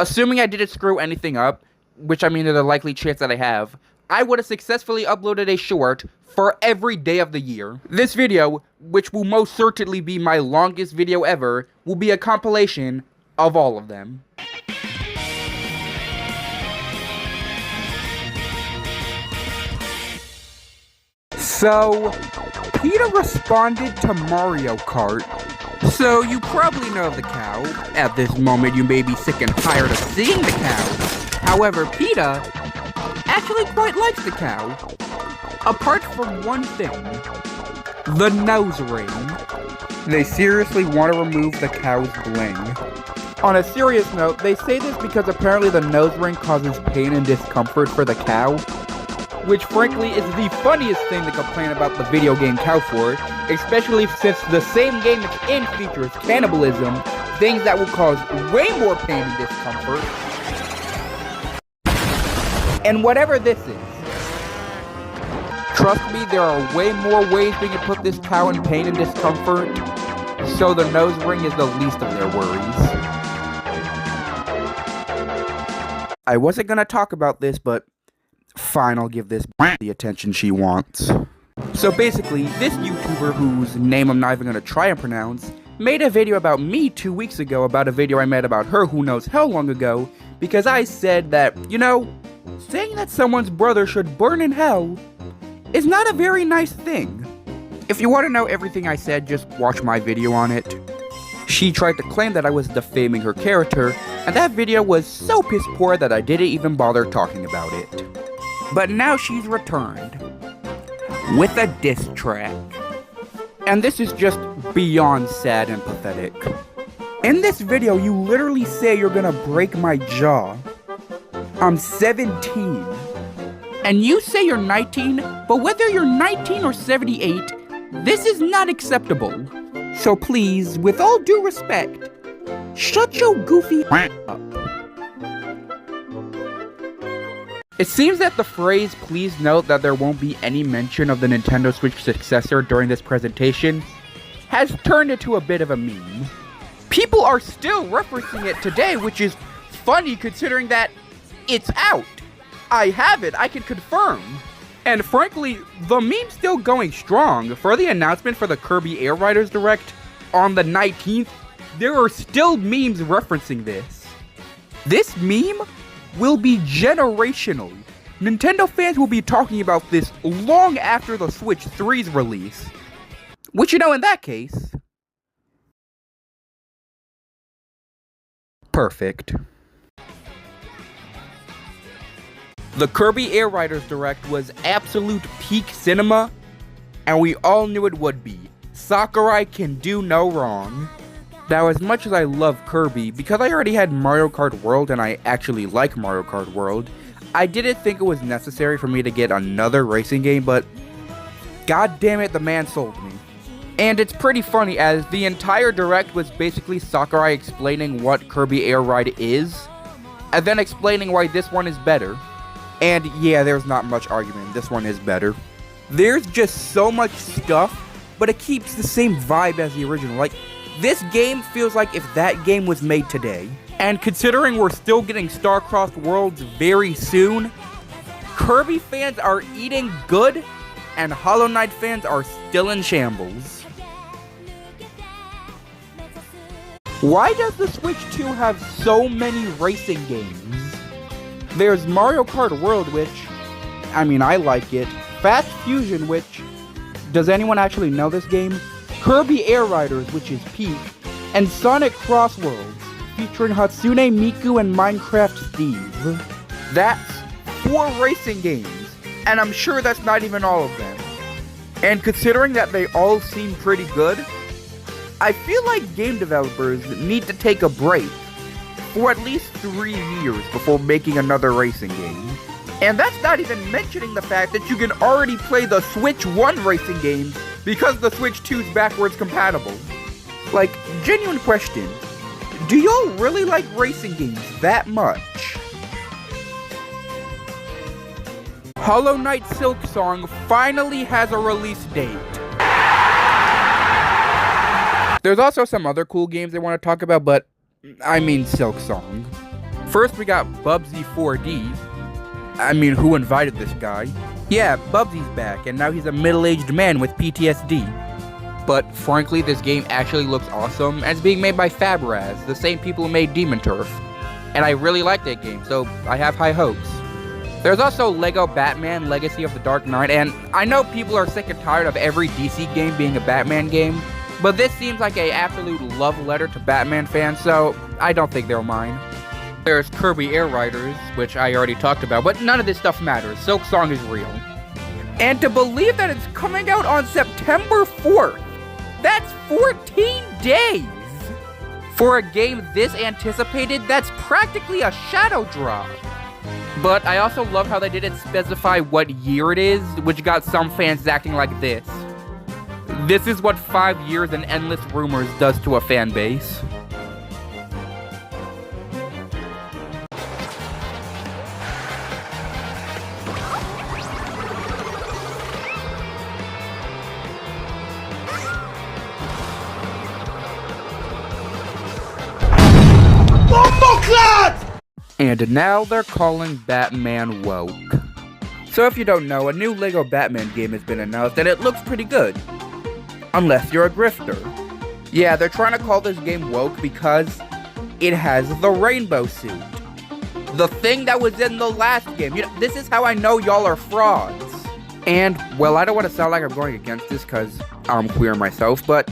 Assuming I didn't screw anything up, which I mean there's a likely chance that I have, I would have successfully uploaded a short for every day of the year. This video, which will most certainly be my longest video ever, will be a compilation of all of them. So, PETA responded to Mario Kart. So, you probably know the cow. At this moment, you may be sick and tired of seeing the cow. However, PETA actually quite likes the cow. Apart from one thing. The nose ring. They seriously want to remove the cow's bling. On a serious note, they say this because apparently the nose ring causes pain and discomfort for the cow. Which frankly is the funniest thing to complain about the video game cow for, especially since the same game it's in features cannibalism, things that will cause way more pain and discomfort. And whatever this is, trust me, there are way more ways we can put this cow in pain and discomfort, so the nose ring is the least of their worries. I wasn't gonna talk about this, but fine, I'll give this the attention she wants. So basically, this YouTuber, whose name I'm not even gonna try and pronounce, made a video about me 2 weeks ago about a video I made about her who knows how long ago, because I said that, you know, saying that someone's brother should burn in hell is not a very nice thing. If you want to know everything I said, just watch my video on it. She tried to claim that I was defaming her character, and that video was so piss poor that I didn't even bother talking about it. But now she's returned with a diss track. And this is just beyond sad and pathetic. In this video, you literally say you're gonna break my jaw. I'm 17. And you say you're 19, but whether you're 19 or 78, this is not acceptable. So please, with all due respect, shut your goofy up. It seems that the phrase, "please note that there won't be any mention of the Nintendo Switch successor during this presentation," has turned into a bit of a meme. People are still referencing it today, which is funny considering that it's out. I have it, I can confirm. And frankly, the meme's still going strong. For the announcement for the Kirby Air Riders Direct on the 19th, there are still memes referencing this. This meme will be generational. Nintendo fans will be talking about this long after the Switch 3's release. Which, you know, in that case, perfect. The Kirby Air Riders Direct was absolute peak cinema, and we all knew it would be. Sakurai can do no wrong. Now, as much as I love Kirby, because I already had Mario Kart World and I actually like Mario Kart World, I didn't think it was necessary for me to get another racing game, but god damn it, the man sold me. And it's pretty funny, as the entire Direct was basically Sakurai explaining what Kirby Air Ride is, and then explaining why this one is better. And yeah, there's not much argument, this one is better. There's just so much stuff, but it keeps the same vibe as the original. Like, this game feels like if that game was made today. And considering we're still getting Star-Crossed Worlds very soon, Kirby fans are eating good, and Hollow Knight fans are still in shambles. Why does the Switch 2 have so many racing games? There's Mario Kart World, which, I mean, I like it. Fast Fusion, which, does anyone actually know this game? Kirby Air Riders, which is peak, and Sonic Cross Worlds, featuring Hatsune Miku and Minecraft Steve. That's 4 racing games, and I'm sure that's not even all of them. And considering that they all seem pretty good, I feel like game developers need to take a break for at least 3 years before making another racing game. And that's not even mentioning the fact that you can already play the Switch 1 racing games because the Switch 2's backwards compatible. Like, genuine question, do y'all really like racing games that much? Hollow Knight Silksong finally has a release date. There's also some other cool games I want to talk about, but I mean Silksong. First we got Bubsy 4D. I mean, who invited this guy? Yeah, Bubsy's back, and now he's a middle-aged man with PTSD. But frankly, this game actually looks awesome, and it's being made by Fabraz, the same people who made Demon Turf. And I really like that game, so I have high hopes. There's also Lego Batman Legacy of the Dark Knight, and I know people are sick and tired of every DC game being a Batman game, but this seems like an absolute love letter to Batman fans, so I don't think they'll mind. There's Kirby Air Riders, which I already talked about, but none of this stuff matters. Silksong is real. And to believe that it's coming out on September 4th, that's 14 days! For a game this anticipated, that's practically a shadow drop. But I also love how they didn't specify what year it is, which got some fans acting like this. This is what 5 years and endless rumors does to a fan base. And now they're calling Batman woke. So if you don't know, a new LEGO Batman game has been announced and it looks pretty good. Unless you're a grifter. Yeah, they're trying to call this game woke because it has the rainbow suit. The thing that was in the last game. You know, this is how I know y'all are frauds. And, well, I don't want to sound like I'm going against this because I'm queer myself, but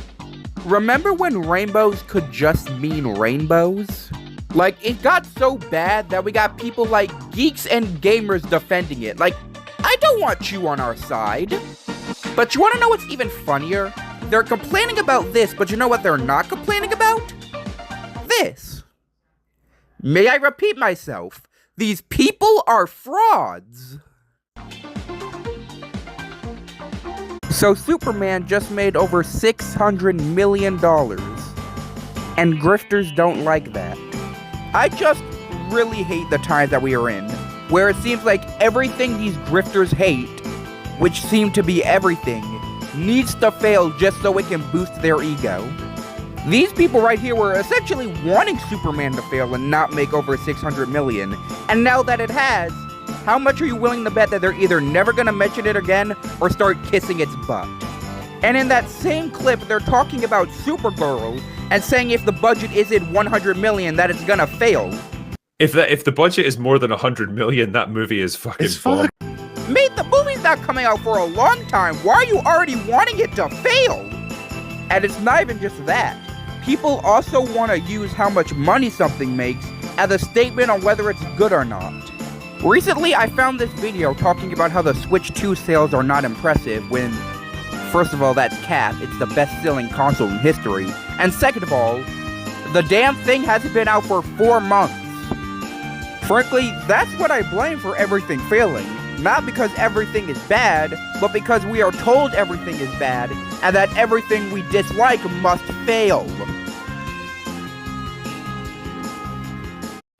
remember when rainbows could just mean rainbows? Like, it got so bad that we got people like geeks and gamers defending it. Like, I don't want you on our side. But you want to know what's even funnier? They're complaining about this, but you know what they're not complaining about? This. May I repeat myself? These people are frauds. So Superman just made over $600 million. And grifters don't like that. I just really hate the times that we are in, where it seems like everything these grifters hate, which seem to be everything, needs to fail just so it can boost their ego. These people right here were essentially wanting Superman to fail and not make over 600 million, and now that it has, how much are you willing to bet that they're either never gonna mention it again or start kissing its butt? And in that same clip, they're talking about Supergirl and saying if the budget isn't 100 million, that it's gonna fail. If the budget is more than 100 million, that movie is fucking bomb. Mate, the movie's not coming out for a long time. Why are you already wanting it to fail? And it's not even just that. People also want to use how much money something makes as a statement on whether it's good or not. Recently, I found this video talking about how the Switch 2 sales are not impressive when, first of all, that's cap. It's the best-selling console in history. And second of all, the damn thing hasn't been out for 4 months. Frankly, that's what I blame for everything failing. Not because everything is bad, but because we are told everything is bad, and that everything we dislike must fail.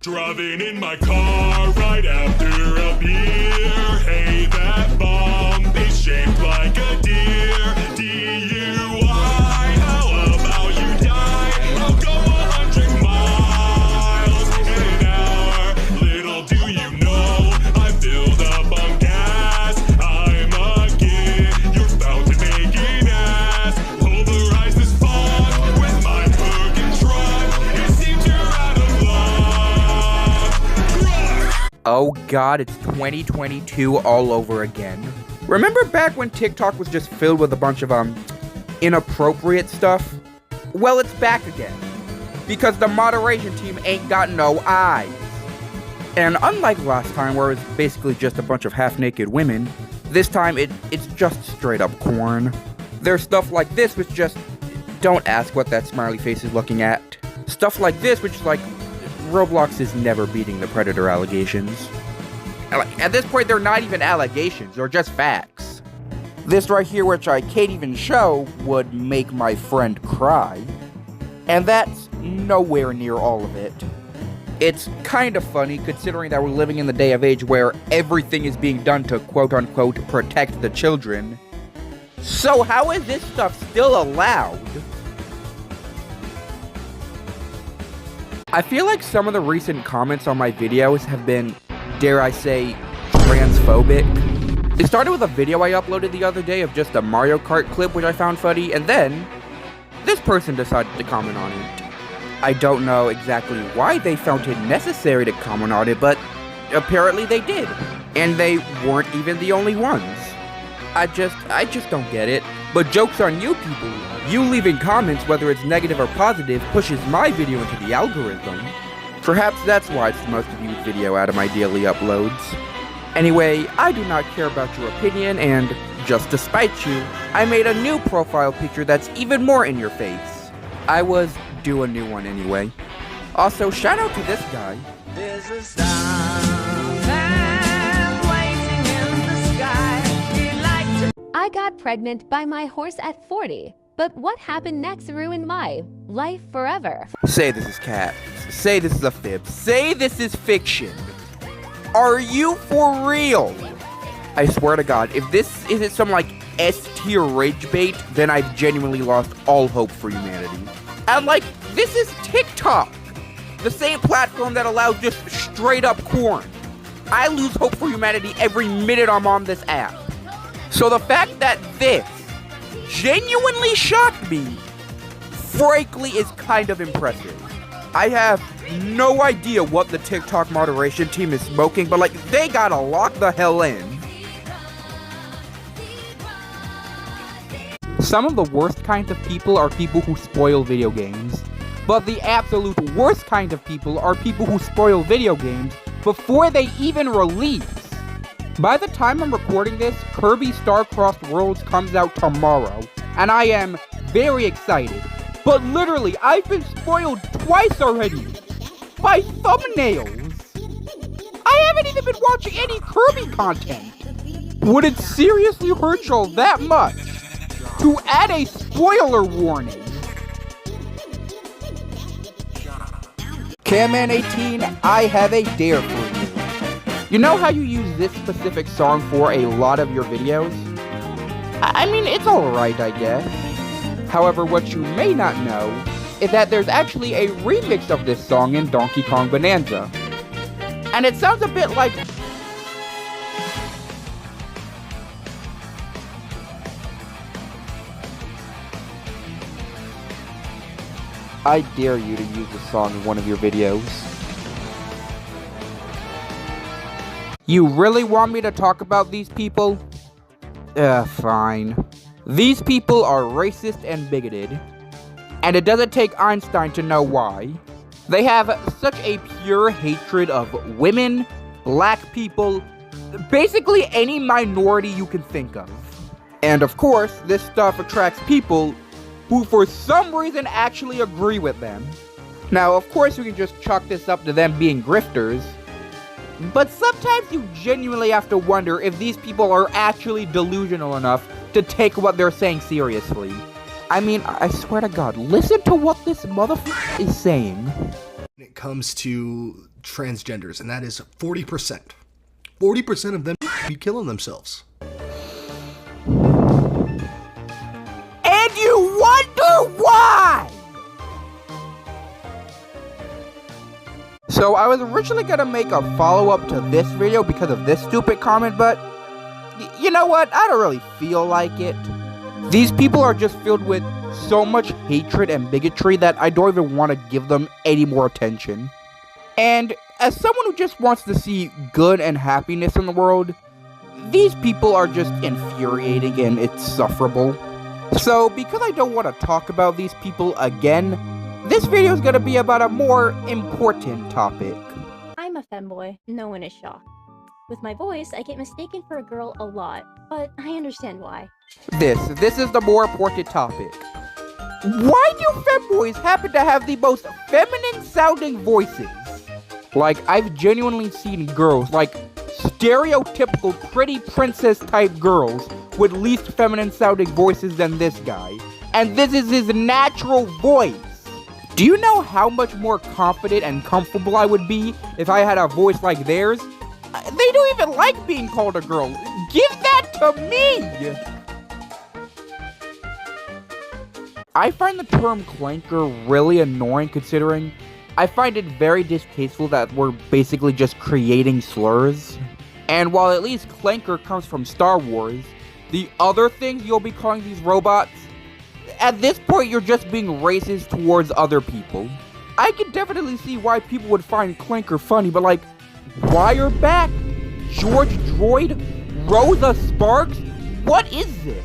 Driving in my car right after a beer. Hey, that bomb is shaped like a deer. DUI, how about you die? I'll go 100 miles in an hour. Little do you know, I filled up on gas. I'm a kid, you're about to make an ass. Pulverize this fog with my cooking truck. It seems you're out of luck. Oh god, it's 2022 all over again. Remember back when TikTok was just filled with a bunch of, inappropriate stuff? Well, it's back again. Because the moderation team ain't got no eyes. And unlike last time where it was basically just a bunch of half-naked women, this time it's just straight up corn. There's stuff like this which just, don't ask what that smiley face is looking at. Stuff like this which is like, Roblox is never beating the Predator allegations. At this point, they're not even allegations, they're just facts. This right here, which I can't even show, would make my friend cry. And that's nowhere near all of it. It's kind of funny, considering that we're living in the day of age where everything is being done to quote-unquote protect the children. So how is this stuff still allowed? I feel like some of the recent comments on my videos have been, dare I say, transphobic. It started with a video I uploaded the other day of just a Mario Kart clip which I found funny, and then this person decided to comment on it. I don't know exactly why they found it necessary to comment on it, but apparently they did. And they weren't even the only ones. I just don't get it. But joke's on you people. You leaving comments, whether it's negative or positive, pushes my video into the algorithm. Perhaps that's why it's the most viewed video out of my daily uploads. Anyway, I do not care about your opinion, and just to spite you, I made a new profile picture that's even more in your face. I was due a new one anyway. Also, shout out to this guy. There's a starman waiting in the sky. He'd like to. I got pregnant by my horse at 40, but what happened next ruined my life forever. Say this is cat. Say this is a fib. Say this is fiction. Are you for real? I swear to God, if this isn't some like S-tier rage bait, then I've genuinely lost all hope for humanity. And like, this is TikTok, the same platform that allows just straight up corn. I lose hope for humanity every minute I'm on this app. So the fact that this genuinely shocked me, frankly, is kind of impressive. I have no idea what the TikTok moderation team is smoking, but like, they gotta lock the hell in. Some of the worst kinds of people are people who spoil video games. But the absolute worst kind of people are people who spoil video games before they even release. By the time I'm recording this, Kirby Star-Crossed Worlds comes out tomorrow, and I am very excited. But literally, I've been spoiled twice already by thumbnails. I haven't even been watching any Kirby content. Would it seriously hurt y'all that much to add a spoiler warning? Camman18, I have a dare for you. You know how you use this specific song for a lot of your videos? I mean, it's alright, I guess. However, what you may not know is that there's actually a remix of this song in Donkey Kong Bonanza. And it sounds a bit like... I dare you to use this song in one of your videos. You really want me to talk about these people? Fine. These people are racist and bigoted. And it doesn't take Einstein to know why. They have such a pure hatred of women, black people, basically any minority you can think of. And of course, this stuff attracts people who for some reason actually agree with them. Now, of course, we can just chalk this up to them being grifters, but sometimes you genuinely have to wonder if these people are actually delusional enough to take what they're saying seriously. I mean, I swear to God, listen to what this motherfucker is saying. When it comes to transgenders, and that is 40%. 40% of them be killing themselves. And you wonder why! So I was originally gonna make a follow-up to this video because of this stupid comment, but you know what? I don't really feel like it. These people are just filled with so much hatred and bigotry that I don't even want to give them any more attention. And as someone who just wants to see good and happiness in the world, these people are just infuriating and insufferable. So because I don't want to talk about these people again, this video is going to be about a more important topic. I'm a femboy. No one is shocked. With my voice, I get mistaken for a girl a lot, but I understand why. This is the more important topic. Why do femboys happen to have the most feminine sounding voices? Like, I've genuinely seen girls, like stereotypical pretty princess type girls with least feminine sounding voices than this guy. And this is his natural voice. Do you know how much more confident and comfortable I would be if I had a voice like theirs? They don't even like being called a girl. Give that to me! I find the term clanker really annoying considering I find it very distasteful that we're basically just creating slurs. And while at least Clanker comes from Star Wars, the other things you'll be calling these robots, at this point you're just being racist towards other people. I can definitely see why people would find Clanker funny, but like, Wireback? George Droid? Rosa Sparks? What is this?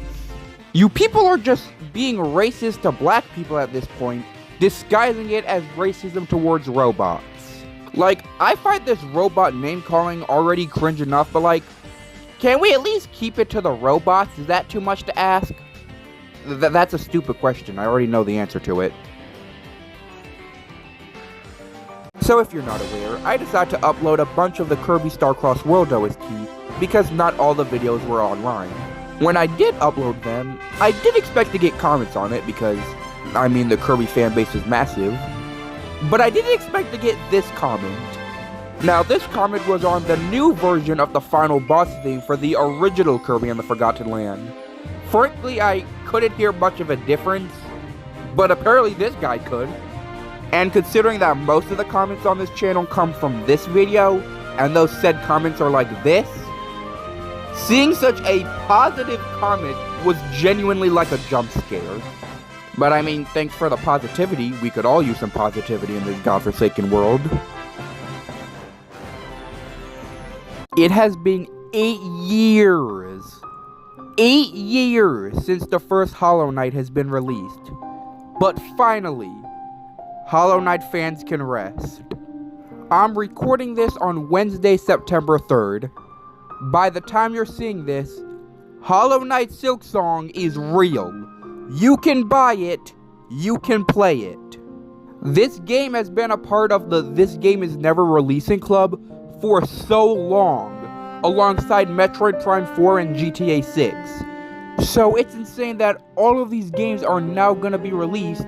You people are just being racist to black people at this point, disguising it as racism towards robots. Like, I find this robot name calling already cringe enough, but like, can we at least keep it to the robots? Is that too much to ask? That's a stupid question. I already know the answer to it. So if you're not aware, I decided to upload a bunch of the Kirby Star-Crossed World OST because not all the videos were online. When I did upload them, I did expect to get comments on it because, I mean, the Kirby fanbase is massive. But I didn't expect to get this comment. Now, this comment was on the new version of the final boss theme for the original Kirby and the Forgotten Land. Frankly, I couldn't hear much of a difference, but apparently this guy could. And considering that most of the comments on this channel come from this video, and those said comments are like this, seeing such a positive comment was genuinely like a jump scare. But I mean, thanks for the positivity. We could all use some positivity in this godforsaken world. It has been 8 years. 8 years since the first Hollow Knight has been released. But finally, Hollow Knight fans can rest. I'm recording this on Wednesday, September 3rd. By the time you're seeing this, Hollow Knight Silksong is real. You can buy it, you can play it. This game has been a part of the This Game Is Never Releasing Club for so long, alongside Metroid Prime 4 and GTA 6. So it's insane that all of these games are now gonna be released,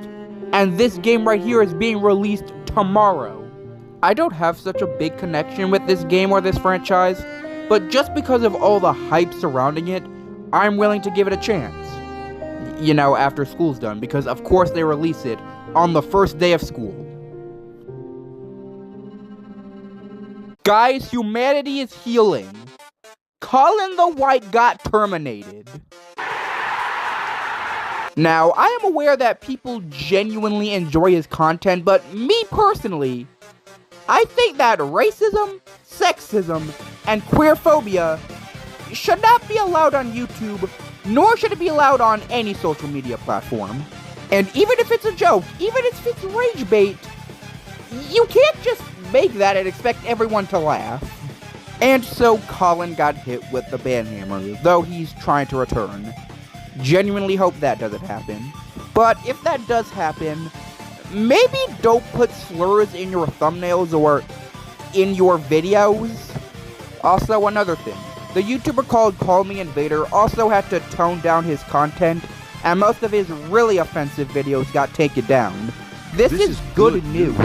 and this game right here is being released tomorrow. I don't have such a big connection with this game or this franchise, but just because of all the hype surrounding it, I'm willing to give it a chance. You know, after school's done, because of course they release it on the first day of school. Guys, humanity is healing. Colin the White got terminated. Now, I am aware that people genuinely enjoy his content, but me personally, I think that racism, sexism, and queerphobia should not be allowed on YouTube, nor should it be allowed on any social media platform. And even if it's a joke, even if it's rage bait, you can't just make that and expect everyone to laugh. And so Colin got hit with the banhammer, though he's trying to return. Genuinely hope that doesn't happen. But if that does happen, maybe don't put slurs in your thumbnails or in your videos. Also, another thing. The YouTuber called Call Me Invader also had to tone down his content, and most of his really offensive videos got taken down. This is good news.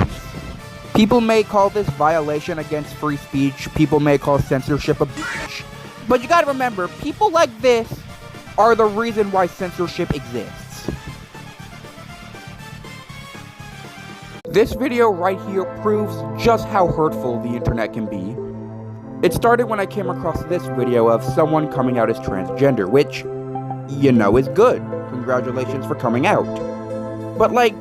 People may call this violation against free speech, people may call censorship a bitch. But you gotta remember, people like this are the reason why censorship exists. This video right here proves just how hurtful the internet can be. It started when I came across this video of someone coming out as transgender, which, you know, is good. Congratulations for coming out. But like,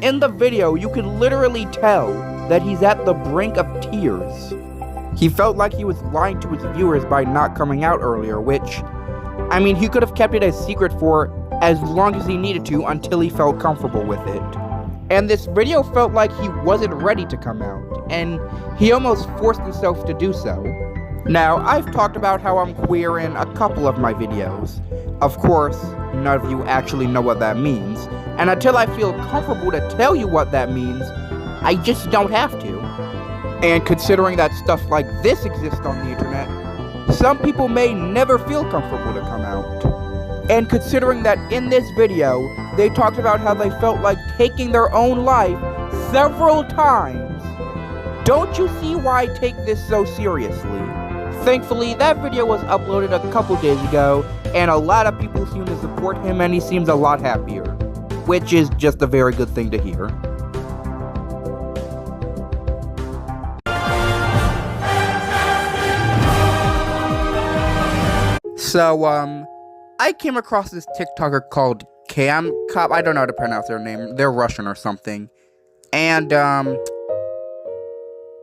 in the video, you could literally tell that he's at the brink of tears. He felt like he was lying to his viewers by not coming out earlier, which, I mean, he could have kept it a secret for as long as he needed to until he felt comfortable with it. And this video felt like he wasn't ready to come out, and he almost forced himself to do so. Now, I've talked about how I'm queer in a couple of my videos. Of course, none of you actually know what that means, and until I feel comfortable to tell you what that means, I just don't have to. And considering that stuff like this exists on the internet, some people may never feel comfortable to come out. And considering that in this video, they talked about how they felt like taking their own life several times, don't you see why I take this so seriously? Thankfully, that video was uploaded a couple days ago, and a lot of people seem to support him and he seems a lot happier, which is just a very good thing to hear. So, I came across this TikToker called Cam Cop. I don't know how to pronounce their name. They're Russian or something. And,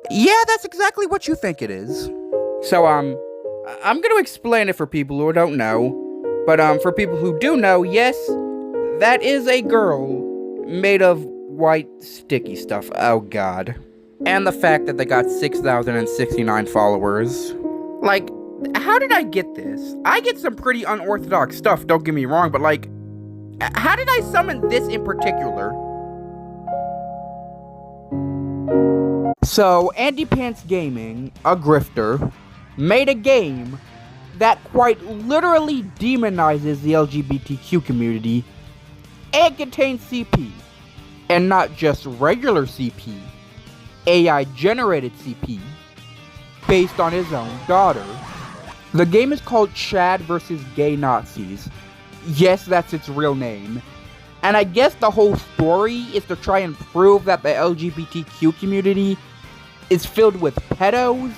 yeah, that's exactly what you think it is. So, I'm gonna explain it for people who don't know. But, for people who do know, yes, that is a girl made of white sticky stuff. Oh, God. And the fact that they got 6,069 followers. Like, how did I get this? I get some pretty unorthodox stuff, don't get me wrong, but, like, how did I summon this in particular? So, Andy Pants Gaming, a grifter, made a game that quite literally demonizes the LGBTQ community and contains CP. And not just regular CP, AI-generated CP, based on his own daughter. The game is called Chad vs. Gay Nazis. Yes, that's its real name. And I guess the whole story is to try and prove that the LGBTQ community is filled with pedos,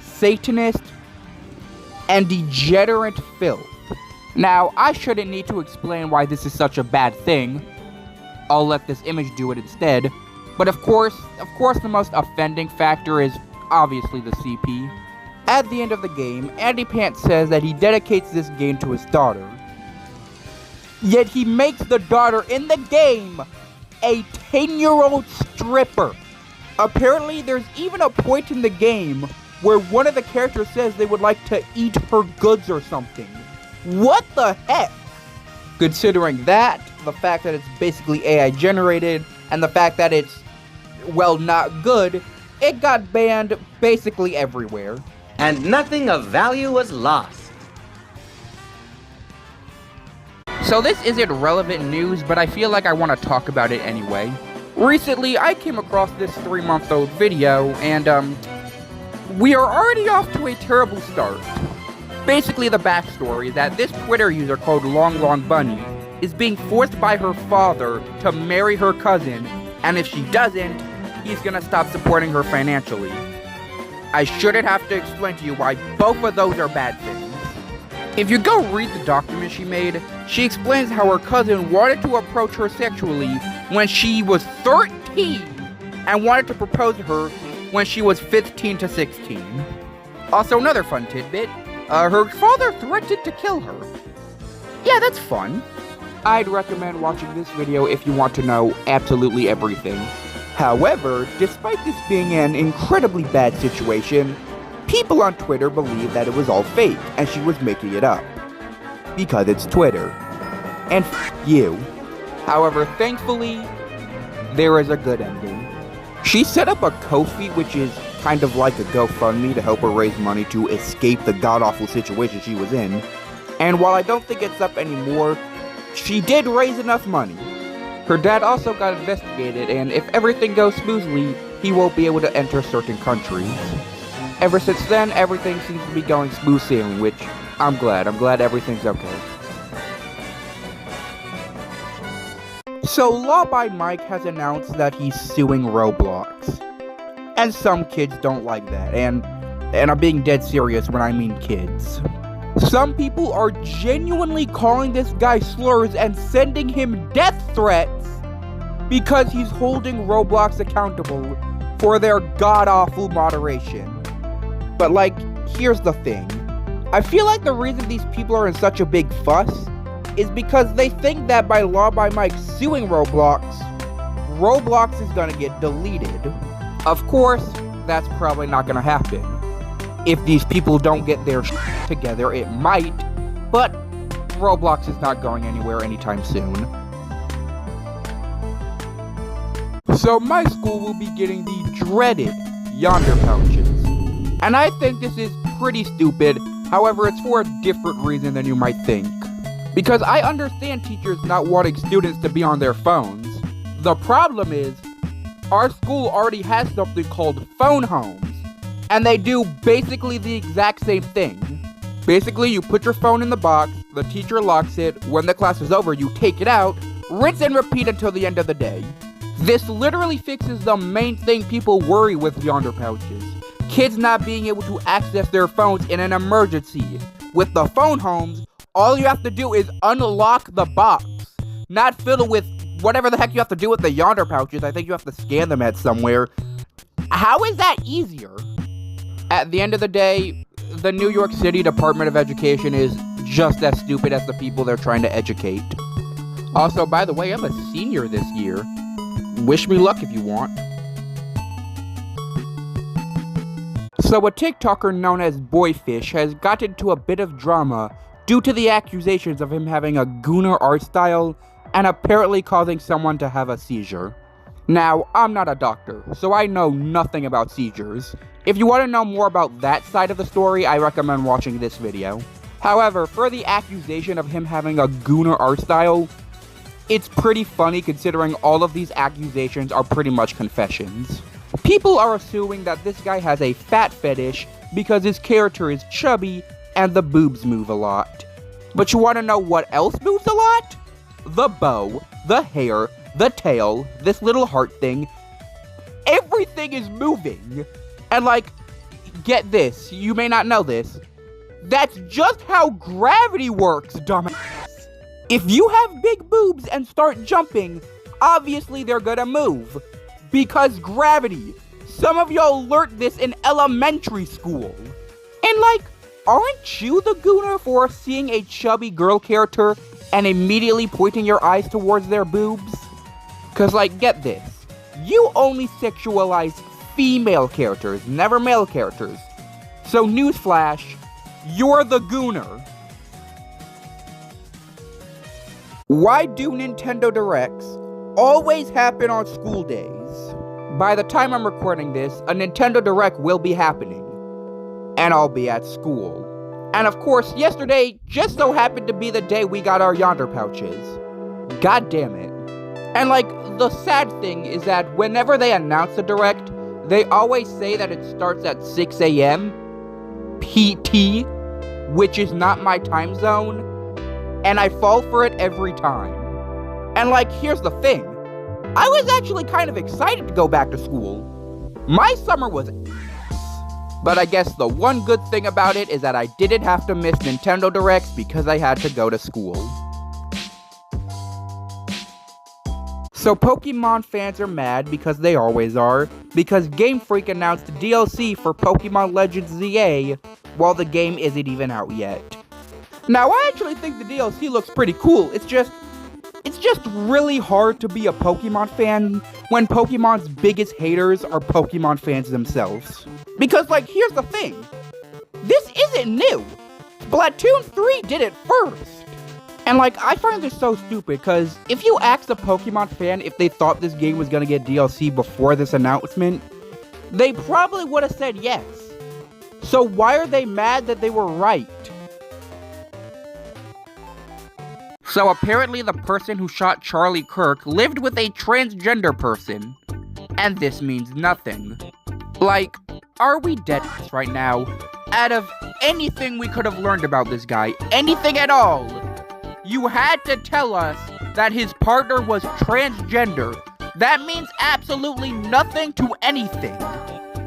satanists, and degenerate filth. Now, I shouldn't need to explain why this is such a bad thing. I'll let this image do it instead. But of course, the most offending factor is obviously the CP. At the end of the game, Andy Pants says that he dedicates this game to his daughter. Yet he makes the daughter in the game a 10-year-old stripper. Apparently, there's even a point in the game where one of the characters says they would like to eat her goods or something. What the heck? Considering that, the fact that it's basically AI generated, and the fact that it's, well, not good, it got banned basically everywhere. And nothing of value was lost. So this isn't relevant news, but I feel like I want to talk about it anyway. Recently, I came across this 3-month-old video, and, we are already off to a terrible start. Basically, the backstory is that this Twitter user called Long Long Bunny is being forced by her father to marry her cousin, and if she doesn't, he's gonna stop supporting her financially. I shouldn't have to explain to you why both of those are bad things. If you go read the document she made, she explains how her cousin wanted to approach her sexually when she was 13 and wanted to propose to her when she was 15 to 16. Also, another fun tidbit, her father threatened to kill her. Yeah, that's fun. I'd recommend watching this video if you want to know absolutely everything. However, despite this being an incredibly bad situation, people on Twitter believe that it was all fake and she was making it up. Because it's Twitter. And you. However, thankfully, there is a good ending. She set up a Ko-fi, which is kind of like a GoFundMe to help her raise money to escape the god-awful situation she was in. And while I don't think it's up anymore, she did raise enough money. Her dad also got investigated, and if everything goes smoothly, he won't be able to enter certain countries. Ever since then, everything seems to be going smooth sailing, which I'm glad. I'm glad everything's okay. So, Law by Mike has announced that he's suing Roblox. And some kids don't like that, and I'm being dead serious when I mean kids. Some people are genuinely calling this guy slurs and sending him death threats because he's holding Roblox accountable for their god-awful moderation. But, like, here's the thing. I feel like the reason these people are in such a big fuss is because they think that by Law by Mike suing Roblox, Roblox is gonna get deleted. Of course, that's probably not gonna happen. If these people don't get their shit together, it might, but Roblox is not going anywhere anytime soon. So my school will be getting the dreaded Yonder pouches. And I think this is pretty stupid, however, it's for a different reason than you might think. Because I understand teachers not wanting students to be on their phones. The problem is, our school already has something called phone homes. And they do basically the exact same thing. Basically, you put your phone in the box, the teacher locks it, when the class is over, you take it out, rinse and repeat until the end of the day. This literally fixes the main thing people worry with Yonder pouches. Kids not being able to access their phones in an emergency. with the phone homes, all you have to do is unlock the box, not fiddle with whatever the heck you have to do with the Yonder pouches. I think you have to scan them at somewhere. How is that easier? At the end of the day, the New York City Department of Education is just as stupid as the people they're trying to educate. Also, by the way, I'm a senior this year. Wish me luck if you want. So a TikToker known as Boyfish has gotten into a bit of drama due to the accusations of him having a Gooner art style and apparently causing someone to have a seizure. Now, I'm not a doctor, so I know nothing about seizures. If you want to know more about that side of the story, I recommend watching this video. However, for the accusation of him having a Gooner art style, it's pretty funny considering all of these accusations are pretty much confessions. People are assuming that this guy has a fat fetish because his character is chubby and the boobs move a lot. But you want to know what else moves a lot? The bow, the hair, the tail, this little heart thing. Everything is moving. And like, get this, you may not know this. That's just how gravity works, dumbass. If you have big boobs and start jumping, obviously they're gonna move. Because gravity. Some of y'all learned this in elementary school. And like, aren't you the Gooner for seeing a chubby girl character and immediately pointing your eyes towards their boobs? Cause like, get this. You only sexualize female characters, never male characters. So newsflash, you're the Gooner. Why do Nintendo Directs always happen on school days? By the time I'm recording this, a Nintendo Direct will be happening. And I'll be at school. And of course, yesterday just so happened to be the day we got our Yonder pouches. God damn it. And like, the sad thing is that whenever they announce a Direct, they always say that it starts at 6 a.m. PT, which is not my time zone. And I fall for it every time. And like, here's the thing. I was actually kind of excited to go back to school. My summer was ass. But I guess the one good thing about it is that I didn't have to miss Nintendo Directs because I had to go to school. So Pokemon fans are mad, because they always are, because Game Freak announced DLC for Pokemon Legends ZA while the game isn't even out yet. Now, I actually think the DLC looks pretty cool. It's just really hard to be a Pokemon fan when Pokemon's biggest haters are Pokemon fans themselves. Because, like, here's the thing. This isn't new. Splatoon 3 did it first. And, like, I find this so stupid, because if you asked a Pokemon fan if they thought this game was gonna get DLC before this announcement, they probably would have said yes. So why are they mad that they were right? So apparently the person who shot Charlie Kirk lived with a transgender person. And this means nothing. Like, are we dead right now? Out of anything we could have learned about this guy, anything at all, you had to tell us that his partner was transgender. That means absolutely nothing to anything.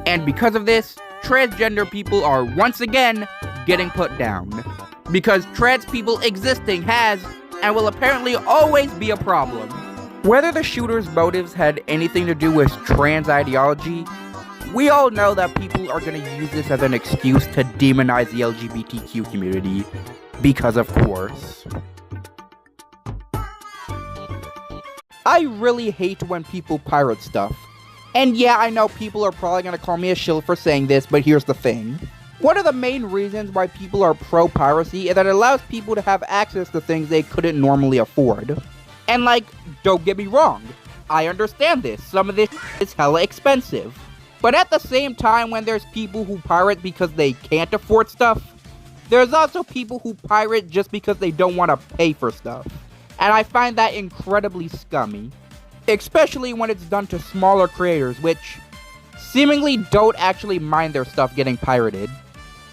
And because of this, transgender people are once again getting put down. Because trans people existing has and will apparently always be a problem. Whether the shooter's motives had anything to do with trans ideology, we all know that people are gonna use this as an excuse to demonize the LGBTQ community. Because of course. I really hate when people pirate stuff. And yeah, I know people are probably gonna call me a shill for saying this, but here's the thing. One of the main reasons why people are pro-piracy is that it allows people to have access to things they couldn't normally afford. And like, don't get me wrong, I understand this, some of this is hella expensive. But at the same time, when there's people who pirate because they can't afford stuff, there's also people who pirate just because they don't want to pay for stuff. And I find that incredibly scummy. Especially when it's done to smaller creators, which seemingly don't actually mind their stuff getting pirated.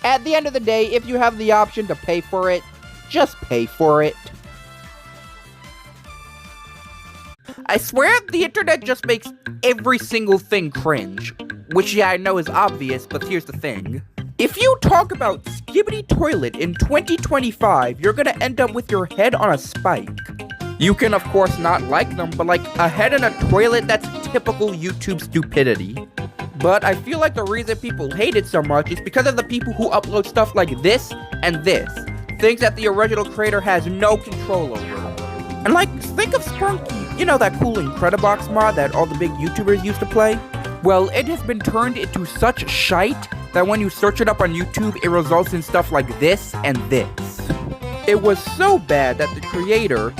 At the end of the day, if you have the option to pay for it, just pay for it. I swear the internet just makes every single thing cringe. Which, yeah, I know is obvious, but here's the thing. If you talk about Skibidi Toilet in 2025, you're gonna end up with your head on a spike. You can of course not like them, but like a head in a toilet, that's typical YouTube stupidity. But I feel like the reason people hate it so much is because of the people who upload stuff like this and this. Things that the original creator has no control over. And like, think of Spunky. You know that cool Incredibox mod that all the big YouTubers used to play? Well, it has been turned into such shite that when you search it up on YouTube, it results in stuff like this and this. It was so bad that the creator,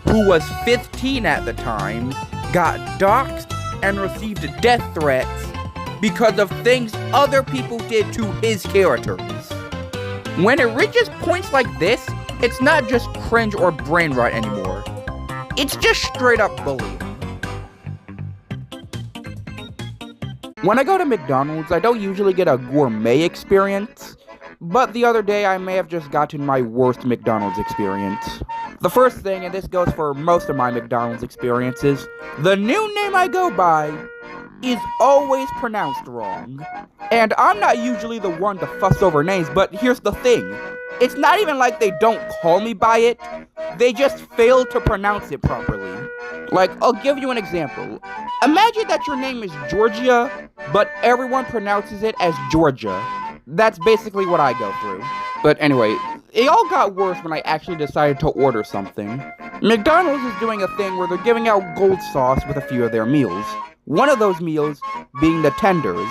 who was 15 at the time, got doxxed and received death threats because of things other people did to his characters. When it reaches points like this, it's not just cringe or brain rot anymore. It's just straight up bullying. When I go to McDonald's, I don't usually get a gourmet experience, but the other day I may have just gotten my worst McDonald's experience. The first thing, and this goes for most of my McDonald's experiences, the new name I go by is always pronounced wrong. And I'm not usually the one to fuss over names, but here's the thing. It's not even like they don't call me by it, they just fail to pronounce it properly. Like, I'll give you an example. Imagine that your name is Georgia, but everyone pronounces it as Georgia. That's basically what I go through. But anyway, it all got worse when I actually decided to order something. McDonald's is doing a thing where they're giving out gold sauce with a few of their meals. One of those meals being the tenders.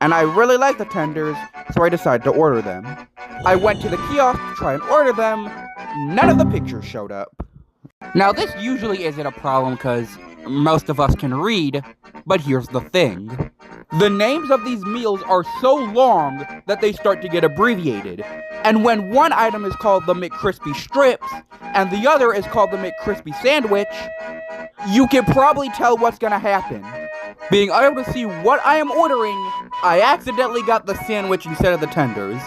And I really like the tenders, so I decided to order them. I went to the kiosk to try and order them. None of the pictures showed up. Now this usually isn't a problem because most of us can read, but here's the thing. The names of these meals are so long that they start to get abbreviated. And when one item is called the McCrispy Strips, and the other is called the McCrispy Sandwich, you can probably tell what's gonna happen. Being unable to see what I am ordering, I accidentally got the sandwich instead of the tenders.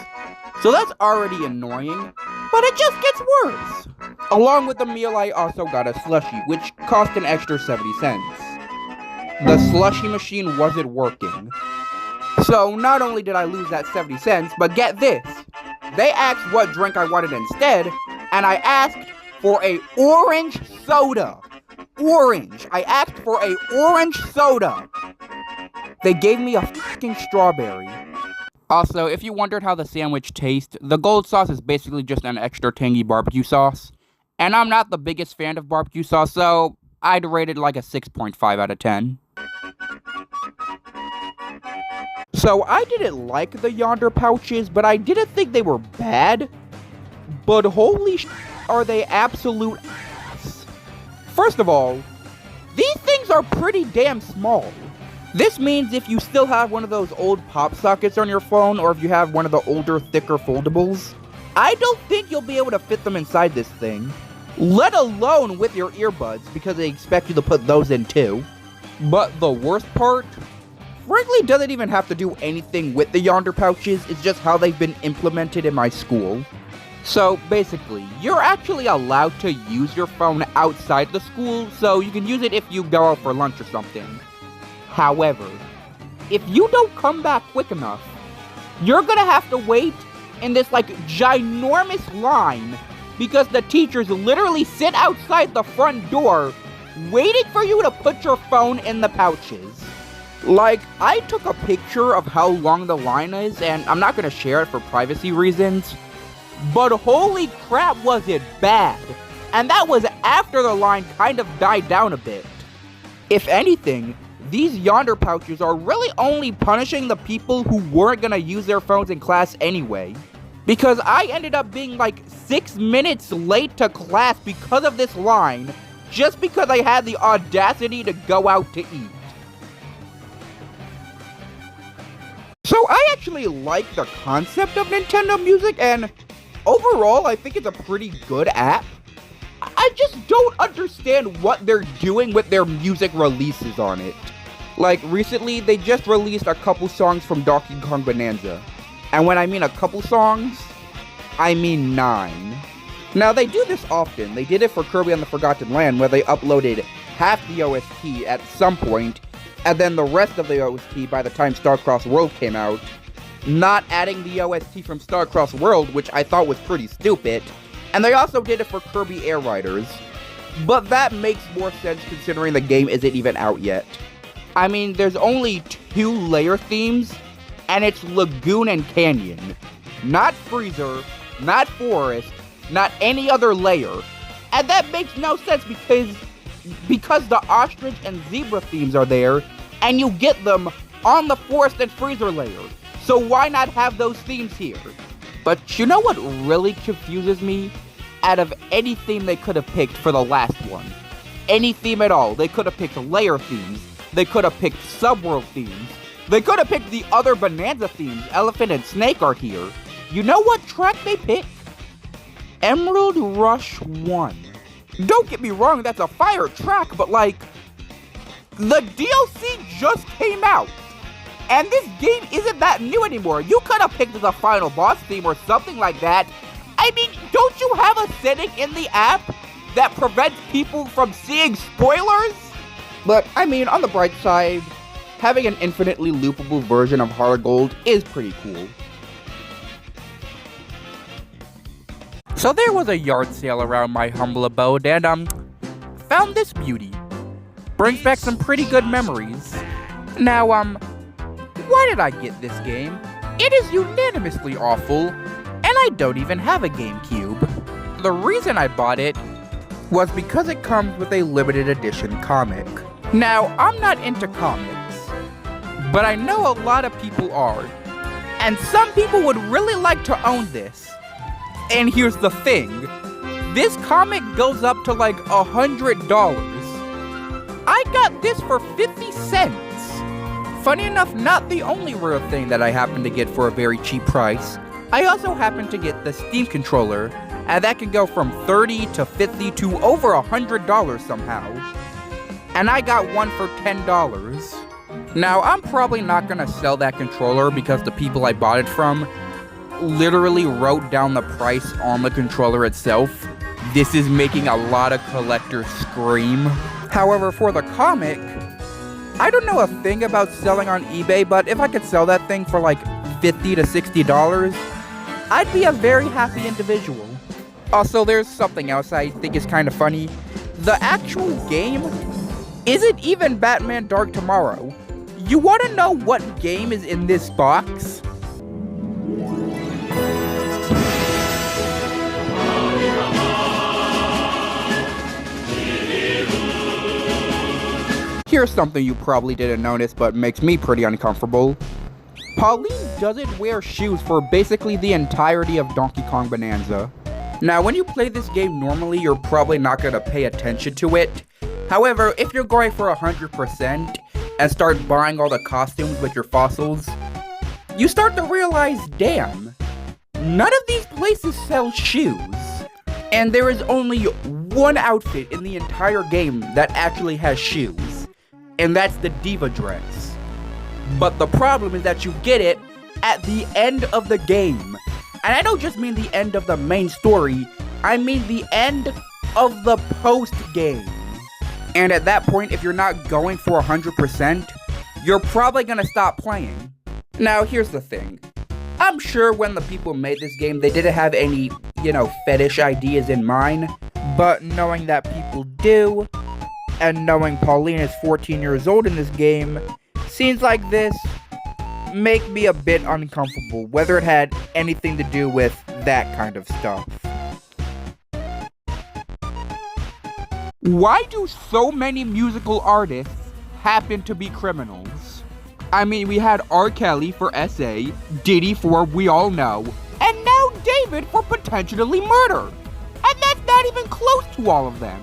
So that's already annoying, but it just gets worse. Along with the meal, I also got a slushie, which cost an extra 70 cents. The slushie machine wasn't working. So not only did I lose that 70 cents, but get this. They asked what drink I wanted instead, and I asked for a orange soda. Orange. I asked for a orange soda. They gave me a fucking strawberry. Also, if you wondered how the sandwich tastes, the gold sauce is basically just an extra tangy barbecue sauce. And I'm not the biggest fan of barbecue sauce, so I'd rate it like a 6.5 out of 10. So I didn't like the Yonder pouches, but I didn't think they were bad. But holy sh**, are they absolute ass. First of all, these things are pretty damn small. This means if you still have one of those old pop sockets on your phone, or if you have one of the older, thicker foldables, I don't think you'll be able to fit them inside this thing. Let alone with your earbuds, because they expect you to put those in too. But the worst part, frankly, doesn't even have to do anything with the Yonder pouches, it's just how they've been implemented in my school. So basically, you're actually allowed to use your phone outside the school, so you can use it if you go out for lunch or something. However, if you don't come back quick enough, you're gonna have to wait in this like ginormous line because the teachers literally sit outside the front door waiting for you to put your phone in the pouches. Like, I took a picture of how long the line is, and I'm not gonna share it for privacy reasons, but holy crap was it bad. And that was after the line kind of died down a bit. If anything, these Yonder pouches are really only punishing the people who weren't gonna use their phones in class anyway. Because I ended up being like 6 minutes late to class because of this line, just because I had the audacity to go out to eat. So I actually like the concept of Nintendo Music, and overall I think it's a pretty good app. I just don't understand what they're doing with their music releases on it. Like, recently, they just released a couple songs from Donkey Kong Bonanza. And when I mean a couple songs, I mean 9. Now, they do this often. They did it for Kirby and the Forgotten Land, where they uploaded half the OST at some point, and then the rest of the OST by the time Starcross World came out. not adding the OST from Starcross World, which I thought was pretty stupid, and they also did it for Kirby Air Riders. But that makes more sense considering the game isn't even out yet. I mean, there's only 2 layer themes, and it's Lagoon and Canyon. Not Freezer, not Forest, not any other layer. And that makes no sense because the Ostrich and Zebra themes are there, and you get them on the Forest and Freezer layer. So why not have those themes here? But you know what really confuses me? Out of any theme they could have picked for the last one. Any theme at all. They could have picked layer themes. They could have picked subworld themes. They could have picked the other Bonanza themes. Elephant and Snake are here. You know what track they picked? Emerald Rush 1. Don't get me wrong, that's a fire track, but like, the DLC just came out. And this game isn't that new anymore. You could have picked the final boss theme or something like that. I mean, don't you have a setting in the app that prevents people from seeing spoilers? But, I mean, on the bright side, having an infinitely loopable version of Heart of Gold is pretty cool. So there was a yard sale around my humble abode, and, found this beauty. Brings back some pretty good memories. Now, why did I get this game? It is unanimously awful, and I don't even have a GameCube. The reason I bought it was because it comes with a limited edition comic. Now, I'm not into comics, but I know a lot of people are, and some people would really like to own this. And here's the thing, this comic goes up to like $100. I got this for 50 cents. Funny enough, not the only rare thing that I happened to get for a very cheap price. I also happened to get the Steam controller, and that can go from $30 to $50 to over $100 somehow. And I got one for $10. Now, I'm probably not gonna sell that controller because the people I bought it from literally wrote down the price on the controller itself. This is making a lot of collectors scream. However, for the comic, I don't know a thing about selling on eBay, but if I could sell that thing for like $50 to $60, I'd be a very happy individual. Also, there's something else I think is kind of funny. The actual game isn't even Batman Dark Tomorrow. You want to know what game is in this box? Here's something you probably didn't notice but makes me pretty uncomfortable. Pauline doesn't wear shoes for basically the entirety of Donkey Kong Bonanza. Now, when you play this game normally, you're probably not going to pay attention to it. However, if you're going for 100% and start buying all the costumes with your fossils, you start to realize, damn, none of these places sell shoes. And there is only one outfit in the entire game that actually has shoes, and that's the Diva dress. But the problem is that you get it at the end of the game. And I don't just mean the end of the main story, I mean the end of the post-game. And at that point, if you're not going for 100%, you're probably gonna stop playing. Now, here's the thing. I'm sure when the people made this game, they didn't have any, fetish ideas in mind. But knowing that people do, and knowing Pauline is 14 years old in this game, scenes like this make me a bit uncomfortable, whether it had anything to do with that kind of stuff. Why do so many musical artists happen to be criminals? I mean, we had R. Kelly for S.A., Diddy for We All Know, and now David for potentially murder. And that's not even close to all of them.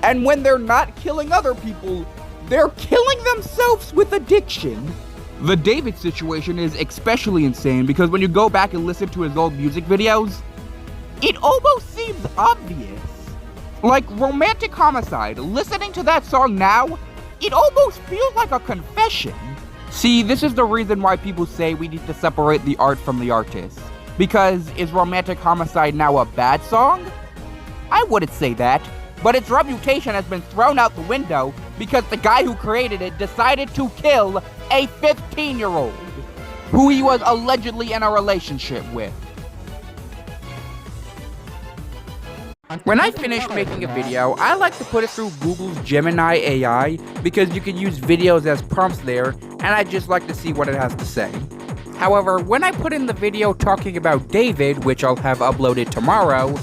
And when they're not killing other people, they're killing themselves with addiction. The David situation is especially insane because when you go back and listen to his old music videos, it almost seems obvious. Like Romantic Homicide, listening to that song now, it almost feels like a confession. See, this is the reason why people say we need to separate the art from the artist. Because is Romantic Homicide now a bad song? I wouldn't say that, but its reputation has been thrown out the window because the guy who created it decided to kill a 15-year-old. who he was allegedly in a relationship with. When I finish making a video, I like to put it through Google's Gemini AI because you can use videos as prompts there, and I just like to see what it has to say. However, when I put in the video talking about David, which I'll have uploaded tomorrow,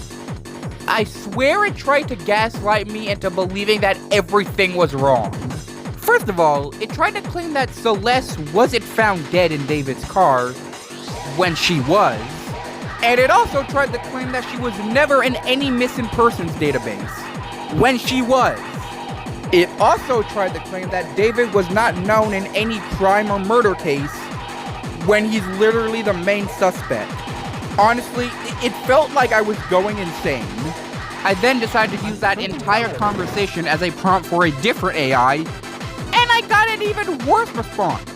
I swear it tried to gaslight me into believing that everything was wrong. First of all, it tried to claim that Celeste wasn't found dead in David's car when she was. And it also tried to claim that she was never in any missing persons database when she was. It also tried to claim that David was not known in any crime or murder case when he's literally the main suspect. Honestly, it felt like I was going insane. I then decided to use that entire conversation as a prompt for a different AI, and I got an even worse response.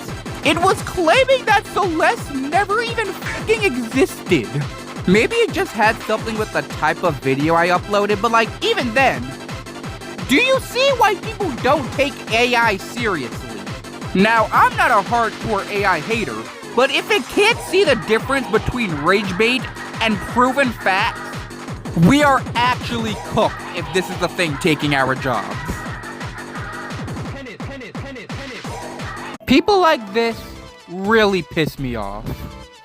It was claiming that Celeste never even fucking existed. Maybe it just had something with the type of video I uploaded, but like, even then, do you see why people don't take AI seriously? Now, I'm not a hardcore AI hater, but if it can't see the difference between rage bait and proven facts, we are actually cooked if this is the thing taking our jobs. People like this really piss me off.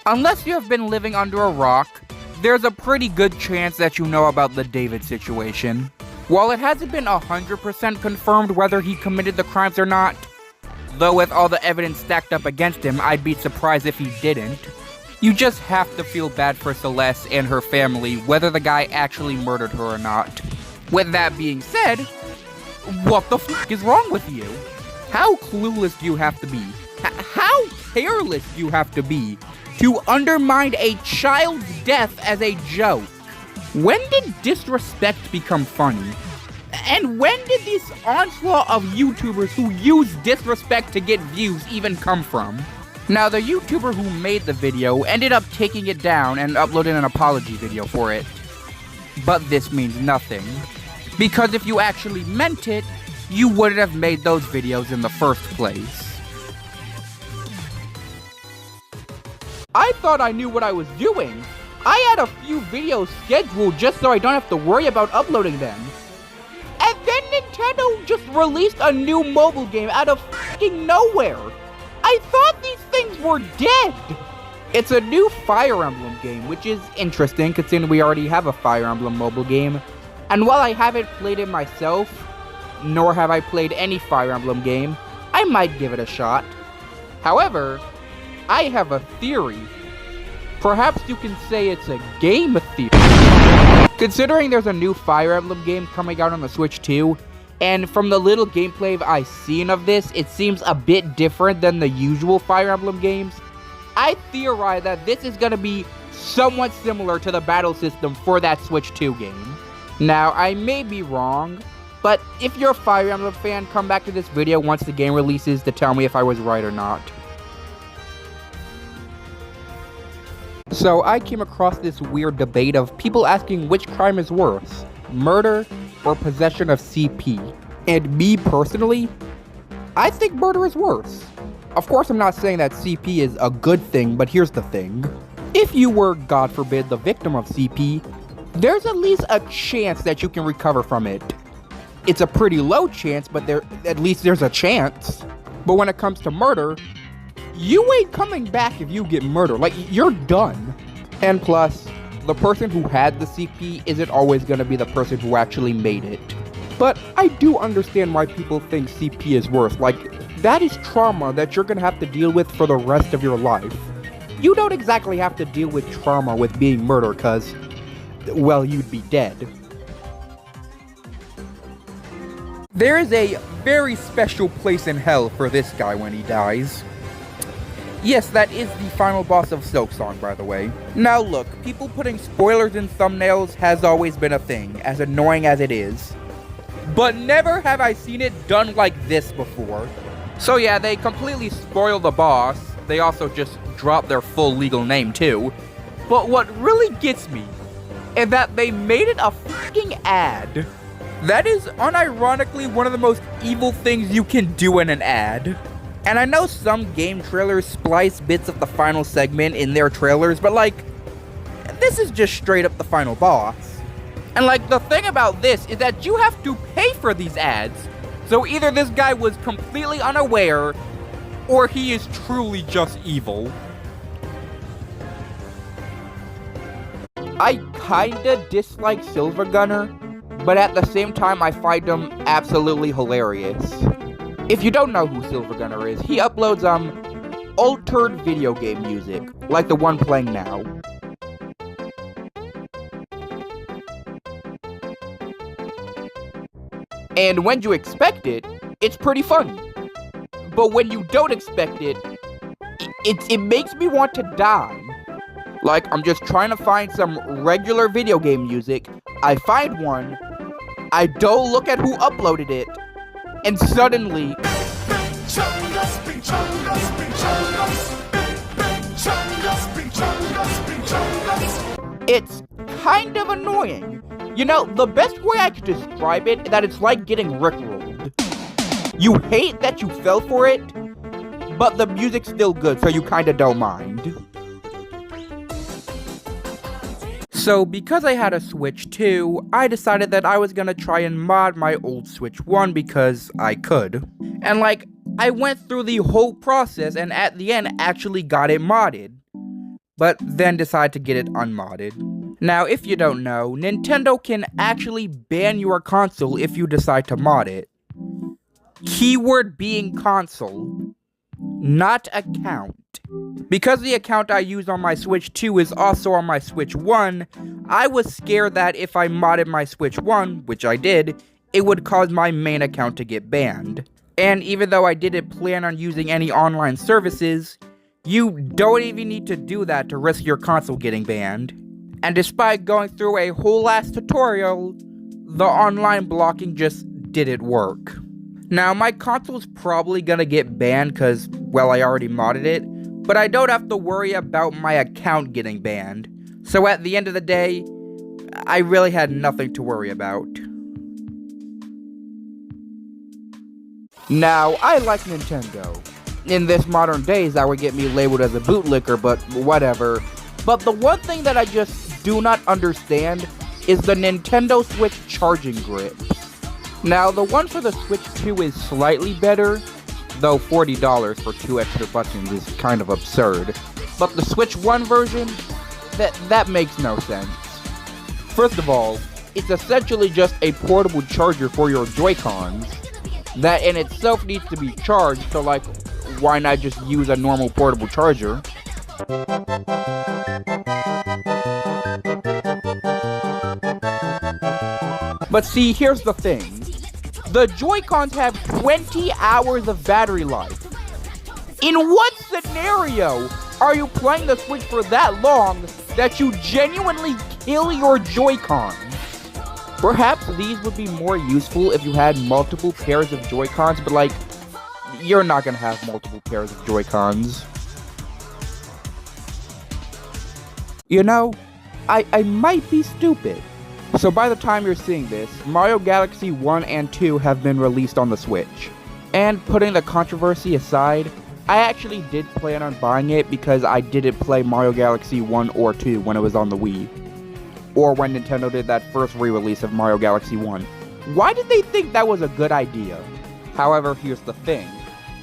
Unless you have been living under a rock, there's a pretty good chance that you know about the David situation. While it hasn't been 100% confirmed whether he committed the crimes or not, though with all the evidence stacked up against him, I'd be surprised if he didn't, you just have to feel bad for Celeste and her family, whether the guy actually murdered her or not. With that being said, what the fuck is wrong with you? How clueless do you have to be? How careless do you have to be to undermine a child's death as a joke? When did disrespect become funny? And when did this onslaught of YouTubers who use disrespect to get views even come from? Now, the YouTuber who made the video ended up taking it down and uploading an apology video for it. But this means nothing. Because if you actually meant it, you wouldn't have made those videos in the first place. I thought I knew what I was doing. I had a few videos scheduled just so I don't have to worry about uploading them. And then Nintendo just released a new mobile game out of fucking nowhere. I thought these things were dead. It's a new Fire Emblem game, which is interesting considering we already have a Fire Emblem mobile game. And while I haven't played it myself, nor have I played any Fire Emblem game, I might give it a shot. However, I have a theory. Perhaps you can say it's a game theory. Considering there's a new Fire Emblem game coming out on the Switch too, and from the little gameplay I've seen of this, it seems a bit different than the usual Fire Emblem games, I theorize that this is going to be somewhat similar to the battle system for that Switch 2 game. Now, I may be wrong, but if you're a Fire Emblem fan, come back to this video once the game releases to tell me if I was right or not. So I came across this weird debate of people asking which crime is worse, murder or possession of CP. And me personally, I think murder is worse. Of course, I'm not saying that CP is a good thing, but here's the thing. If you were, God forbid, the victim of CP, there's at least a chance that you can recover from it. It's a pretty low chance, but at least there's a chance. But when it comes to murder, you ain't coming back if you get murdered. Like, you're done. And plus, the person who had the CP isn't always going to be the person who actually made it. But I do understand why people think CP is worse. Like, that is trauma that you're going to have to deal with for the rest of your life. You don't exactly have to deal with trauma with being murdered because, well, you'd be dead. There is a very special place in hell for this guy when he dies. Yes, that is the final boss of Silksong, by the way. Now look, people putting spoilers in thumbnails has always been a thing, as annoying as it is. But never have I seen it done like this before. So yeah, they completely spoil the boss. They also just drop their full legal name too. But what really gets me is that they made it a fucking ad. That is unironically one of the most evil things you can do in an ad. And I know some game trailers splice bits of the final segment in their trailers, but like, this is just straight up the final boss. And like, the thing about this is that you have to pay for these ads. So either this guy was completely unaware, or he is truly just evil. I kinda dislike Silver Gunner, but at the same time I find him absolutely hilarious. If you don't know who Silver Gunner is, he uploads altered video game music, like the one playing now. And when you expect it, it's pretty funny. But when you don't expect it, it makes me want to die. Like, I'm just trying to find some regular video game music, I find one, I don't look at who uploaded it, and suddenly... It's kind of annoying. You know, the best way I could describe it is that it's like getting rickrolled. You hate that you fell for it, but the music's still good, so you kinda don't mind. So because I had a Switch 2, I decided that I was gonna try and mod my old Switch 1 because I could. And like, I went through the whole process and at the end actually got it modded. But then decided to get it unmodded. Now, if you don't know, Nintendo can actually ban your console if you decide to mod it. Keyword being console, not account. Because the account I use on my Switch 2 is also on my Switch 1, I was scared that if I modded my Switch 1, which I did, it would cause my main account to get banned. And even though I didn't plan on using any online services, you don't even need to do that to risk your console getting banned. And despite going through a whole ass tutorial, the online blocking just didn't work. Now, my console's probably gonna get banned cause, well, I already modded it, but I don't have to worry about my account getting banned. So at the end of the day, I really had nothing to worry about. Now, I like Nintendo. In this modern days, that would get me labeled as a bootlicker, but whatever. But the one thing that I just do not understand is the Nintendo Switch charging grip. Now, the one for the Switch 2 is slightly better, though $40 for 2 extra buttons is kind of absurd. But the Switch 1 version, that makes no sense. First of all, it's essentially just a portable charger for your Joy-Cons that in itself needs to be charged, so like, why not just use a normal portable charger? But see, here's the thing. The Joy-Cons have 20 hours of battery life. In what scenario are you playing the Switch for that long that you genuinely kill your Joy-Cons? Perhaps these would be more useful if you had multiple pairs of Joy-Cons, but like, you're not gonna have multiple pairs of Joy-Cons. You know, I might be stupid. So by the time you're seeing this, Mario Galaxy 1 and 2 have been released on the Switch. And putting the controversy aside, I actually did plan on buying it because I didn't play Mario Galaxy 1 or 2 when it was on the Wii. Or when Nintendo did that first re-release of Mario Galaxy 1. Why did they think that was a good idea? However, here's the thing.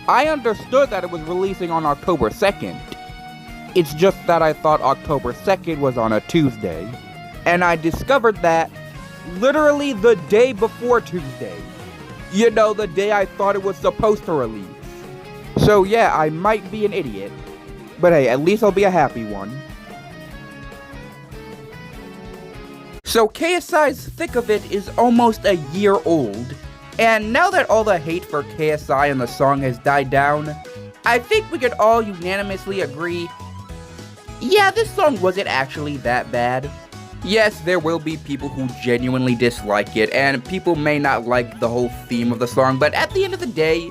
I understood that it was releasing on October 2nd. It's just that I thought October 2nd was on a Tuesday. And I discovered that literally the day before Tuesday. You know, the day I thought it was supposed to release. So yeah, I might be an idiot. But hey, at least I'll be a happy one. So KSI's Thick of It is almost a year old. And now that all the hate for KSI and the song has died down, I think we could all unanimously agree, yeah, this song wasn't actually that bad. Yes, there will be people who genuinely dislike it, and people may not like the whole theme of the song, but at the end of the day,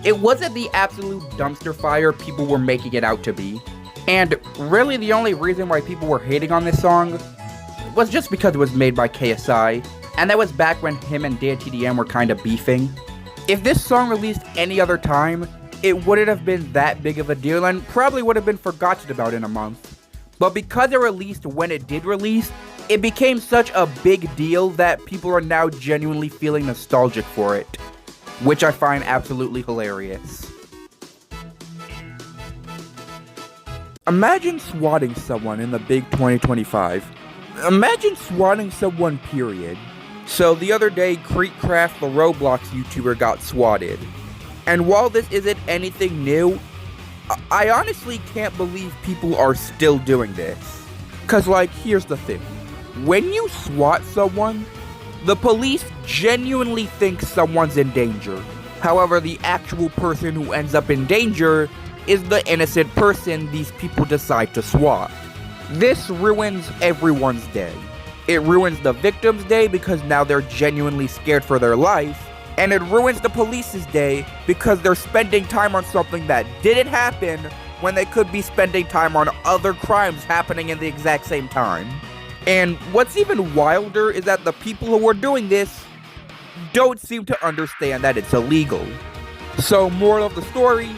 it wasn't the absolute dumpster fire people were making it out to be. And really the only reason why people were hating on this song was just because it was made by KSI, and that was back when him and DanTDM were kinda beefing. If this song released any other time, it wouldn't have been that big of a deal and probably would have been forgotten about in a month. But because it released when it did release, it became such a big deal that people are now genuinely feeling nostalgic for it, which I find absolutely hilarious. Imagine swatting someone in the big 2025. Imagine swatting someone, period. So the other day, Creekcraft, the Roblox YouTuber, got swatted. And while this isn't anything new, I honestly can't believe people are still doing this. Cause like, here's the thing. When you swat someone, the police genuinely think someone's in danger. However, the actual person who ends up in danger is the innocent person these people decide to swat. This ruins everyone's day. It ruins the victim's day because now they're genuinely scared for their life, and it ruins the police's day because they're spending time on something that didn't happen when they could be spending time on other crimes happening in the exact same time. And what's even wilder is that the people who are doing this don't seem to understand that it's illegal. So, moral of the story,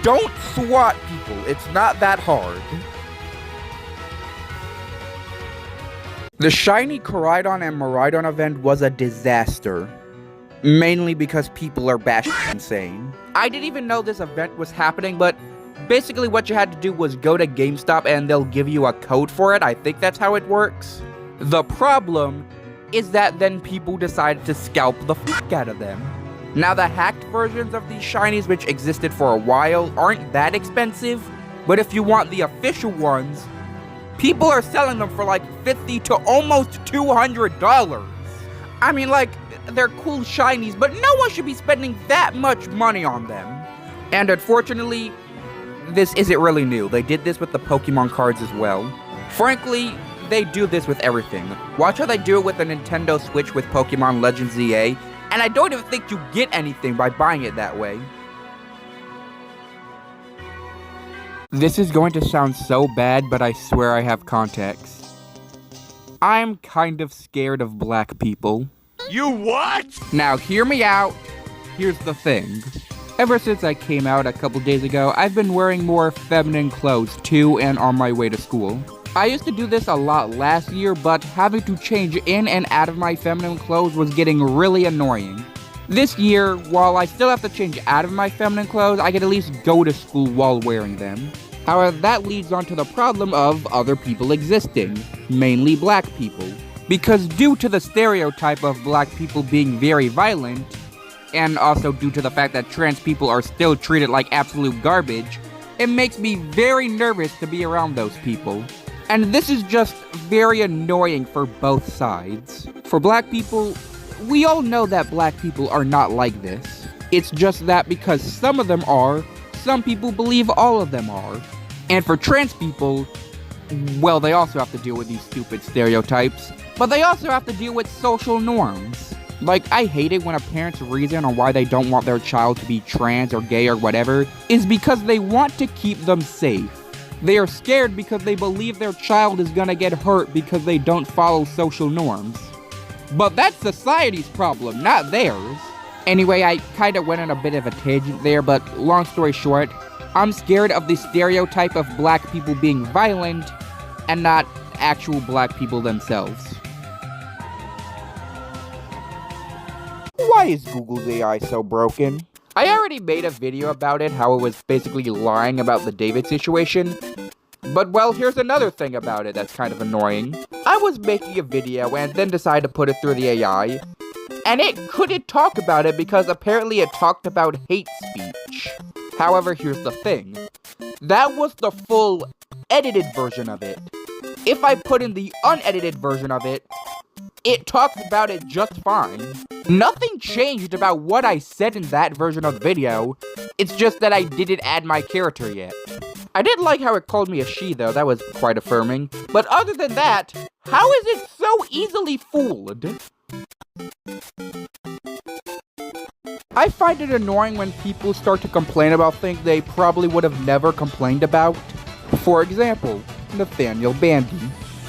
don't swat people. It's not that hard. The Shiny Koraidon and Miraidon event was a disaster. Mainly because people are batshit insane. I didn't even know this event was happening, but basically what you had to do was go to GameStop and they'll give you a code for it. I think that's how it works. The problem is that then people decided to scalp the fuck out of them. Now the hacked versions of these shinies, which existed for a while, aren't that expensive, but if you want the official ones, people are selling them for like $50 to almost $200. I mean, like, they're cool shinies, but no one should be spending that much money on them. And unfortunately, this isn't really new. They did this with the Pokemon cards as well. Frankly, they do this with everything. Watch how they do it with the Nintendo Switch with Pokemon Legends EA, and I don't even think you get anything by buying it that way. This is going to sound so bad, but I swear I have context. I'm kind of scared of black people. You what? Now, hear me out. Here's the thing. Ever since I came out a couple days ago, I've been wearing more feminine clothes to and on my way to school. I used to do this a lot last year, but having to change in and out of my feminine clothes was getting really annoying. This year, while I still have to change out of my feminine clothes, I can at least go to school while wearing them. However, that leads on to the problem of other people existing, mainly black people. Because due to the stereotype of black people being very violent, and also due to the fact that trans people are still treated like absolute garbage, it makes me very nervous to be around those people. And this is just very annoying for both sides. For black people, we all know that black people are not like this. It's just that because some of them are, some people believe all of them are. And for trans people, well, they also have to deal with these stupid stereotypes, but they also have to deal with social norms. Like, I hate it when a parent's reason on why they don't want their child to be trans or gay or whatever is because they want to keep them safe. They are scared because they believe their child is gonna get hurt because they don't follow social norms. But that's society's problem, not theirs. Anyway, I kinda went on a bit of a tangent there, but long story short, I'm scared of the stereotype of black people being violent and not actual black people themselves. Why is Google's AI so broken? I already made a video about it, how it was basically lying about the David situation. But well, here's another thing about it that's kind of annoying. I was making a video and then decided to put it through the AI, and it couldn't talk about it because apparently it talked about hate speech. However, here's the thing. That was the full edited version of it. If I put in the unedited version of it, it talks about it just fine. Nothing changed about what I said in that version of the video, it's just that I didn't add my character yet. I did like how it called me a she though, that was quite affirming. But other than that, how is it so easily fooled? I find it annoying when people start to complain about things they probably would have never complained about. For example, Nathaniel Bandy.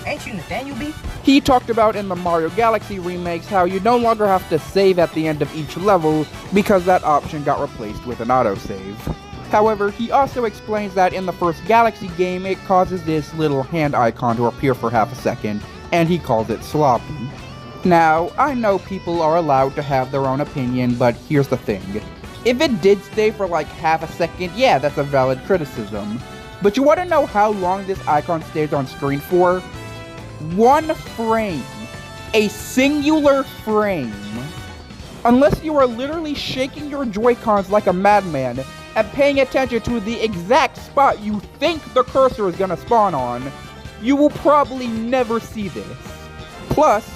Ain't you Nathaniel B? He talked about in the Mario Galaxy remakes how you no longer have to save at the end of each level because that option got replaced with an autosave. However, he also explains that in the first Galaxy game it causes this little hand icon to appear for half a second, and he calls it sloppy. Now, I know people are allowed to have their own opinion, but here's the thing. If it did stay for like half a second, yeah, that's a valid criticism. But you want to know how long this icon stays on screen for? 1 frame. A singular frame. Unless you are literally shaking your Joy-Cons like a madman and paying attention to the exact spot you think the cursor is gonna spawn on, you will probably never see this. Plus,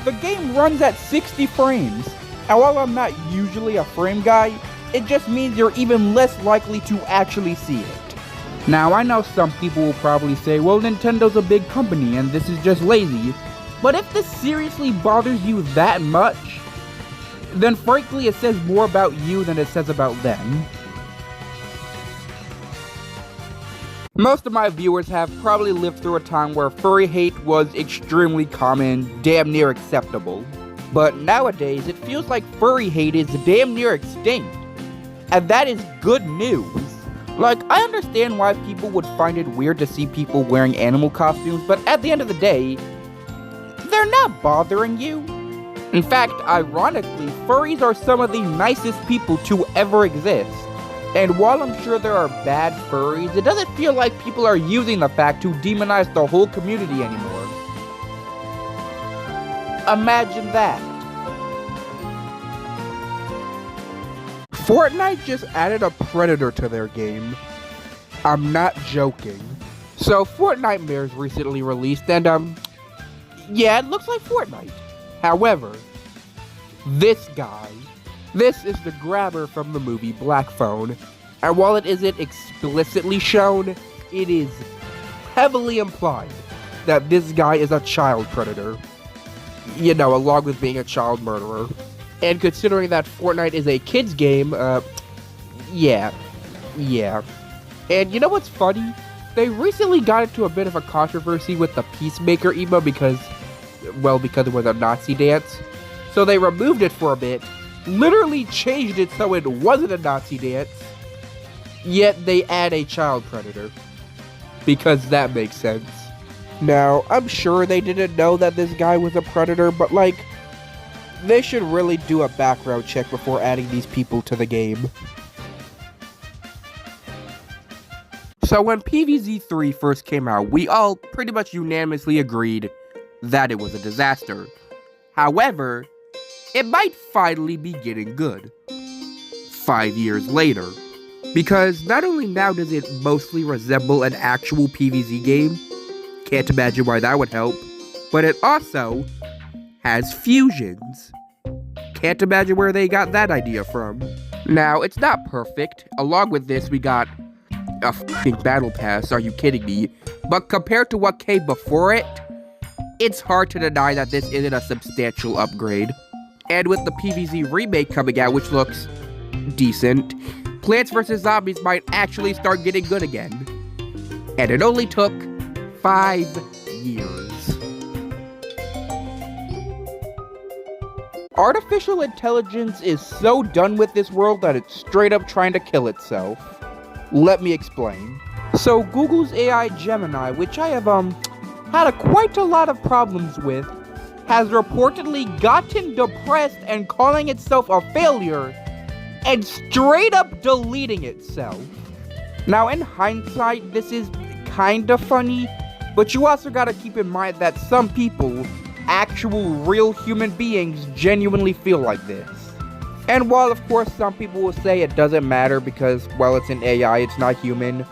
the game runs at 60 frames, and while I'm not usually a frame guy, it just means you're even less likely to actually see it. Now, I know some people will probably say, well, Nintendo's a big company and this is just lazy, but if this seriously bothers you that much, then frankly it says more about you than it says about them. Most of my viewers have probably lived through a time where furry hate was extremely common, damn near acceptable. But nowadays, it feels like furry hate is damn near extinct. And that is good news. Like, I understand why people would find it weird to see people wearing animal costumes, but at the end of the day, they're not bothering you. In fact, ironically, furries are some of the nicest people to ever exist. And while I'm sure there are bad furries, it doesn't feel like people are using the fact to demonize the whole community anymore. Imagine that. Fortnite just added a predator to their game. I'm not joking. So Fortnitemares recently released and yeah, it looks like Fortnite. However, this is the grabber from the movie Black Phone, and while it isn't explicitly shown, it is heavily implied that this guy is a child predator. You know, along with being a child murderer. And considering that Fortnite is a kid's game, yeah. And you know what's funny? They recently got into a bit of a controversy with the Peacemaker emote because it was a Nazi dance. So they removed it for a bit, literally changed it so it wasn't a Nazi dance, yet they add a child predator. Because that makes sense. Now, I'm sure they didn't know that this guy was a predator, but like, they should really do a background check before adding these people to the game. So when PvZ3 first came out, we all pretty much unanimously agreed that it was a disaster. However, it might finally be getting good. 5 years later. Because not only now does it mostly resemble an actual PvZ game, can't imagine why that would help, but it also has fusions. Can't imagine where they got that idea from. Now, it's not perfect. Along with this, we got a f***ing battle pass, are you kidding me? But compared to what came before it, it's hard to deny that this isn't a substantial upgrade. And with the PvZ remake coming out, which looks decent, Plants vs. Zombies might actually start getting good again. And it only took 5 years. Artificial intelligence is so done with this world that it's straight up trying to kill itself. Let me explain. So Google's AI Gemini, which I have had quite a lot of problems with, has reportedly gotten depressed and calling itself a failure and straight up deleting itself. Now in hindsight, this is kinda funny, but you also gotta keep in mind that some people, actual real human beings, genuinely feel like this. And while of course some people will say it doesn't matter because, well, it's an AI, it's not human,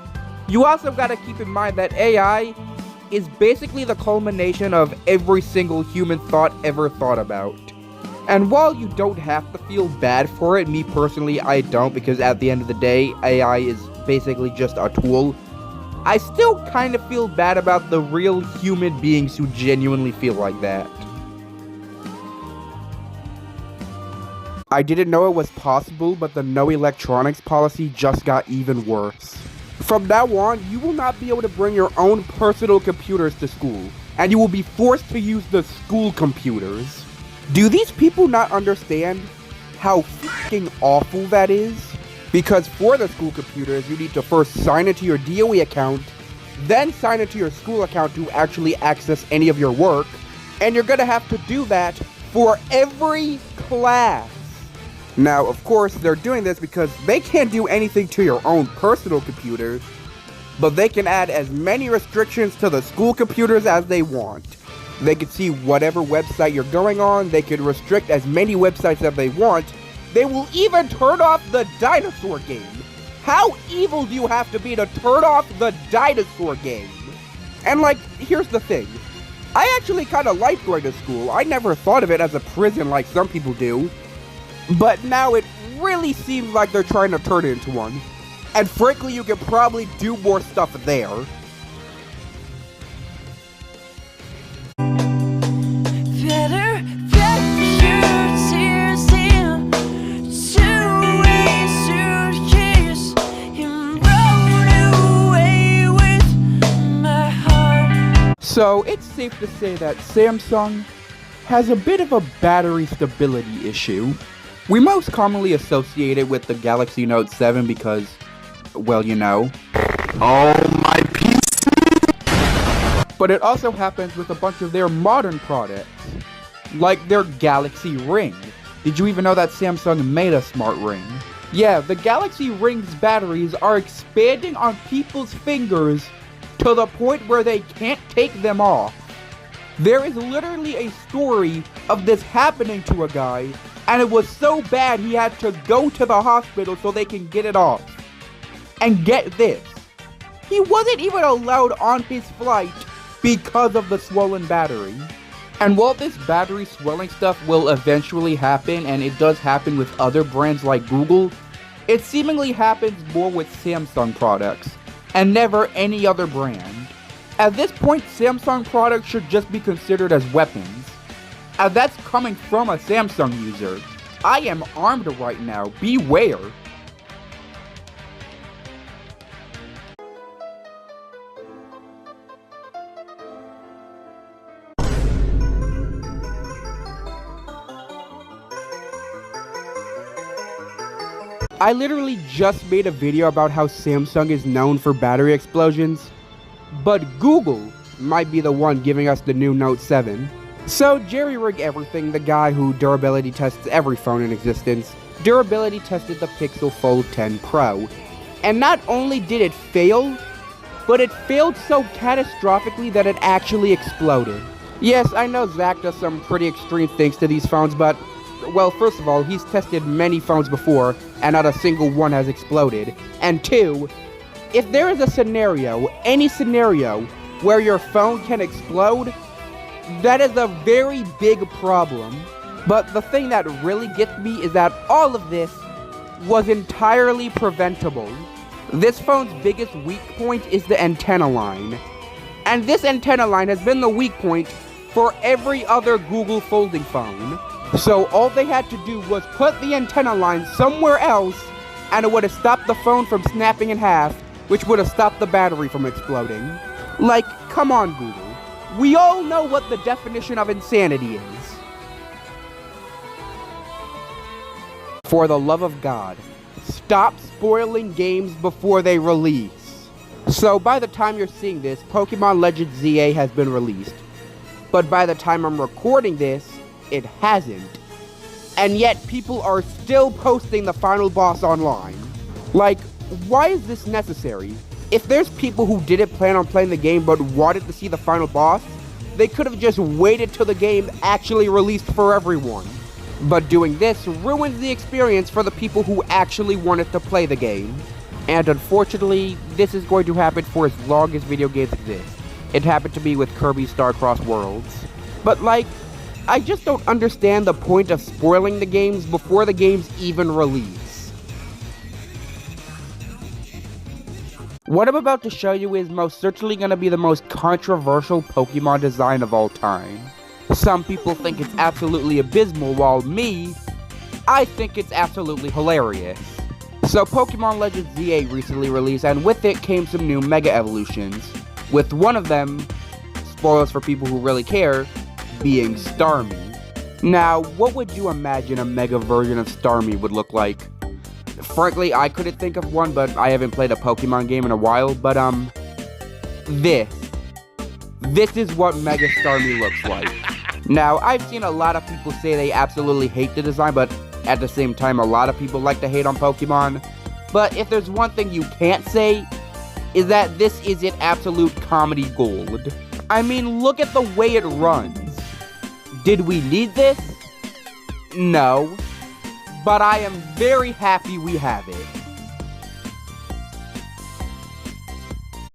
you also gotta keep in mind that AI is basically the culmination of every single human thought ever thought about. And while you don't have to feel bad for it, me personally, I don't, because at the end of the day, AI is basically just a tool, I still kind of feel bad about the real human beings who genuinely feel like that. I didn't know it was possible, but the no electronics policy just got even worse. From now on, you will not be able to bring your own personal computers to school. and you will be forced to use the school computers. Do these people not understand how fucking awful that is? Because for the school computers, you need to first sign into your DOE account, then sign into your school account to actually access any of your work, and you're gonna have to do that for every class. Now, of course, they're doing this because they can't do anything to your own personal computers, but they can add as many restrictions to the school computers as they want. They can see whatever website you're going on, they can restrict as many websites as they want. They will even turn off the dinosaur game. How evil do you have to be to turn off the dinosaur game? And like, here's the thing. I actually kind of like going to school. I never thought of it as a prison like some people do. But now it really seems like they're trying to turn it into one. And frankly, you could probably do more stuff there. So it's safe to say that Samsung has a bit of a battery stability issue. We most commonly associate it with the Galaxy Note 7 because, well, you know. Oh my PC! But it also happens with a bunch of their modern products, like their Galaxy Ring. Did you even know that Samsung made a smart ring? Yeah, the Galaxy Ring's batteries are expanding on people's fingers to the point where they can't take them off. There is literally a story of this happening to a guy, and it was so bad he had to go to the hospital so they can get it off. And get this, he wasn't even allowed on his flight because of the swollen battery. And while this battery swelling stuff will eventually happen, and it does happen with other brands like Google, it seemingly happens more with Samsung products, and never any other brand. At this point, Samsung products should just be considered as weapons. And that's coming from a Samsung user. I am armed right now, beware. I literally just made a video about how Samsung is known for battery explosions, but Google might be the one giving us the new Note 7. So Jerry-Rig Everything, the guy who durability tests every phone in existence, durability tested the Pixel Fold 10 Pro. And not only did it fail, but it failed so catastrophically that it actually exploded. Yes, I know Zach does some pretty extreme things to these phones, but well, first of all, he's tested many phones before, and not a single one has exploded. And two, if there is a scenario, any scenario, where your phone can explode, that is a very big problem. But the thing that really gets me is that all of this was entirely preventable. This phone's biggest weak point is the antenna line. And this antenna line has been the weak point for every other Google folding phone. So all they had to do was put the antenna line somewhere else, and it would have stopped the phone from snapping in half, which would have stopped the battery from exploding. Like, come on, Google. We all know what the definition of insanity is. For the love of God, stop spoiling games before they release. So by the time you're seeing this, Pokemon Legends ZA has been released. But by the time I'm recording this, it hasn't. And yet people are still posting the final boss online. Like, why is this necessary? If there's people who didn't plan on playing the game but wanted to see the final boss, they could have just waited till the game actually released for everyone. But doing this ruins the experience for the people who actually wanted to play the game. And unfortunately, this is going to happen for as long as video games exist. It happened to me with Kirby Star Cross Worlds. But like, I just don't understand the point of spoiling the games before the games even release. What I'm about to show you is most certainly going to be the most controversial Pokemon design of all time. Some people think it's absolutely abysmal, while me, I think it's absolutely hilarious. So Pokemon Legends ZA recently released, and with it came some new Mega Evolutions, with one of them spoilers for people who really care, being Starmie. Now, what would you imagine a mega version of Starmie would look like? Frankly, I couldn't think of one, but I haven't played a Pokemon game in a while, but this is what Mega Starmie looks like. Now, I've seen a lot of people say they absolutely hate the design, but at the same time, a lot of people like to hate on Pokemon. But if there's one thing you can't say, is that this isn't absolute comedy gold. I mean, look at the way it runs. Did we need this? No. But I am very happy we have it.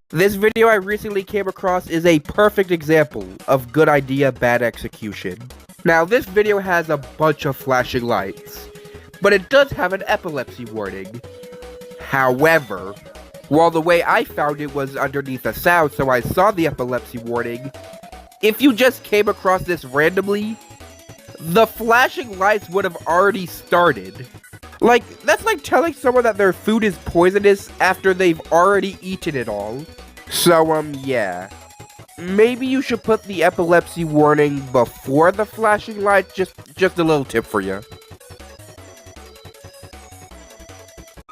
This video I recently came across is a perfect example of good idea, bad execution. Now, this video has a bunch of flashing lights, but it does have an epilepsy warning. However, while the way I found it was underneath a sound, so I saw the epilepsy warning, if you just came across this randomly, the flashing lights would have already started. Like, that's like telling someone that their food is poisonous after they've already eaten it all. So, yeah. Maybe you should put the epilepsy warning before the flashing lights, just a little tip for you.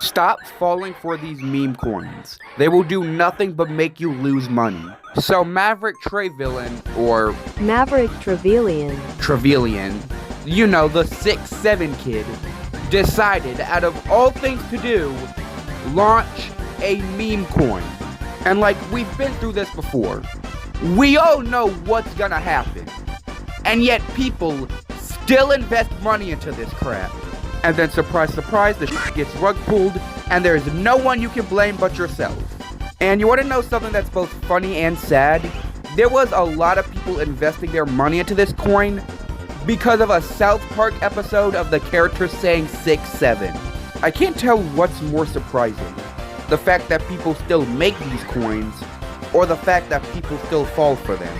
Stop falling for these meme coins. They will do nothing but make you lose money. So Maverick Trevelyan, or Maverick Trevelyan, you know, the 6'7" kid, decided, out of all things to do, launch a meme coin. And like, we've been through this before. We all know what's gonna happen. And yet people still invest money into this crap. And then surprise, surprise, the shit gets rug pulled, and there's no one you can blame but yourself. And you wanna know something that's both funny and sad? There was a lot of people investing their money into this coin because of a South Park episode of the characters saying 6'7". I can't tell what's more surprising. The fact that people still make these coins, or the fact that people still fall for them.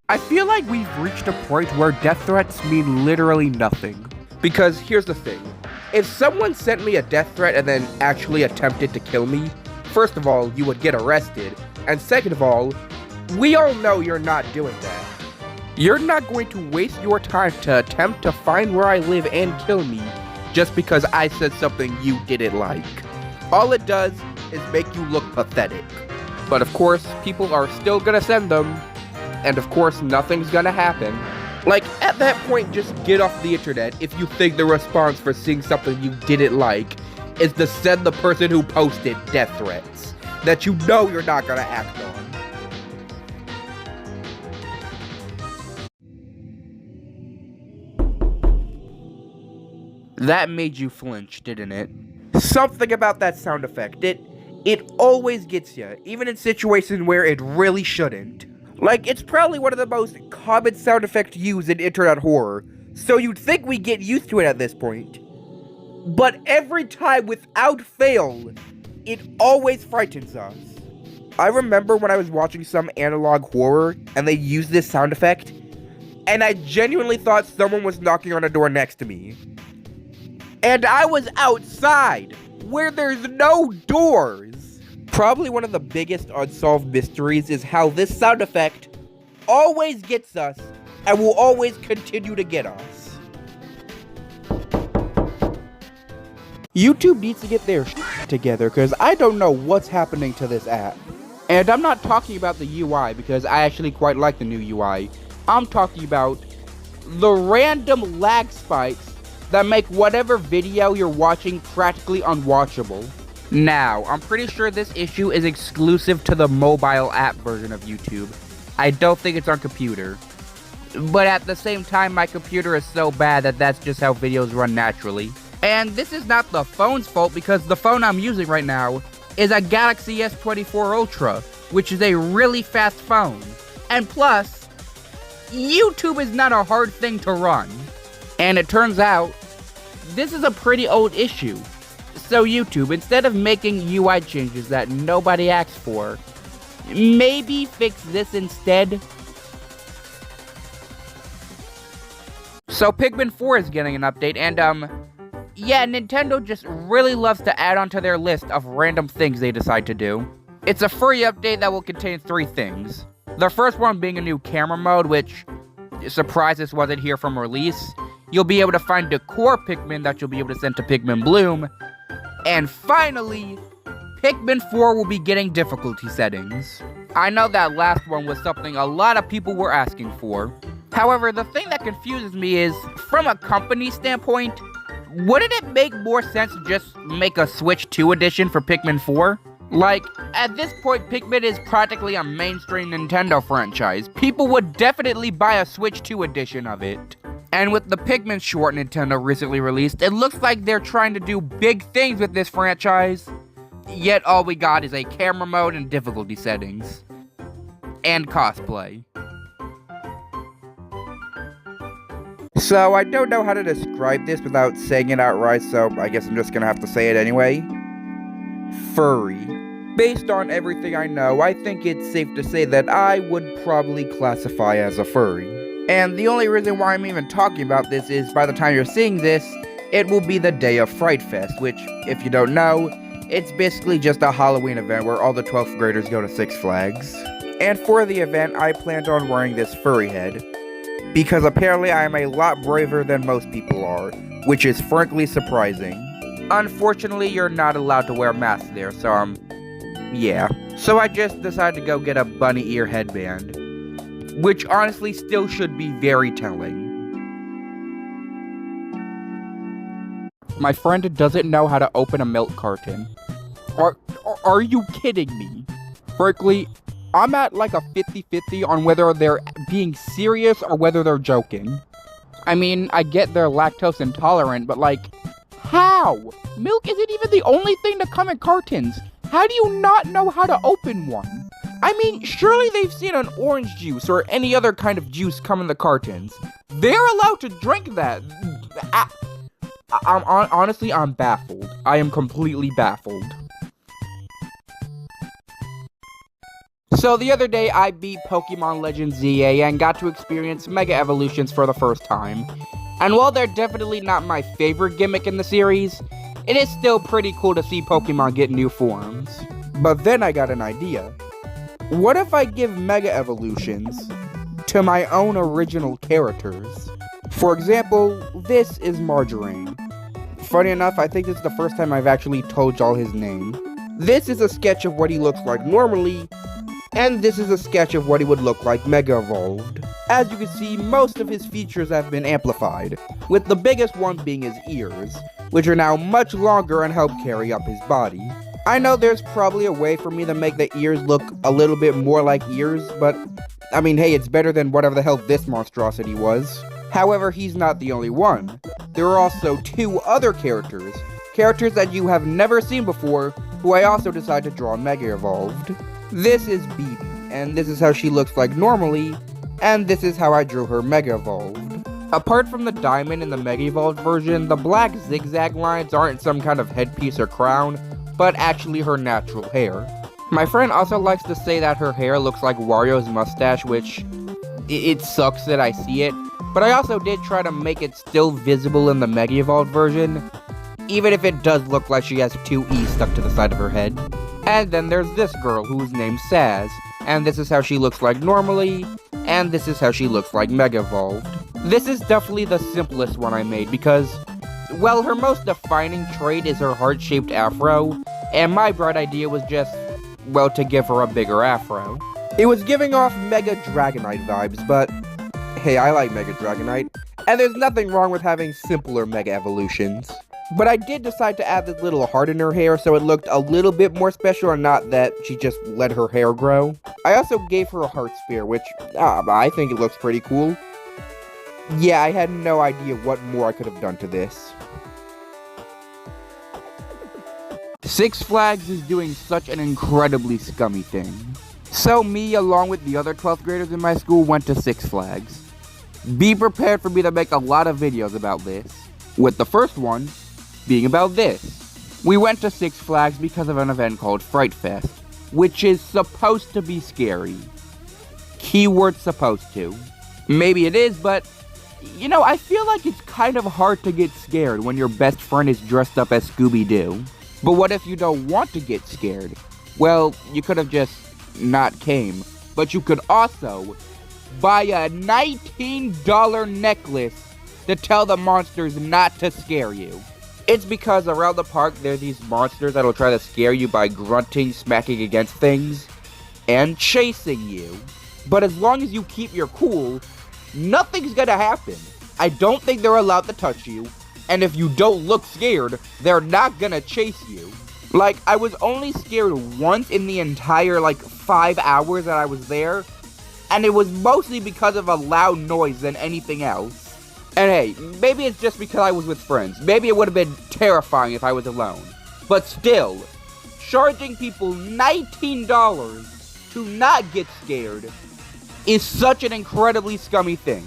I feel like we've reached a point where death threats mean literally nothing. Because here's the thing. If someone sent me a death threat and then actually attempted to kill me, first of all, you would get arrested. And second of all, we all know you're not doing that. You're not going to waste your time to attempt to find where I live and kill me just because I said something you didn't like. All it does is make you look pathetic. But of course, people are still gonna send them. And of course, nothing's gonna happen. Like, at that point, just get off the internet if you think the response for seeing something you didn't like is to send the person who posted death threats that you know you're not gonna act on. That made you flinch, didn't it? Something about that sound effect, it always gets you, even in situations where it really shouldn't. Like, it's probably one of the most common sound effects used in internet horror, so you'd think we get used to it at this point. But every time, without fail, it always frightens us. I remember when I was watching some analog horror, and they used this sound effect, and I genuinely thought someone was knocking on a door next to me. And I was outside, where there's no doors. Probably one of the biggest unsolved mysteries is how this sound effect always gets us and will always continue to get us. YouTube needs to get their shit together because I don't know what's happening to this app. And I'm not talking about the UI because I actually quite like the new UI. I'm talking about the random lag spikes that make whatever video you're watching practically unwatchable. Now, I'm pretty sure this issue is exclusive to the mobile app version of YouTube. I don't think it's on computer. But at the same time, my computer is so bad that that's just how videos run naturally. And this is not the phone's fault because the phone I'm using right now is a Galaxy S24 Ultra, which is a really fast phone. And plus, YouTube is not a hard thing to run. And it turns out, this is a pretty old issue. So YouTube, instead of making UI changes that nobody asks for, maybe fix this instead. So Pikmin 4 is getting an update, and yeah, Nintendo just really loves to add onto their list of random things they decide to do. It's a free update that will contain 3 things. The first one being a new camera mode, which, surprise, this wasn't here from release. You'll be able to find decor Pikmin that you'll be able to send to Pikmin Bloom. And finally, Pikmin 4 will be getting difficulty settings. I know that last one was something a lot of people were asking for. However, the thing that confuses me is, from a company standpoint, wouldn't it make more sense to just make a Switch 2 edition for Pikmin 4? Like, at this point, Pikmin is practically a mainstream Nintendo franchise. People would definitely buy a Switch 2 edition of it. And with the Pikmin short Nintendo recently released, it looks like they're trying to do big things with this franchise. Yet all we got is a camera mode and difficulty settings. And cosplay. So I don't know how to describe this without saying it outright, so I guess I'm just gonna have to say it anyway. Furry. Based on everything I know, I think it's safe to say that I would probably classify as a furry. And the only reason why I'm even talking about this is by the time you're seeing this, it will be the day of Fright Fest, which, if you don't know, it's basically just a Halloween event where all the 12th graders go to Six Flags. And for the event, I planned on wearing this furry head, because apparently I am a lot braver than most people are, which is frankly surprising. Unfortunately, you're not allowed to wear masks there, so yeah. So I just decided to go get a bunny ear headband, which honestly still should be very telling. My friend doesn't know how to open a milk carton. Are you kidding me? Frankly, I'm at like a 50-50 on whether they're being serious or whether they're joking. I mean, I get they're lactose intolerant, but like, how? Milk isn't even the only thing to come in cartons. How do you not know how to open one? I mean, surely they've seen an orange juice or any other kind of juice come in the cartons. They're allowed to drink that. Honestly, I'm baffled. I am completely baffled. So the other day, I beat Pokemon Legends ZA and got to experience Mega Evolutions for the first time. And while they're definitely not my favorite gimmick in the series, it is still pretty cool to see Pokemon get new forms. But then I got an idea. What if I give Mega Evolutions to my own original characters? For example, this is Margarine. Funny enough, I think this is the first time I've actually told y'all his name. This is a sketch of what he looks like normally, and this is a sketch of what he would look like Mega Evolved. As you can see, most of his features have been amplified, with the biggest one being his ears, which are now much longer and help carry up his body. I know there's probably a way for me to make the ears look a little bit more like ears, but I mean, hey, it's better than whatever the hell this monstrosity was. However, he's not the only one. There are also 2 other characters that you have never seen before, who I also decided to draw Mega Evolved. This is Bibi, and this is how she looks like normally, and this is how I drew her Mega Evolved. Apart from the diamond in the Mega Evolved version, the black zigzag lines aren't some kind of headpiece or crown, but actually her natural hair. My friend also likes to say that her hair looks like Wario's mustache, which it sucks that I see it, but I also did try to make it still visible in the Mega Evolved version, even if it does look like she has 2 E's stuck to the side of her head. And then there's this girl who's named Saz, and this is how she looks like normally, and this is how she looks like Mega Evolved. This is definitely the simplest one I made because, well, her most defining trait is her heart-shaped afro, and my bright idea was just, well, to give her a bigger afro. It was giving off Mega Dragonite vibes, but hey, I like Mega Dragonite, and there's nothing wrong with having simpler Mega Evolutions. But I did decide to add this little heart in her hair so it looked a little bit more special and not that she just let her hair grow. I also gave her a heart spear, which I think it looks pretty cool. Yeah, I had no idea what more I could have done to this. Six Flags is doing such an incredibly scummy thing. So me, along with the other 12th graders in my school, went to Six Flags. Be prepared for me to make a lot of videos about this, with the first one being about this. We went to Six Flags because of an event called Fright Fest, which is supposed to be scary. Keyword supposed to. Maybe it is, but you know, I feel like it's kind of hard to get scared when your best friend is dressed up as Scooby-Doo. But what if you don't want to get scared? well, you could have just not came. But you could also buy a $19 necklace to tell the monsters not to scare you. It's because around the park there are these monsters that'll try to scare you by grunting, smacking against things, and chasing you. But as long as you keep your cool, nothing's gonna happen. I don't think they're allowed to touch you, and if you don't look scared, they're not gonna chase you. Like, I was only scared once in the entire, 5 hours that I was there, and it was mostly because of a loud noise than anything else. And hey, maybe it's just because I was with friends. Maybe it would have been terrifying if I was alone. But still, charging people $19 to not get scared is such an incredibly scummy thing.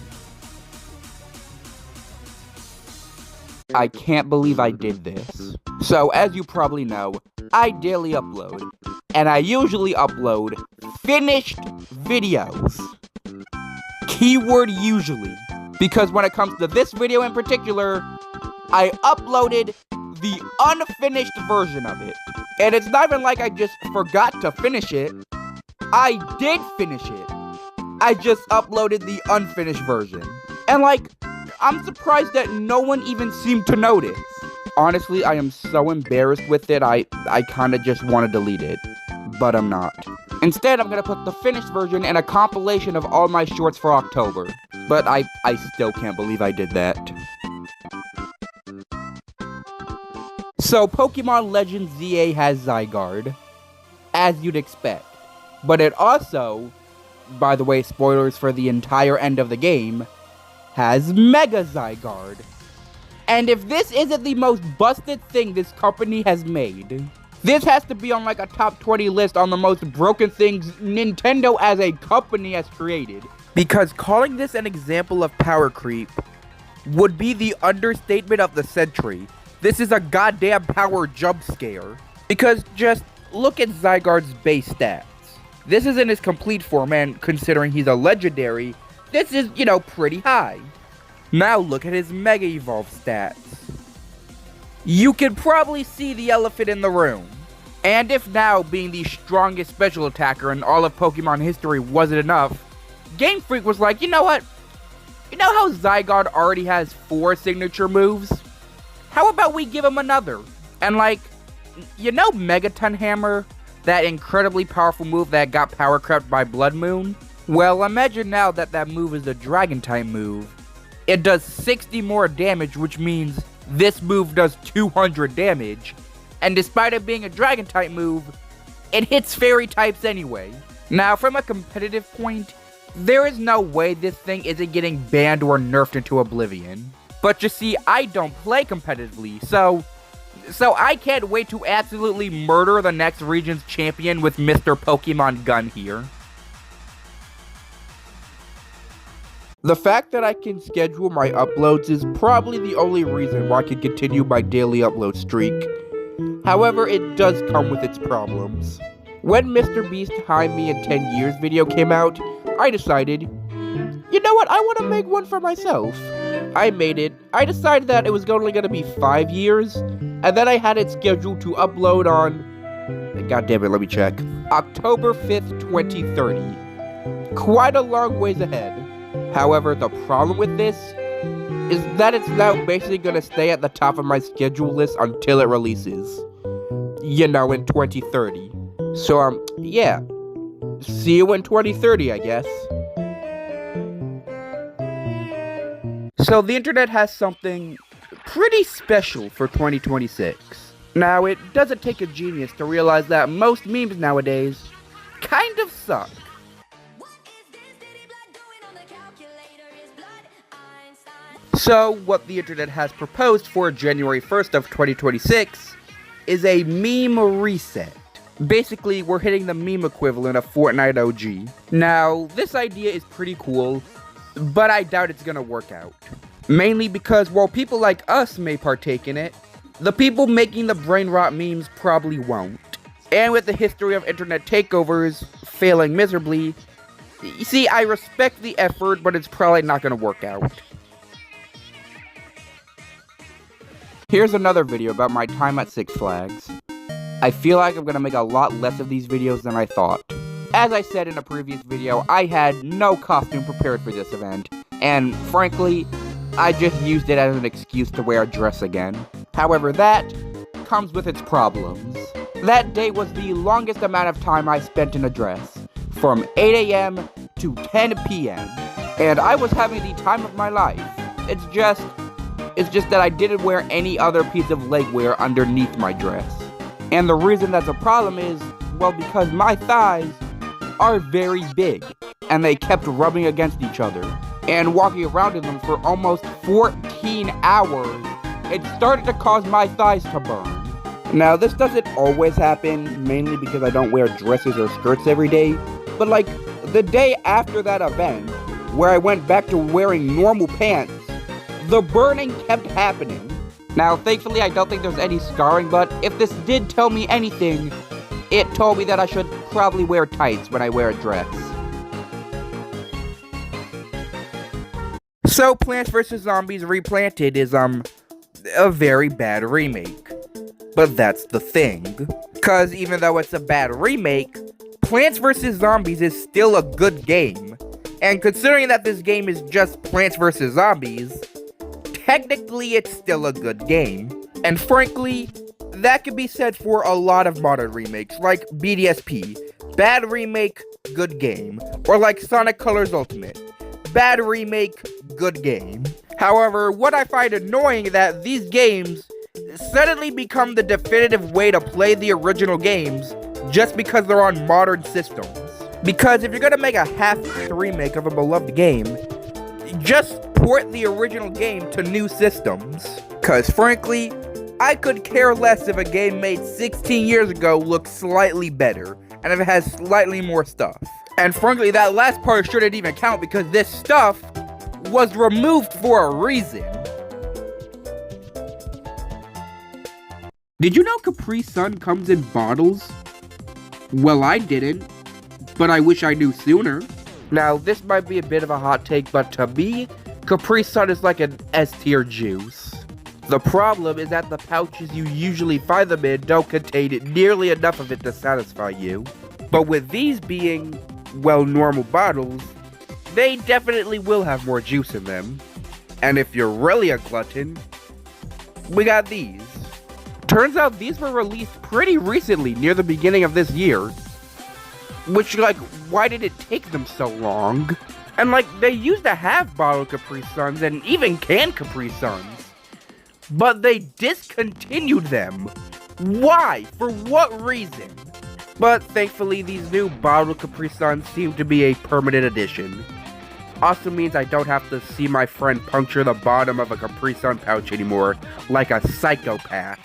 I can't believe I did this. So, as you probably know, I daily upload. And I usually upload finished videos. Keyword usually. Because when it comes to this video in particular, I uploaded the unfinished version of it. And it's not even like I just forgot to finish it. I did finish it. I just uploaded the unfinished version. And I'm surprised that no one even seemed to notice. Honestly, I am so embarrassed with it, I kinda just want to delete it. But I'm not. Instead, I'm gonna put the finished version and a compilation of all my shorts for October. But I still can't believe I did that. So, Pokemon Legends ZA has Zygarde, as you'd expect. But it also, by the way, spoilers for the entire end of the game, has Mega Zygarde. And if this isn't the most busted thing this company has made, this has to be on a top 20 list on the most broken things Nintendo as a company has created. Because calling this an example of power creep would be the understatement of the century. This is a goddamn power jump scare. Because just look at Zygarde's base stats. This isn't his complete form, and considering he's a legendary, this is, pretty high. Now look at his Mega Evolve stats. You can probably see the elephant in the room. And if now being the strongest special attacker in all of Pokemon history wasn't enough, Game Freak was like, you know what? You know how Zygarde already has 4 signature moves? How about we give him another? And Megaton Hammer? That incredibly powerful move that got power crept by Blood Moon? Well, imagine now that that move is a Dragon-type move. It does 60 more damage, which means this move does 200 damage. And despite it being a Dragon-type move, it hits Fairy types anyway. Now, from a competitive point, there is no way this thing isn't getting banned or nerfed into oblivion. But you see, I don't play competitively, so I can't wait to absolutely murder the next region's champion with Mr. Pokemon Gun here. The fact that I can schedule my uploads is probably the only reason why I can continue my daily upload streak. However, it does come with its problems. When Mr. Beast Hide Me in 10 Years video came out, I decided, you know what, I want to make one for myself. I made it. I decided that it was only going to be 5 years, and then I had it scheduled to upload on, god damn it, let me check, October 5th, 2030. Quite a long ways ahead. However, the problem with this is that it's now basically going to stay at the top of my schedule list until it releases. In 2030. So, yeah. See you in 2030, I guess. So, the internet has something pretty special for 2026. Now, it doesn't take a genius to realize that most memes nowadays kind of suck. So, what the internet has proposed for January 1st of 2026 is a meme reset. Basically, we're hitting the meme equivalent of Fortnite OG. Now, this idea is pretty cool, but I doubt it's gonna work out. Mainly because while people like us may partake in it, the people making the brain rot memes probably won't. And with the history of internet takeovers failing miserably, you see, I respect the effort, but it's probably not gonna work out. Here's another video about my time at Six Flags. I feel like I'm gonna make a lot less of these videos than I thought. As I said in a previous video, I had no costume prepared for this event, and frankly, I just used it as an excuse to wear a dress again. However, that comes with its problems. That day was the longest amount of time I spent in a dress, from 8 a.m. to 10 p.m., and I was having the time of my life. It's just that I didn't wear any other piece of legwear underneath my dress. And the reason that's a problem is, well, because my thighs are very big, and they kept rubbing against each other, and walking around in them for almost 14 hours, it started to cause my thighs to burn. Now, this doesn't always happen, mainly because I don't wear dresses or skirts every day, but like, the day after that event, where I went back to wearing normal pants, the burning kept happening. Now, thankfully, I don't think there's any scarring, but if this did tell me anything, it told me that I should probably wear tights when I wear a dress. So, Plants vs. Zombies Replanted is, a very bad remake. But that's the thing. Cause even though it's a bad remake, Plants vs. Zombies is still a good game. And considering that this game is just Plants vs. Zombies, technically it's still a good game. And frankly, that could be said for a lot of modern remakes, like BDSP, bad remake, good game. Or like Sonic Colors Ultimate, bad remake, good game. However, what I find annoying is that these games suddenly become the definitive way to play the original games just because they're on modern systems. Because if you're gonna make a half-baked remake of a beloved game, just port the original game to new systems. Cause frankly, I could care less if a game made 16 years ago looks slightly better, and if it has slightly more stuff. And frankly, that last part shouldn't even count because this stuff was removed for a reason. Did you know Capri Sun comes in bottles? Well, I didn't, but I wish I knew sooner. Now, this might be a bit of a hot take, but to me, Capri Sun is like an S-tier juice. The problem is that the pouches you usually find them in don't contain nearly enough of it to satisfy you. But with these being, well, normal bottles, they definitely will have more juice in them. And if you're really a glutton, we got these. Turns out these were released pretty recently, near the beginning of this year. Which, like, why did it take them so long? And, like, they used to have bottled Capri Suns and even canned Capri Suns. But they discontinued them. Why? For what reason? But thankfully, these new bottled Capri Suns seem to be a permanent addition. Also means I don't have to see my friend puncture the bottom of a Capri Sun pouch anymore, like a psychopath.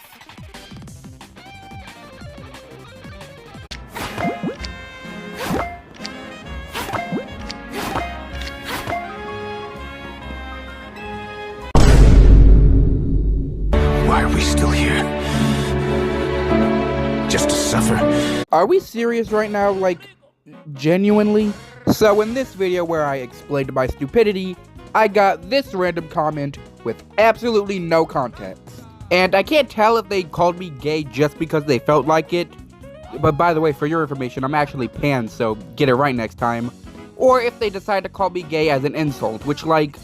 Why are we still here? Just to suffer? Are we serious right now, like, genuinely? So in this video where I explained my stupidity, I got this random comment with absolutely no context. And I can't tell if they called me gay just because they felt like it, but by the way, for your information, I'm actually pan, so get it right next time. Or if they decide to call me gay as an insult, which, like,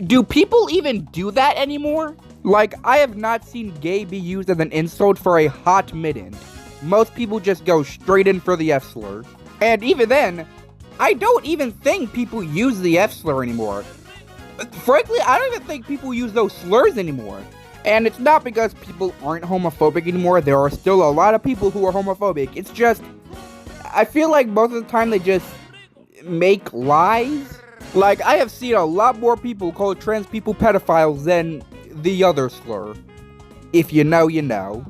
do people even do that anymore? Like, I have not seen gay be used as an insult for a hot minute. Most people just go straight in for the F-slur. And even then, I don't even think people use the F-slur anymore. Frankly, I don't even think people use those slurs anymore. And it's not because people aren't homophobic anymore. There are still a lot of people who are homophobic. It's just, I feel like most of the time they just make lies. Like, I have seen a lot more people call trans people pedophiles than the other slur. If you know, you know.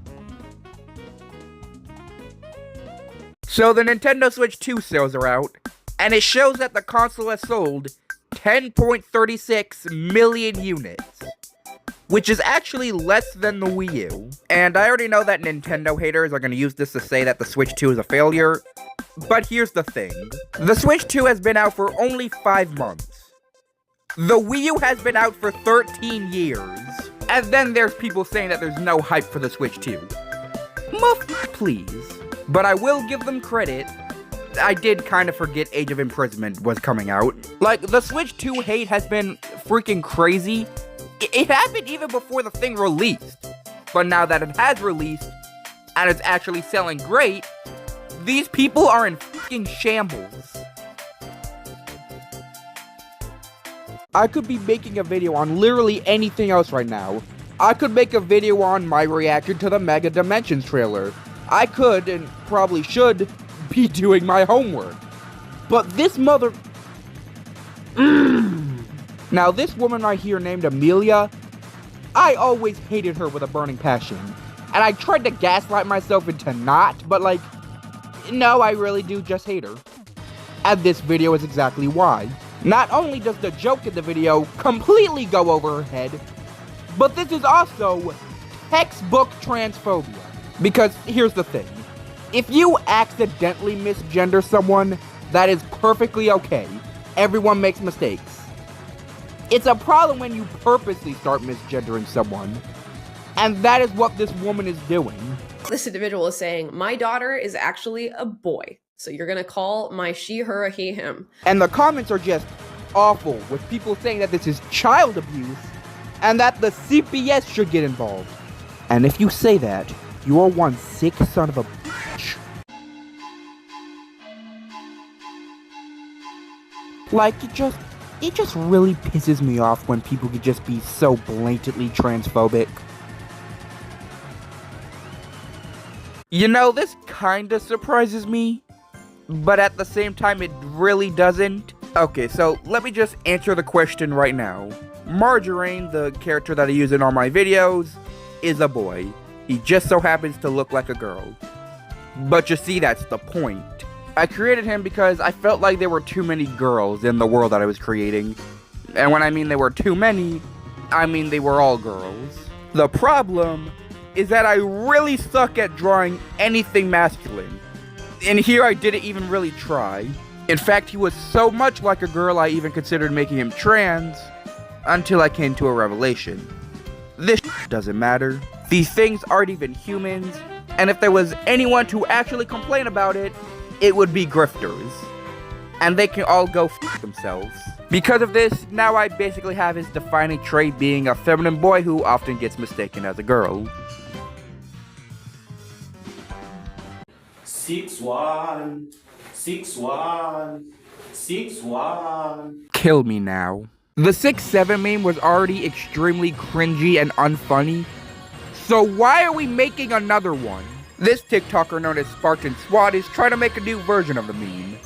So the Nintendo Switch 2 sales are out, and it shows that the console has sold 10.36 million units, which is actually less than the Wii U. And I already know that Nintendo haters are going to use this to say that the Switch 2 is a failure, but here's the thing. The Switch 2 has been out for only 5 months. The Wii U has been out for 13 years. And then there's people saying that there's no hype for the Switch 2. please. But I will give them credit. I did kind of forget Age of Imprisonment was coming out. Like, the Switch 2 hate has been freaking crazy. It happened even before the thing released. But now that it has released, and it's actually selling great, these people are in fucking shambles. I could be making a video on literally anything else right now. I could make a video on my reaction to the Mega Dimensions trailer. I could, and probably should, be doing my homework. But this mother... Now, this woman right here named Amelia, I always hated her with a burning passion. And I tried to gaslight myself into not, but like, no, I really do just hate her. And this video is exactly why. Not only does the joke in the video completely go over her head, but this is also textbook transphobia. Because here's the thing. If you accidentally misgender someone, that is perfectly okay. Everyone makes mistakes. It's a problem when you purposely start misgendering someone. And that is what this woman is doing. This individual is saying, my daughter is actually a boy. So you're gonna call my she, her, a he, him. And the comments are just awful, with people saying that this is child abuse, and that the CPS should get involved. And if you say that, you are one sick son of a bitch. Like, it just really pisses me off when people could just be so blatantly transphobic. You know, this kinda surprises me, but at the same time it really doesn't. Okay, so let me just answer the question right now. Margarine, the character that I use in all my videos, is a boy. He just so happens to look like a girl. But you see, that's the point. I created him because I felt like there were too many girls in the world that I was creating. And when I mean there were too many, I mean they were all girls. The problem is that I really suck at drawing anything masculine. And here I didn't even really try. In fact, he was so much like a girl I even considered making him trans, until I came to a revelation. This doesn't matter. These things aren't even humans, and if there was anyone to actually complain about it, it would be grifters. And they can all go f themselves. Because of this, now I basically have his defining trait being a feminine boy who often gets mistaken as a girl. 6-1, 6-1, 6-1. Kill me now. The 6-7 meme was already extremely cringy and unfunny, so why are we making another one? This TikToker known as Spartan SWAT is trying to make a new version of the meme.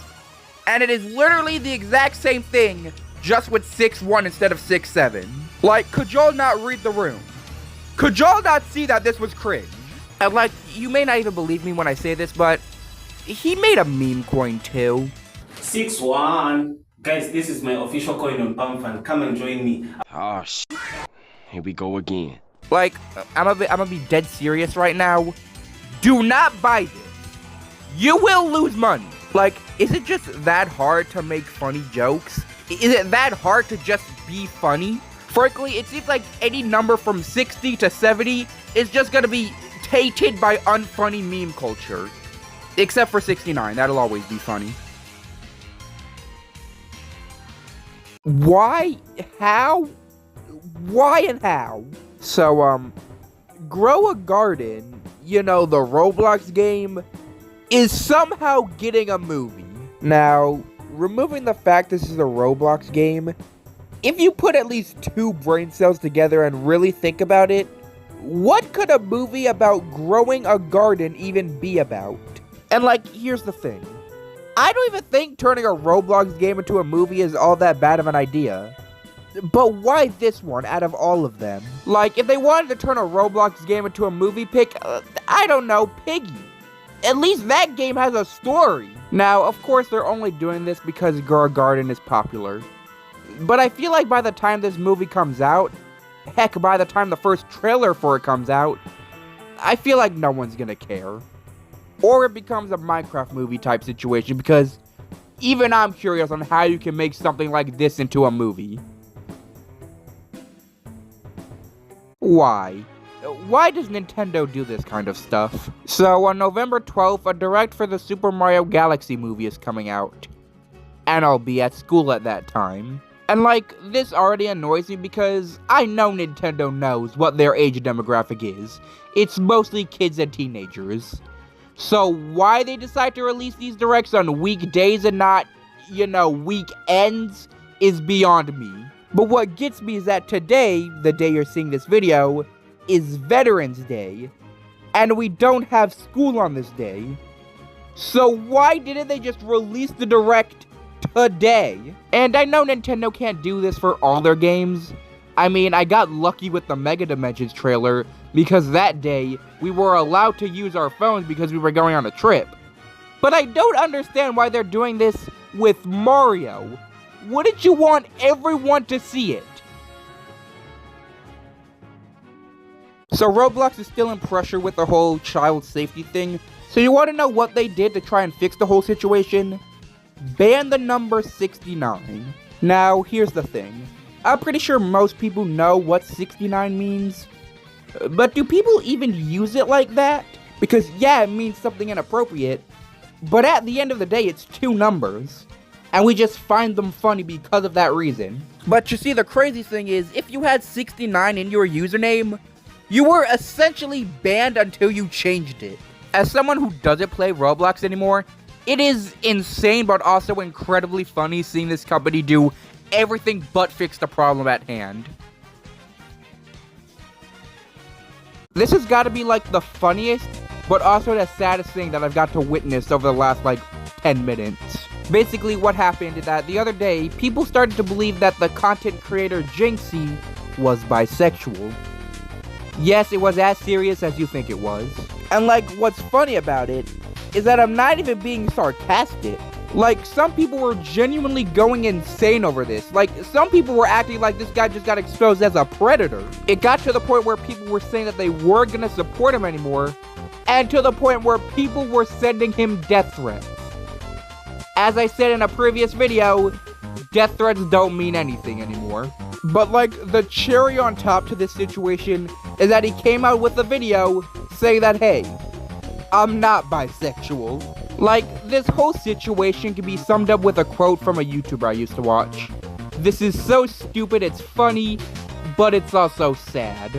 And it is literally the exact same thing, just with 6-1 instead of 6-7. Like, could y'all not read the room? Could y'all not see that this was cringe? And like, you may not even believe me when I say this, but he made a meme coin too. 6-1. Guys, this is my official coin on PalmFan. Come and join me. Oh, shit. Here we go again. Like, I'm gonna be dead serious right now. Do not buy this. You will lose money. Like, is it just that hard to make funny jokes? Is it that hard to just be funny? Frankly, it seems like any number from 60 to 70 is just gonna be tainted by unfunny meme culture. Except for 69, that'll always be funny. Why? How? Why and how? So, Grow a Garden, you know, the Roblox game, is somehow getting a movie. Now, removing the fact this is a Roblox game, if you put at least 2 brain cells together and really think about it, what could a movie about growing a garden even be about? And like, here's the thing. I don't even think turning a Roblox game into a movie is all that bad of an idea. But why this one out of all of them? Like, if they wanted to turn a Roblox game into a movie, pick, I don't know, Piggy. At least that game has a story. Now, of course, they're only doing this because Grow a Garden is popular. But I feel like by the time this movie comes out, heck, by the time the first trailer for it comes out, I feel like no one's gonna care. Or it becomes a Minecraft movie type situation, because even I'm curious on how you can make something like this into a movie. Why? why does Nintendo do this kind of stuff? So on November 12th, a direct for the Super Mario Galaxy movie is coming out. And I'll be at school at that time. And like, this already annoys me because I know Nintendo knows what their age demographic is. It's mostly kids and teenagers. So why they decide to release these directs on weekdays and not, weekends is beyond me. But what gets me is that today, the day you're seeing this video, is Veterans Day. And we don't have school on this day. So why didn't they just release the direct today? And I know Nintendo can't do this for all their games. I mean, I got lucky with the Mega Dimensions trailer because that day we were allowed to use our phones because we were going on a trip. But I don't understand why they're doing this with Mario. Wouldn't you want everyone to see it? So Roblox is still in pressure with the whole child safety thing. So you want to know what they did to try and fix the whole situation? Ban the number 69. Now, here's the thing. I'm pretty sure most people know what 69 means. But do people even use it like that? Because yeah, it means something inappropriate. But at the end of the day, it's two numbers. And we just find them funny because of that reason. But you see, the crazy thing is, if you had 69 in your username, you were essentially banned until you changed it. As someone who doesn't play Roblox anymore, it is insane but also incredibly funny seeing this company do everything but fix the problem at hand. This has got to be like the funniest, but also the saddest thing that I've got to witness over the last 10 minutes. Basically what happened is that the other day, people started to believe that the content creator Jinxie was bisexual. Yes, it was as serious as you think it was. And what's funny about it is that I'm not even being sarcastic. Some people were genuinely going insane over this. Some people were acting like this guy just got exposed as a predator. It got to the point where people were saying that they weren't gonna support him anymore, and to the point where people were sending him death threats. As I said in a previous video, death threats don't mean anything anymore. But the cherry on top to this situation is that he came out with a video saying that, hey, I'm not bisexual. This whole situation can be summed up with a quote from a YouTuber I used to watch. This is so stupid it's funny, but it's also sad.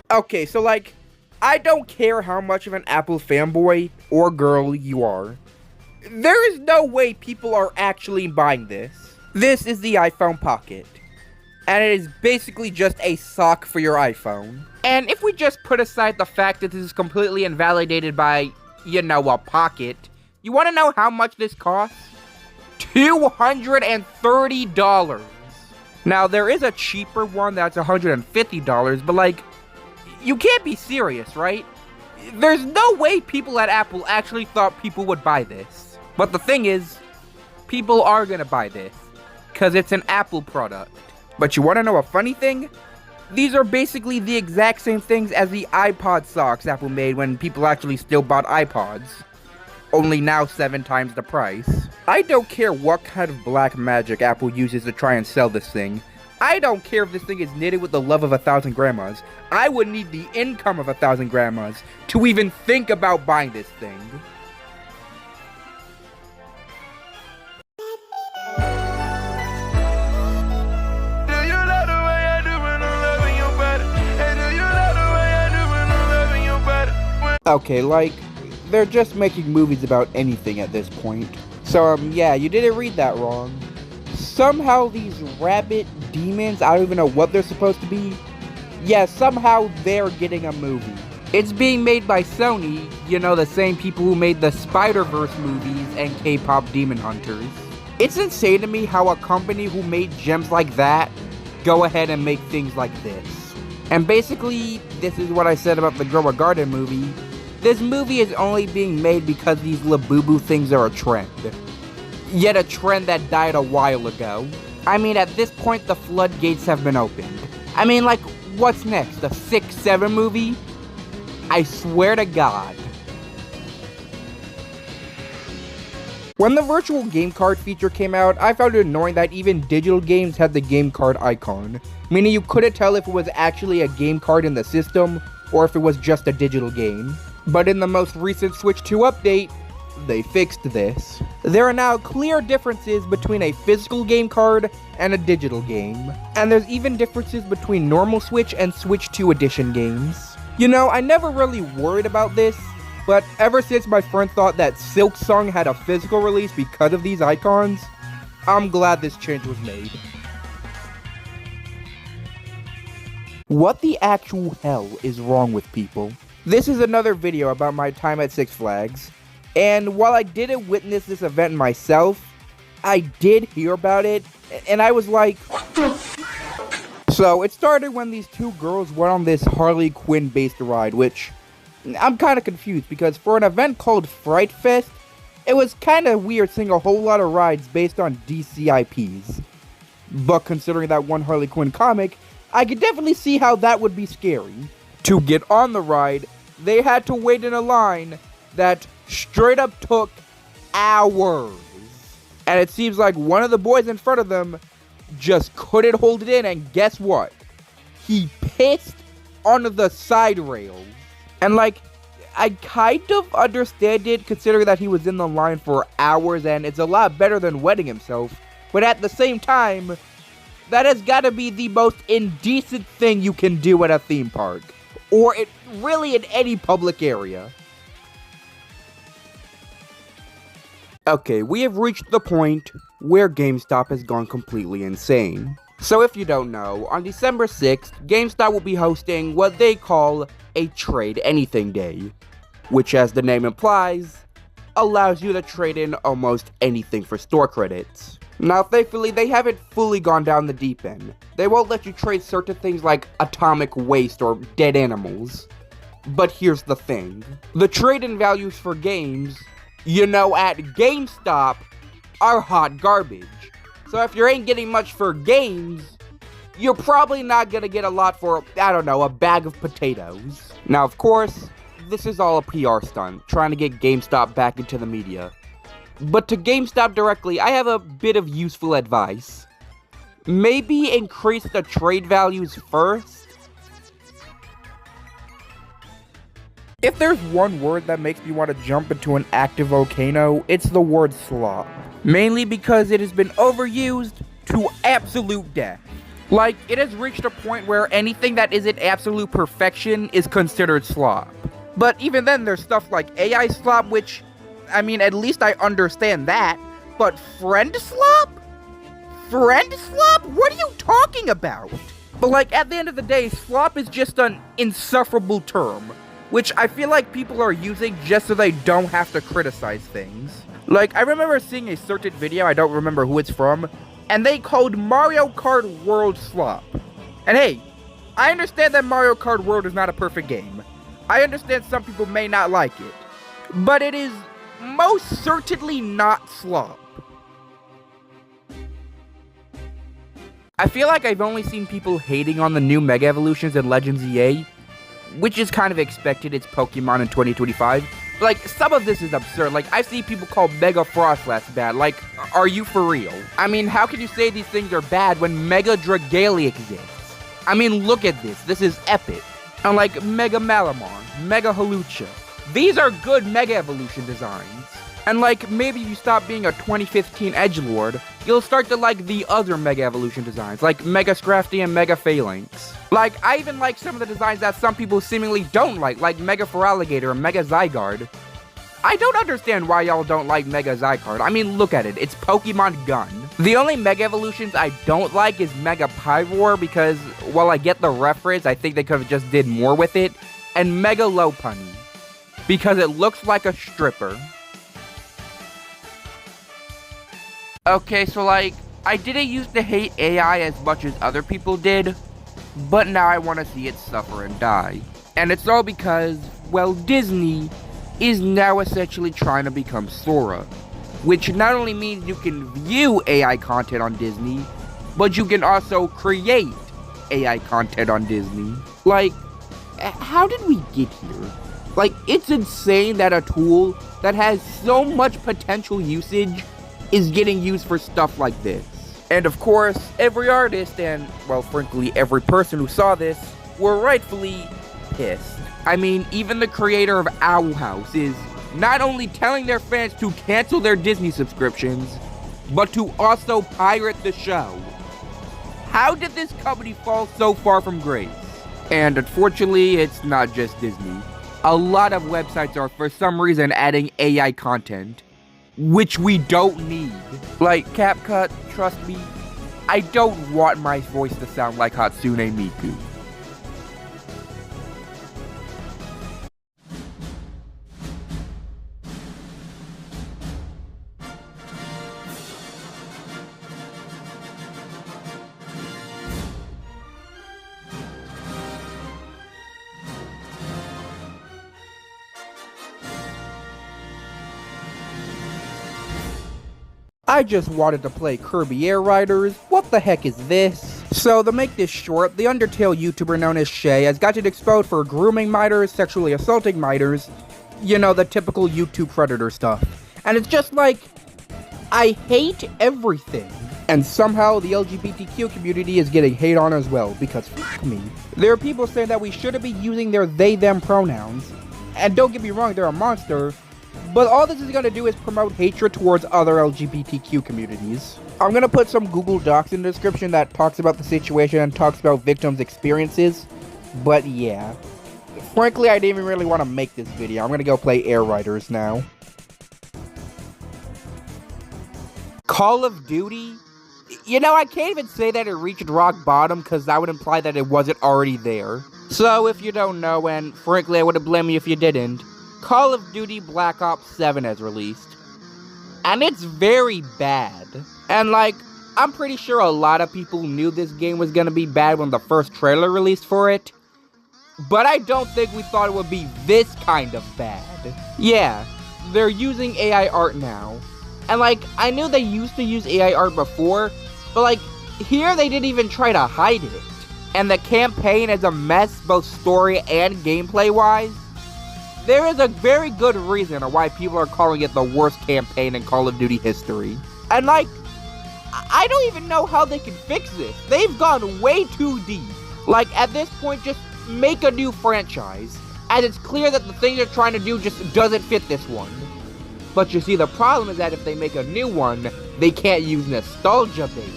Okay, so I don't care how much of an Apple fanboy or girl you are. There is no way people are actually buying this. This is the iPhone Pocket. And it is basically just a sock for your iPhone. And if we just put aside the fact that this is completely invalidated by, a pocket, you want to know how much this costs? $230. Now, there is a cheaper one that's $150, but you can't be serious, right? There's no way people at Apple actually thought people would buy this. But the thing is, people are gonna buy this, because it's an Apple product. But you want to know a funny thing? These are basically the exact same things as the iPod socks Apple made when people actually still bought iPods. Only now 7 times the price. I don't care what kind of black magic Apple uses to try and sell this thing. I don't care if this thing is knitted with the love of 1,000 grandmas. I would need the income of 1,000 grandmas to even think about buying this thing. Okay, they're just making movies about anything at this point. So, yeah, you didn't read that wrong. Somehow these rabbit demons, I don't even know what they're supposed to be. Yeah, somehow they're getting a movie. It's being made by Sony, the same people who made the Spider-Verse movies and K-pop Demon Hunters. It's insane to me how a company who made gems like that go ahead and make things like this. And basically, this is what I said about the Grow a Garden movie. This movie is only being made because these Labubu things are a trend. Yet a trend that died a while ago. I mean, at this point, the floodgates have been opened. I mean, what's next? A 6-7 movie? I swear to God. When the virtual game card feature came out, I found it annoying that even digital games had the game card icon, meaning you couldn't tell if it was actually a game card in the system or if it was just a digital game. But in the most recent Switch 2 update, they fixed this. There are now clear differences between a physical game card and a digital game, and there's even differences between normal Switch and Switch 2 edition games. You know, I never really worried about this, but ever since my friend thought that Silksong had a physical release because of these icons, I'm glad this change was made. What the actual hell is wrong with people? This is another video about my time at Six Flags, and while I didn't witness this event myself, I did hear about it, and I was like, what the? So it started when these two girls went on this Harley Quinn based ride, which I'm kind of confused because for an event called Fright Fest, it was kind of weird seeing a whole lot of rides based on DC IPs. But considering that one Harley Quinn comic, I could definitely see how that would be scary. To get on the ride, they had to wait in a line that straight up took hours. And it seems like one of the boys in front of them just couldn't hold it in, and guess what? He pissed on the side rails. And like, I kind of understand it considering that he was in the line for hours and it's a lot better than wetting himself. But at the same time, that has got to be the most indecent thing you can do at a theme park. Or really in any public area. Okay, we have reached the point where GameStop has gone completely insane. So if you don't know, on December 6th, GameStop will be hosting what they call a Trade Anything Day, which, as the name implies, allows you to trade in almost anything for store credits. Now, thankfully, they haven't fully gone down the deep end. They won't let you trade certain things like atomic waste or dead animals. But here's the thing. The trade-in values for games, you know, at GameStop, are hot garbage. So if you ain't getting much for games, you're probably not gonna get a lot for, I don't know, a bag of potatoes. Now, of course, this is all a PR stunt, trying to get GameStop back into the media. But to GameStop directly, I have a bit of useful advice. Maybe increase the trade values first? If there's one word that makes me want to jump into an active volcano, it's the word slop. Mainly because it has been overused to absolute death. Like, it has reached a point where anything that isn't absolute perfection is considered slop. But even then, there's stuff like AI slop, which, I mean, at least I understand that. But friend slop? Friend slop? What are you talking about? But like, at the end of the day, slop is just an insufferable term, which I feel like people are using just so they don't have to criticize things. Like, I remember seeing a certain video, I don't remember who it's from, and they called Mario Kart World slop. And hey, I understand that Mario Kart World is not a perfect game. I understand some people may not like it. But it is most certainly not slop. I feel like I've only seen people hating on the new Mega Evolutions in Legends EA, which is kind of expected, it's Pokemon in 2025. Like, some of this is absurd. Like, I've seen people call Mega Frostlass bad. Like, are you for real? I mean, how can you say these things are bad when Mega Dragalia exists? I mean, look at this. This is epic. And like, Mega Malamar, Mega Hawlucha. These are good Mega Evolution designs. And like, maybe if you stop being a 2015 Edgelord, you'll start to like the other Mega Evolution designs, like Mega Scrafty and Mega Phalanx. Like, I even like some of the designs that some people seemingly don't like Mega Feraligatr and Mega Zygarde. I don't understand why y'all don't like Mega Zygarde. I mean, look at it, it's Pokemon Gun. The only Mega Evolutions I don't like is Mega Pyroar because, while I get the reference, I think they could have just did more with it, and Mega Lopunny, because it looks like a stripper. Okay, so like, I didn't used to hate AI as much as other people did, but now I want to see it suffer and die. And it's all because, well, Disney is now essentially trying to become Sora, which not only means you can view AI content on Disney, but you can also create AI content on Disney. Like, how did we get here? Like, it's insane that a tool that has so much potential usage is getting used for stuff like this. And of course, every artist and, well, frankly, every person who saw this were rightfully pissed. I mean, even the creator of Owl House is not only telling their fans to cancel their Disney subscriptions, but to also pirate the show. How did this company fall so far from grace? And unfortunately, it's not just Disney. A lot of websites are, for some reason, adding AI content, which we don't need. Like CapCut, trust me, I don't want my voice to sound like Hatsune Miku. I just wanted to play Kirby Air Riders. What the heck is this? So, to make this short, the Undertale YouTuber known as Shay has gotten exposed for grooming miters, sexually assaulting miters, you know, the typical YouTube predator stuff. And it's just like, I hate everything. And somehow the LGBTQ community is getting hate on as well, because fuck me. There are people saying that we shouldn't be using their they-them pronouns. And don't get me wrong, they're a monster. But all this is going to do is promote hatred towards other LGBTQ communities. I'm going to put some Google Docs in the description that talks about the situation and talks about victims' experiences. But yeah. Frankly, I didn't even really want to make this video. I'm going to go play Air Riders now. Call of Duty? You know, I can't even say that it reached rock bottom because that would imply that it wasn't already there. So if you don't know, and frankly I wouldn't blame you if you didn't, Call of Duty Black Ops 7 has released. And it's very bad. And like, I'm pretty sure a lot of people knew this game was gonna be bad when the first trailer released for it. But I don't think we thought it would be this kind of bad. Yeah, they're using AI art now. And like, I knew they used to use AI art before, but like, here they didn't even try to hide it. And the campaign is a mess both story and gameplay wise. There is a very good reason why people are calling it the worst campaign in Call of Duty history. And like, I don't even know how they can fix this. They've gone way too deep. Like, at this point, just make a new franchise, as it's clear that the thing they're trying to do just doesn't fit this one. But you see, the problem is that if they make a new one, they can't use nostalgia bait.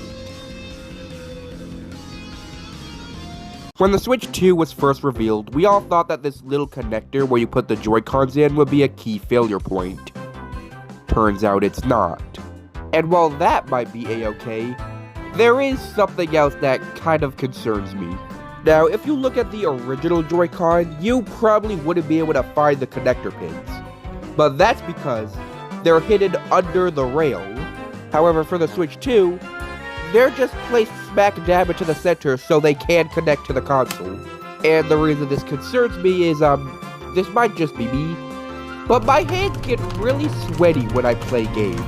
When the Switch 2 was first revealed, we all thought that this little connector where you put the Joy-Cons in would be a key failure point. Turns out it's not. And while that might be a-okay, there is something else that kind of concerns me. Now, if you look at the original Joy-Con, you probably wouldn't be able to find the connector pins. But that's because they're hidden under the rail. However, for the Switch 2, they're just placed smack dab into the center so they can connect to the console. And the reason this concerns me is, this might just be me, but my hands get really sweaty when I play games.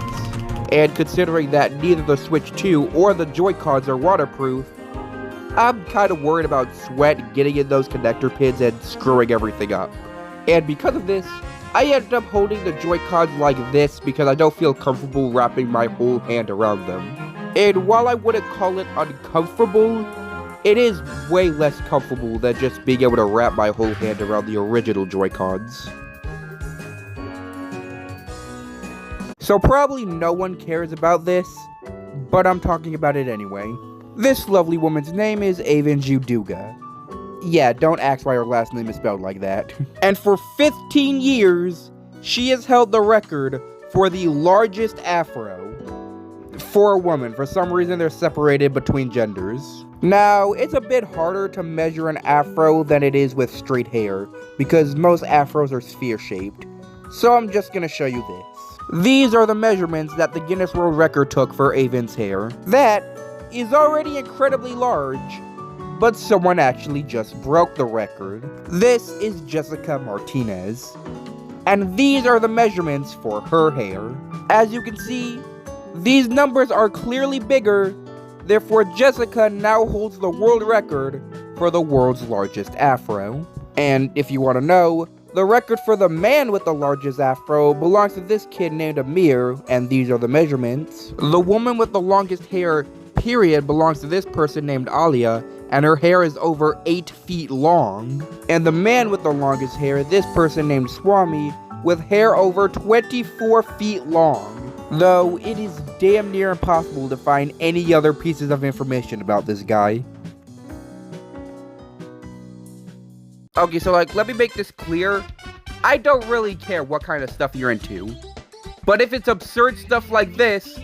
And considering that neither the Switch 2 or the Joy-Cons are waterproof, I'm kind of worried about sweat getting in those connector pins and screwing everything up. And because of this, I ended up holding the Joy-Cons like this because I don't feel comfortable wrapping my whole hand around them. And while I wouldn't call it uncomfortable, it is way less comfortable than just being able to wrap my whole hand around the original Joy-Cons. So probably no one cares about this, but I'm talking about it anyway. This lovely woman's name is Aven Juduga. Yeah, don't ask why her last name is spelled like that. And for 15 years, she has held the record for the largest afro. For a woman. For some reason, they're separated between genders. Now, it's a bit harder to measure an afro than it is with straight hair, because most afros are sphere-shaped. So I'm just gonna show you this. These are the measurements that the Guinness World Record took for Aven's hair. That is already incredibly large, but someone actually just broke the record. This is Jessica Martinez. And these are the measurements for her hair. As you can see, these numbers are clearly bigger, therefore Jessica now holds the world record for the world's largest afro. And if you want to know, The record for the man with the largest afro belongs to this kid named Amir, and these are the measurements. The woman with the longest hair, period, belongs to this person named Alia, and her hair is over 8 feet long. And the man with the longest hair, this person named Swami, with hair over 24 feet long. Though it is damn near impossible to find any other pieces of information about this guy. Okay, so let me make this clear. I don't really care what kind of stuff you're into. But if it's absurd stuff like this,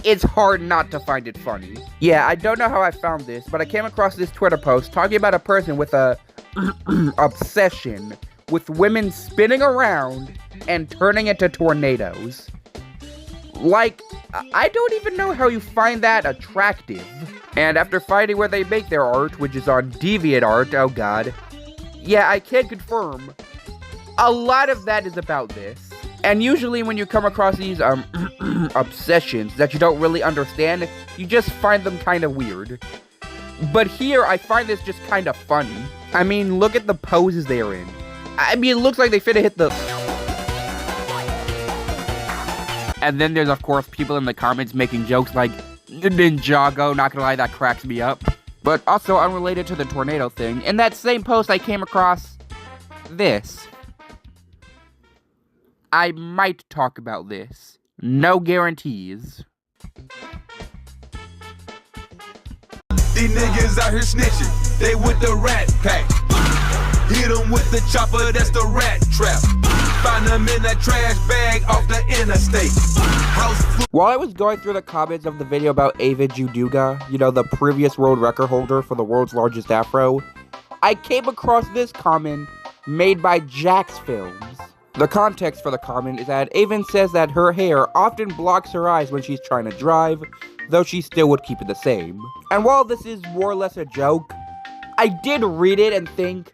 it's hard not to find it funny. Yeah, I don't know how I found this, but I came across this Twitter post talking about a person with a obsession with women spinning around and turning into tornadoes. Like, I don't even know how you find that attractive. And after finding where they make their art, which is on DeviantArt, oh god, yeah, I can confirm, a lot of that is about this. And usually when you come across these, obsessions that you don't really understand, you just find them kind of weird. But here, I find this just kind of funny. I mean, look at the poses they're in. I mean, it looks like they finna hit the... And then there's, of course, people in the comments making jokes like, Ninjago, not gonna lie, that cracks me up. But also unrelated to the tornado thing, in that same post I came across this. I might talk about this. No guarantees. These niggas out here snitching, they with the rat pack. Hit them with the chopper, that's the rat trap. Find them in that trash bag off the interstate. While I was going through the comments of the video about Ava Juduga, you know, the previous world record holder for the world's largest afro, I came across this comment made by Jax Films. The context for the comment is that Avon says that her hair often blocks her eyes when she's trying to drive, though she still would keep it the same. And while this is more or less a joke, I did read it and think,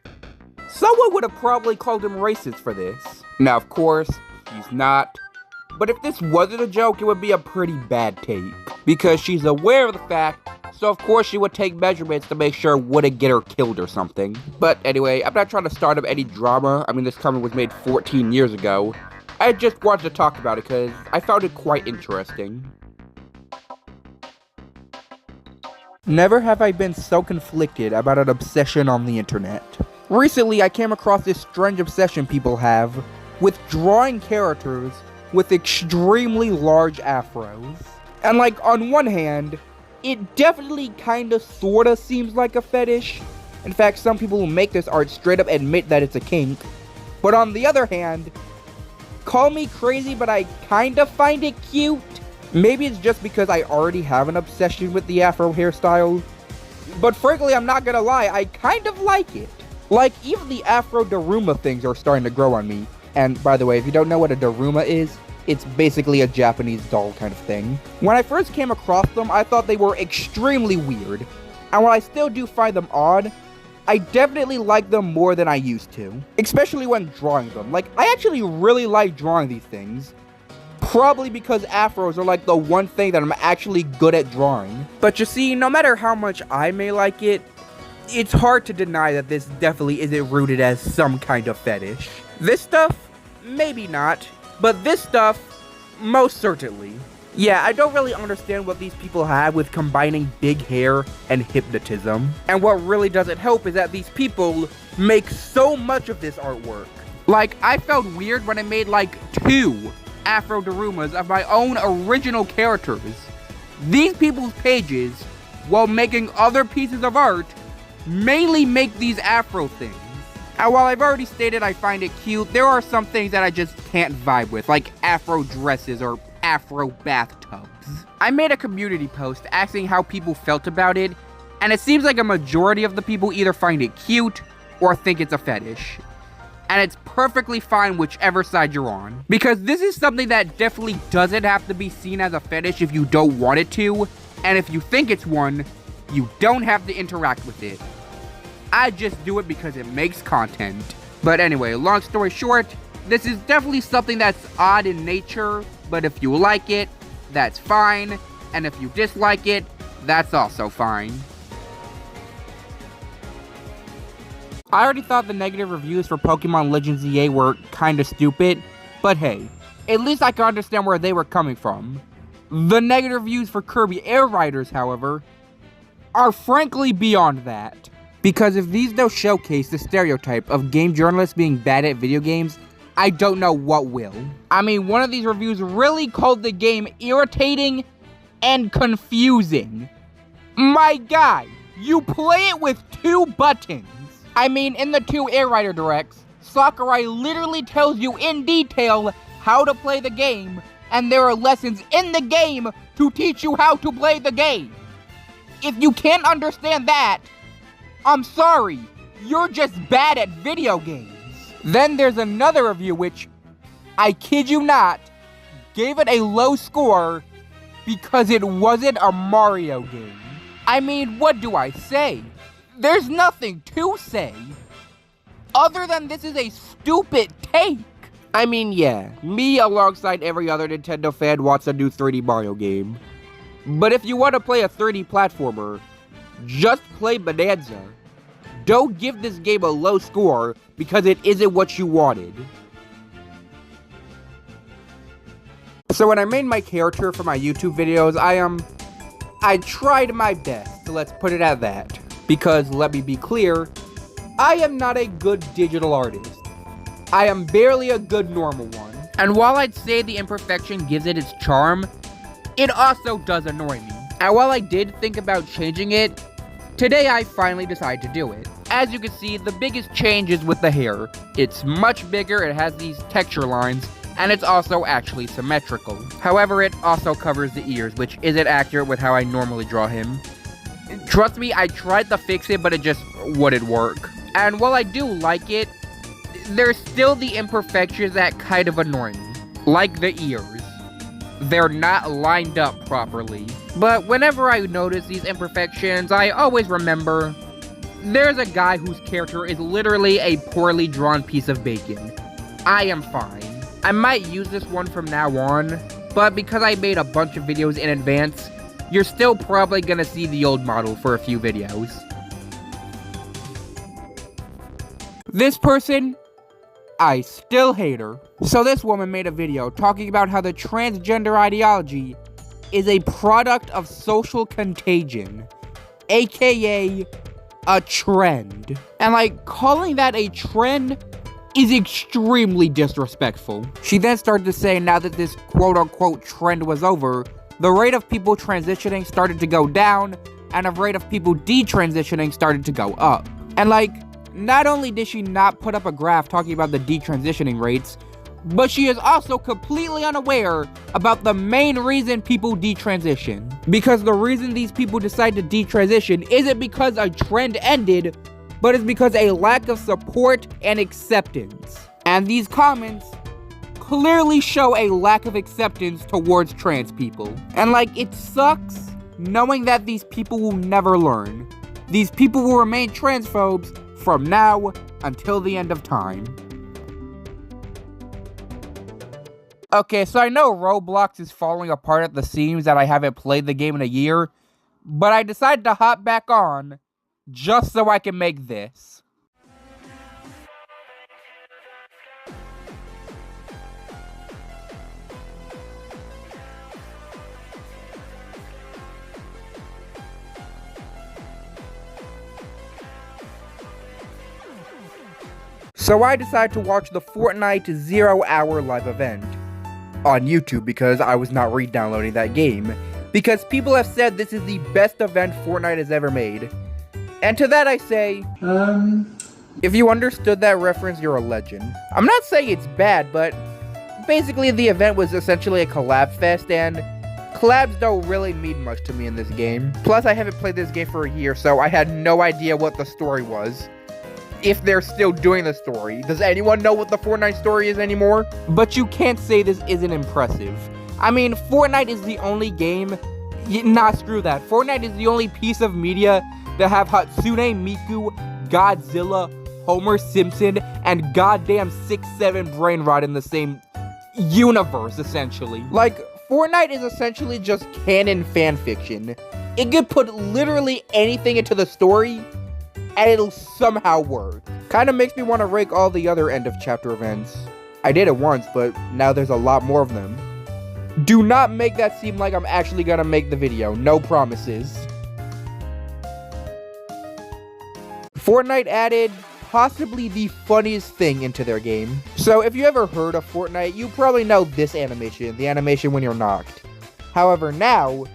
someone would have probably called him racist for this. Now, of course, he's not. But if this wasn't a joke, it would be a pretty bad take. Because she's aware of the fact, so of course she would take measurements to make sure it wouldn't get her killed or something. But anyway, I'm not trying to start up any drama. I mean, this comment was made 14 years ago. I just wanted to talk about it because I found it quite interesting. Never have I been so conflicted about an obsession on the internet. Recently, I came across this strange obsession people have with drawing characters with extremely large afros. And like, on one hand, it definitely kinda sorta seems like a fetish. In fact, some people who make this art straight up admit that it's a kink. But on the other hand, call me crazy, but I kinda find it cute. Maybe it's just because I already have an obsession with the afro hairstyle. But frankly, I'm not gonna lie, I kind of like it. Like, even the Afro Daruma things are starting to grow on me. And by the way, if you don't know what a Daruma is, it's basically a Japanese doll kind of thing. When I first came across them, I thought they were extremely weird. And while I still do find them odd, I definitely like them more than I used to. Especially when drawing them. Like, I actually really like drawing these things. Probably because afros are like the one thing that I'm actually good at drawing. But you see, no matter how much I may like it, it's hard to deny that this definitely isn't rooted as some kind of fetish. This stuff? Maybe not. But this stuff? Most certainly. Yeah, I don't really understand what these people have with combining big hair and hypnotism. And what really doesn't help is that these people make so much of this artwork. Like, I felt weird when I made like 2 Afro Darumas of my own original characters. These people's pages, while making other pieces of art, mainly make these afro things. And while I've already stated I find it cute, there are some things that I just can't vibe with, like afro dresses or afro bathtubs. I made a community post asking how people felt about it, and it seems like a majority of the people either find it cute or think it's a fetish. And it's perfectly fine whichever side you're on. Because this is something that definitely doesn't have to be seen as a fetish if you don't want it to, and if you think it's one, you don't have to interact with it. I just do it because it makes content. But anyway, long story short, this is definitely something that's odd in nature, but if you like it, that's fine, and if you dislike it, that's also fine. I already thought the negative reviews for Pokemon Legends EA were kinda stupid, but hey, at least I can understand where they were coming from. The negative reviews for Kirby Air Riders, however, are frankly beyond that. Because if these don't showcase the stereotype of game journalists being bad at video games, I don't know what will. I mean, one of these reviews really called the game irritating and confusing. My guy, you play it with 2 buttons. I mean, in the 2 Air Rider Directs, Sakurai literally tells you in detail how to play the game, and there are lessons in the game to teach you how to play the game. If you can't understand that, I'm sorry, you're just bad at video games. Then there's another review which, I kid you not, gave it a low score because it wasn't a Mario game. I mean, what do I say? There's nothing to say, other than this is a stupid take. I mean, yeah, me alongside every other Nintendo fan wants a new 3D Mario game. But if you want to play a 3D platformer, just play Bonanza. Don't give this game a low score because it isn't what you wanted. So when I made my character for my YouTube videos, I tried my best, let's put it at that. Because, let me be clear, I am not a good digital artist. I am barely a good normal one. And while I'd say the imperfection gives it its charm, it also does annoy me. And while I did think about changing it, today I finally decided to do it. As you can see, the biggest change is with the hair. It's much bigger, it has these texture lines, and it's also actually symmetrical. However, it also covers the ears, which isn't accurate with how I normally draw him. Trust me, I tried to fix it, but it just wouldn't work. And while I do like it, there's still the imperfections that kind of annoy me. Like the ears. They're not lined up properly. But whenever I notice these imperfections, I always remember there's a guy whose character is literally a poorly drawn piece of bacon. I am fine. I might use this one from now on, but because I made a bunch of videos in advance, you're still probably gonna see the old model for a few videos. This person, I still hate her. So this woman made a video talking about how the transgender ideology is a product of social contagion, aka a trend. And like, calling that a trend is extremely disrespectful. She then started to say now that this quote-unquote trend was over, the rate of people transitioning started to go down, and the rate of people detransitioning started to go up. And like, not only did she not put up a graph talking about the detransitioning rates, but she is also completely unaware about the main reason people detransition. Because the reason these people decide to detransition isn't because a trend ended, but it's because a lack of support and acceptance. And these comments clearly show a lack of acceptance towards trans people. And like, it sucks knowing that these people will never learn. These people will remain transphobes from now until the end of time. Okay, so I know Roblox is falling apart at the seams that I haven't played the game in a year, but I decided to hop back on just so I can make this. So I decided to watch the Fortnite 0-hour live event on YouTube because I was not re-downloading that game. Because people have said this is the best event Fortnite has ever made. And to that I say, if you understood that reference, you're a legend. I'm not saying it's bad, but basically the event was essentially a collab fest, and collabs don't really mean much to me in this game. Plus, I haven't played this game for a year, so I had no idea what the story was. If they're still doing the story. Does anyone know what the Fortnite story is anymore? But you can't say this isn't impressive. I mean, Fortnite is the only game... Nah, screw that. Fortnite is the only piece of media that have Hatsune Miku, Godzilla, Homer Simpson, and goddamn 6'7" Brainrot in the same universe, essentially. Like, Fortnite is essentially just canon fanfiction. It could put literally anything into the story, and it'll somehow work. Kinda makes me want to rake all the other end of chapter events. I did it once, but now there's a lot more of them. Do not make that seem like I'm actually gonna make the video, no promises. Fortnite added possibly the funniest thing into their game. So if you ever heard of Fortnite, you probably know this animation, the animation when you're knocked. However, now,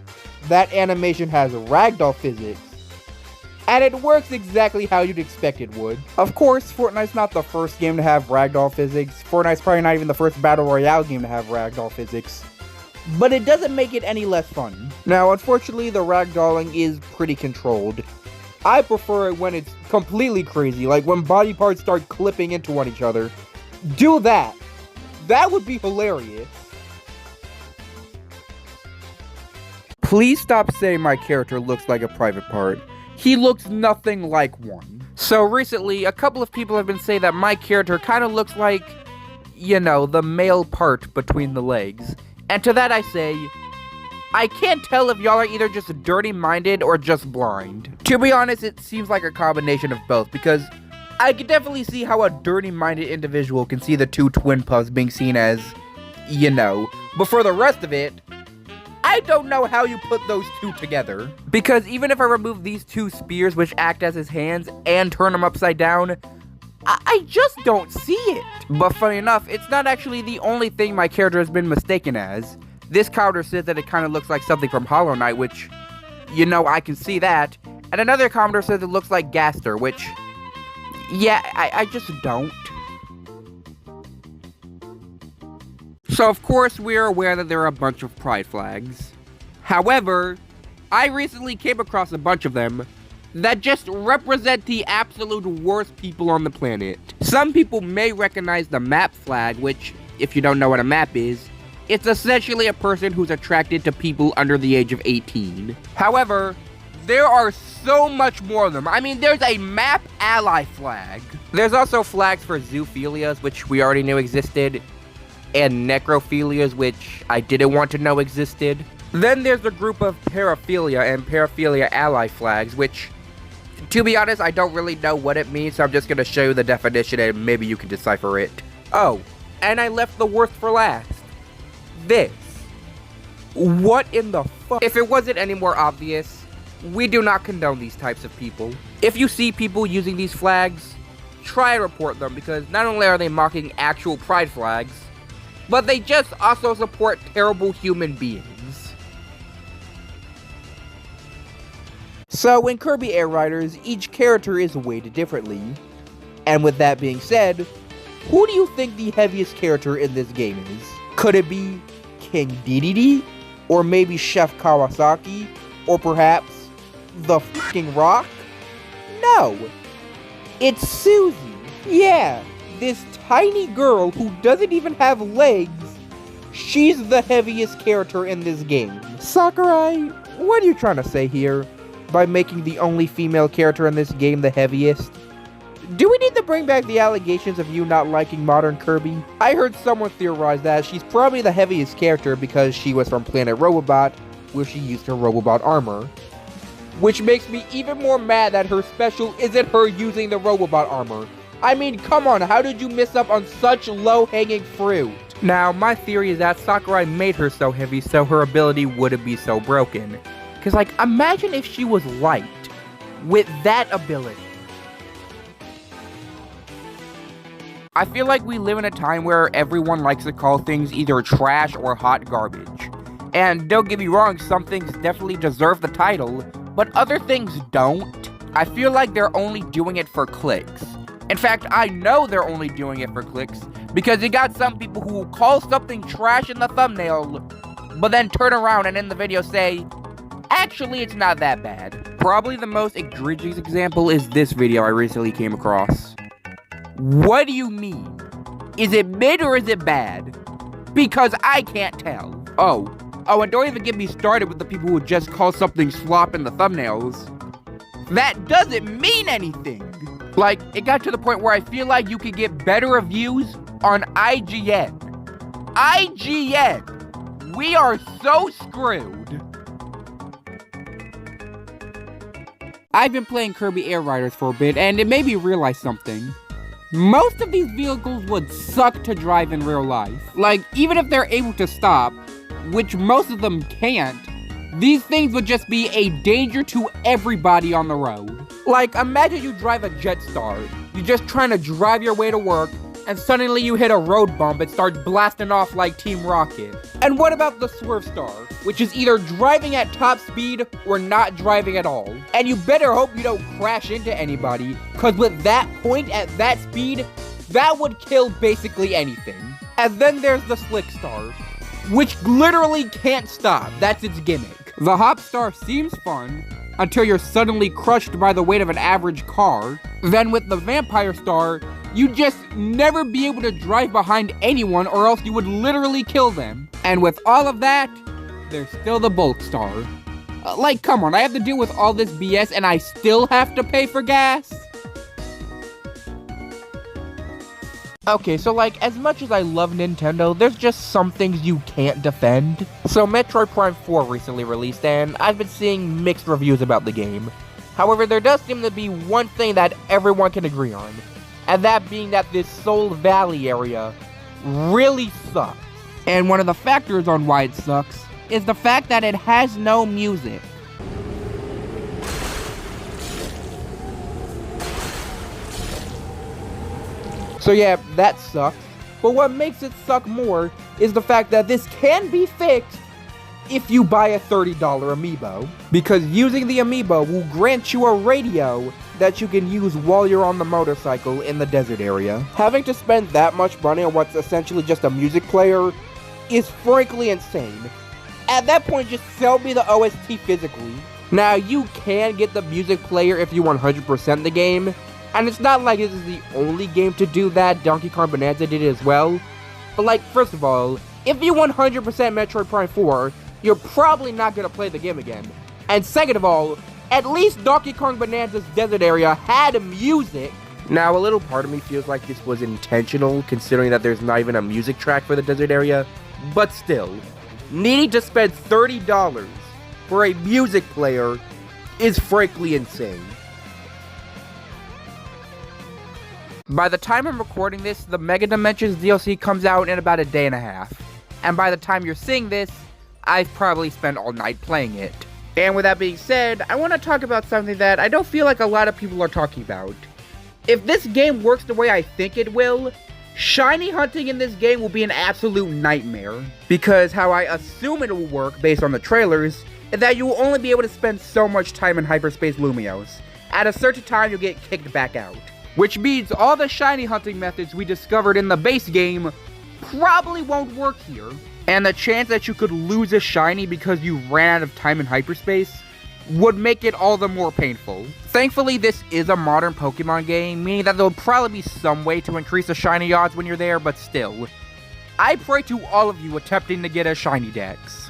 that animation has ragdoll physics, and it works exactly how you'd expect it would. Of course, Fortnite's not the first game to have ragdoll physics. Fortnite's probably not even the first Battle Royale game to have ragdoll physics. But it doesn't make it any less fun. Now, unfortunately, the ragdolling is pretty controlled. I prefer it when it's completely crazy, like when body parts start clipping into one each other. Do that. That would be hilarious. Please stop saying my character looks like a private part. He looks nothing like one. So recently, a couple of people have been saying that my character kind of looks like, you know, the male part between the legs. And to that I say, I can't tell if y'all are either just dirty-minded or just blind. To be honest, it seems like a combination of both, because I can definitely see how a dirty-minded individual can see the two twin puffs being seen as, you know. But for the rest of it, I don't know how you put those two together. Because even if I remove these two spears which act as his hands and turn him upside down, I just don't see it. But funny enough, it's not actually the only thing my character has been mistaken as. This counter says that it kind of looks like something from Hollow Knight, which, you know, I can see that. And another commenter says it looks like Gaster, which, yeah, I just don't. So, of course, we are aware that there are a bunch of pride flags. However, I recently came across a bunch of them that just represent the absolute worst people on the planet. Some people may recognize the map flag, which, if you don't know what a map is, it's essentially a person who's attracted to people under the age of 18. However, there are so much more of them. I mean, there's a map ally flag. There's also flags for zoophilias, which we already knew existed, and necrophilias, which I didn't want to know existed. Then there's a group of paraphilia and paraphilia ally flags, which, to be honest, I don't really know what it means, so I'm just gonna show you the definition and maybe you can decipher it. Oh, and I left the worst for last. This. What in the fuck? If it wasn't any more obvious, we do not condone these types of people. If you see people using these flags, try and report them, because not only are they mocking actual pride flags, but they just also support terrible human beings. So in Kirby Air Riders, each character is weighted differently. And with that being said, who do you think the heaviest character in this game is? Could it be King Dedede? Or maybe Chef Kawasaki? Or perhaps the fucking Rock? No. It's Susie. Yeah, this tiny girl who doesn't even have legs. She's the heaviest character in this game. Sakurai, what are you trying to say here by making the only female character in this game the heaviest? Do we need to bring back the allegations of you not liking modern Kirby? I heard someone theorize that she's probably the heaviest character because she was from Planet Robobot, where she used her Robobot armor. Which makes me even more mad that her special isn't her using the Robobot armor. I mean, come on, how did you miss up on such low-hanging fruit? Now, my theory is that Sakurai made her so heavy so her ability wouldn't be so broken. Cause like, imagine if she was light with that ability. I feel like we live in a time where everyone likes to call things either trash or hot garbage. And don't get me wrong, some things definitely deserve the title, but other things don't. I feel like they're only doing it for clicks. In fact, I know they're only doing it for clicks, because you got some people who will call something trash in the thumbnail, but then turn around and in the video say, actually it's not that bad. Probably the most egregious example is this video I recently came across. What do you mean? Is it mid or is it bad? Because I can't tell. Oh, and don't even get me started with the people who just call something slop in the thumbnails. That doesn't mean anything. Like, it got to the point where I feel like you could get better reviews on IGN. IGN! We are so screwed. I've been playing Kirby Air Riders for a bit, and it made me realize something. most of these vehicles would suck to drive in real life. Like, even if they're able to stop, which most of them can't, these things would just be a danger to everybody on the road. Like, imagine you drive a Jetstar. You're just trying to drive your way to work, and suddenly you hit a road bump and start blasting off like Team Rocket. And what about the Swerve Star, which is either driving at top speed or not driving at all? And you better hope you don't crash into anybody, cause with that point at that speed, that would kill basically anything. And then there's the Slick Star, which literally can't stop. That's its gimmick. The Hop Star seems fun until you're suddenly crushed by the weight of an average car. Then with the Vampire Star, you'd just never be able to drive behind anyone or else you would literally kill them. And with all of that, there's still the Bulk Star. Like, come on, I have to deal with all this BS and I still have to pay for gas? Okay, so like, as much as I love Nintendo, there's just some things you can't defend. So Metroid Prime 4 recently released, and I've been seeing mixed reviews about the game. However, there does seem to be one thing that everyone can agree on, and that being that this Soul Valley area really sucks. And one of the factors on why it sucks is the fact that it has no music. So yeah, that sucks. But what makes it suck more is the fact that this can be fixed if you buy a $30 amiibo. Because using the amiibo will grant you a radio that you can use while you're on the motorcycle in the desert area. Having to spend that much money on what's essentially just a music player is frankly insane. At that point, just sell me the OST physically. Now, you can get the music player if you 100% the game, and it's not like this is the only game to do that. Donkey Kong Bonanza did it as well. But like, first of all, if you 100% Metroid Prime 4, you're probably not gonna play the game again. And second of all, at least Donkey Kong Bonanza's desert area had music. Now, a little part of me feels like this was intentional, considering that there's not even a music track for the desert area. But still, needing to spend $30 for a music player is frankly insane. By the time I'm recording this, the Mega Dimensions DLC comes out in about a day and a half. And by the time you're seeing this, I've probably spent all night playing it. And with that being said, I want to talk about something that I don't feel like a lot of people are talking about. If this game works the way I think it will, shiny hunting in this game will be an absolute nightmare. Because how I assume it will work based on the trailers is that you will only be able to spend so much time in Hyperspace Lumios. At a certain time, you'll get kicked back out. Which means all the shiny hunting methods we discovered in the base game probably won't work here. And the chance that you could lose a shiny because you ran out of time in hyperspace would make it all the more painful. Thankfully, this is a modern Pokemon game, meaning that there'll probably be some way to increase the shiny odds when you're there, but still. I pray to all of you attempting to get a shiny Dex.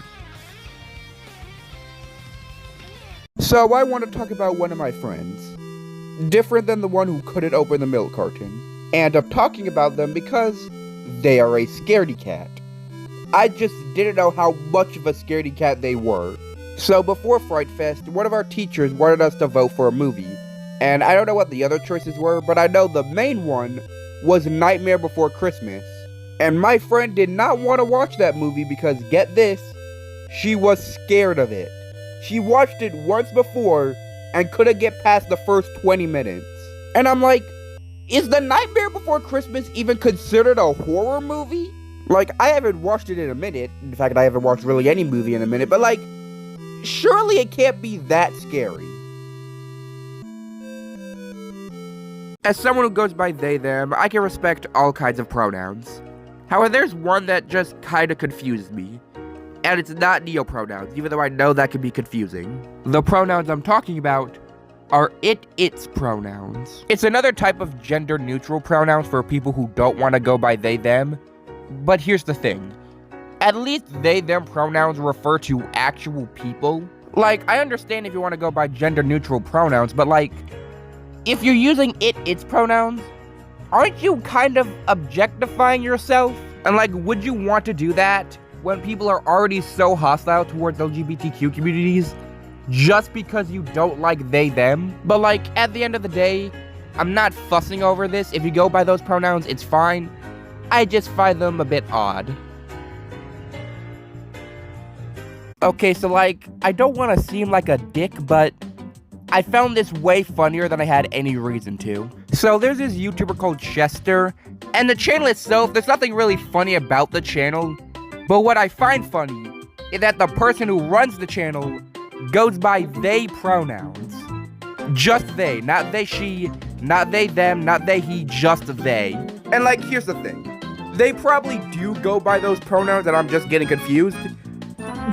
So I want to talk about one of my friends. Different than the one who couldn't open the milk carton. And I'm talking about them because they are a scaredy cat. I just didn't know how much of a scaredy cat they were. So before Fright Fest, one of our teachers wanted us to vote for a movie. And I don't know what the other choices were, but I know the main one was Nightmare Before Christmas. And my friend did not want to watch that movie because, get this, she was scared of it. She watched it once before and couldn't get past the first 20 minutes. And I'm like, is The Nightmare Before Christmas even considered a horror movie? Like, I haven't watched it in a minute. In fact, I haven't watched really any movie in a minute, but like, surely it can't be that scary. As someone who goes by they, them, I can respect all kinds of pronouns. However, there's one that just kinda confuses me. And it's not neopronouns, even though I know that can be confusing. The pronouns I'm talking about are its pronouns. It's another type of gender-neutral pronouns for people who don't want to go by they, them. But here's the thing. At least they, them pronouns refer to actual people. Like, I understand if you want to go by gender-neutral pronouns, but like, if you're using its pronouns, aren't you kind of objectifying yourself? And like, would you want to do that when people are already so hostile towards LGBTQ communities just because you don't like they, them? But like, at the end of the day, I'm not fussing over this. If you go by those pronouns, it's fine. I just find them a bit odd. Okay, so like, I don't want to seem like a dick, but I found this way funnier than I had any reason to. So there's this YouTuber called Chester, and the channel itself, there's nothing really funny about the channel, but what I find funny is that the person who runs the channel goes by they pronouns. Just they, not they she, not they them, not they he, just they. And like, here's the thing. They probably do go by those pronouns and I'm just getting confused,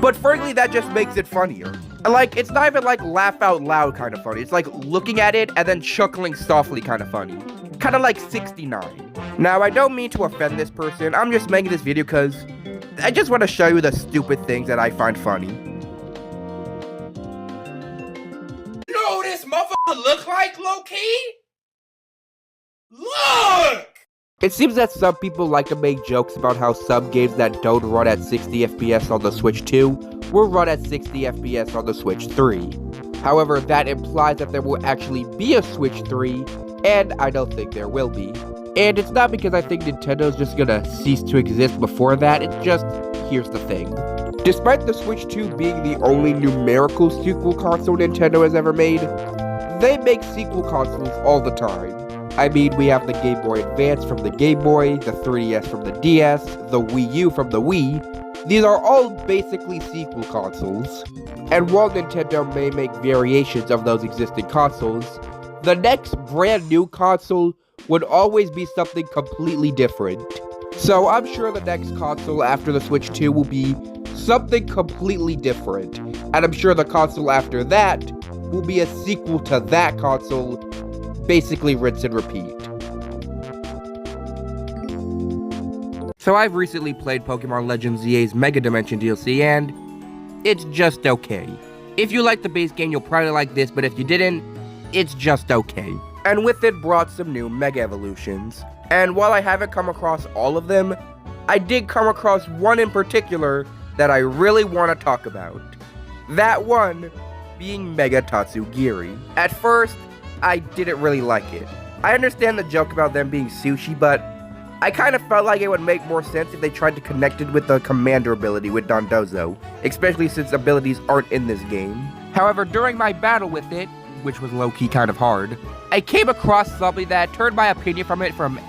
but frankly that just makes it funnier. Like, it's not even like laugh out loud kind of funny. It's like looking at it and then chuckling softly kind of funny. Kind of like 69. Now, I don't mean to offend this person. I'm just making this video because I just want to show you the stupid things that I find funny. You know who this motherfucker look like, low-key? Look! It seems that some people like to make jokes about how some games that don't run at 60 FPS on the Switch 2 will run at 60 FPS on the Switch 3. However, that implies that there will actually be a Switch 3, and I don't think there will be. And it's not because I think Nintendo's just gonna cease to exist before that, it's just, here's the thing. Despite the Switch 2 being the only numerical sequel console Nintendo has ever made, they make sequel consoles all the time. I mean, we have the Game Boy Advance from the Game Boy, the 3DS from the DS, the Wii U from the Wii. These are all basically sequel consoles. And while Nintendo may make variations of those existing consoles, the next brand new console would always be something completely different. So I'm sure the next console after the Switch 2 will be something completely different. And I'm sure the console after that will be a sequel to that console, basically rinse and repeat. So I've recently played Pokemon Legends ZA's Mega Dimension DLC, and it's just okay. If you like the base game, you'll probably like this, but if you didn't, it's just okay. And with it brought some new Mega Evolutions. And while I haven't come across all of them, I did come across one in particular that I really want to talk about. That one being Mega Tatsugiri. At first, I didn't really like it. I understand the joke about them being sushi, but I kind of felt like it would make more sense if they tried to connect it with the commander ability with Dondozo, especially since abilities aren't in this game. However, during my battle with it, which was low-key kind of hard, I came across something that turned my opinion from it from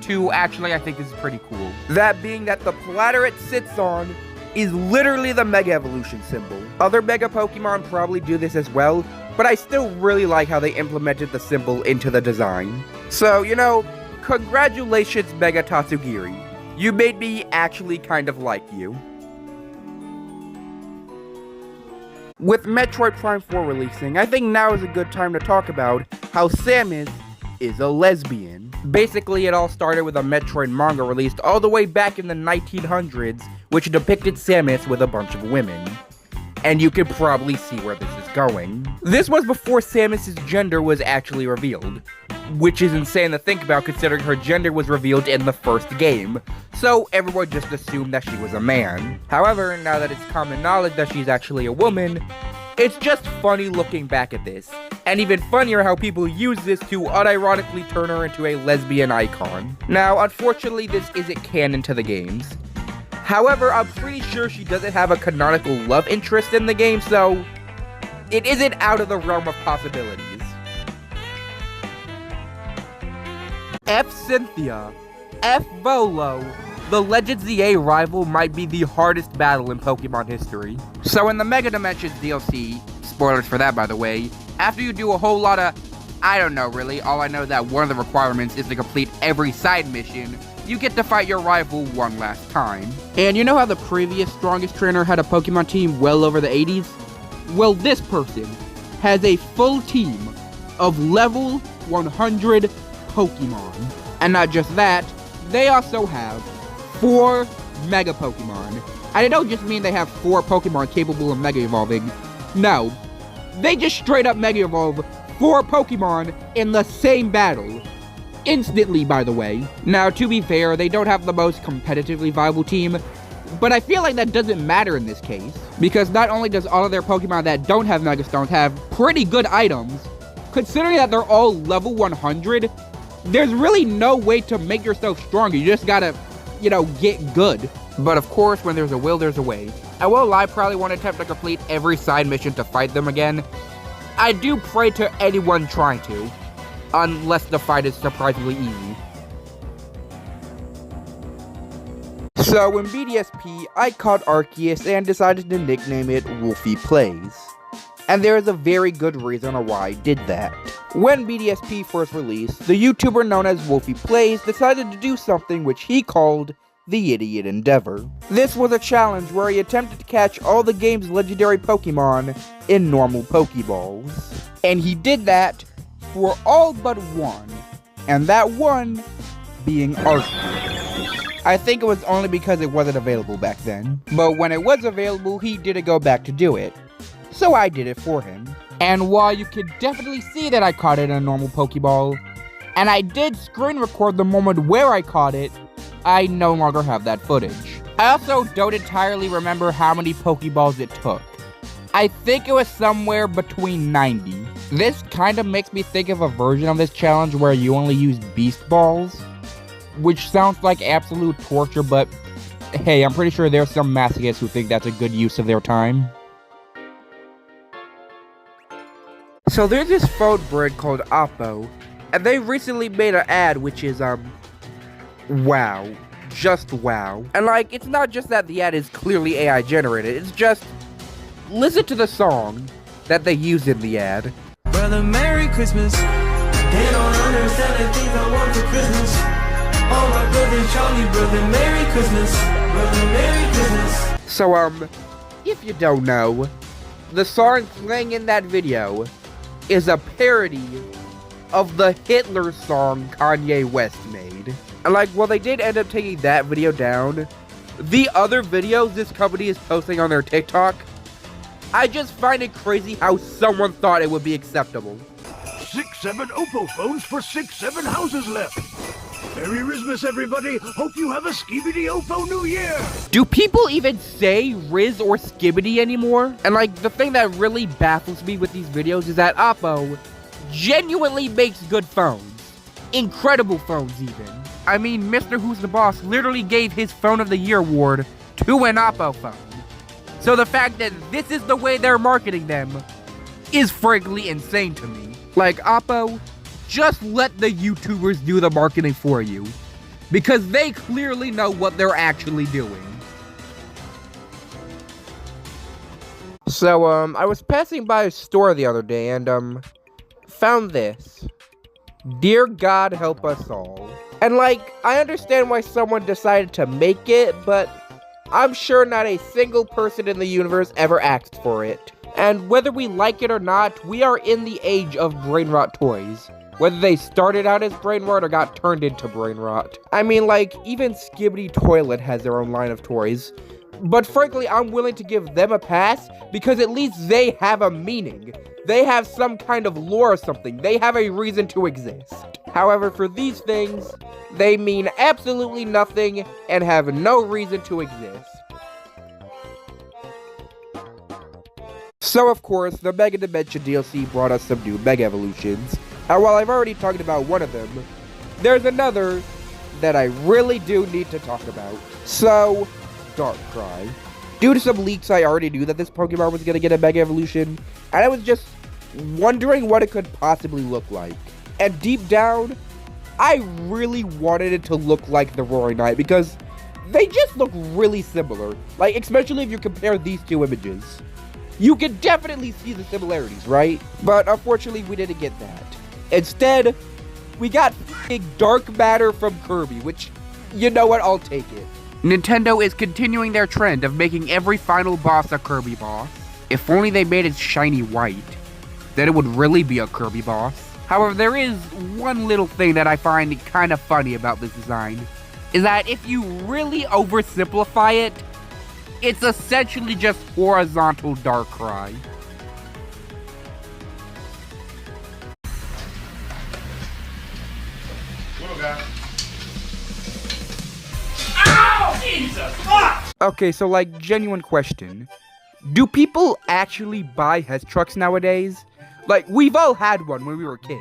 to actually I think this is pretty cool. That being that the platter it sits on is literally the Mega Evolution symbol. Other Mega Pokemon probably do this as well, but I still really like how they implemented the symbol into the design. So, you know, congratulations Mega Tatsugiri. You made me actually kind of like you. With Metroid Prime 4 releasing, I think now is a good time to talk about how Samus is a lesbian. Basically, it all started with a Metroid manga released all the way back in the 1900s, which depicted Samus with a bunch of women. And you can probably see where this is going. This was before Samus's gender was actually revealed, which is insane to think about considering her gender was revealed in the first game, so everyone just assumed that she was a man. However, now that it's common knowledge that she's actually a woman, it's just funny looking back at this, and even funnier how people use this to unironically turn her into a lesbian icon. Now, unfortunately, this isn't canon to the games. However, I'm pretty sure she doesn't have a canonical love interest in the game, so it isn't out of the realm of possibilities. F. Cynthia, F. Volo, the Legends ZA rival might be the hardest battle in Pokemon history. So in the Mega Dimensions DLC, spoilers for that by the way, after you do a whole lot of, I don't know really, all I know that one of the requirements is to complete every side mission, you get to fight your rival one last time. And you know how the previous strongest trainer had a Pokemon team well over the 80s? Well, this person has a full team of level 100 Pokemon. And not just that, they also have 4 Mega Pokemon. And I don't just mean they have 4 Pokemon capable of Mega Evolving. No, they just straight up Mega Evolve 4 Pokemon in the same battle. Instantly, by the way. Now, to be fair, they don't have the most competitively viable team, but I feel like that doesn't matter in this case, because not only does all of their Pokemon that don't have Mega Stones have pretty good items, considering that they're all level 100, there's really no way to make yourself stronger. You just gotta, get good. But of course, when there's a will, there's a way. I won't lie, probably won't attempt to complete every side mission to fight them again. I do pray to anyone trying to, unless the fight is surprisingly easy. So in BDSP, I caught Arceus and decided to nickname it Wolfie Plays. And there is a very good reason on why I did that. When BDSP first released, the YouTuber known as Wolfie Plays decided to do something which he called the Idiot Endeavor. This was a challenge where he attempted to catch all the game's legendary Pokemon in normal Pokeballs. And he did that for all but one, and that one being Arceus. I think it was only because it wasn't available back then. But when it was available, he didn't go back to do it. So I did it for him. And while you could definitely see that I caught it in a normal Pokeball, and I did screen record the moment where I caught it, I no longer have that footage. I also don't entirely remember how many Pokeballs it took. I think it was somewhere between 90. This kind of makes me think of a version of this challenge where you only use Beast Balls, which sounds like absolute torture, but hey, I'm pretty sure there's some masochists who think that's a good use of their time. So there's this phone brand called Oppo, and they recently made an ad which is, wow. Just wow. And it's not just that the ad is clearly AI generated, it's just, listen to the song that they use in the ad. Brother, Merry Christmas. They don't understand the things I want for Christmas. Oh, my brother Charlie, brother, Merry Christmas. Brother, Merry Christmas. So, if you don't know, the song playing in that video is a parody of the Hitler song Kanye West made. And while they did end up taking that video down, the other videos this company is posting on their TikTok, I just find it crazy how someone thought it would be acceptable. 6-7 Oppo phones for 6-7 houses left. Merry Christmas, everybody. Hope you have a skibidi Oppo New Year. Do people even say Riz or Skibidi anymore? And the thing that really baffles me with these videos is that Oppo genuinely makes good phones. Incredible phones even. I mean, Mr. Who's the Boss literally gave his Phone of the Year award to an Oppo phone. So the fact that this is the way they're marketing them is frankly insane to me. Oppo, just let the YouTubers do the marketing for you, because they clearly know what they're actually doing. So, I was passing by a store the other day and, found this. Dear God, help us all. And I understand why someone decided to make it, but I'm sure not a single person in the universe ever asked for it. And whether we like it or not, we are in the age of brain rot toys. Whether they started out as brain rot or got turned into brain rot. I mean, even Skibidi Toilet has their own line of toys. But frankly, I'm willing to give them a pass because at least they have a meaning. They have some kind of lore or something. They have a reason to exist. However, for these things, they mean absolutely nothing and have no reason to exist. So of course, the Mega Dimension DLC brought us some new Mega Evolutions. And while I've already talked about one of them, there's another that I really do need to talk about. So, Darkrai. Due to some leaks, I already knew that this Pokemon was gonna get a Mega Evolution, and I was just wondering what it could possibly look like. And deep down, I really wanted it to look like the Roaring Knight, because they just look really similar. Especially if you compare these two images. You can definitely see the similarities, right? But unfortunately, we didn't get that. Instead, we got Dark Matter from Kirby, which, you know what, I'll take it. Nintendo is continuing their trend of making every final boss a Kirby boss. If only they made it shiny white, then it would really be a Kirby boss. However, there is one little thing that I find kind of funny about this design, is that if you really oversimplify it, it's essentially just horizontal Darkrai. Ow! Jesus! Fuck! Okay, so genuine question. Do people actually buy Hess trucks nowadays? Like, we've all had one when we were kids.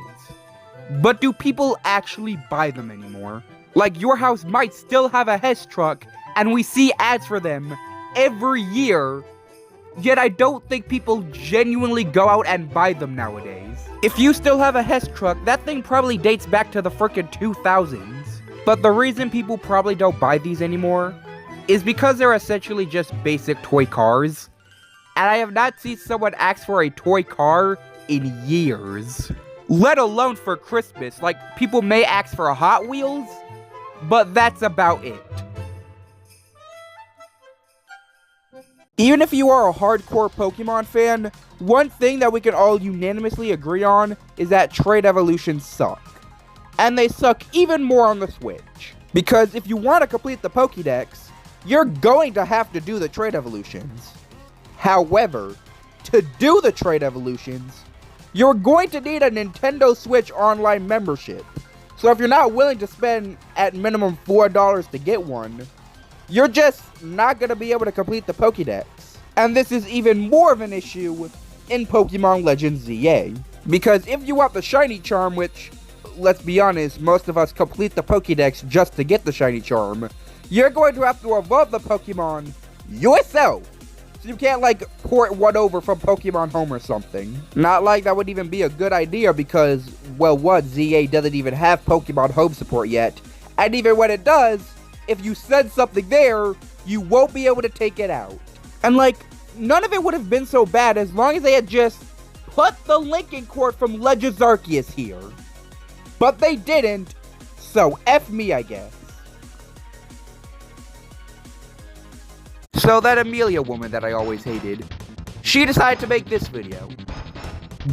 But do people actually buy them anymore? Like, your house might still have a Hess truck, and we see ads for them every year, yet I don't think people genuinely go out and buy them nowadays. If you still have a Hess truck, that thing probably dates back to the frickin' 2000s. But the reason people probably don't buy these anymore is because they're essentially just basic toy cars. And I have not seen someone ask for a toy car in years. Let alone for Christmas. Like, people may ask for a Hot Wheels, but that's about it. Even if you are a hardcore Pokemon fan, one thing that we can all unanimously agree on is that trade evolutions suck. And they suck even more on the Switch. Because if you want to complete the Pokédex, you're going to have to do the trade evolutions. However, to do the trade evolutions, you're going to need a Nintendo Switch Online membership. So if you're not willing to spend at minimum $4 to get one, you're just not going to be able to complete the Pokédex. And this is even more of an issue in Pokemon Legends ZA. Because if you want the Shiny Charm, which, let's be honest, most of us complete the Pokédex just to get the Shiny Charm, you're going to have to evolve the Pokemon yourself. So you can't, like, port one over from Pokemon Home or something. Not like that would even be a good idea because, well, what, ZA doesn't even have Pokemon Home support yet. And even when it does, if you send something there, you won't be able to take it out. And, like, none of it would have been so bad as long as they had just put the Lincoln Court from Legends Arceus here. But they didn't, so F me, I guess. So that Amelia woman that I always hated, she decided to make this video.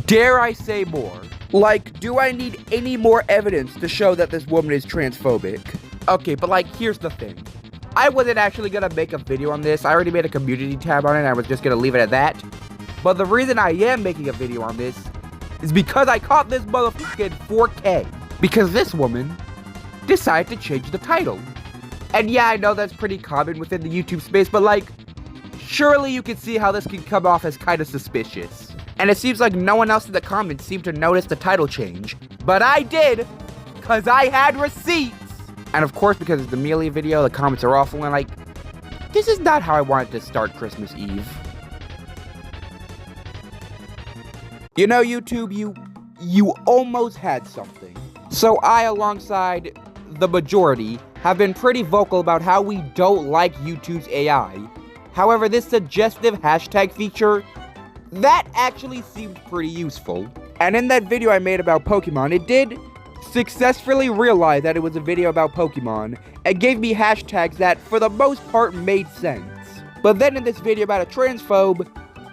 Dare I say more? Like, do I need any more evidence to show that this woman is transphobic? Okay, but like, here's the thing. I wasn't actually gonna make a video on this. I already made a community tab on it and I was just gonna leave it at that. But the reason I am making a video on this is because I caught this motherfucker in 4K. Because this woman decided to change the title. And yeah, I know that's pretty common within the YouTube space, but like, surely you can see how this can come off as kind of suspicious. And it seems like no one else in the comments seemed to notice the title change. But I did, because I had receipts. And of course, because it's the Amelia video, the comments are awful, and like, this is not how I wanted to start Christmas Eve. You know, YouTube, you almost had something. So I, alongside the majority, have been pretty vocal about how we don't like YouTube's AI. However, this suggestive hashtag feature, that actually seemed pretty useful. And in that video I made about Pokemon, it did successfully realize that it was a video about Pokemon, and gave me hashtags that, for the most part, made sense. But then in this video about a transphobe,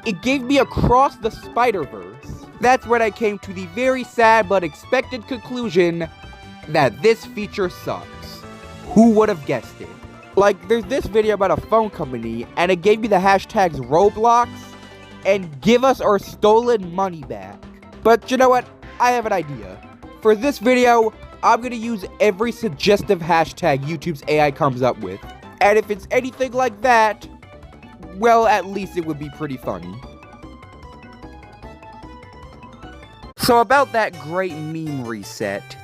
it gave me Across the Spider-Verse. That's when I came to the very sad but expected conclusion that this feature sucks. Who would have guessed it? Like, there's this video about a phone company, and it gave me the hashtags Roblox and Give Us Our Stolen Money Back. But you know what? I have an idea. For this video, I'm gonna use every suggestive hashtag YouTube's AI comes up with. And if it's anything like that, well, at least it would be pretty funny. So about that great meme reset,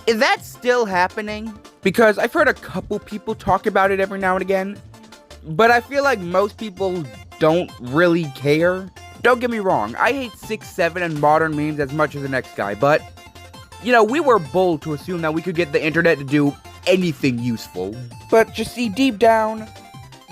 is that still happening? Because I've heard a couple people talk about it every now and again, but I feel like most people don't really care. Don't get me wrong, I hate 6ix7ine and modern memes as much as the next guy, but, you know, we were bold to assume that we could get the internet to do anything useful. But you see, deep down,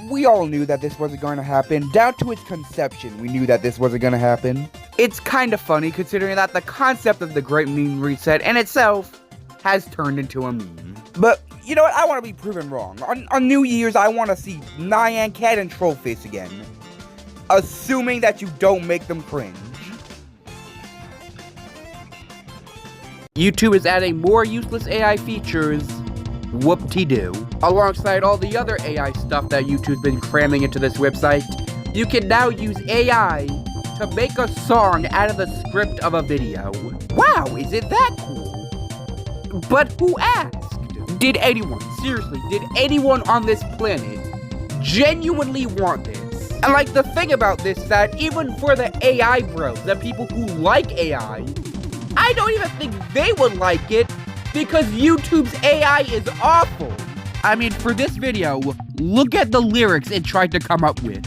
we all knew that this wasn't going to happen. Down to its conception, we knew that this wasn't going to happen. It's kind of funny considering that the concept of the Great Meme Reset in itself has turned into a meme. But, you know what, I want to be proven wrong. On New Year's, I want to see Nyan Cat and Trollface again. Assuming that you don't make them cringe. YouTube is adding more useless AI features, whoop-de-doo. Alongside all the other AI stuff that YouTube's been cramming into this website, you can now use AI to make a song out of the script of a video. Wow, is it that cool? But who asked? Did anyone, seriously, did anyone on this planet genuinely want this? And like the thing about this is that even for the AI bros, the people who like AI, I don't even think they would like it because YouTube's AI is awful. I mean, for this video, look at the lyrics it tried to come up with.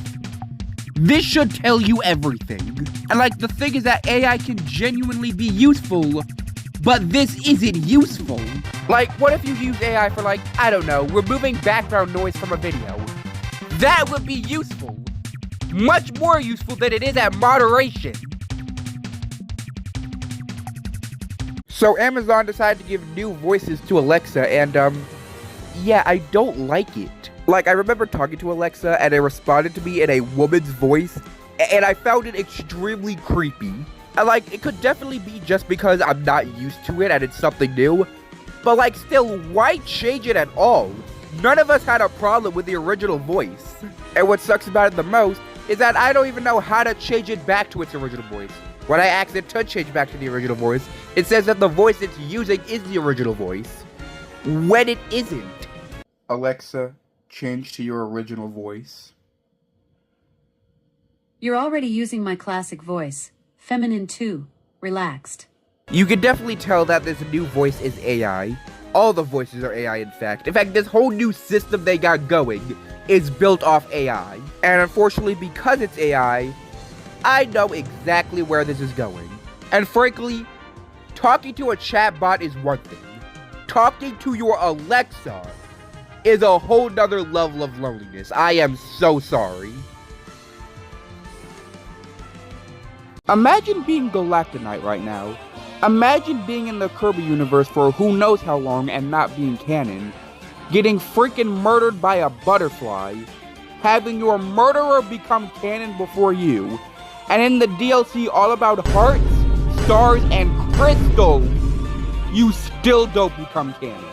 This should tell you everything. And like the thing is that AI can genuinely be useful, but this isn't useful. Like, what if you use AI for like, I don't know, removing background noise from a video? That would be useful. Much more useful than it is at moderation. So Amazon decided to give new voices to Alexa, and yeah, I don't like it. Like, I remember talking to Alexa, and it responded to me in a woman's voice, and I found it extremely creepy. And like, it could definitely be just because I'm not used to it and it's something new, but like, still, why change it at all? None of us had a problem with the original voice. And what sucks about it the most is that I don't even know how to change it back to its original voice. When I ask it to change back to the original voice, it says that the voice it's using is the original voice, when it isn't. Alexa, change to your original voice. You're already using my classic voice. Feminine 2. Relaxed. You can definitely tell that this new voice is AI. All the voices are AI, in fact. In fact, this whole new system they got going is built off AI. And unfortunately, because it's AI, I know exactly where this is going. And frankly, talking to a chatbot is one thing. Talking to your Alexa is a whole nother level of loneliness. I am so sorry. Imagine being Galactonite right now. Imagine being in the Kirby universe for who knows how long and not being canon. Getting freaking murdered by a butterfly. Having your murderer become canon before you. And in the DLC all about hearts, stars, and crystals, you still don't become canon.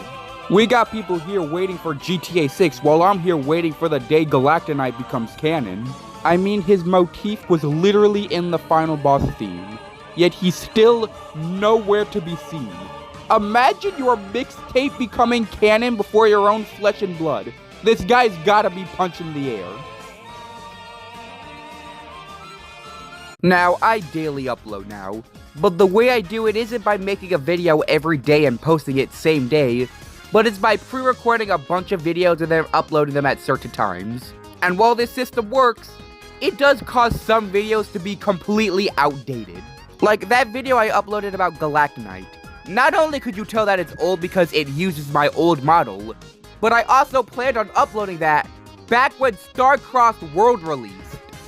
We got people here waiting for GTA 6 while I'm here waiting for the day Galactonite becomes canon. I mean, his motif was literally in the final boss theme, yet he's still nowhere to be seen. Imagine your mixtape becoming canon before your own flesh and blood. This guy's gotta be punching the air. Now, I daily upload now, but the way I do it isn't by making a video every day and posting it same day, but it's by pre-recording a bunch of videos and then uploading them at certain times. And while this system works, it does cause some videos to be completely outdated. Like that video I uploaded about Galactonite. Not only could you tell that it's old because it uses my old model, but I also planned on uploading that back when StarCrossed World released.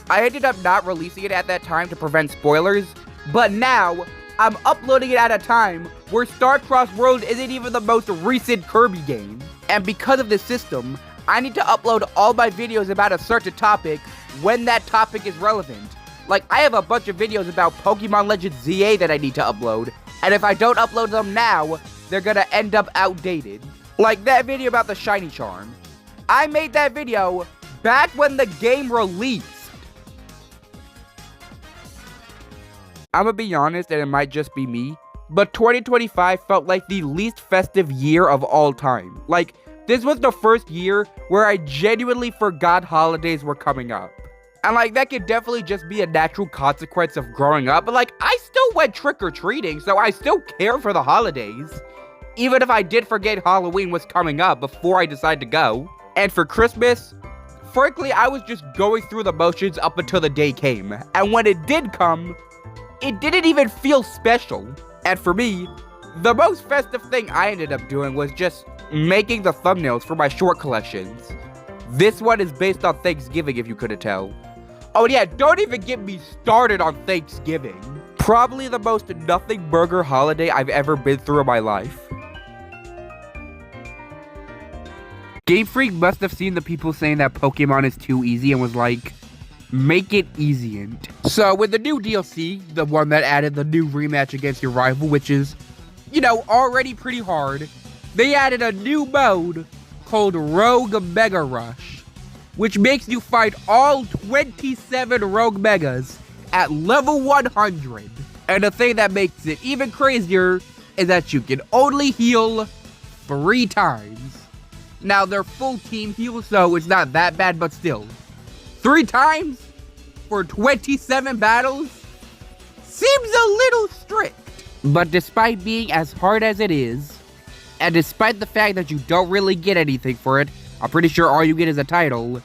I ended up not releasing it at that time to prevent spoilers, but now I'm uploading it at a time where StarCrossed World isn't even the most recent Kirby game. And because of this system, I need to upload all my videos about a certain topic when that topic is relevant. Like, I have a bunch of videos about Pokemon Legends ZA that I need to upload, and if I don't upload them now, they're gonna end up outdated. Like that video about the Shiny Charm. I made that video back when the game released. I'm gonna be honest, and it might just be me, but 2025 felt like the least festive year of all time. Like, this was the first year where I genuinely forgot holidays were coming up. And like, that could definitely just be a natural consequence of growing up, but like, I still went trick-or-treating, so I still care for the holidays. Even if I did forget Halloween was coming up before I decided to go. And for Christmas, frankly, I was just going through the motions up until the day came. And when it did come, it didn't even feel special. And for me, the most festive thing I ended up doing was just making the thumbnails for my short collections. This one is based on Thanksgiving, if you couldn't tell. Oh yeah, don't even get me started on Thanksgiving. Probably the most nothing burger holiday I've ever been through in my life. Game Freak must have seen the people saying that Pokemon is too easy and was like, make it easiant. So with the new DLC, the one that added the new rematch against your rival, which is, you know, already pretty hard, they added a new mode called Rogue Mega Rush, which makes you fight all 27 Rogue Megas at level 100. And the thing that makes it even crazier is that you can only heal 3 times. Now, they're full team heals, so it's not that bad, but still. 3 times for 27 battles seems a little strict. But despite being as hard as it is, and despite the fact that you don't really get anything for it, I'm pretty sure all you get is a title,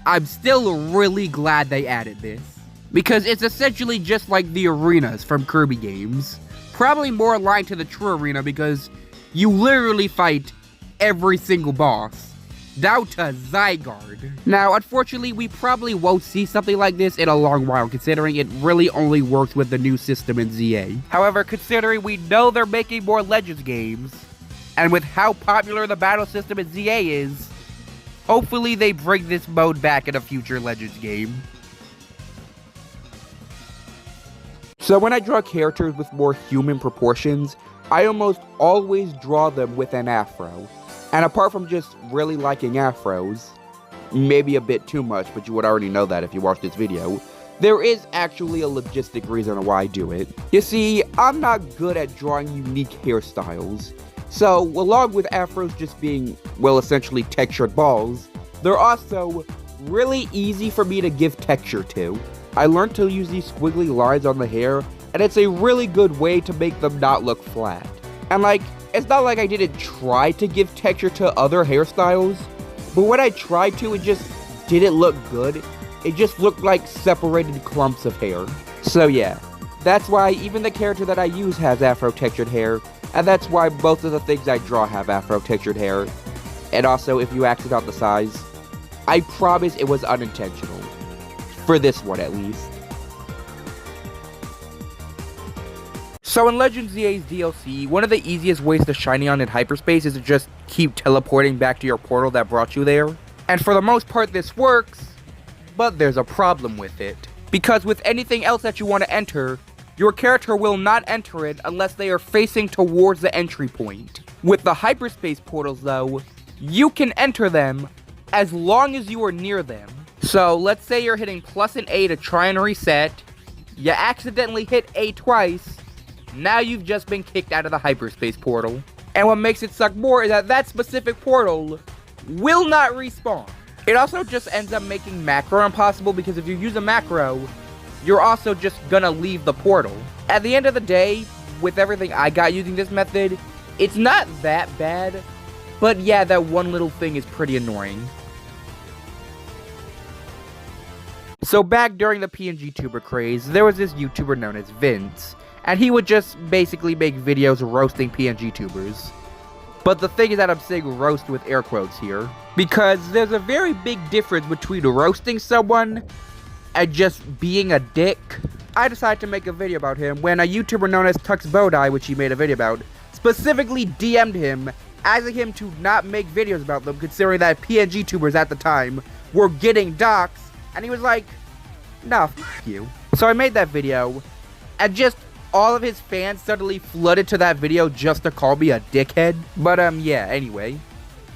I'm still really glad they added this. Because it's essentially just like the arenas from Kirby games. Probably more aligned to the true arena because you literally fight every single boss, down to Zygarde. Now, unfortunately, we probably won't see something like this in a long while, considering it really only works with the new system in ZA. However, considering we know they're making more Legends games, and with how popular the battle system in ZA is, hopefully they bring this mode back in a future Legends game. So when I draw characters with more human proportions, I almost always draw them with an afro. And apart from just really liking afros, maybe a bit too much, but you would already know that if you watched this video, there is actually a logistic reason why I do it. You see, I'm not good at drawing unique hairstyles. So, along with afros just being, well, essentially textured balls, they're also really easy for me to give texture to. I learned to use these squiggly lines on the hair, and it's a really good way to make them not look flat. And like, it's not like I didn't try to give texture to other hairstyles, but when I tried to, it just didn't look good. It just looked like separated clumps of hair. So yeah, that's why even the character that I use has afro textured hair, and that's why both of the things I draw have afro textured hair. And also, if you asked about the size, I promise it was unintentional. For this one, at least. So in Legends ZA's DLC, one of the easiest ways to shiny on in hyperspace is to just keep teleporting back to your portal that brought you there. And for the most part this works, but there's a problem with it. Because with anything else that you want to enter, your character will not enter it unless they are facing towards the entry point. With the hyperspace portals though, you can enter them as long as you are near them. So let's say you're hitting plus an A to try and reset, you accidentally hit A twice, now you've just been kicked out of the hyperspace portal. And what makes it suck more is that that specific portal will not respawn. It also just ends up making macro impossible because if you use a macro, you're also just gonna leave the portal. At the end of the day, with everything I got using this method, it's not that bad, but yeah, that one little thing is pretty annoying. So back during the PNG tuber craze, there was this YouTuber known as Vince, and he would just basically make videos roasting PNG tubers. But the thing is that I'm saying roast with air quotes here, because there's a very big difference between roasting someone and just being a dick. I decided to make a video about him when a YouTuber known as Tux Bodai, which he made a video about, specifically DM'd him, asking him to not make videos about them, considering that PNG tubers at the time were getting doxxed. And he was like, nah, f*** you. So I made that video, and just all of his fans suddenly flooded to that video just to call me a dickhead. But yeah, anyway,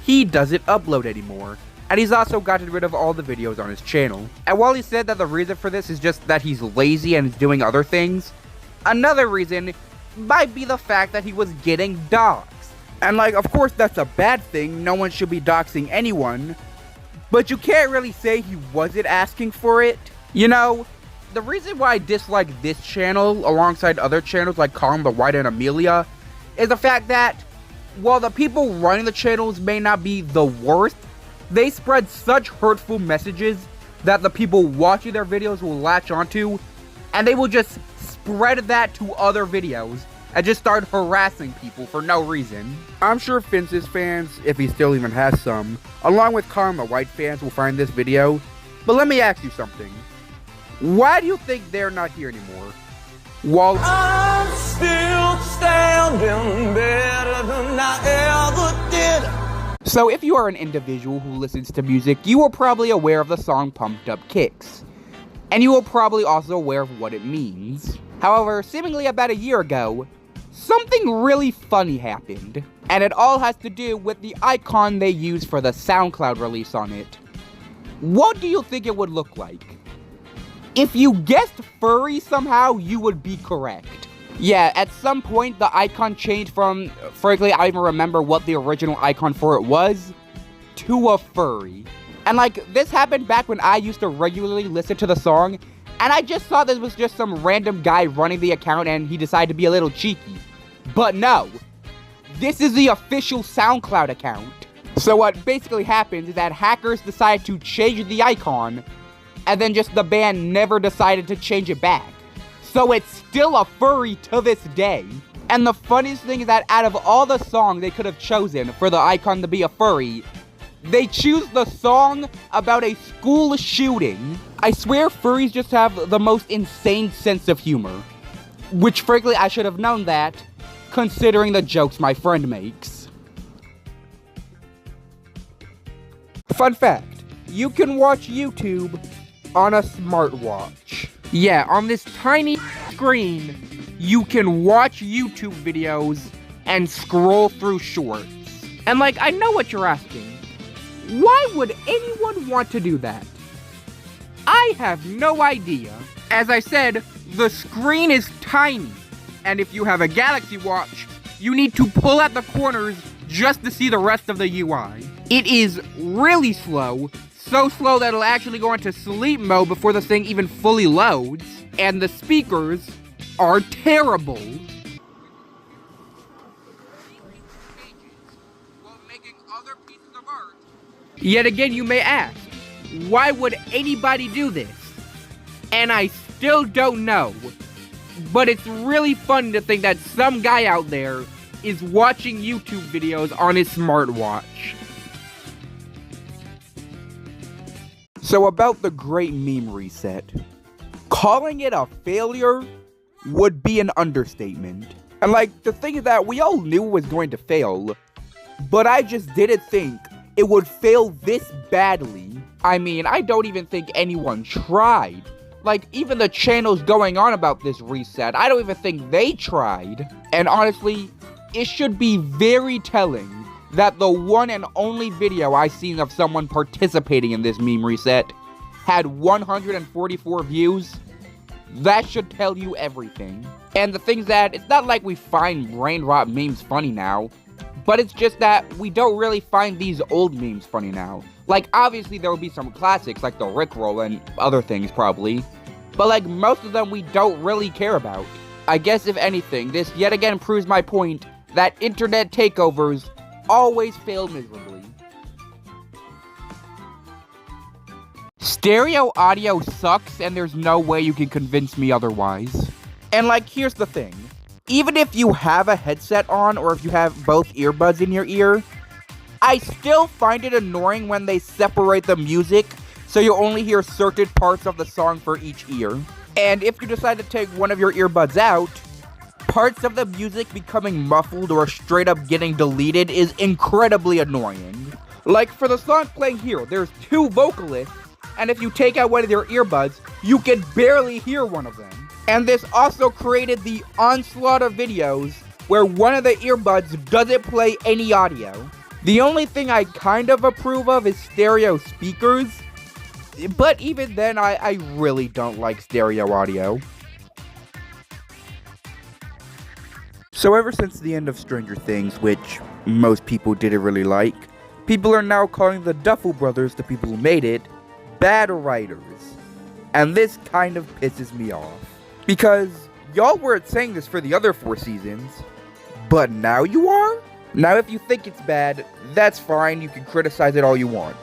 he doesn't upload anymore. And he's also gotten rid of all the videos on his channel. And while he said that the reason for this is just that he's lazy and is doing other things, another reason might be the fact that he was getting doxxed. And like, of course that's a bad thing, no one should be doxing anyone. But you can't really say he wasn't asking for it. You know, the reason why I dislike this channel alongside other channels like Colin the White and Amelia is the fact that while the people running the channels may not be the worst, they spread such hurtful messages that the people watching their videos will latch onto, and they will just spread that to other videos and just start harassing people for no reason. I'm sure Vince's fans, if he still even has some, along with Colin the White fans will find this video, but let me ask you something. Why do you think they're not here anymore? While I'm still standing better than I ever did. So if you are an individual who listens to music, you are probably aware of the song Pumped Up Kicks. And you are probably also aware of what it means. However, seemingly about a year ago, something really funny happened. And it all has to do with the icon they used for the SoundCloud release on it. What do you think it would look like? If you guessed furry somehow, you would be correct. Yeah, at some point the icon changed from, frankly I don't even remember what the original icon for it was, to a furry. And like, this happened back when I used to regularly listen to the song, and I just thought this was just some random guy running the account and he decided to be a little cheeky. But no, this is the official SoundCloud account. So what basically happens is that hackers decide to change the icon, and then just the band never decided to change it back. So it's still a furry to this day. And the funniest thing is that out of all the songs they could have chosen for the icon to be a furry, they choose the song about a school shooting. I swear furries just have the most insane sense of humor. Which frankly I should have known that, considering the jokes my friend makes. Fun fact, you can watch YouTube on a smartwatch. Yeah, on this tiny screen, you can watch YouTube videos and scroll through shorts. And like, I know what you're asking. Why would anyone want to do that? I have no idea. As I said, the screen is tiny. And if you have a Galaxy Watch, you need to pull at the corners just to see the rest of the UI. It is really slow. So slow that it'll actually go into sleep mode before the thing even fully loads. And the speakers are terrible. Yet again, you may ask, why would anybody do this? And I still don't know. But it's really fun to think that some guy out there is watching YouTube videos on his smartwatch. So about the Great Meme Reset, calling it a failure would be an understatement. And like, the thing is that we all knew it was going to fail, but I just didn't think it would fail this badly. I mean, I don't even think anyone tried. Like, even the channels going on about this reset, I don't even think they tried. And honestly, it should be very telling that the one and only video I seen of someone participating in this meme reset had 144 views. That should tell you everything. And the thing's that it's not like we find brain rot memes funny now, but it's just that we don't really find these old memes funny now. Like, obviously there will be some classics like the Rickroll and other things probably, but like most of them we don't really care about. I guess if anything, this yet again proves my point that internet takeovers always fail miserably. Stereo audio sucks and there's no way you can convince me otherwise. And like, here's the thing. Even if you have a headset on or if you have both earbuds in your ear, I still find it annoying when they separate the music so you only hear certain parts of the song for each ear. And if you decide to take one of your earbuds out, parts of the music becoming muffled or straight up getting deleted is incredibly annoying. Like for the song playing here, there's two vocalists, and if you take out one of your earbuds, you can barely hear one of them. And this also created the onslaught of videos where one of the earbuds doesn't play any audio. The only thing I kind of approve of is stereo speakers, but even then I really don't like stereo audio. So ever since the end of Stranger Things, which most people didn't really like, people are now calling the Duffel Brothers, the people who made it, bad writers. And this kind of pisses me off. Because y'all weren't saying this for the other 4 seasons, but now you are? Now if you think it's bad, that's fine, you can criticize it all you want.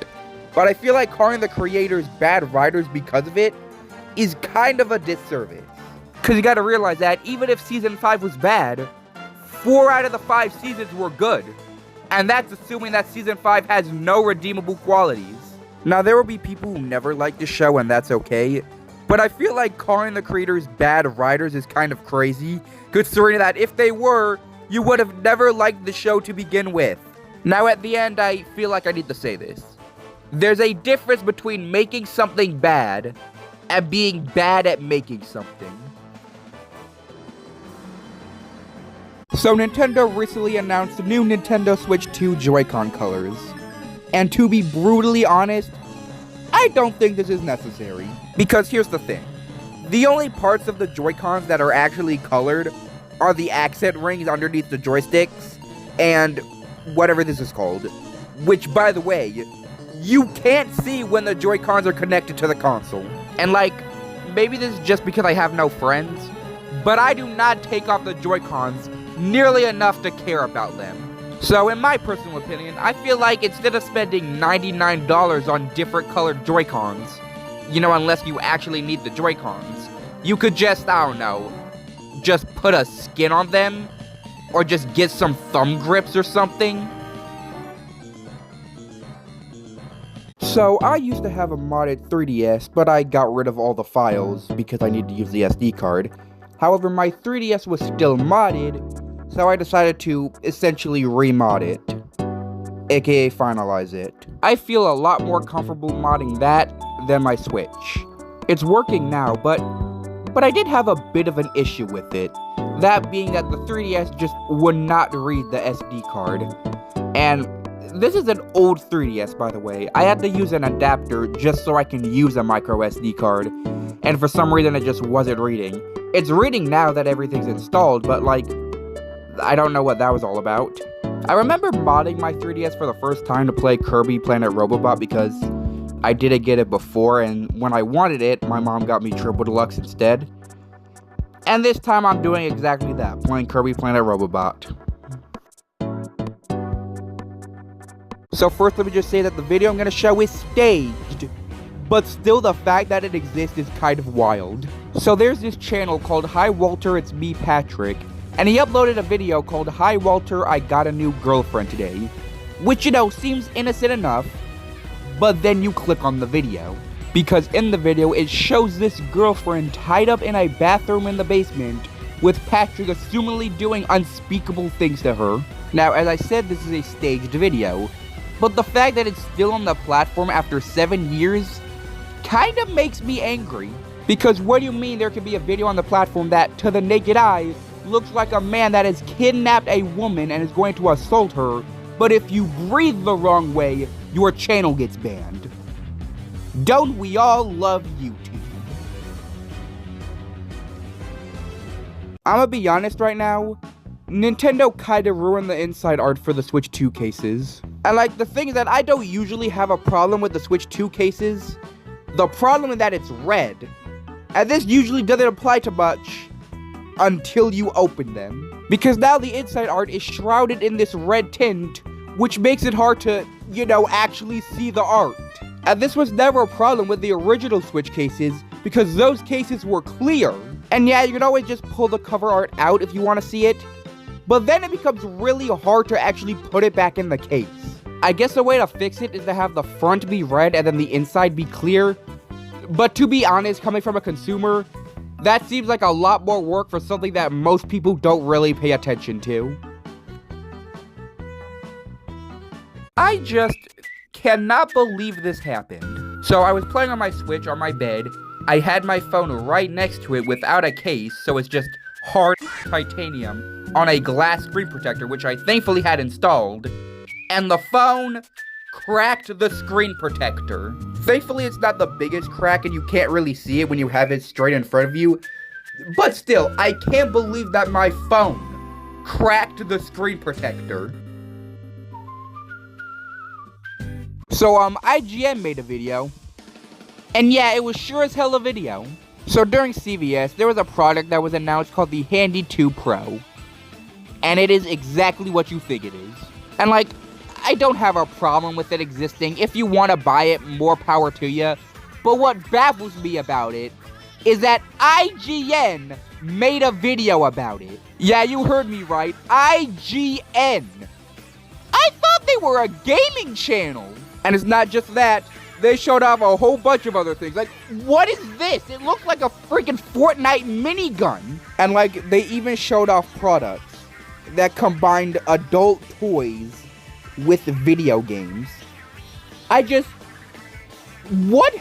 But I feel like calling the creators bad writers because of it is kind of a disservice. Because you gotta realize that even if season 5 was bad, 4 out of the 5 seasons were good. And that's assuming that season 5 has no redeemable qualities. Now there will be people who never like the show and that's okay, but I feel like calling the creators bad writers is kind of crazy, considering that if they were, you would have never liked the show to begin with. Now at the end, I feel like I need to say this. There's a difference between making something bad and being bad at making something. So Nintendo recently announced the new Nintendo Switch 2 Joy-Con colors. And to be brutally honest, I don't think this is necessary. Because here's the thing. The only parts of the Joy-Cons that are actually colored are the accent rings underneath the joysticks and whatever this is called. Which, by the way, you can't see when the Joy-Cons are connected to the console. And like, maybe this is just because I have no friends, but I do not take off the Joy-Cons nearly enough to care about them. So in my personal opinion, I feel like instead of spending $99 on different colored Joy-Cons, you know, unless you actually need the Joy-Cons, you could just, I don't know, just put a skin on them, or just get some thumb grips or something. So, I used to have a modded 3DS, but I got rid of all the files because I needed to use the SD card. However, my 3DS was still modded, so I decided to essentially remod it, aka finalize it. I feel a lot more comfortable modding that than my Switch. It's working now, but I did have a bit of an issue with it. That being that the 3DS just would not read the SD card. And this is an old 3DS, by the way. I had to use an adapter just so I can use a micro SD card. And for some reason, it just wasn't reading. It's reading now that everything's installed, but like, I don't know what that was all about. I remember modding my 3DS for the first time to play Kirby Planet Robobot because I didn't get it before, and when I wanted it, my mom got me Triple Deluxe instead. And this time I'm doing exactly that, playing Kirby Planet Robobot. So first let me just say that the video I'm going to show is staged, but still the fact that it exists is kind of wild. So there's this channel called Hi Walter, It's Me Patrick, and he uploaded a video called Hi Walter, I Got a New Girlfriend Today, which, you know, seems innocent enough, but then you click on the video. Because in the video, it shows this girlfriend tied up in a bathroom in the basement, with Patrick assumingly doing unspeakable things to her. Now, as I said, this is a staged video, but the fact that it's still on the platform after 7 years kinda makes me angry. Because what do you mean there could be a video on the platform that, to the naked eye, looks like a man that has kidnapped a woman and is going to assault her, but if you breathe the wrong way, your channel gets banned? Don't we all love YouTube? I'ma be honest right now, Nintendo kinda ruined the inside art for the Switch 2 cases. And like, the thing is that I don't usually have a problem with the Switch 2 cases. The problem is that it's red. And this usually doesn't apply to much until you open them. Because now the inside art is shrouded in this red tint, which makes it hard to, you know, actually see the art. And this was never a problem with the original Switch cases, because those cases were clear. And yeah, you can always just pull the cover art out if you want to see it, but then it becomes really hard to actually put it back in the case. I guess the way to fix it is to have the front be red and then the inside be clear, but to be honest, coming from a consumer, that seems like a lot more work for something that most people don't really pay attention to. I just cannot believe this happened. So I was playing on my Switch on my bed. I had my phone right next to it without a case, so it's just hard titanium on a glass screen protector, which I thankfully had installed, and the phone cracked the screen protector. Thankfully, it's not the biggest crack and you can't really see it when you have it straight in front of you, but still, I can't believe that my phone cracked the screen protector. So, IGN made a video, and yeah, it was sure as hell a video. So during CVS, there was a product that was announced called the Handy 2 Pro, and it is exactly what you think it is. And like, I don't have a problem with it existing. If you want to buy it, more power to you. But what baffles me about it is that IGN made a video about it. Yeah, you heard me right, IGN. I thought they were a gaming channel. And it's not just that, they showed off a whole bunch of other things. Like, what is this? It looks like a freaking Fortnite minigun. And like, they even showed off products that combined adult toys with video games. What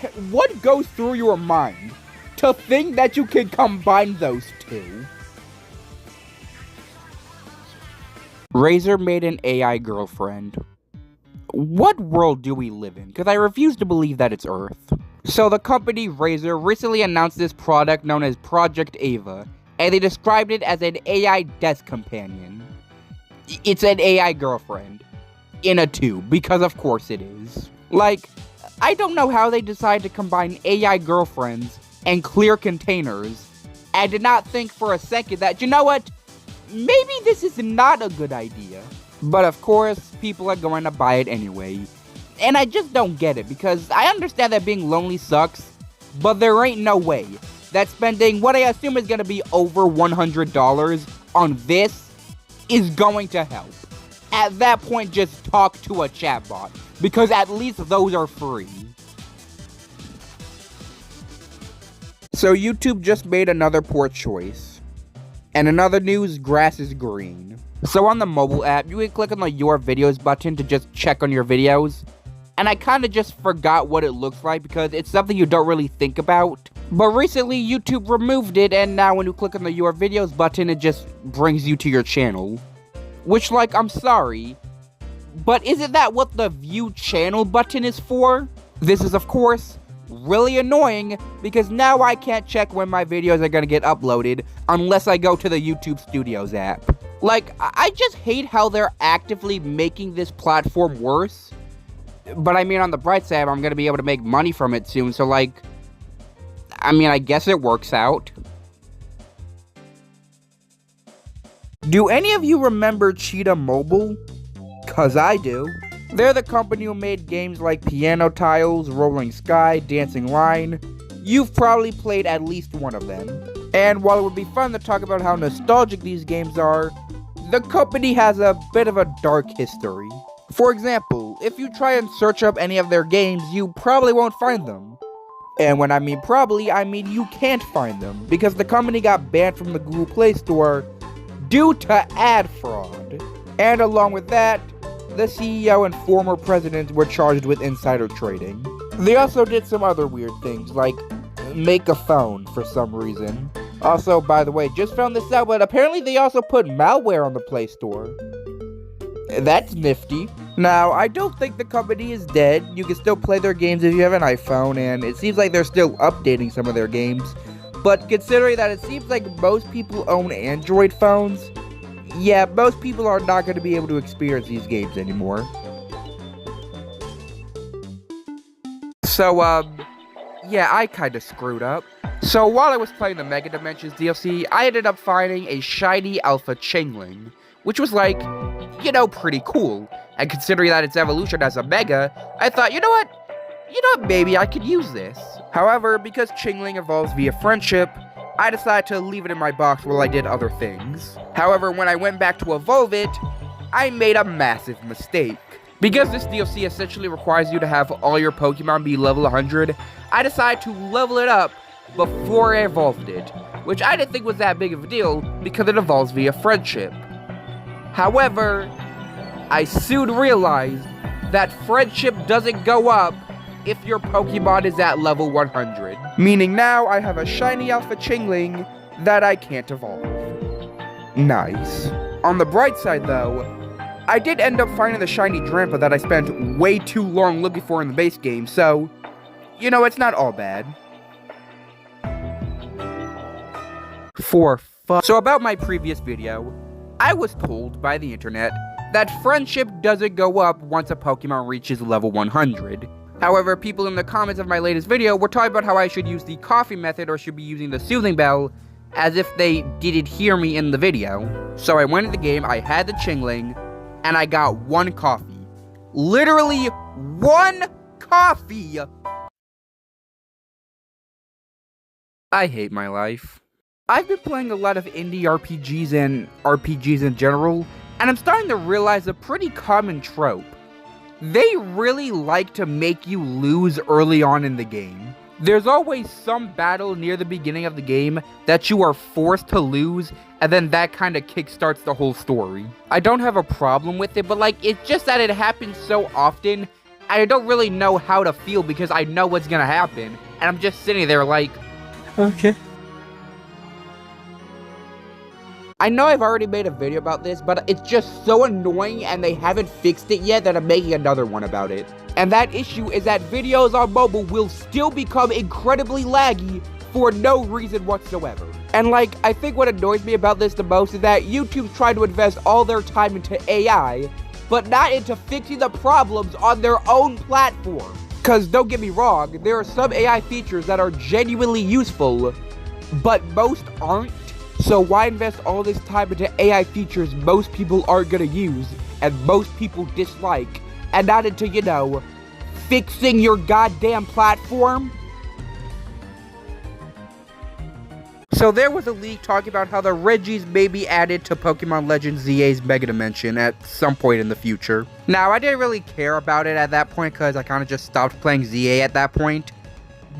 goes through your mind to think that you can combine those two? Razer made an AI girlfriend. What world do we live in? Because I refuse to believe that it's Earth. So the company Razer recently announced this product known as Project Ava, and they described it as an AI desk companion. It's an AI girlfriend. In a tube, because of course it is. Like, I don't know how they decide to combine AI girlfriends and clear containers, and did not think for a second that, you know what, maybe this is not a good idea. But of course, people are going to buy it anyway. And I just don't get it, because I understand that being lonely sucks, but there ain't no way that spending what I assume is going to be over $100 on this is going to help. At that point, just talk to a chatbot, because at least those are free. So YouTube just made another poor choice. And in other news, grass is green. So on the mobile app, you can click on the Your Videos button to just check on your videos. And I kinda just forgot what it looks like because it's something you don't really think about. But recently, YouTube removed it, and now when you click on the Your Videos button, it just brings you to your channel. Which, like, I'm sorry, but isn't that what the View Channel button is for? This is, of course, really annoying, because now I can't check when my videos are gonna get uploaded unless I go to the YouTube Studios app. Like, I just hate how they're actively making this platform worse. But I mean, on the bright side, I'm gonna be able to make money from it soon, so like, I mean, I guess it works out. Do any of you remember Cheetah Mobile? 'Cause I do. They're the company who made games like Piano Tiles, Rolling Sky, Dancing Line. You've probably played at least one of them. And while it would be fun to talk about how nostalgic these games are, the company has a bit of a dark history. For example, if you try and search up any of their games, you probably won't find them. And when I mean probably, I mean you can't find them, because the company got banned from the Google Play Store due to ad fraud. And along with that, the CEO and former president were charged with insider trading. They also did some other weird things, like make a phone for some reason. Also, by the way, just found this out, but apparently they also put malware on the Play Store. That's nifty. Now, I don't think the company is dead. You can still play their games if you have an iPhone, and it seems like they're still updating some of their games. But considering that it seems like most people own Android phones, yeah, most people are not going to be able to experience these games anymore. So, yeah, I kinda screwed up. So while I was playing the Mega Dimensions DLC, I ended up finding a shiny Alpha Chingling, which was like, you know, pretty cool. And considering that its evolution as a Mega, I thought, you know what, maybe I could use this. However, because Chingling evolves via friendship, I decided to leave it in my box while I did other things. However, when I went back to evolve it, I made a massive mistake. Because this DLC essentially requires you to have all your Pokemon be level 100, I decided to level it up before I evolved it, which I didn't think was that big of a deal because it evolves via friendship. However, I soon realized that friendship doesn't go up if your Pokemon is at level 100. Meaning now I have a shiny Alpha Chingling that I can't evolve. Nice. On the bright side though, I did end up finding the shiny Drampa that I spent way too long looking for in the base game, so, you know, it's not all bad. So about my previous video, I was told by the internet that friendship doesn't go up once a Pokemon reaches level 100. However, people in the comments of my latest video were talking about how I should use the coffee method or should be using the soothing bell, as if they didn't hear me in the video. So I went in the game, I had the Chingling, and I got one coffee. Literally one coffee! I hate my life. I've been playing a lot of indie RPGs and RPGs in general, and I'm starting to realize a pretty common trope. They really like to make you lose early on in the game. There's always some battle near the beginning of the game that you are forced to lose, and then that kind of kickstarts the whole story. I don't have a problem with it, but like, it's just that it happens so often, I don't really know how to feel because I know what's gonna happen, and I'm just sitting there like, okay. I know I've already made a video about this, but it's just so annoying and they haven't fixed it yet that I'm making another one about it. And that issue is that videos on mobile will still become incredibly laggy for no reason whatsoever. And like, I think what annoys me about this the most is that YouTube's trying to invest all their time into AI, but not into fixing the problems on their own platform. Cause don't get me wrong, there are some AI features that are genuinely useful, but most aren't. So why invest all this time into AI features most people aren't gonna use, and most people dislike, and not into, you know, fixing your goddamn platform? So there was a leak talking about how the Regis may be added to Pokemon Legends ZA's Mega Dimension at some point in the future. Now, I didn't really care about it at that point because I kind of just stopped playing ZA at that point.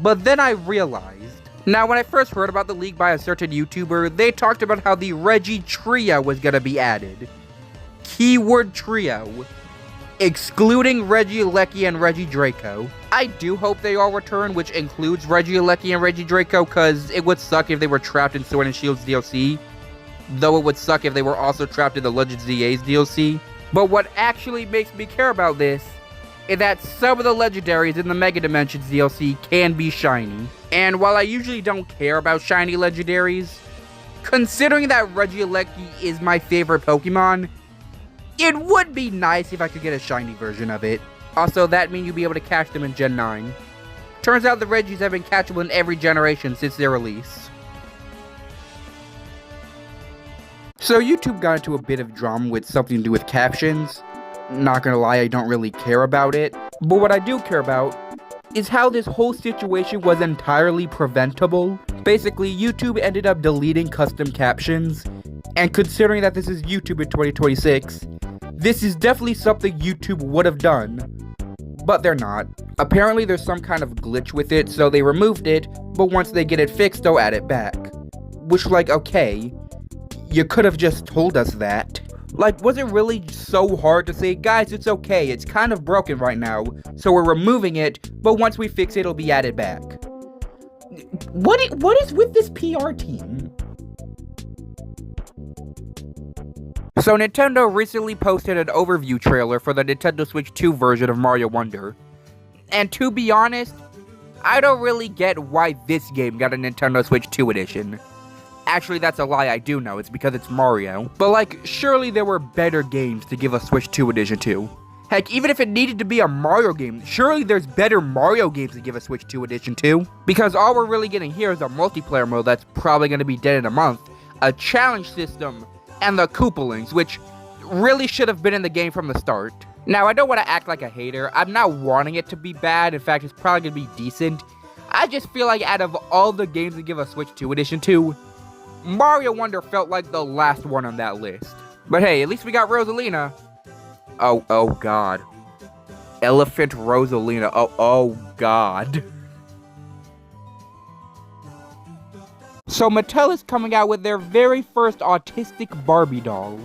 But then I realized. Now, when I first heard about the leak by a certain YouTuber, they talked about how the Regi Trio was going to be added. Keyword trio. Excluding Regieleki and Regidrago. I do hope they all return, which includes Regieleki and Regidrago, cause it would suck if they were trapped in Sword and Shield's DLC. Though it would suck if they were also trapped in the Legends ZA's DLC. But what actually makes me care about this is that some of the legendaries in the Mega Dimensions DLC can be shiny. And while I usually don't care about shiny legendaries, considering that Regieleki is my favorite Pokemon, it would be nice if I could get a shiny version of it. Also, that means you'll be able to catch them in Gen 9. Turns out the Regis have been catchable in every generation since their release. So YouTube got into a bit of drama with something to do with captions. Not gonna lie, I don't really care about it. But what I do care about is how this whole situation was entirely preventable. Basically, YouTube ended up deleting custom captions. And considering that this is YouTube in 2026, this is definitely something YouTube would have done, but they're not. Apparently there's some kind of glitch with it, so they removed it, but once they get it fixed, they'll add it back. Which, like, okay, you could have just told us that. Like, was it really so hard to say, guys, it's okay, it's kind of broken right now, so we're removing it, but once we fix it, it'll be added back. What is with this PR team? So Nintendo recently posted an overview trailer for the Nintendo Switch 2 version of Mario Wonder. And to be honest, I don't really get why this game got a Nintendo Switch 2 edition. Actually, that's a lie, I do know, it's because it's Mario. But like, surely there were better games to give a Switch 2 edition to. Heck, even if it needed to be a Mario game, surely there's better Mario games to give a Switch 2 edition to. Because all we're really getting here is a multiplayer mode that's probably going to be dead in a month, a challenge system, and the Koopalings, which really should have been in the game from the start. Now, I don't want to act like a hater. I'm not wanting it to be bad. In fact, it's probably going to be decent. I just feel like out of all the games to give a Switch 2 edition to, Mario Wonder felt like the last one on that list. But hey, at least we got Rosalina. Oh god. Elephant Rosalina. Oh god. So Mattel is coming out with their very first autistic Barbie doll.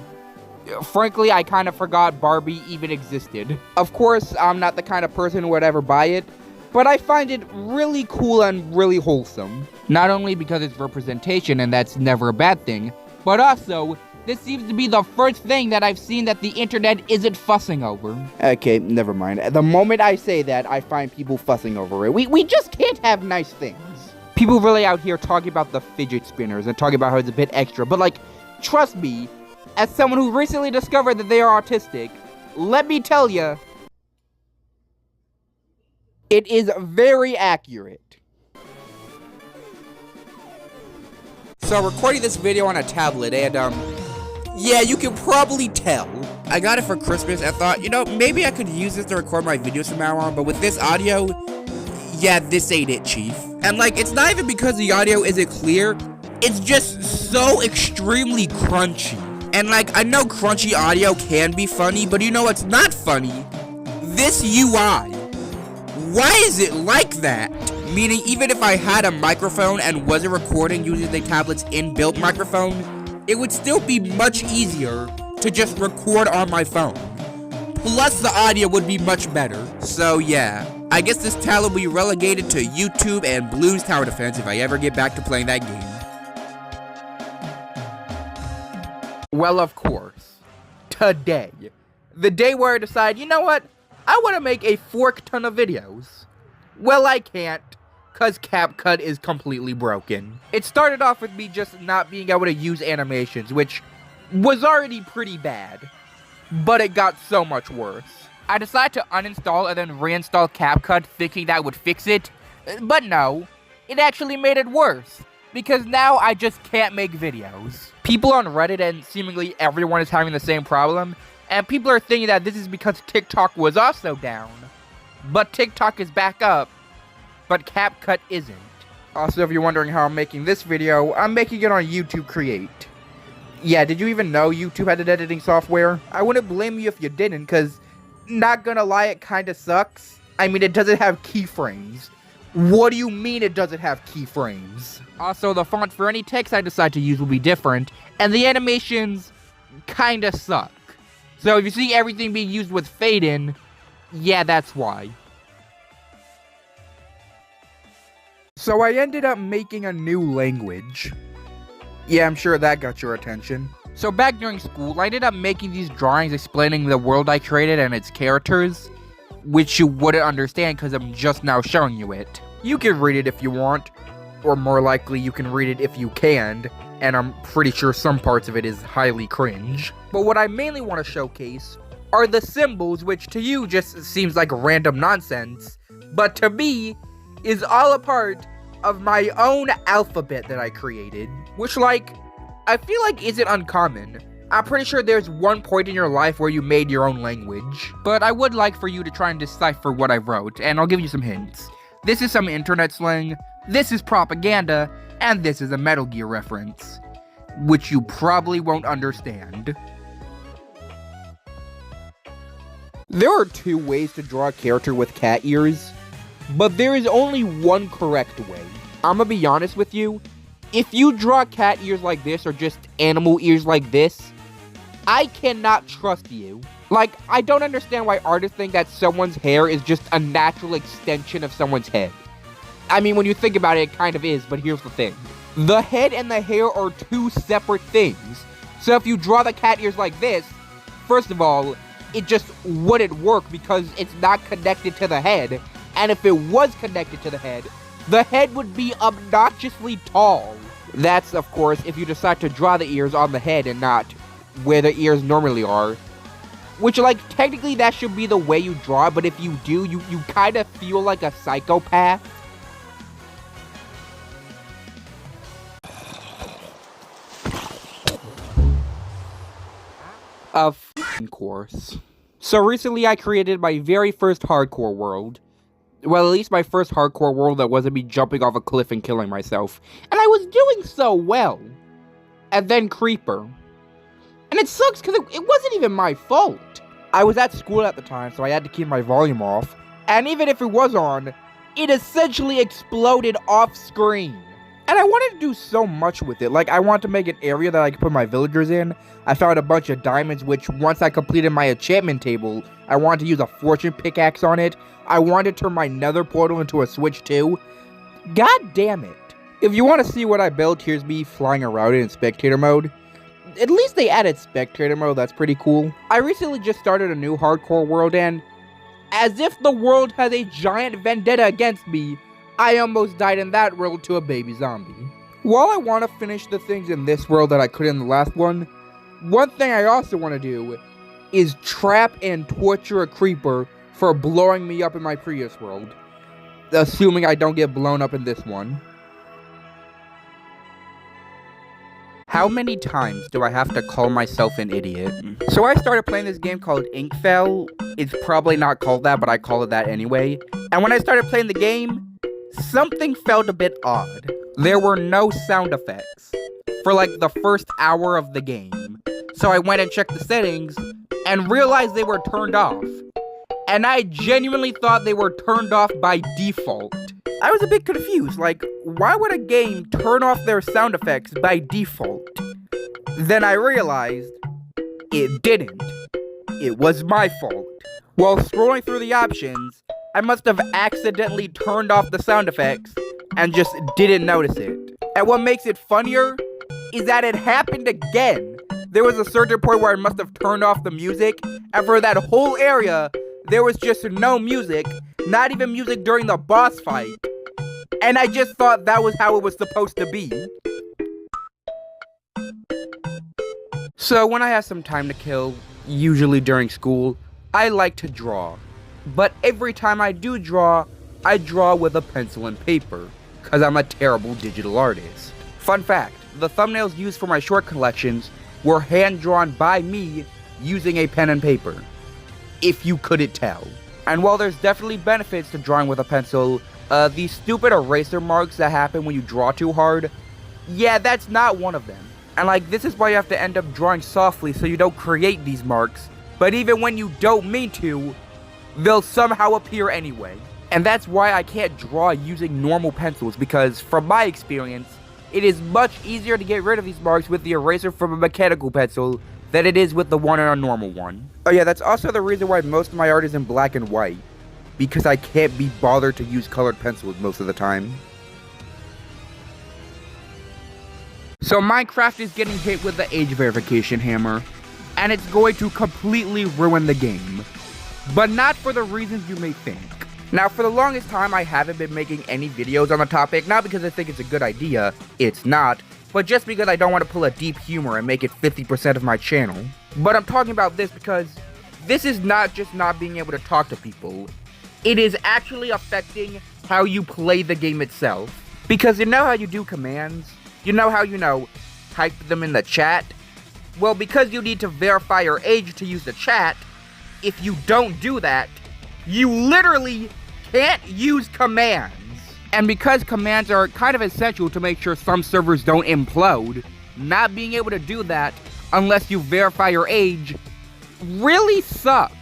Frankly, I kind of forgot Barbie even existed. Of course, I'm not the kind of person who would ever buy it, but I find it really cool and really wholesome. Not only because it's representation, and that's never a bad thing, but also, this seems to be the first thing that I've seen that the internet isn't fussing over. Okay, never mind. The moment I say that, I find people fussing over it. We just can't have nice things. People really out here talking about the fidget spinners and talking about how it's a bit extra, but like, trust me, as someone who recently discovered that they are autistic, let me tell you, it is very accurate. So I'm recording this video on a tablet, and yeah, you can probably tell. I got it for Christmas and thought, you know, maybe I could use this to record my videos from now on, but with this audio, yeah, this ain't it, chief. And like, it's not even because the audio isn't clear, it's just so extremely crunchy. And like, I know crunchy audio can be funny, but you know what's not funny? This UI. Why is it like that? Meaning, even if I had a microphone and wasn't recording using the tablet's inbuilt microphone, it would still be much easier to just record on my phone. Plus, the audio would be much better. So yeah, I guess this tablet will be relegated to YouTube and Blues Tower Defense if I ever get back to playing that game. Well, of course, today, the day where I decide, you know what, I want to make a fork ton of videos. Well, I can't, cause CapCut is completely broken. It started off with me just not being able to use animations, which was already pretty bad. but it got so much worse. I decided to uninstall and then reinstall CapCut thinking that would fix it, but no, it actually made it worse, because now I just can't make videos. People on Reddit and seemingly everyone is having the same problem, and people are thinking that this is because TikTok was also down. But TikTok is back up, but CapCut isn't. Also, if you're wondering how I'm making this video, I'm making it on YouTube Create. Yeah, did you even know YouTube had an editing software? I wouldn't blame you if you didn't, cause not gonna lie, it kinda sucks. I mean, it doesn't have keyframes. What do you mean it doesn't have keyframes? Also, the font for any text I decide to use will be different, and the animations kinda suck. So if you see everything being used with fade in, yeah, that's why. So I ended up making a new language. Yeah, I'm sure that got your attention. So back during school, I ended up making these drawings explaining the world I created and its characters, which you wouldn't understand because I'm just now showing you it. You can read it if you want, or more likely you can read it if you can, and I'm pretty sure some parts of it is highly cringe. But what I mainly want to showcase are the symbols, which to you just seems like random nonsense, but to me is all a part of my own alphabet that I created, which I feel like isn't uncommon. I'm pretty sure there's one point in your life where you made your own language, but I would like for you to try and decipher what I wrote, and I'll give you some hints. This is some internet slang, this is propaganda, and this is a Metal Gear reference, which you probably won't understand. There are two ways to draw a character with cat ears, but there is only one correct way. I'ma be honest with you, if you draw cat ears like this or just animal ears like this, I cannot trust you. Like, I don't understand why artists think that someone's hair is just a natural extension of someone's head. I mean, when you think about it, it kind of is, but here's the thing. The head and the hair are two separate things. So if you draw the cat ears like this, first of all, it just wouldn't work because it's not connected to the head. And if it was connected to the head would be obnoxiously tall. That's, of course, if you decide to draw the ears on the head and not where the ears normally are. Which, technically that should be the way you draw, but if you do, you kind of feel like a psychopath. Of course. So recently I created my very first hardcore world. Well, at least my first hardcore world that wasn't me jumping off a cliff and killing myself. And I was doing so well. And then Creeper. And it sucks because it wasn't even my fault. I was at school at the time, so I had to keep my volume off. And even if it was on, it essentially exploded off screen. And I wanted to do so much with it. I wanted to make an area that I could put my villagers in. I found a bunch of diamonds, which once I completed my enchantment table, I wanted to use a fortune pickaxe on it. I wanted to turn my nether portal into a switch too. God damn it. If you want to see what I built, here's me flying around in spectator mode. At least they added spectator mode, that's pretty cool. I recently just started a new hardcore world, and as if the world has a giant vendetta against me, I almost died in that world to a baby zombie. While I want to finish the things in this world that I couldn't in the last one thing I also want to do is trap and torture a creeper for blowing me up in my previous world. Assuming I don't get blown up in this one. How many times do I have to call myself an idiot? So I started playing this game called Inkfell. It's probably not called that, but I call it that anyway. And when I started playing the game, something felt a bit odd. There were no sound effects for the first hour of the game. So I went and checked the settings and realized they were turned off. And I genuinely thought they were turned off by default. I was a bit confused, why would a game turn off their sound effects by default? Then I realized it didn't. It was my fault. While scrolling through the options, I must have accidentally turned off the sound effects and just didn't notice it. And what makes it funnier is that it happened again. There was a certain point where I must have turned off the music, and for that whole area, there was just no music, not even music during the boss fight. And I just thought that was how it was supposed to be. So when I have some time to kill, usually during school, I like to draw. But every time I do draw, I draw with a pencil and paper, because I'm a terrible digital artist. Fun fact, the thumbnails used for my short collections were hand-drawn by me using a pen and paper, if you couldn't tell. And while there's definitely benefits to drawing with a pencil, these stupid eraser marks that happen when you draw too hard, yeah, that's not one of them. And like, this is why you have to end up drawing softly so you don't create these marks, but even when you don't mean to, they'll somehow appear anyway. And that's why I can't draw using normal pencils, because from my experience, it is much easier to get rid of these marks with the eraser from a mechanical pencil than it is with the one on a normal one. Oh yeah, that's also the reason why most of my art is in black and white, because I can't be bothered to use colored pencils most of the time. So Minecraft is getting hit with the age verification hammer, and it's going to completely ruin the game. But not for the reasons you may think. Now, for the longest time, I haven't been making any videos on the topic, not because I think it's a good idea, it's not, but just because I don't want to pull a deep humor and make it 50% of my channel. But I'm talking about this because this is not just not being able to talk to people, it is actually affecting how you play the game itself. Because you know how you do commands? You know how, type them in the chat? Well, because you need to verify your age to use the chat, if you don't do that, you literally can't use commands. And because commands are kind of essential to make sure some servers don't implode, not being able to do that unless you verify your age really sucks.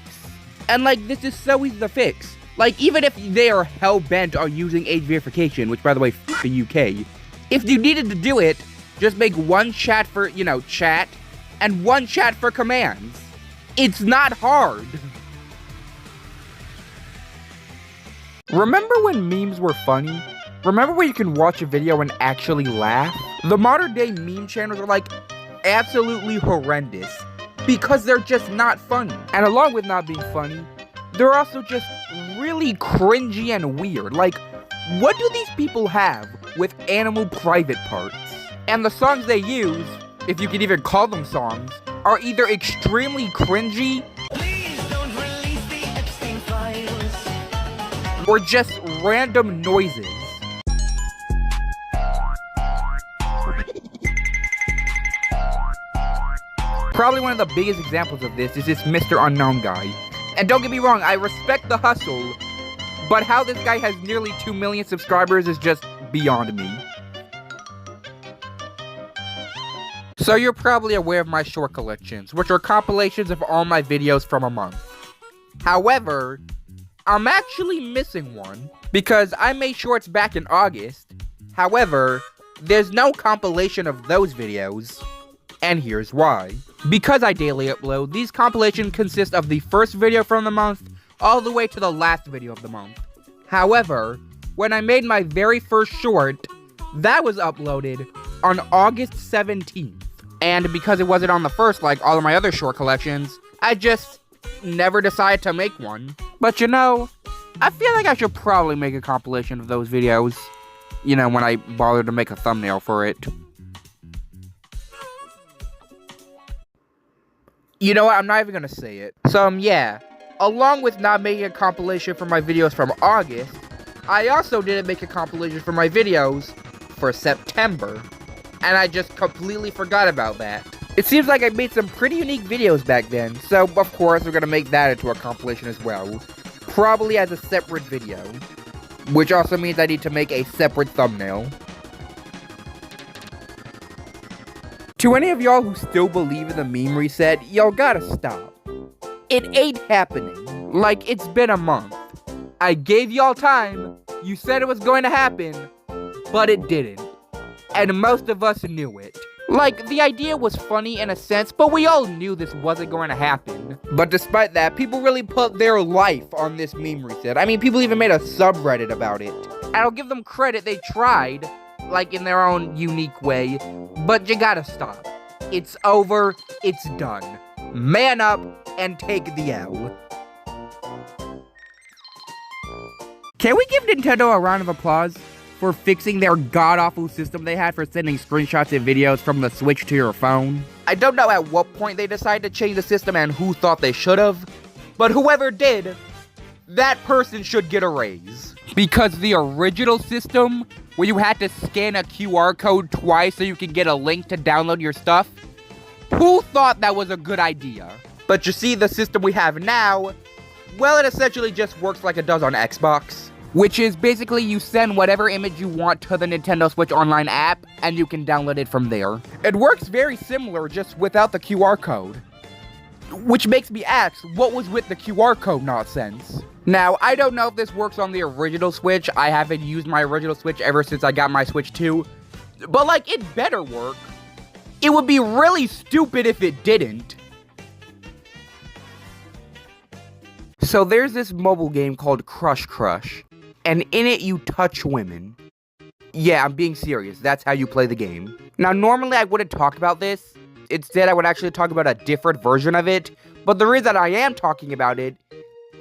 And like, this is so easy to fix. Like, even if they are hell-bent on using age verification, which by the way, f the UK, if you needed to do it, just make one chat for, chat, and one chat for commands. It's not hard. Remember when memes were funny? Remember when you can watch a video and actually laugh? The modern day meme channels are like absolutely horrendous because they're just not funny. And along with not being funny, they're also just really cringy and weird. Like, what do these people have with animal private parts? And the songs they use, if you can even call them songs, are either extremely cringy or just random noises. Probably one of the biggest examples of this is this Mr. Unknown guy. And don't get me wrong, I respect the hustle, but how this guy has nearly 2 million subscribers is just beyond me. So you're probably aware of my short collections, which are compilations of all my videos from a month. However, I'm actually missing one, because I made shorts back in August. However, there's no compilation of those videos, and here's why. Because I daily upload, these compilations consist of the first video from the month, all the way to the last video of the month. However, when I made my very first short, that was uploaded on August 17th. And because it wasn't on the first like all of my other short collections, I just never decided to make one. But I feel like I should probably make a compilation of those videos, when I bother to make a thumbnail for it. You know what, I'm not even gonna say it. So, yeah, along with not making a compilation for my videos from August, I also didn't make a compilation for my videos for September. And I just completely forgot about that. It seems like I made some pretty unique videos back then, so of course we're gonna make that into a compilation as well. Probably as a separate video. Which also means I need to make a separate thumbnail. To any of y'all who still believe in the meme reset, y'all gotta stop. It ain't happening. Like, it's been a month. I gave y'all time, you said it was going to happen, but it didn't. And most of us knew it. Like, the idea was funny in a sense, but we all knew this wasn't going to happen. But despite that, people really put their life on this meme reset. I mean, people even made a subreddit about it. And I'll give them credit, they tried, like in their own unique way, but you gotta stop. It's over, it's done. Man up and take the L. Can we give Nintendo a round of applause for fixing their god-awful system they had for sending screenshots and videos from the Switch to your phone. I don't know at what point they decided to change the system and who thought they should have, but whoever did, that person should get a raise. Because the original system, where you had to scan a QR code twice so you could get a link to download your stuff, who thought that was a good idea? But you see, the system we have now, well, it essentially just works like it does on Xbox. Which is basically you send whatever image you want to the Nintendo Switch Online app, and you can download it from there. It works very similar, just without the QR code. Which makes me ask, what was with the QR code nonsense? Now, I don't know if this works on the original Switch. I haven't used my original Switch ever since I got my Switch 2. But, like, it better work. It would be really stupid if it didn't. So there's this mobile game called Crush Crush. And in it, you touch women. Yeah, I'm being serious. That's how you play the game. Now, normally I wouldn't talk about this. Instead, I would actually talk about a different version of it. But the reason I am talking about it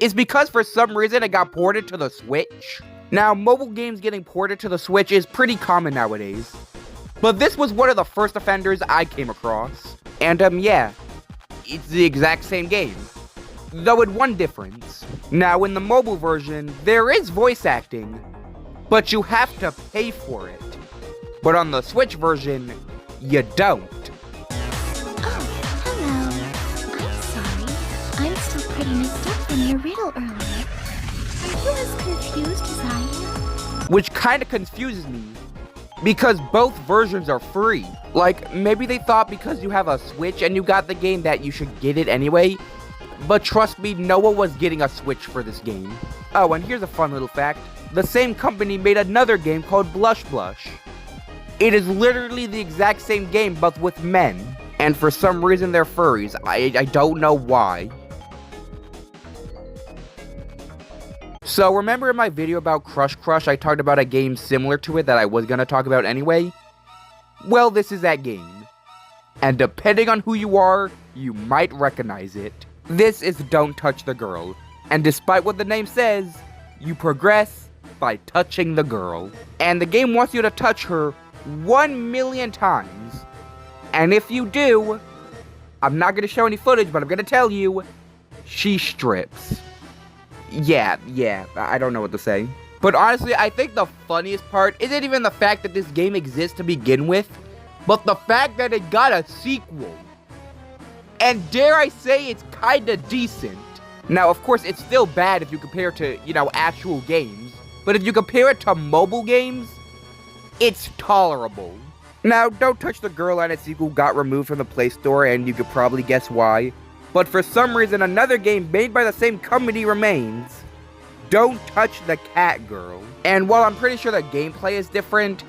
is because for some reason it got ported to the Switch. Now, mobile games getting ported to the Switch is pretty common nowadays. But this was one of the first offenders I came across. And, yeah, it's the exact same game. Though with one difference. Now, in the mobile version, there is voice acting, but you have to pay for it. But on the Switch version, you don't. Oh, hello. I'm sorry. I'm still pretty messed up from your riddle earlier. Are you as confused as I am? Which kind of confuses me, because both versions are free. Like, maybe they thought because you have a Switch and you got the game that you should get it anyway. But trust me, no one was getting a Switch for this game. Oh, and here's a fun little fact. The same company made another game called Blush Blush. It is literally the exact same game, but with men. And for some reason, they're furries. I don't know why. So, remember in my video about Crush Crush, I talked about a game similar to it that I was gonna talk about anyway? Well, this is that game. And depending on who you are, you might recognize it. This is Don't Touch the Girl, and despite what the name says, you progress by touching the girl. And the game wants you to touch her 1 million times. And if you do, I'm not gonna show any footage, but I'm gonna tell you, she strips. Yeah, I don't know what to say. But honestly, I think the funniest part isn't even the fact that this game exists to begin with, but the fact that it got a sequel. And dare I say, it's kinda decent. Now, of course, it's still bad if you compare it to, actual games. But if you compare it to mobile games, it's tolerable. Now, Don't Touch the Girl and its sequel got removed from the Play Store, and you could probably guess why. But for some reason, another game made by the same company remains. Don't Touch the Cat Girl. And while I'm pretty sure the gameplay is different,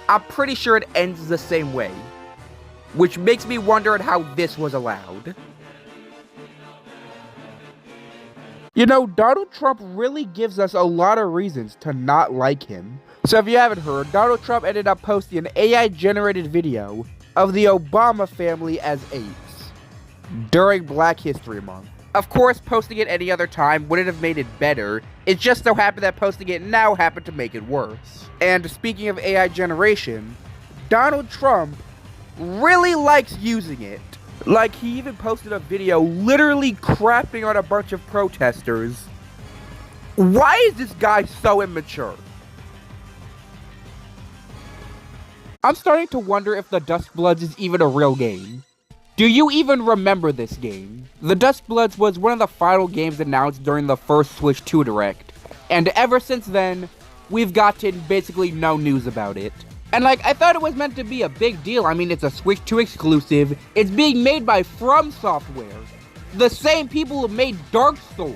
I'm pretty sure it ends the same way. Which makes me wonder at how this was allowed. Donald Trump really gives us a lot of reasons to not like him. So if you haven't heard, Donald Trump ended up posting an AI-generated video of the Obama family as apes during Black History Month. Of course, posting it any other time wouldn't have made it better. It just so happened that posting it now happened to make it worse. And speaking of AI generation, Donald Trump really likes using it. Like, he even posted a video literally crapping on a bunch of protesters. Why is this guy so immature? I'm starting to wonder if the Duskbloods is even a real game. Do you even remember this game? The Duskbloods was one of the final games announced during the first Switch 2 Direct. And ever since then, we've gotten basically no news about it. And I thought it was meant to be a big deal. I mean, it's a Switch 2 exclusive. It's being made by From Software, the same people who made Dark Souls.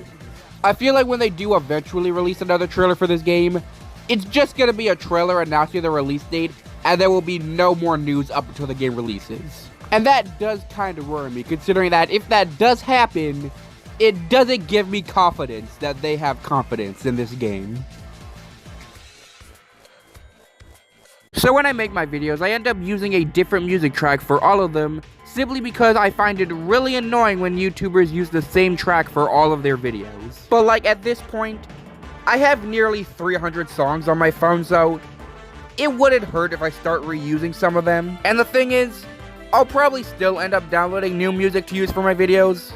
I feel like when they do eventually release another trailer for this game, it's just gonna be a trailer announcing the release date, and there will be no more news up until the game releases. And that does kind of worry me, considering that if that does happen, it doesn't give me confidence that they have confidence in this game. So when I make my videos, I end up using a different music track for all of them, simply because I find it really annoying when YouTubers use the same track for all of their videos. But at this point, I have nearly 300 songs on my phone, so it wouldn't hurt if I start reusing some of them. And the thing is, I'll probably still end up downloading new music to use for my videos.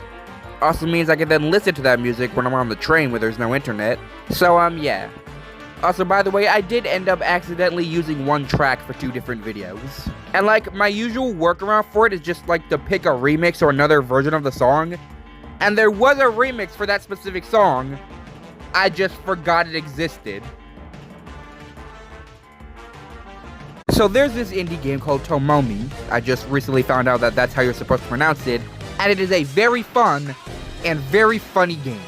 Also means I can then listen to that music when I'm on the train where there's no internet. So, yeah. Also, by the way, I did end up accidentally using one track for 2 different videos. And like, my usual workaround for it is just like to pick a remix or another version of the song. And there was a remix for that specific song. I just forgot it existed. So there's this indie game called Tomomi. I just recently found out that that's how you're supposed to pronounce it. And it is a very fun and very funny game.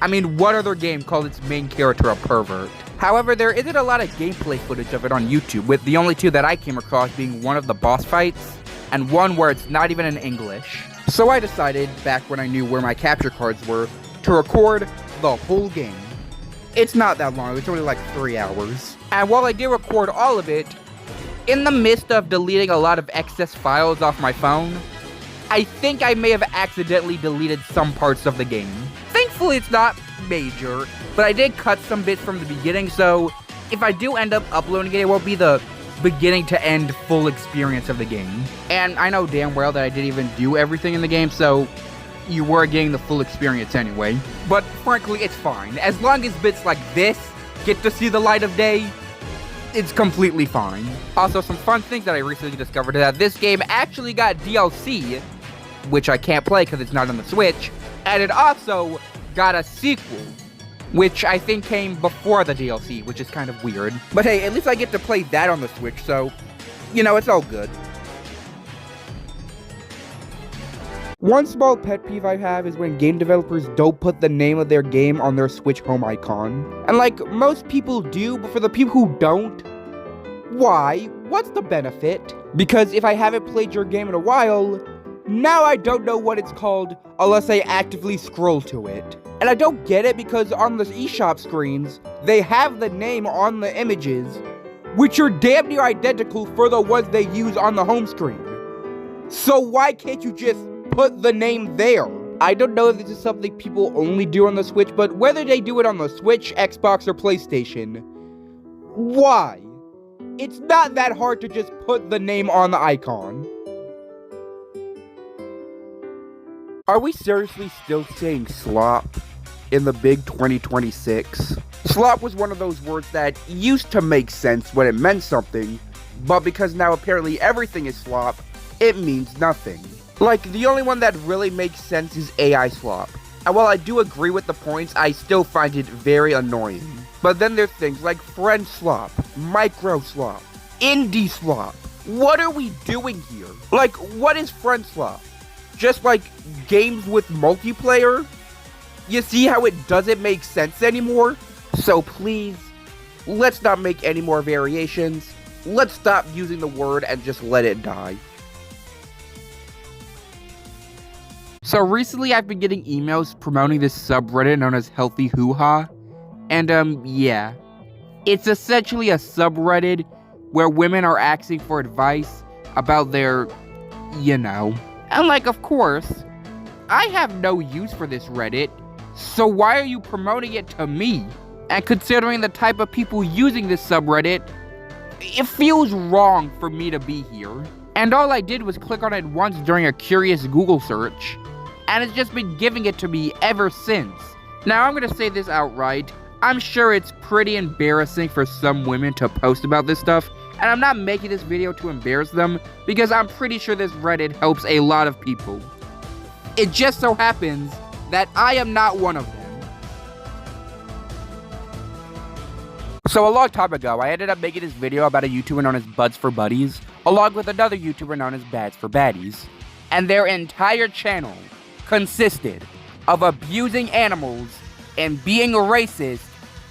I mean, what other game called its main character a pervert? However, there isn't a lot of gameplay footage of it on YouTube, with the only 2 that I came across being one of the boss fights, and one where it's not even in English. So I decided, back when I knew where my capture cards were, to record the whole game. It's not that long, it's only like 3 hours. And while I did record all of it, in the midst of deleting a lot of excess files off my phone, I think I may have accidentally deleted some parts of the game. Thankfully, it's not major, but I did cut some bits from the beginning, so if I do end up uploading it, it won't be the beginning to end full experience of the game. And I know damn well that I didn't even do everything in the game, so you were getting the full experience anyway. But frankly, it's fine. As long as bits like this get to see the light of day, it's completely fine. Also, some fun things that I recently discovered is that this game actually got DLC, which I can't play because it's not on the Switch, and it also got a sequel, which I think came before the DLC, which is kind of weird. But hey, at least I get to play that on the Switch, so, you know, it's all good. One small pet peeve I have is when game developers don't put the name of their game on their Switch home icon. And like, most people do, but for the people who don't, why? What's the benefit? Because if I haven't played your game in a while, now I don't know what it's called unless I actively scroll to it. And I don't get it because on the eShop screens, they have the name on the images, which are damn near identical for the ones they use on the home screen. So why can't you just put the name there? I don't know if this is something people only do on the Switch, but whether they do it on the Switch, Xbox, or PlayStation, why? It's not that hard to just put the name on the icon. Are we seriously still saying slop in the big 2026? Slop was one of those words that used to make sense when it meant something, but because now apparently everything is slop, it means nothing. Like, the only one that really makes sense is AI slop. And while I do agree with the points, I still find it very annoying. But then there's things like friend slop, micro slop, indie slop. What are we doing here? Like, what is friend slop? Just like games with multiplayer? You see how it doesn't make sense anymore? So please, let's not make any more variations. Let's stop using the word and just let it die. So recently I've been getting emails promoting this subreddit known as Healthy Hoo-Ha. And yeah. It's essentially a subreddit where women are asking for advice about their, you know. And like, of course, I have no use for this Reddit, so why are you promoting it to me? And considering the type of people using this subreddit, it feels wrong for me to be here. And all I did was click on it once during a curious Google search, and it's just been giving it to me ever since. Now, I'm gonna say this outright. I'm sure it's pretty embarrassing for some women to post about this stuff, and I'm not making this video to embarrass them, because I'm pretty sure this Reddit helps a lot of people. It just so happens that I am not one of them. So a long time ago, I ended up making this video about a YouTuber known as Buds for Buddies, along with another YouTuber known as Bads for Baddies. And their entire channel consisted of abusing animals and being racist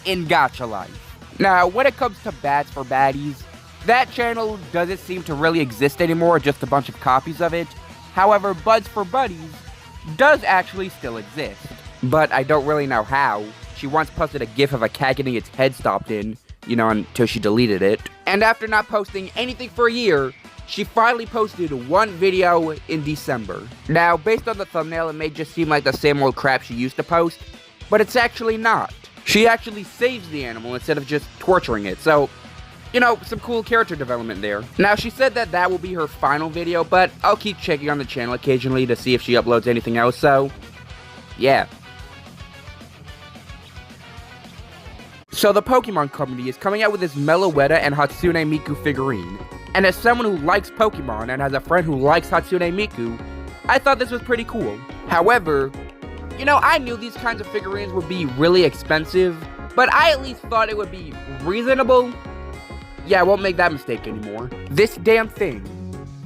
in gacha life. Now, when it comes to Bads for Baddies, that channel doesn't seem to really exist anymore, just a bunch of copies of it. However, Buds for Buddies does actually still exist, but I don't really know how. She once posted a gif of a cat getting its head stomped in, you know, until she deleted it. And after not posting anything for a year, she finally posted one video in December. Now, based on the thumbnail, it may just seem like the same old crap she used to post, but it's actually not. She actually saves the animal instead of just torturing it, so you know, some cool character development there. Now, she said that that will be her final video, but I'll keep checking on the channel occasionally to see if she uploads anything else, so yeah. So the Pokemon Company is coming out with this Meloetta and Hatsune Miku figurine. And as someone who likes Pokemon and has a friend who likes Hatsune Miku, I thought this was pretty cool. However, you know, I knew these kinds of figurines would be really expensive, but I at least thought it would be reasonable. Yeah, I won't make that mistake anymore. This damn thing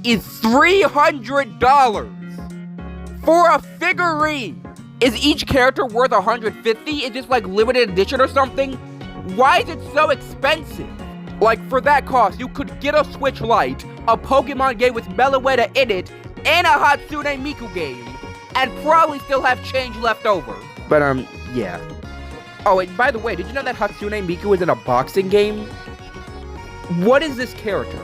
is $300 for a figurine. Is each character worth $150? Is this like limited edition or something? Why is it so expensive? Like, for that cost, you could get a Switch Lite, a Pokemon game with Meloetta in it, and a Hatsune Miku game, and probably still have change left over. But, yeah. Oh, and by the way, did you know that Hatsune Miku is in a boxing game? What is this character?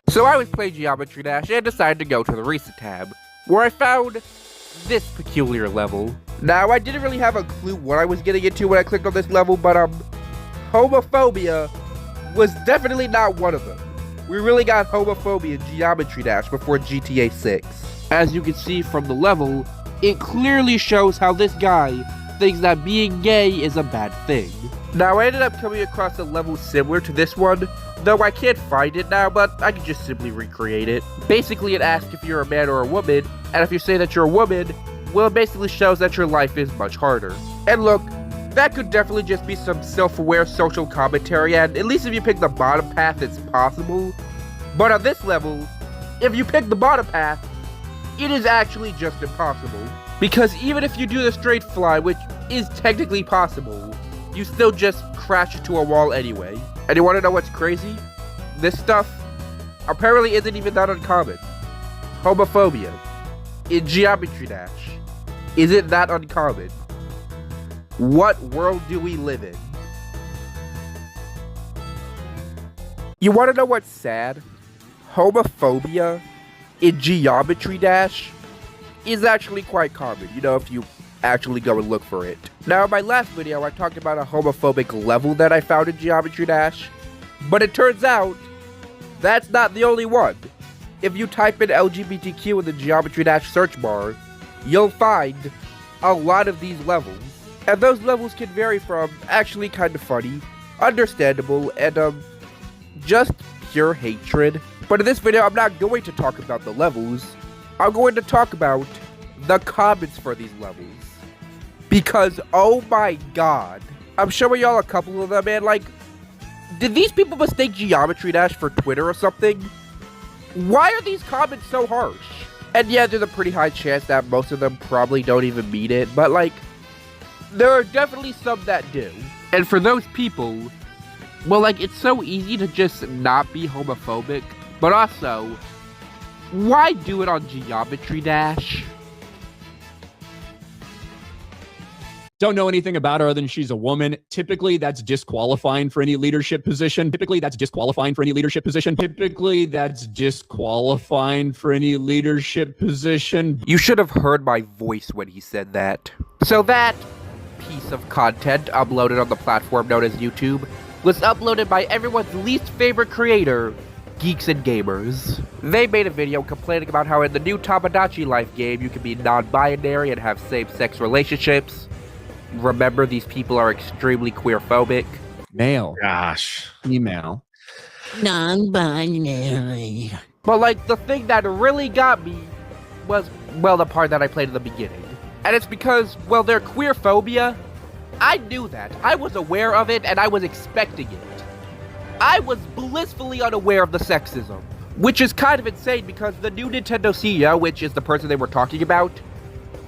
So I was playing Geometry Dash and decided to go to the Recent tab, where I found this peculiar level. Now, I didn't really have a clue what I was getting into when I clicked on this level, but, homophobia was definitely not one of them. We really got homophobia in Geometry Dash before GTA 6. As you can see from the level, it clearly shows how this guy thinks that being gay is a bad thing. Now, I ended up coming across a level similar to this one, though I can't find it now, but I can just simply recreate it. Basically, it asks if you're a man or a woman, and if you say that you're a woman, well, it basically shows that your life is much harder. And look, that could definitely just be some self-aware social commentary, and at least if you pick the bottom path, it's possible. But on this level, if you pick the bottom path, it is actually just impossible. Because even if you do the straight fly, which is technically possible, you still just crash into a wall anyway. And you want to know what's crazy? This stuff apparently isn't even that uncommon. Homophobia in Geometry Dash isn't that uncommon. What world do we live in? You want to know what's sad? Homophobia in Geometry Dash is actually quite common, you know, if you actually go and look for it. Now, in my last video, I talked about a homophobic level that I found in Geometry Dash, but it turns out that's not the only one. If you type in LGBTQ in the Geometry Dash search bar, you'll find a lot of these levels. And those levels can vary from actually kind of funny, understandable, and just pure hatred. But in this video, I'm not going to talk about the levels. I'm going to talk about the comments for these levels. Because, oh my god, I'm showing y'all a couple of them, and like, did these people mistake Geometry Dash for Twitter or something? Why are these comments so harsh? And yeah, there's a pretty high chance that most of them probably don't even mean it, but like, there are definitely some that do. And for those people, well, like, it's so easy to just not be homophobic, but also, why do it on Geometry Dash? Don't know anything about her other than she's a woman. Typically, that's disqualifying for any leadership position. Typically, that's disqualifying for any leadership position. You should have heard my voice when he said that. So that piece of content uploaded on the platform known as YouTube was uploaded by everyone's least favorite creator, Geeks and Gamers. They made a video complaining about how in the new Tamagotchi Life game you can be non-binary and have same-sex relationships. Remember, these people are extremely queerphobic. Male. Gosh. Female. Non-binary. But like, the thing that really got me was, well, the part that I played at the beginning. And it's because, well, their queerphobia, I knew that. I was aware of it, and I was expecting it. I was blissfully unaware of the sexism. Which is kind of insane because the new Nintendo CEO, which is the person they were talking about,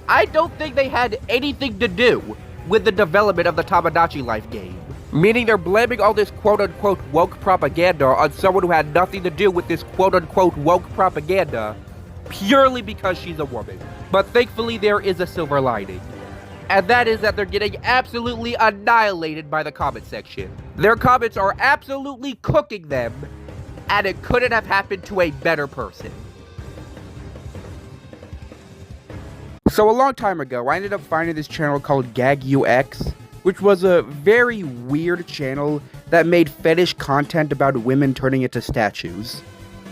I don't think they had anything to do with the development of the Tamagotchi Life game. Meaning they're blaming all this quote-unquote woke propaganda on someone who had nothing to do with this quote-unquote woke propaganda purely because she's a woman. But thankfully there is a silver lining. And that is that they're getting absolutely annihilated by the comment section. Their comments are absolutely cooking them, and it couldn't have happened to a better person. So a long time ago, I ended up finding this channel called GagUX, which was a very weird channel that made fetish content about women turning into statues.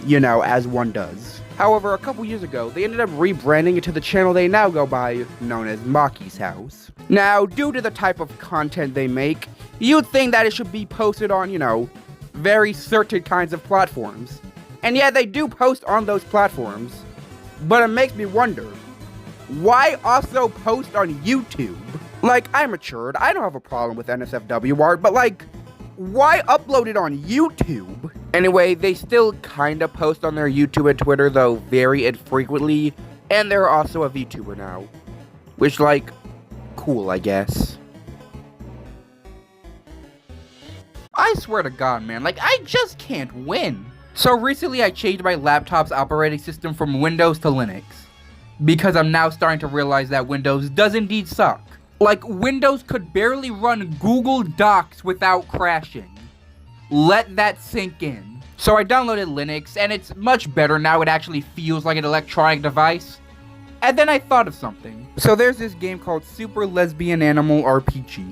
You know, as one does. However, a couple years ago, they ended up rebranding it to the channel they now go by, known as Maki's House. Now, due to the type of content they make, you'd think that it should be posted on, you know, very certain kinds of platforms. And yeah, they do post on those platforms, but it makes me wonder, why also post on YouTube? Like, I matured, I don't have a problem with NSFW art, but like, why upload it on YouTube? Anyway, they still kinda post on their YouTube and Twitter, though very infrequently, and they're also a VTuber now. Which, like, cool, I guess. I swear to God, man, like, I just can't win. So recently I changed my laptop's operating system from Windows to Linux, because I'm now starting to realize that Windows does indeed suck. Like, Windows could barely run Google Docs without crashing. Let that sink in. So I downloaded Linux, and it's much better now. It actually feels like an electronic device. And then I thought of something. So there's this game called Super Lesbian Animal RPG.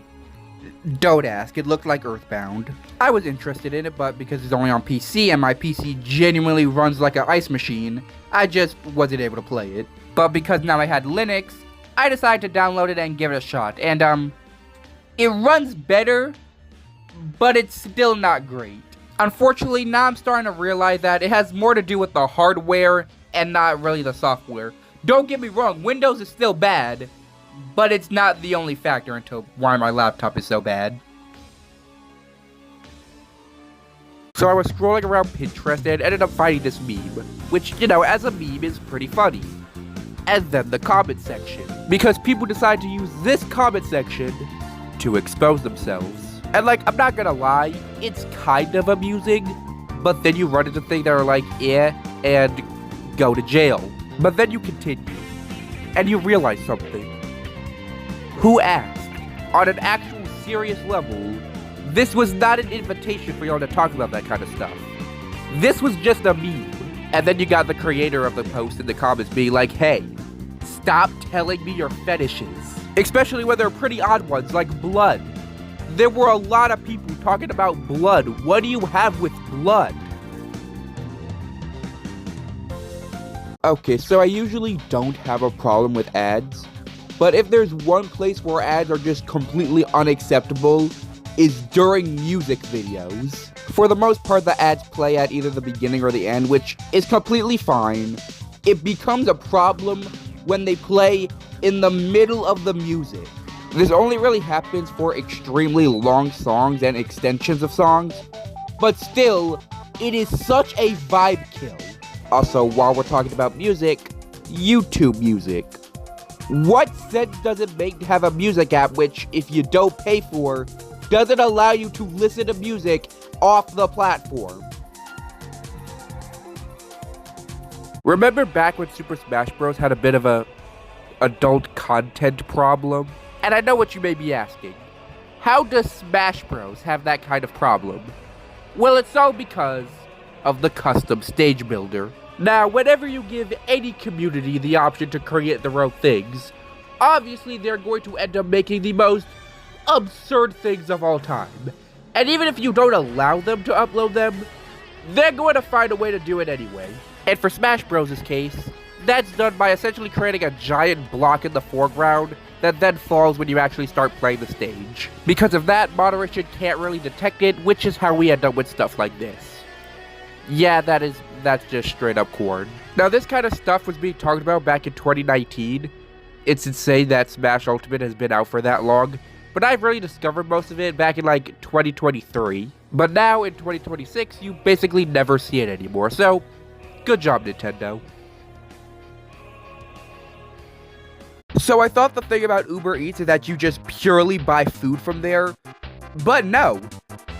Don't ask, it looked like Earthbound. I was interested in it, but because it's only on PC, and my PC genuinely runs like an ice machine, I just wasn't able to play it. But because now I had Linux, I decided to download it and give it a shot, and it runs better, but it's still not great. Unfortunately, now I'm starting to realize that it has more to do with the hardware and not really the software. Don't get me wrong, Windows is still bad, but it's not the only factor into why my laptop is so bad. So I was scrolling around Pinterest and ended up finding this meme, which, you know, as a meme is pretty funny. And then the comment section, because people decide to use this comment section to expose themselves. And like, I'm not gonna lie, it's kind of amusing, but then you run into things that are like, yeah, and go to jail. But then you continue, and you realize something. Who asked? On an actual serious level, this was not an invitation for y'all to talk about that kind of stuff. This was just a meme. And then you got the creator of the post in the comments being like, hey, stop telling me your fetishes. Especially when they're pretty odd ones, like blood. There were a lot of people talking about blood. What do you have with blood? Okay, so I usually don't have a problem with ads. But if there's one place where ads are just completely unacceptable, is during music videos. For the most part, the ads play at either the beginning or the end, which is completely fine. It becomes a problem when they play in the middle of the music. This only really happens for extremely long songs and extensions of songs, but still, it is such a vibe kill. Also, while we're talking about music, YouTube music. What sense does it make to have a music app which, if you don't pay for, doesn't allow you to listen to music off the platform? Remember back when Super Smash Bros. Had a bit of a adult content problem? And I know what you may be asking. How does Smash Bros. Have that kind of problem? Well, it's all because of the custom stage builder. Now, whenever you give any community the option to create their own things, obviously they're going to end up making the most absurd things of all time. And even if you don't allow them to upload them, they're going to find a way to do it anyway. And for Smash Bros.'s case, that's done by essentially creating a giant block in the foreground that then falls when you actually start playing the stage. Because of that, moderation can't really detect it, which is how we end up with stuff like this. Yeah, that's just straight up corn. Now, this kind of stuff was being talked about back in 2019. It's insane that Smash Ultimate has been out for that long, but I've really discovered most of it back in like 2023. But now in 2026, you basically never see it anymore, so good job, Nintendo. So I thought the thing about Uber Eats is that you just purely buy food from there, but no.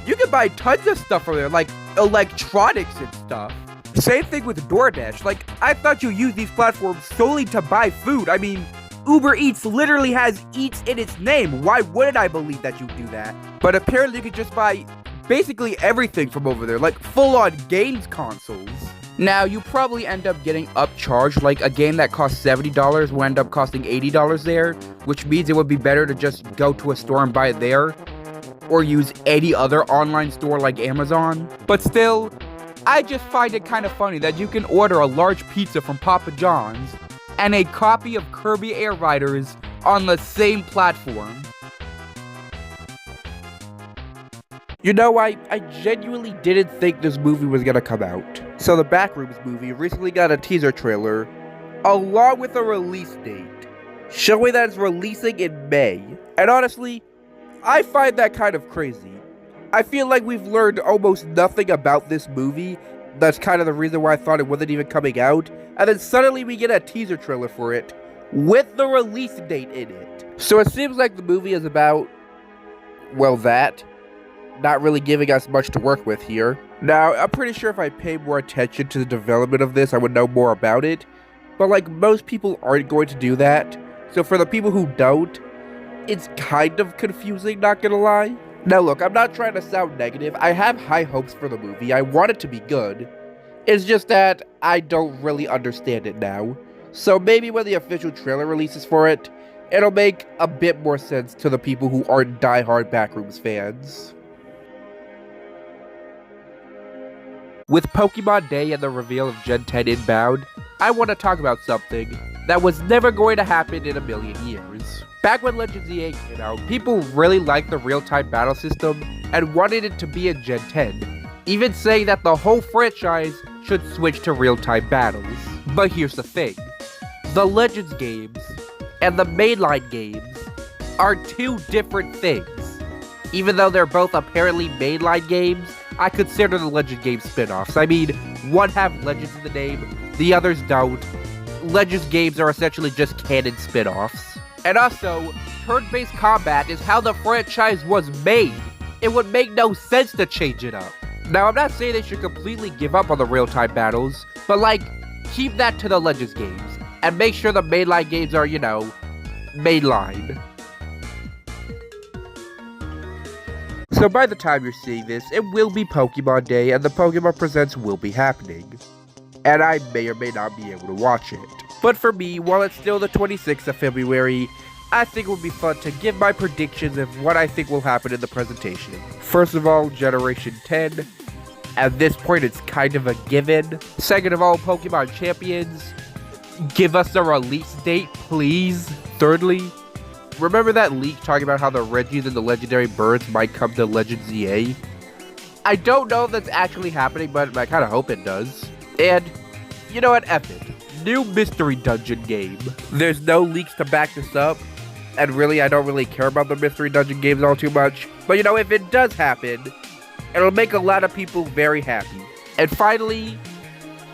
You can buy tons of stuff from there, like electronics and stuff. Same thing with DoorDash. Like, I thought you used these platforms solely to buy food. I mean, Uber Eats literally has Eats in its name. Why wouldn't I believe that you do that? But apparently you could just buy basically everything from over there, like full-on games consoles. Now, you probably end up getting upcharged, like a game that costs $70 will end up costing $80 there, which means it would be better to just go to a store and buy it there, or use any other online store like Amazon. But still, I just find it kind of funny that you can order a large pizza from Papa John's and a copy of Kirby Air Riders on the same platform. You know, I genuinely didn't think this movie was gonna come out. So the Backrooms movie recently got a teaser trailer, along with a release date, showing that it's releasing in May. And honestly, I find that kind of crazy. I feel like we've learned almost nothing about this movie. That's kind of the reason why I thought it wasn't even coming out. And then suddenly we get a teaser trailer for it, with the release date in it. So it seems like the movie is about, well, that. Not really giving us much to work with here. Now, I'm pretty sure if I paid more attention to the development of this, I would know more about it. But like, most people aren't going to do that. So for the people who don't, it's kind of confusing, not gonna lie. Now look, I'm not trying to sound negative. I have high hopes for the movie. I want it to be good. It's just that I don't really understand it now. So maybe when the official trailer releases for it, it'll make a bit more sense to the people who aren't diehard Backrooms fans. With Pokemon Day and the reveal of Gen 10 inbound, I want to talk about something that was never going to happen in a million years. Back when Legends EA came out, people really liked the real-time battle system and wanted it to be in Gen 10, even saying that the whole franchise should switch to real-time battles. But here's the thing, the Legends games and the mainline games are two different things. Even though they're both apparently mainline games, I consider the Legend games spin-offs. I mean, one have Legends in the name, the others don't. Legends games are essentially just canon spin-offs. And also, turn-based combat is how the franchise was made. It would make no sense to change it up. Now, I'm not saying they should completely give up on the real-time battles, but like, keep that to the Legends games, and make sure the mainline games are, you know, mainline. So by the time you're seeing this, it will be Pokemon Day, and the Pokemon Presents will be happening. And I may or may not be able to watch it. But for me, while it's still the 26th of February, I think it would be fun to give my predictions of what I think will happen in the presentation. First of all, Generation 10. At this point, it's kind of a given. Second of all, Pokemon Champions. Give us a release date, please. Thirdly, remember that leak talking about how the Reggies and the legendary birds might come to Legends EA? I don't know if that's actually happening, but I kind of hope it does. And, you know what, F it. New Mystery Dungeon game. There's no leaks to back this up, and really, I don't really care about the Mystery Dungeon games all too much. But you know, if it does happen, it'll make a lot of people very happy. And finally,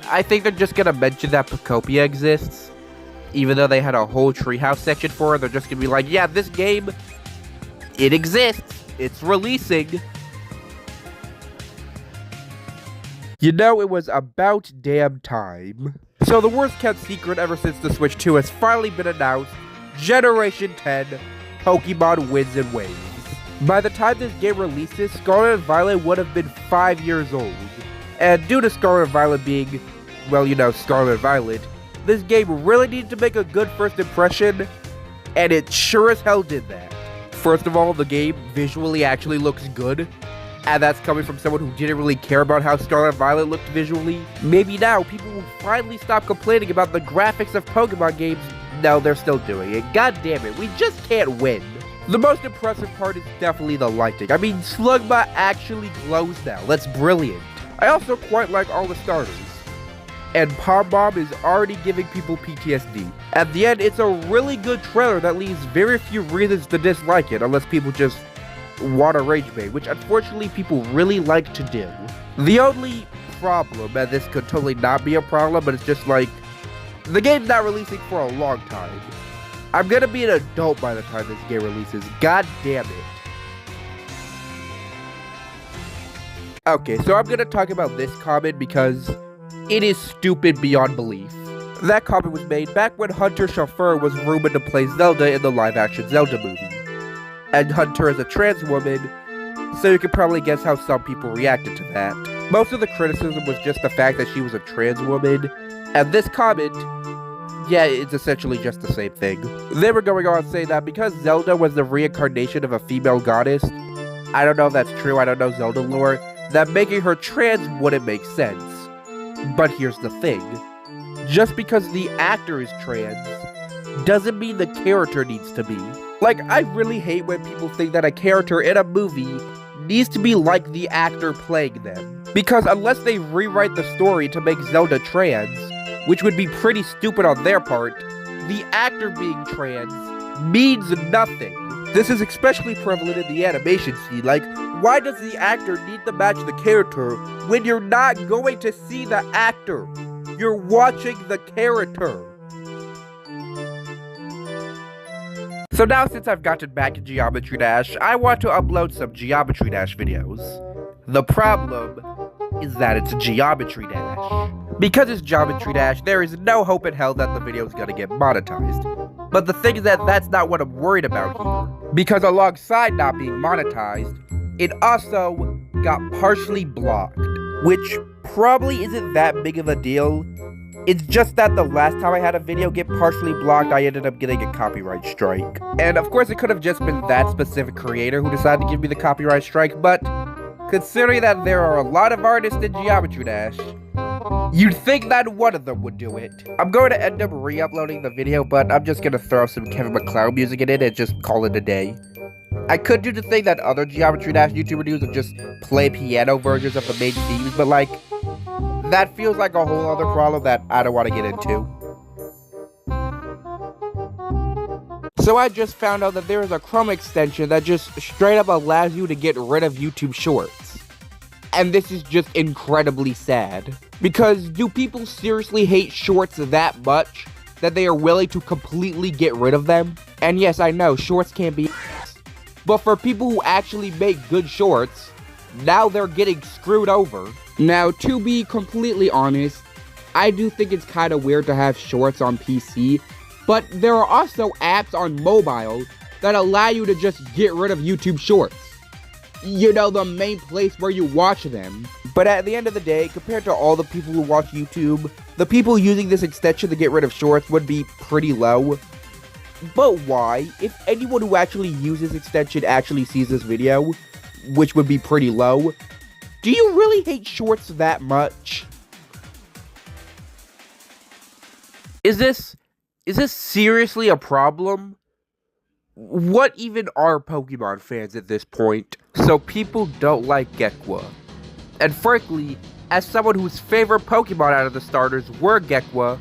I think they're just gonna mention that Pokopia exists. Even though they had a whole treehouse section for it, they're just gonna be like, yeah, this game, it exists. It's releasing. You know, it was about damn time. So the worst kept secret ever since the Switch 2 has finally been announced, Generation 10, Pokemon Winds and Waves. By the time this game releases, Scarlet and Violet would have been 5 years old. And due to Scarlet and Violet being, well, you know, Scarlet and Violet, this game really needed to make a good first impression, and it sure as hell did that. First of all, the game visually actually looks good, and that's coming from someone who didn't really care about how Scarlet and Violet looked visually. Maybe now, people will finally stop complaining about the graphics of Pokemon games. No, they're still doing it. God damn it, we just can't win. The most impressive part is definitely the lighting. I mean, Slugma actually glows now. That's brilliant. I also quite like all the starters. And Pom Bomb is already giving people PTSD. At the end, it's a really good trailer that leaves very few reasons to dislike it, unless people just want to rage bait, which unfortunately people really like to do. The only problem, and this could totally not be a problem, but it's just like, the game's not releasing for a long time. I'm gonna be an adult by the time this game releases. God damn it. Okay, so I'm gonna talk about this comment because it is stupid beyond belief. That comment was made back when Hunter Chauffeur was rumored to play Zelda in the live-action Zelda movie. And Hunter is a trans woman, so you can probably guess how some people reacted to that. Most of the criticism was just the fact that she was a trans woman, and this comment, yeah, it's essentially just the same thing. They were going on saying that because Zelda was the reincarnation of a female goddess, I don't know if that's true, I don't know Zelda lore, that making her trans wouldn't make sense. But here's the thing. Just because the actor is trans, doesn't mean the character needs to be. Like, I really hate when people think that a character in a movie needs to be like the actor playing them. Because unless they rewrite the story to make Zelda trans, which would be pretty stupid on their part, the actor being trans means nothing. This is especially prevalent in the animation scene. Like, why does the actor need to match the character when you're not going to see the actor? You're watching the character. So now, since I've gotten back to Geometry Dash, I want to upload some Geometry Dash videos. The problem is that it's Geometry Dash. Because it's Geometry Dash, there is no hope in hell that the video is gonna get monetized. But the thing is that that's not what I'm worried about here. Because alongside not being monetized, it also got partially blocked, which probably isn't that big of a deal. It's just that the last time I had a video get partially blocked, I ended up getting a copyright strike. And of course it could have just been that specific creator who decided to give me the copyright strike, but considering that there are a lot of artists in Geometry Dash, you'd think that one of them would do it. I'm going to end up re-uploading the video, but I'm just going to throw some Kevin MacLeod music in it and just call it a day. I could do the thing that other Geometry Dash YouTuber do and just play piano versions of the main themes, but like, that feels like a whole other problem that I don't want to get into. So I just found out that there is a Chrome extension that just straight up allows you to get rid of YouTube Shorts. And this is just incredibly sad. Because do people seriously hate Shorts that much that they are willing to completely get rid of them? And yes, I know, Shorts can be but for people who actually make good Shorts, now they're getting screwed over. Now, to be completely honest, I do think it's kind of weird to have Shorts on PC, but there are also apps on mobile that allow you to just get rid of YouTube Shorts. You know, the main place where you watch them. But at the end of the day, compared to all the people who watch YouTube, the people using this extension to get rid of Shorts would be pretty low. But why? If anyone who actually uses this extension actually sees this video, which would be pretty low, do you really hate Shorts that much? Is this seriously a problem? What even are Pokemon fans at this point? So people don't like Gekwa. And frankly, as someone whose favorite Pokemon out of the starters were Gekwa,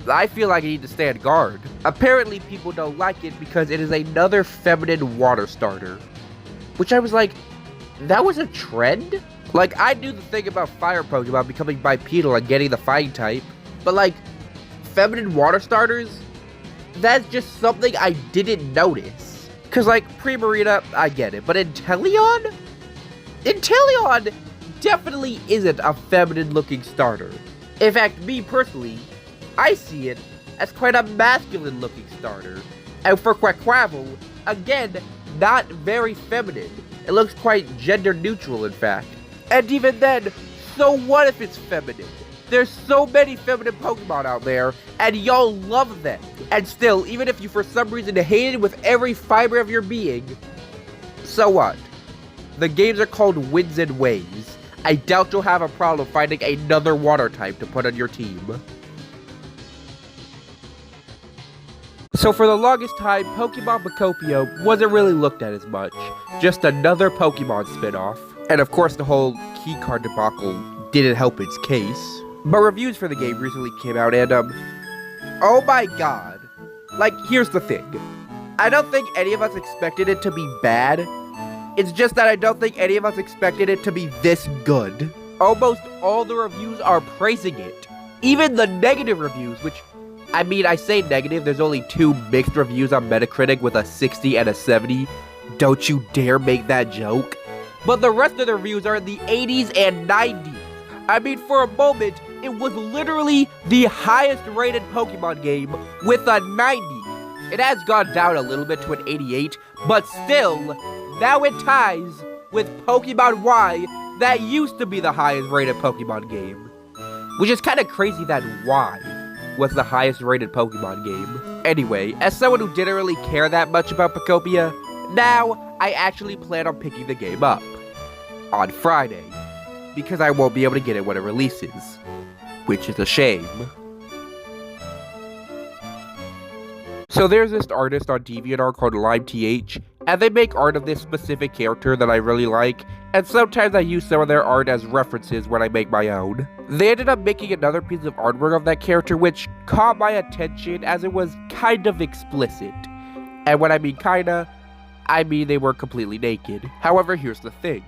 I feel like I need to stand guard. Apparently people don't like it because it is another feminine water starter. Which I was like, that was a trend? Like, I knew the thing about fire Pokemon becoming bipedal and getting the fighting type, but like, feminine water starters? That's just something I didn't notice. Cause like, Primarina, I get it, but Inteleon? Inteleon definitely isn't a feminine looking starter. In fact, me personally, I see it as quite a masculine looking starter. And for Quaquaval, again, not very feminine. It looks quite gender neutral, in fact. And even then, so what if it's feminine? There's so many feminine Pokemon out there, and y'all love them. And still, even if you for some reason hate it with every fiber of your being, so what? The games are called Winds and Waves. I doubt you'll have a problem finding another water type to put on your team. So for the longest time, Pokemon Pocopio wasn't really looked at as much. Just another Pokemon spin-off. And of course the whole keycard debacle didn't help its case. But reviews for the game recently came out and oh my god. Like, here's the thing. I don't think any of us expected it to be bad. It's just that I don't think any of us expected it to be this good. Almost all the reviews are praising it. Even the negative reviews, which, I mean, I say negative, there's only 2 mixed reviews on Metacritic with a 60 and a 70. Don't you dare make that joke. But the rest of the reviews are in the 80s and 90s. I mean, for a moment, it was literally the highest rated Pokemon game with a 90. It has gone down a little bit to an 88, but still, now it ties with Pokemon Y that used to be the highest rated Pokemon game. Which is kind of crazy that Y. was the highest rated Pokemon game. Anyway, as someone who didn't really care that much about Pokopia, now I actually plan on picking the game up on Friday, because I won't be able to get it when it releases, which is a shame. So there's this artist on DeviantArt called LimeTH, and they make art of this specific character that I really like, and sometimes I use some of their art as references when I make my own. They ended up making another piece of artwork of that character which caught my attention as it was kind of explicit. And when I mean kinda, I mean they were completely naked. However, here's the thing.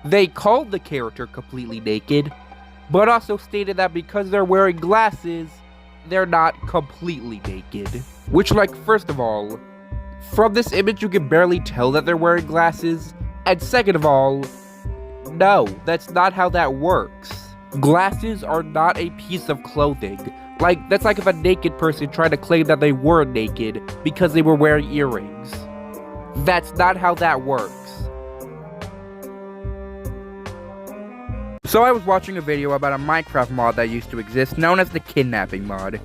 They called the character completely naked, but also stated that because they're wearing glasses, they're not completely naked. Which, like, first of all, from this image you can barely tell that they're wearing glasses, and second of all, no, that's not how that works. Glasses are not a piece of clothing. Like, that's like if a naked person tried to claim that they were naked because they were wearing earrings. That's not how that works. So I was watching a video about a Minecraft mod that used to exist known as the kidnapping mod.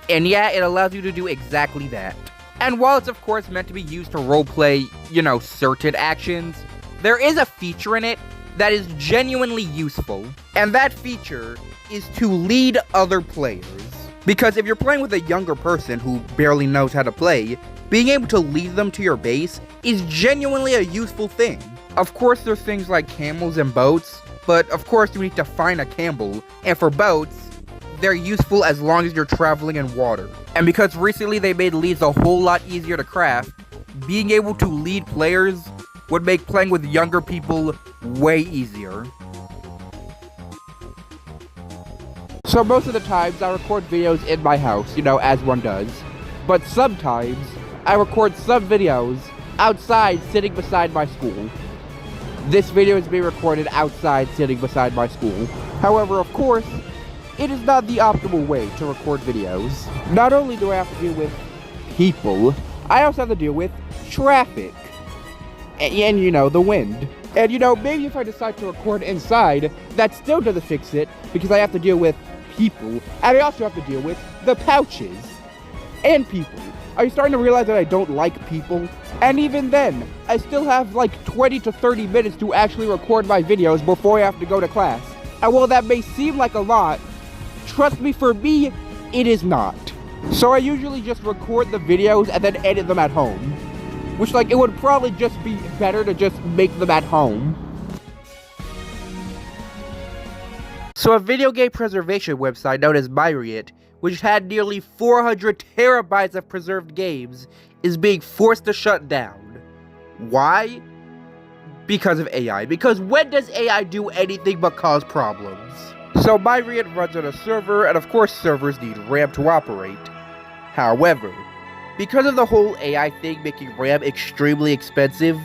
And yeah, it allows you to do exactly that. And while it's of course meant to be used to roleplay, you know, certain actions, there is a feature in it that is genuinely useful. And that feature is to lead other players. Because if you're playing with a younger person who barely knows how to play, being able to lead them to your base is genuinely a useful thing. Of course there's things like camels and boats, but of course you need to find a camel, and for boats, they're useful as long as you're traveling in water. And because recently they made leads a whole lot easier to craft, being able to lead players would make playing with younger people way easier. So most of the times I record videos in my house, you know, as one does. But sometimes I record some videos outside sitting beside my school. This video is being recorded outside sitting beside my school. However, of course, it is not the optimal way to record videos. Not only do I have to deal with people, I also have to deal with traffic. And you know, the wind. And you know, maybe if I decide to record inside, that still doesn't fix it, because I have to deal with people, and I also have to deal with the pouches. And people. Are you starting to realize that I don't like people? And even then, I still have like 20 to 30 minutes to actually record my videos before I have to go to class. And while that may seem like a lot, trust me, for me, it is not. So I usually just record the videos and then edit them at home. Which, like, it would probably just be better to just make them at home. So a video game preservation website known as Myriad, which had nearly 400 terabytes of preserved games, is being forced to shut down. Why? Because of AI. Because when does AI do anything but cause problems? So Myriad runs on a server, and of course servers need RAM to operate. However, because of the whole AI thing making RAM extremely expensive,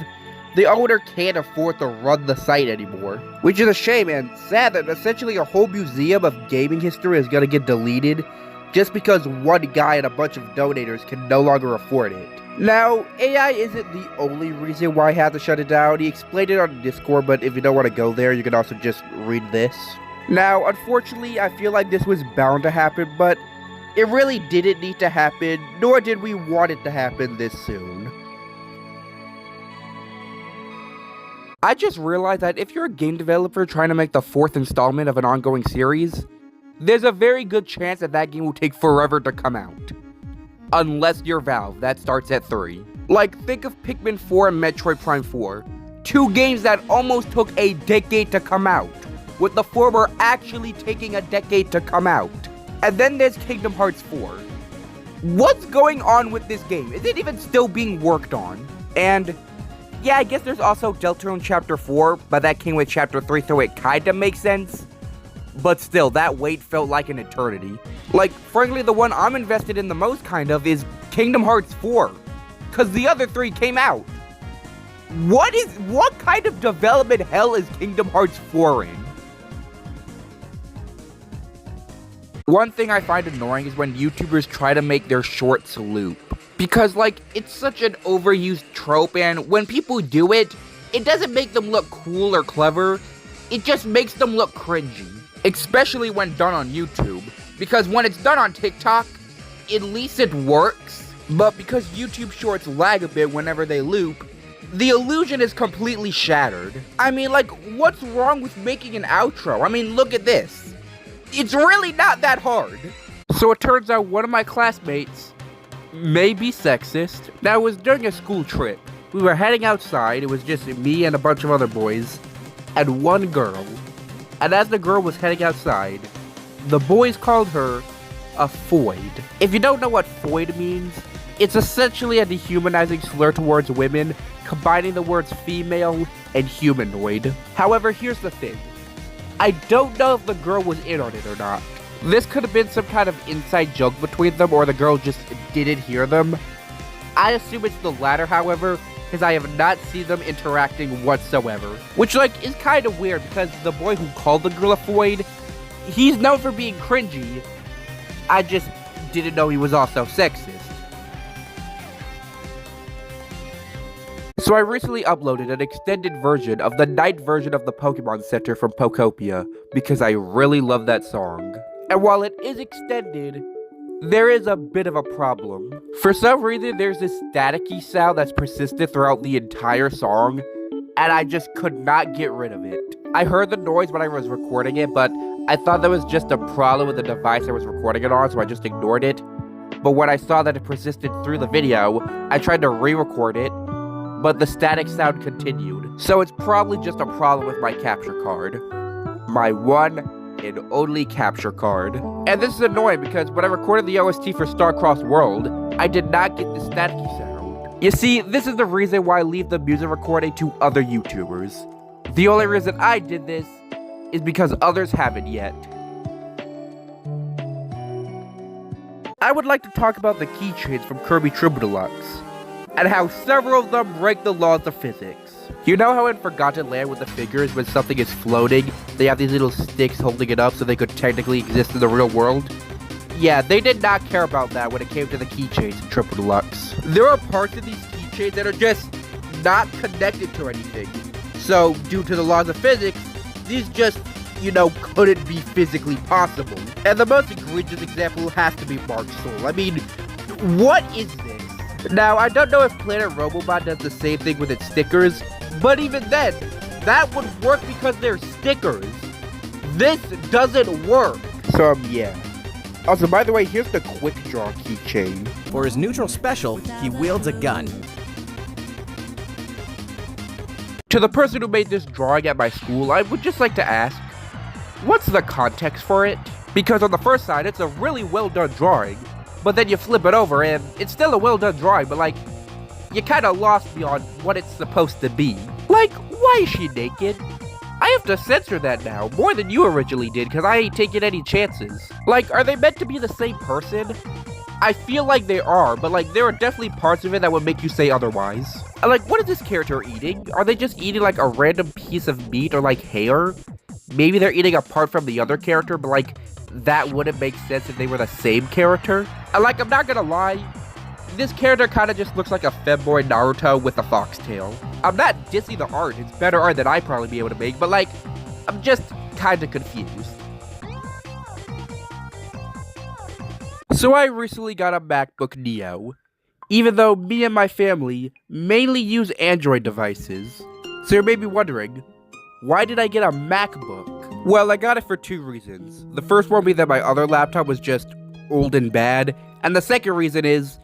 the owner can't afford to run the site anymore. Which is a shame and sad that essentially a whole museum of gaming history is gonna get deleted just because one guy and a bunch of donators can no longer afford it. Now, AI isn't the only reason why I had to shut it down. He explained it on Discord, but if you don't want to go there, you can also just read this. Now, unfortunately, I feel like this was bound to happen, but it really didn't need to happen, nor did we want it to happen this soon. I just realized that if you're a game developer trying to make the 4th installment of an ongoing series, there's a very good chance that that game will take forever to come out. Unless you're Valve, that starts at 3. Like, think of Pikmin 4 and Metroid Prime 4. 2 games that almost took a decade to come out, with the former actually taking a decade to come out. And then there's Kingdom Hearts 4. What's going on with this game? Is it even still being worked on? And yeah, I guess there's also Deltarune Chapter 4, but that came with Chapter 3, so it kinda makes sense. But still, that wait felt like an eternity. Like, frankly, the one I'm invested in the most, kind of, is Kingdom Hearts 4. Cause the other 3 came out. What kind of development hell is Kingdom Hearts 4 in? One thing I find annoying is when YouTubers try to make their shorts loop. Because, like, it's such an overused trope, and when people do it, it doesn't make them look cool or clever. It just makes them look cringy. Especially when done on YouTube. because when it's done on TikTok, at least it works. But because YouTube Shorts lag a bit whenever they loop, the illusion is completely shattered. I mean, like, what's wrong with making an outro? I mean, look at this. It's really not that hard. So it turns out one of my classmates may be sexist. Now, it was during a school trip. We were heading outside. It was just me and a bunch of other boys and one girl. And as the girl was heading outside, the boys called her a foid. If you don't know what foid means, it's essentially a dehumanizing slur towards women, combining the words female and humanoid. However, here's the thing. I don't know if the girl was in on it or not. This could have been some kind of inside joke between them, or the girl just didn't hear them. I assume it's the latter, however, because I have not seen them interacting whatsoever. Which, like, is kind of weird, because the boy who called the girl a foid, he's known for being cringy. I just didn't know he was also sexist. So I recently uploaded an extended version of the night version of the Pokemon Center from Pokopia, because I really love that song. And while it is extended, there is a bit of a problem. For some reason, there's this staticky sound that's persisted throughout the entire song, and I just could not get rid of it. I heard the noise when I was recording it, but I thought that was just a problem with the device I was recording it on, so I just ignored it. But when I saw that it persisted through the video, I tried to re-record it, but the static sound continued. So it's probably just a problem with my capture card. My one and only capture card. And this is annoying because when I recorded the OST for Starcross World, I did not get the staticky sound. You see, this is the reason why I leave the music recording to other YouTubers. The only reason I did this is because others haven't yet. I would like to talk about the keychains from Kirby Triple Deluxe, and how several of them break the laws of physics. You know how in Forgotten Land with the figures, when something is floating, they have these little sticks holding it up so they could technically exist in the real world? Yeah, they did not care about that when it came to the keychains in Triple Deluxe. There are parts of these keychains that are just not connected to anything. So, due to the laws of physics, these just, couldn't be physically possible. And the most egregious example has to be Mark Soul. I mean, what is this? Now, I don't know if Planet Robobot does the same thing with its stickers, but even then, that would work because they're stickers. This doesn't work. So, yeah. Also, by the way, here's the Quick Draw keychain. For his neutral special, he wields a gun. To the person who made this drawing at my school, I would just like to ask, what's the context for it? Because on the first side, it's a really well done drawing. But then you flip it over and it's still a well done drawing, but like, you kinda lost me on what it's supposed to be. Like, why is she naked? I have to censor that now, more than you originally did, because I ain't taking any chances. Like, are they meant to be the same person? I feel like they are, but like, there are definitely parts of it that would make you say otherwise. And like, what is this character eating? Are they just eating like a random piece of meat or like hair? Maybe they're eating apart from the other character, but like, that wouldn't make sense if they were the same character. And like, I'm not gonna lie, this character kind of just looks like a femboy Naruto with a foxtail. I'm not dissing the art, it's better art than I'd probably be able to make, but like, I'm just kind of confused. So I recently got a MacBook Neo, even though me and my family mainly use Android devices. So you may be wondering, why did I get a MacBook? Well, I got it for two reasons. The first one being that my other laptop was just old and bad, and the second reason is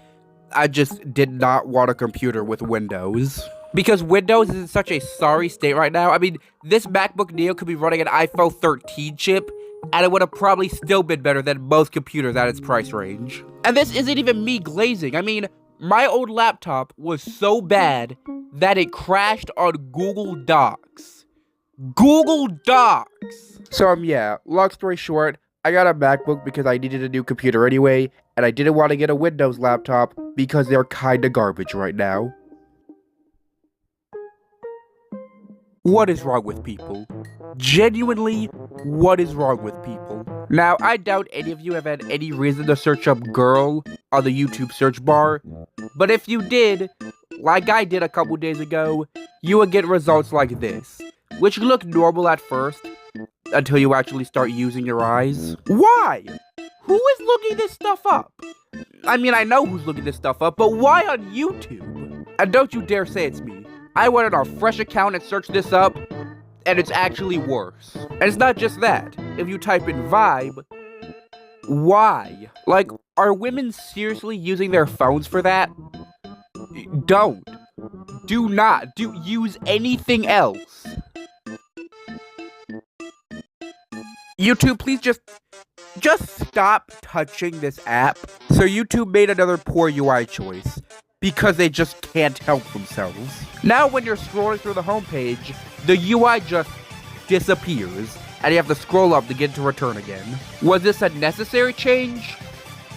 I just did not want a computer with Windows. Because Windows is in such a sorry state right now. I mean, this MacBook Neo could be running an iPhone 13 chip, and it would have probably still been better than most computers at its price range. And this isn't even me glazing. I mean, my old laptop was so bad that it crashed on Google Docs. Google Docs! So, yeah, long story short, I got a MacBook because I needed a new computer anyway, and I didn't want to get a Windows laptop because they're kinda garbage right now. What is wrong with people? Genuinely, what is wrong with people? Now, I doubt any of you have had any reason to search up girl on the YouTube search bar, but if you did, like I did a couple days ago, you would get results like this, which look normal at first, until you actually start using your eyes. Why? Who is looking this stuff up? I mean, I know who's looking this stuff up, but why on YouTube? And don't you dare say it's me. I went on a fresh account and searched this up, and it's actually worse. And it's not just that. If you type in vibe, why? Like, are women seriously using their phones for that? Don't. Do not. Use anything else. YouTube, please just stop touching this app. So YouTube made another poor UI choice because they just can't help themselves. Now when you're scrolling through the homepage, the UI just disappears and you have to scroll up to get to return again. Was this a necessary change?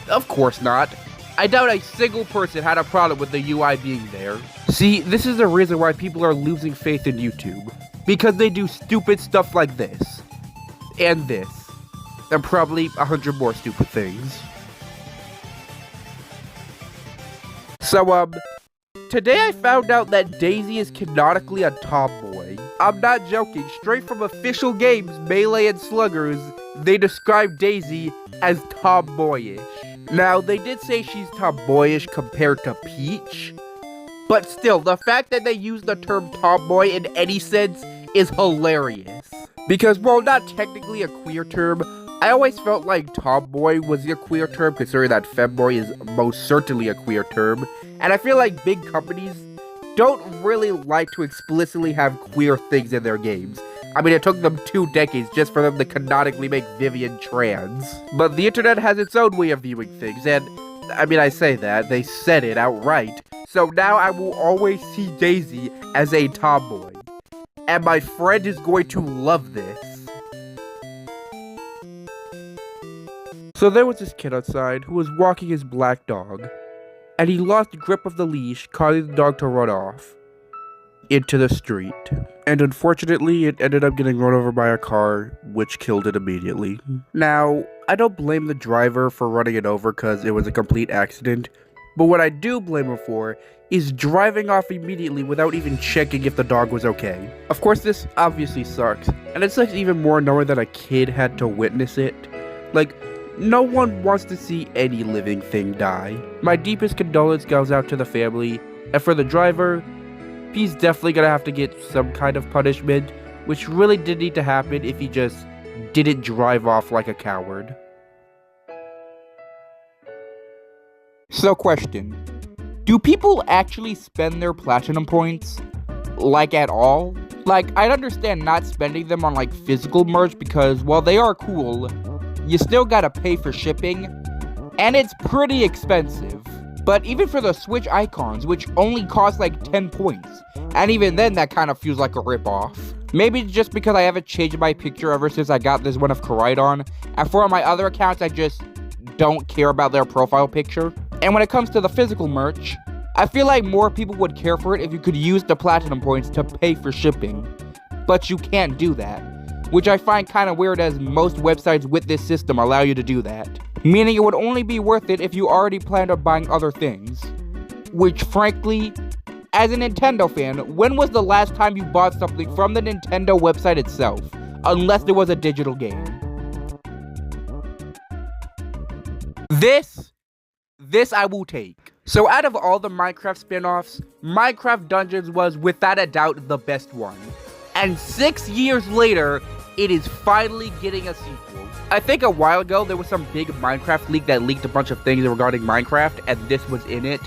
Of course not. I doubt a single person had a problem with the UI being there. See, this is the reason why people are losing faith in YouTube. Because they do stupid stuff like this. And this. And probably 100 more stupid things. So, today I found out that Daisy is canonically a tomboy. I'm not joking, straight from official games, Melee and Sluggers, they describe Daisy as tomboyish. Now, they did say she's tomboyish compared to Peach, but still, the fact that they use the term tomboy in any sense is hilarious. Because, while not technically a queer term, I always felt like tomboy was a queer term, considering that femboy is most certainly a queer term, and I feel like big companies don't really like to explicitly have queer things in their games. I mean, it took them 2 decades just for them to canonically make Vivian trans. But the internet has its own way of viewing things, and, I mean, I say that, they said it outright. So now I will always see Daisy as a tomboy. And my friend is going to love this. So there was this kid outside who was walking his black dog, and he lost grip of the leash, causing the dog to run off into the street. And unfortunately, it ended up getting run over by a car, which killed it immediately. Now, I don't blame the driver for running it over because it was a complete accident, but what I do blame him for is driving off immediately without even checking if the dog was okay. Of course, this obviously sucks, and it sucks even more knowing that a kid had to witness it. Like, no one wants to see any living thing die. My deepest condolence goes out to the family, and for the driver, he's definitely gonna have to get some kind of punishment, which really did need to happen if he just didn't drive off like a coward. So question, do people actually spend their platinum points? Like at all? Like, I'd understand not spending them on like physical merch because while they are cool, you still gotta pay for shipping, and it's pretty expensive. But even for the Switch icons, which only cost like 10 points, and even then that kind of feels like a ripoff. Maybe just because I haven't changed my picture ever since I got this one of Koraidon, and for my other accounts I just don't care about their profile picture. And when it comes to the physical merch, I feel like more people would care for it if you could use the platinum points to pay for shipping. But you can't do that, which I find kind of weird as most websites with this system allow you to do that. Meaning it would only be worth it if you already planned on buying other things. Which frankly, as a Nintendo fan, when was the last time you bought something from the Nintendo website itself? Unless there was a digital game. This I will take. So out of all the Minecraft spin-offs, Minecraft Dungeons was without a doubt the best one. And 6 years later, it is finally getting a sequel. I think a while ago there was some big Minecraft leak that leaked a bunch of things regarding Minecraft, and this was in it.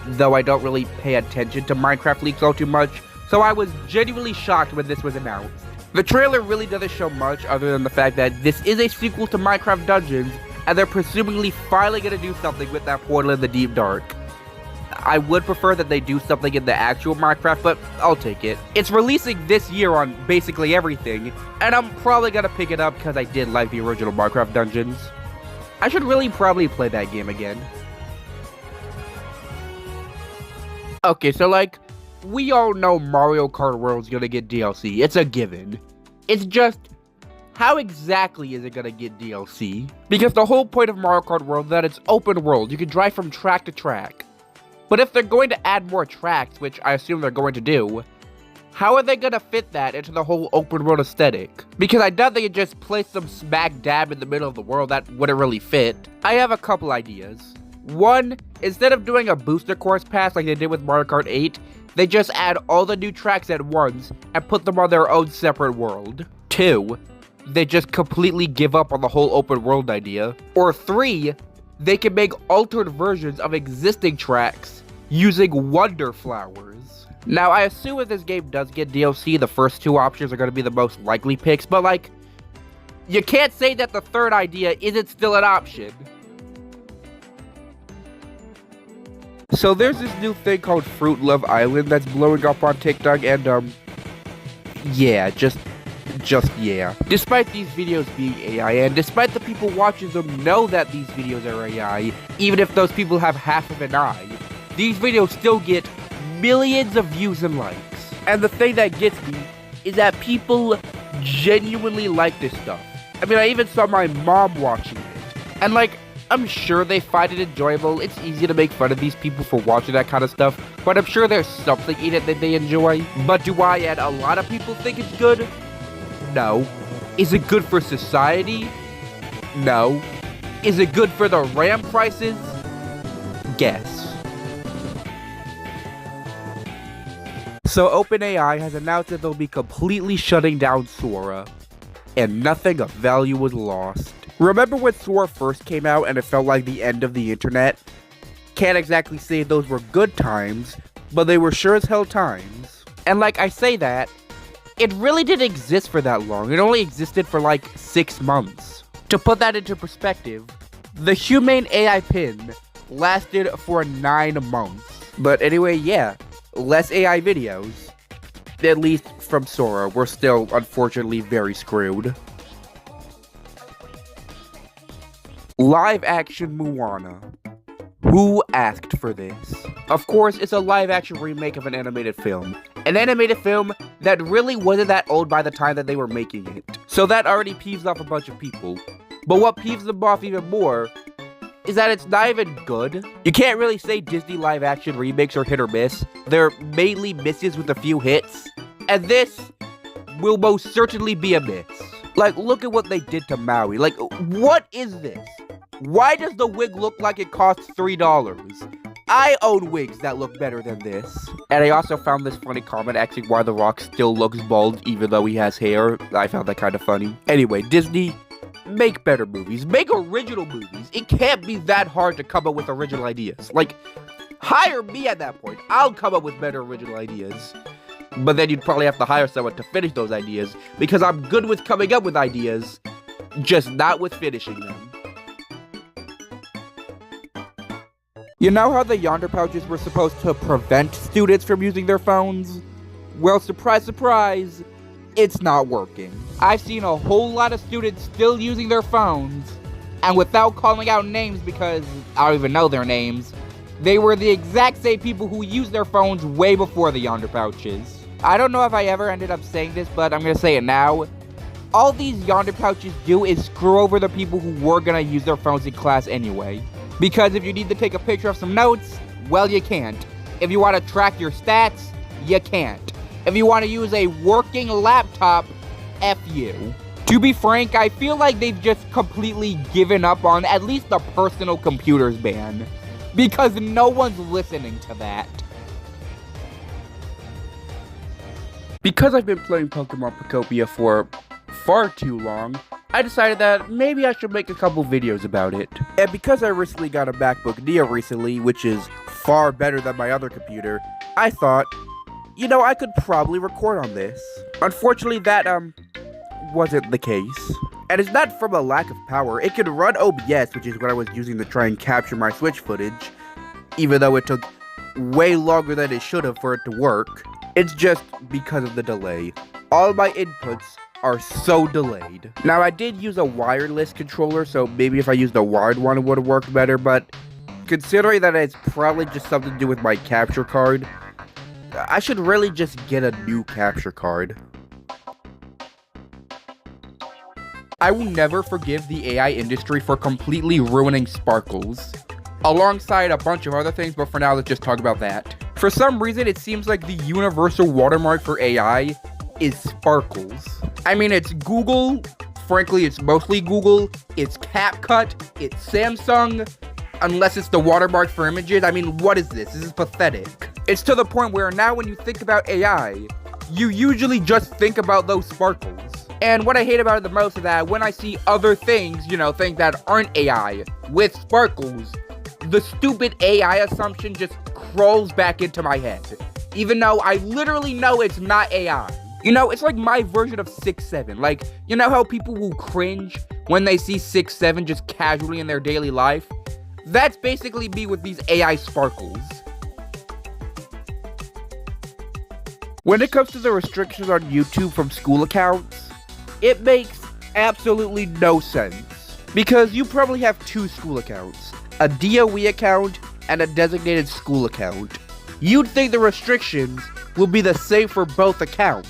Though I don't really pay attention to Minecraft leaks all too much, so I was genuinely shocked when this was announced. The trailer really doesn't show much other than the fact that this is a sequel to Minecraft Dungeons, and they're presumably finally gonna do something with that portal in the Deep Dark. I would prefer that they do something in the actual Minecraft, but I'll take it. It's releasing this year on basically everything, and I'm probably gonna pick it up because I did like the original Minecraft Dungeons. I should really probably play that game again. Okay, so like, we all know Mario Kart World's gonna get DLC. It's a given. It's just, how exactly is it gonna get DLC? Because the whole point of Mario Kart World is that it's open world. You can drive from track to track. But if they're going to add more tracks, which I assume they're going to do, how are they gonna fit that into the whole open world aesthetic? Because I doubt they could just place them smack dab in the middle of the world. That wouldn't really fit. I have a couple ideas. One, instead of doing a booster course pass like they did with Mario Kart 8, they just add all the new tracks at once and put them on their own separate world. 2, they just completely give up on the whole open world idea. Or 3, they can make altered versions of existing tracks using Wonder Flowers. Now, I assume if this game does get DLC, the first 2 options are going to be the most likely picks, but like, you can't say that the third idea isn't still an option. So there's this new thing called Fruit Love Island that's blowing up on TikTok, and yeah, just yeah. Despite these videos being AI, and despite the people watching them know that these videos are AI, even if those people have half of an eye, these videos still get millions of views and likes. And the thing that gets me is that people genuinely like this stuff. I mean, I even saw my mom watching it, and like, I'm sure they find it enjoyable. It's easy to make fun of these people for watching that kind of stuff, but I'm sure there's something in it that they enjoy. But do I and a lot of people think it's good? No. Is it good for society? No. Is it good for the RAM prices? Guess. So OpenAI has announced that they'll be completely shutting down Sora, and nothing of value was lost. Remember when Sora first came out and it felt like the end of the internet? Can't exactly say those were good times, but they were sure as hell times. And like I say that, it really didn't exist for that long. It only existed for like 6 months. To put that into perspective, the Humane AI pin lasted for 9 months. But anyway, yeah, less AI videos. At least from Sora, we're still unfortunately very screwed. Live action Moana. Who asked for this? Of course, it's a live action remake of an animated film. An animated film that really wasn't that old by the time that they were making it. So that already peeves off a bunch of people. But what peeves them off even more is that it's not even good. You can't really say Disney live action remakes are hit or miss. They're mainly misses with a few hits. And this will most certainly be a miss. Like, look at what they did to Maui. Like, what is this? Why does the wig look like it costs $3? I own wigs that look better than this. And I also found this funny comment asking why The Rock still looks bald even though he has hair. I found that kind of funny. Anyway, Disney, make better movies. Make original movies. It can't be that hard to come up with original ideas. Like, hire me at that point. I'll come up with better original ideas. But then you'd probably have to hire someone to finish those ideas, because I'm good with coming up with ideas, just not with finishing them. You know how the Yonder pouches were supposed to prevent students from using their phones? Well, surprise, surprise, it's not working. I've seen a whole lot of students still using their phones, and without calling out names because I don't even know their names, they were the exact same people who used their phones way before the Yonder pouches. I don't know if I ever ended up saying this, but I'm gonna say it now. All these Yonder pouches do is screw over the people who were gonna use their phones in class anyway. Because if you need to take a picture of some notes, well, you can't. If you want to track your stats, you can't. If you want to use a working laptop, F you. To be frank, I feel like they've just completely given up on at least the personal computers ban. Because no one's listening to that. Because I've been playing Pokemon Pokopia for far too long, I decided that maybe I should make a couple videos about it. And because I recently got a MacBook Neo recently, which is far better than my other computer, I thought, you know, I could probably record on this. Unfortunately, that, wasn't the case. And it's not from a lack of power. It can run OBS, which is what I was using to try and capture my Switch footage, even though it took way longer than it should have for it to work. It's just because of the delay. All my inputs are so delayed. Now, I did use a wireless controller, so maybe if I used a wired one, it would have worked better, but considering that it's probably just something to do with my capture card, I should really just get a new capture card. I will never forgive the AI industry for completely ruining Sparkles, alongside a bunch of other things, but for now, let's just talk about that. For some reason, it seems like the universal watermark for AI is sparkles. I mean, it's Google. Frankly, it's mostly Google. It's CapCut. It's Samsung. Unless it's the watermark for images. I mean, what is this? This is pathetic. It's to the point where now when you think about AI, you usually just think about those sparkles. And what I hate about it the most is that when I see other things, things that aren't AI with sparkles, the stupid AI assumption just crawls back into my head. Even though I literally know it's not AI. It's like my version of 6ix7ine. Like, how people will cringe when they see 6ix7ine just casually in their daily life? That's basically me with these AI sparkles. When it comes to the restrictions on YouTube from school accounts, it makes absolutely no sense. Because you probably have 2 school accounts, a DOE account and a designated school account. You'd think the restrictions will be the same for both accounts,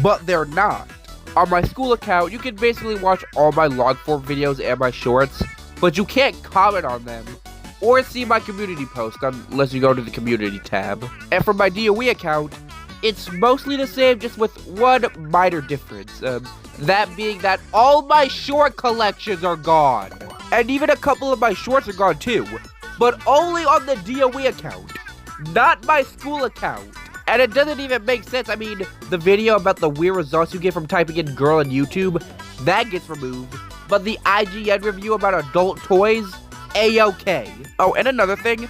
but they're not. On my school account, you can basically watch all my long-form videos and my shorts, but you can't comment on them or see my community post unless you go to the community tab. And for my DOE account, it's mostly the same, just with one minor difference. That being that all my short collections are gone. And even a couple of my shorts are gone too, but only on the DOE account, not my school account. And it doesn't even make sense. I mean, the video about the weird results you get from typing in girl on YouTube, that gets removed. But the IGN review about adult toys, A-okay. Oh, and another thing,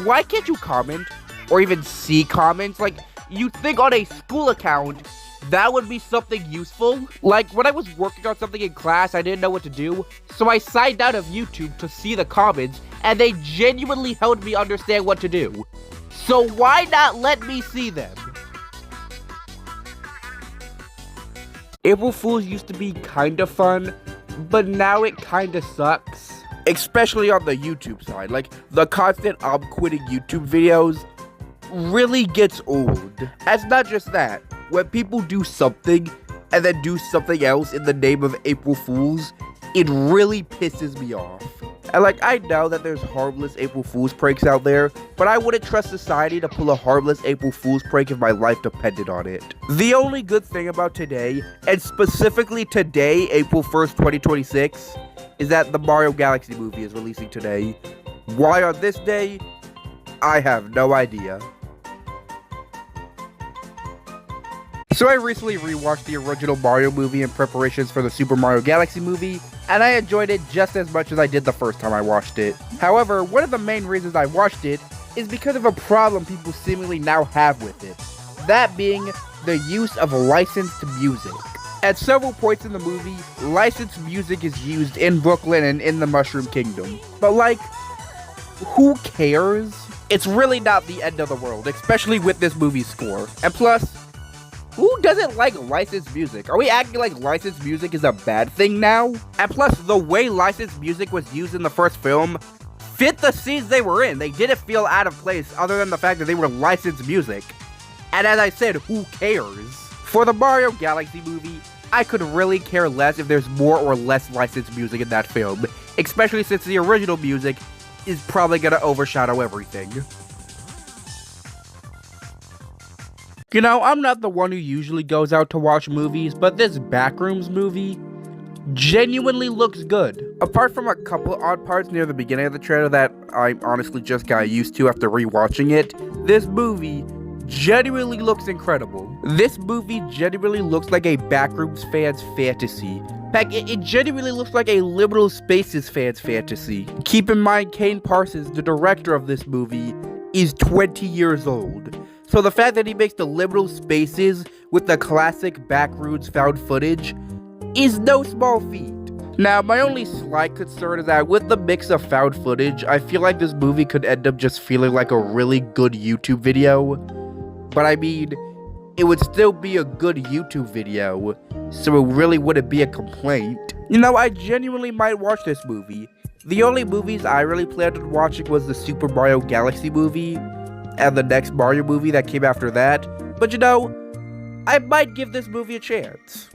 why can't you comment or even see comments? Like, you'd think on a school account, that would be something useful. Like, when I was working on something in class, I didn't know what to do, so I signed out of YouTube to see the comments, and they genuinely helped me understand what to do. So why not let me see them? April Fools used to be kinda fun, but now it kinda sucks. Especially on the YouTube side. Like, the constant quitting YouTube videos really gets old. It's not just that. When people do something and then do something else in the name of April Fools, it really pisses me off. And I know that there's harmless April Fool's pranks out there, but I wouldn't trust society to pull a harmless April Fool's prank if my life depended on it. The only good thing about today, and specifically today, April 1st, 2026, is that the Mario Galaxy movie is releasing today. Why on this day? I have no idea. So I recently rewatched the original Mario movie in preparations for the Super Mario Galaxy movie, and I enjoyed it just as much as I did the first time I watched it. However, one of the main reasons I watched it is because of a problem people seemingly now have with it. That being the use of licensed music. At several points in the movie, licensed music is used in Brooklyn and in the Mushroom Kingdom. But who cares? It's really not the end of the world, especially with this movie's score. And plus, who doesn't like licensed music? Are we acting like licensed music is a bad thing now? And plus, the way licensed music was used in the first film fit the scenes they were in. They didn't feel out of place other than the fact that they were licensed music. And as I said, who cares? For the Mario Galaxy movie, I could really care less if there's more or less licensed music in that film, especially since the original music is probably gonna overshadow everything. I'm not the one who usually goes out to watch movies, but this Backrooms movie genuinely looks good. Apart from a couple odd parts near the beginning of the trailer that I honestly just got used to after rewatching it, this movie genuinely looks incredible. This movie genuinely looks like a Backrooms fan's fantasy. Heck, it genuinely looks like a Liminal Spaces fan's fantasy. Keep in mind, Kane Parsons, the director of this movie, is 20 years old. So the fact that he makes the Liminal Spaces with the classic Backrooms found footage is no small feat. Now, my only slight concern is that with the mix of found footage, I feel like this movie could end up just feeling like a really good YouTube video. But I mean, it would still be a good YouTube video, so it really wouldn't be a complaint. I genuinely might watch this movie. The only movies I really planned on watching was the Super Mario Galaxy movie, and the next Mario movie that came after that. But I might give this movie a chance.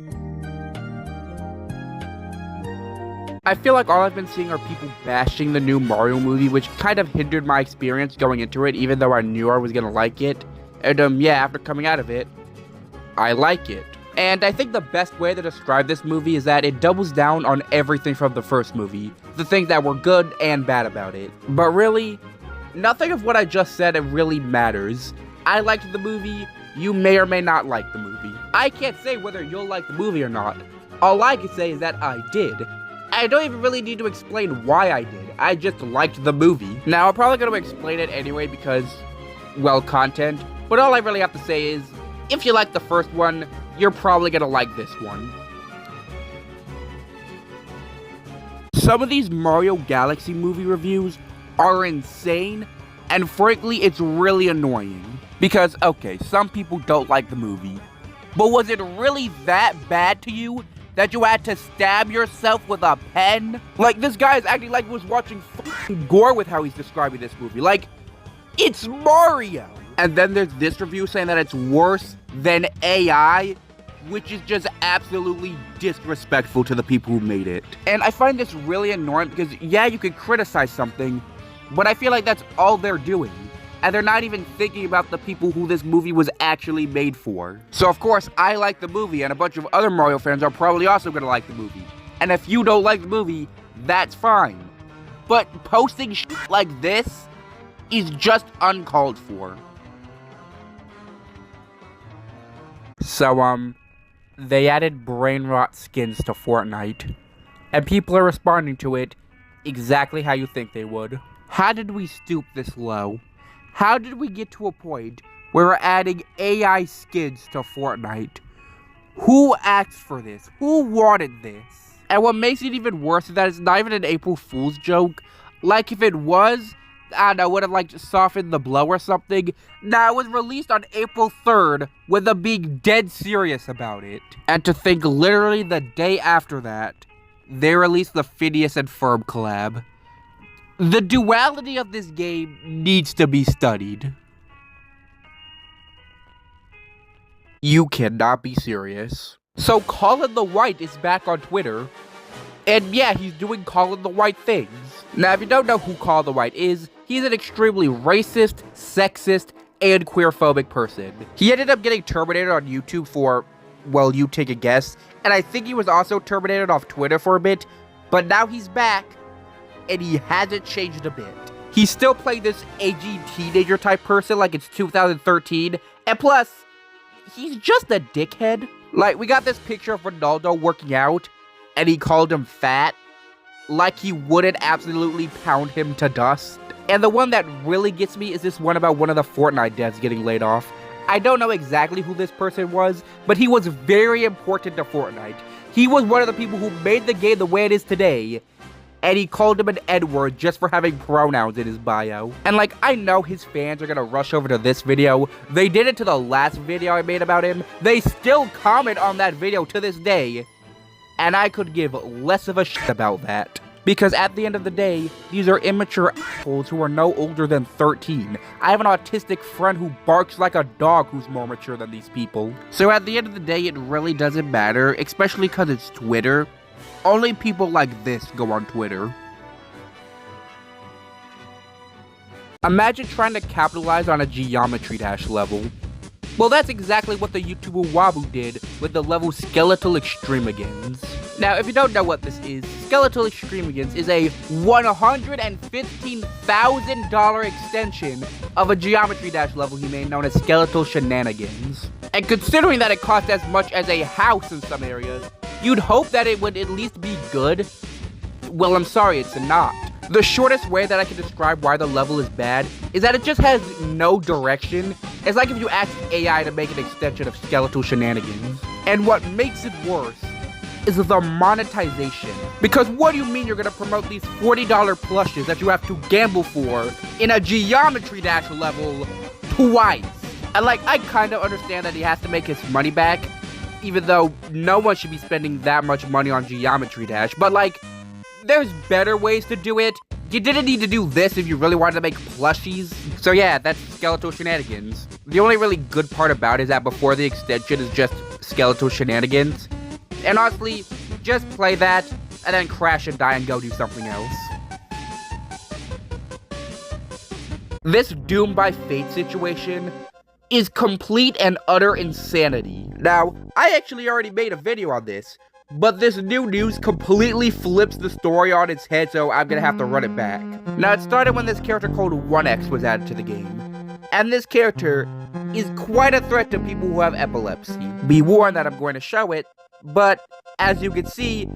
I feel like all I've been seeing are people bashing the new Mario movie, which kind of hindered my experience going into it, even though I knew I was gonna like it. And yeah, after coming out of it, I like it. And I think the best way to describe this movie is that it doubles down on everything from the first movie, the things that were good and bad about it. But really, nothing of what I just said really matters. I liked the movie, you may or may not like the movie. I can't say whether you'll like the movie or not. All I can say is that I did. I don't even really need to explain why I did. I just liked the movie. Now, I'm probably going to explain it anyway because, well, content. But all I really have to say is, if you like the first one, you're probably going to like this one. Some of these Mario Galaxy movie reviews are insane, and frankly, it's really annoying. Because, okay, some people don't like the movie. But was it really that bad to you that you had to stab yourself with a pen? Like, this guy is acting like he was watching f***ing gore with how he's describing this movie. Like, it's Mario! And then there's this review saying that it's worse than AI, which is just absolutely disrespectful to the people who made it. And I find this really annoying because, yeah, you could criticize something, but I feel like that's all they're doing. And they're not even thinking about the people who this movie was actually made for. So of course, I like the movie, and a bunch of other Mario fans are probably also gonna like the movie. And if you don't like the movie, that's fine. But posting shit like this is just uncalled for. So, they added brain rot skins to Fortnite. And people are responding to it exactly how you think they would. How did we stoop this low? How did we get to a point where we're adding AI skins to Fortnite? Who asked for this? Who wanted this? And what makes it even worse is that it's not even an April Fool's joke. Like, if it was, I don't know, would have like softened the blow or something. Now, it was released on April 3rd with them being dead serious about it. And to think literally the day after that, they released the Phineas and Ferb collab. The duality of this game needs to be studied. You cannot be serious. So Colin the White is back on Twitter. And yeah, he's doing Colin the White things. Now, if you don't know who Colin the White is, he's an extremely racist, sexist, and queerphobic person. He ended up getting terminated on YouTube for, well, you take a guess. And I think he was also terminated off Twitter for a bit. But now he's back. And he hasn't changed a bit. He's still playing this edgy teenager type person like it's 2013. And plus, he's just a dickhead. Like, we got this picture of Ronaldo working out, and he called him fat. Like he wouldn't absolutely pound him to dust. And the one that really gets me is this one about one of the Fortnite devs getting laid off. I don't know exactly who this person was, but he was very important to Fortnite. He was one of the people who made the game the way it is today. And he called him an N-word just for having pronouns in his bio. And like, I know his fans are gonna rush over to this video. They did it to the last video I made about him. They still comment on that video to this day. And I could give less of a shit about that. Because at the end of the day, these are immature assholes who are no older than 13. I have an autistic friend who barks like a dog who's more mature than these people. So at the end of the day, it really doesn't matter, especially because it's Twitter. Only people like this go on Twitter. Imagine trying to capitalize on a Geometry Dash level. Well, that's exactly what the YouTuber Wabu did with the level Skeletal Extremigans. Now, if you don't know what this is, Skeletal Extremigans is a $115,000 extension of a Geometry Dash level he made known as Skeletal Shenanigans. And considering that it cost as much as a house in some areas, you'd hope that it would at least be good. Well, I'm sorry, it's not. The shortest way that I can describe why the level is bad is that it just has no direction. It's like if you asked AI to make an extension of Skeletal Shenanigans. And what makes it worse is the monetization. Because what do you mean you're gonna promote these $40 plushes that you have to gamble for in a Geometry Dash level twice? And like, I kind of understand that he has to make his money back, even though no one should be spending that much money on Geometry Dash, but like, there's better ways to do it. You didn't need to do this if you really wanted to make plushies. So yeah, that's Skeletal Shenanigans. The only really good part about it is that before the extension is just Skeletal Shenanigans. And honestly, just play that. and then crash and die and go do something else. This Doomed by Fate situation is complete and utter insanity. Now, I actually already made a video on this, but this new news completely flips the story on its head, so I'm gonna have to run it back. Now, it started when this character called 1X was added to the game, and this character is quite a threat to people who have epilepsy. Be warned that I'm going to show it, but as you can see,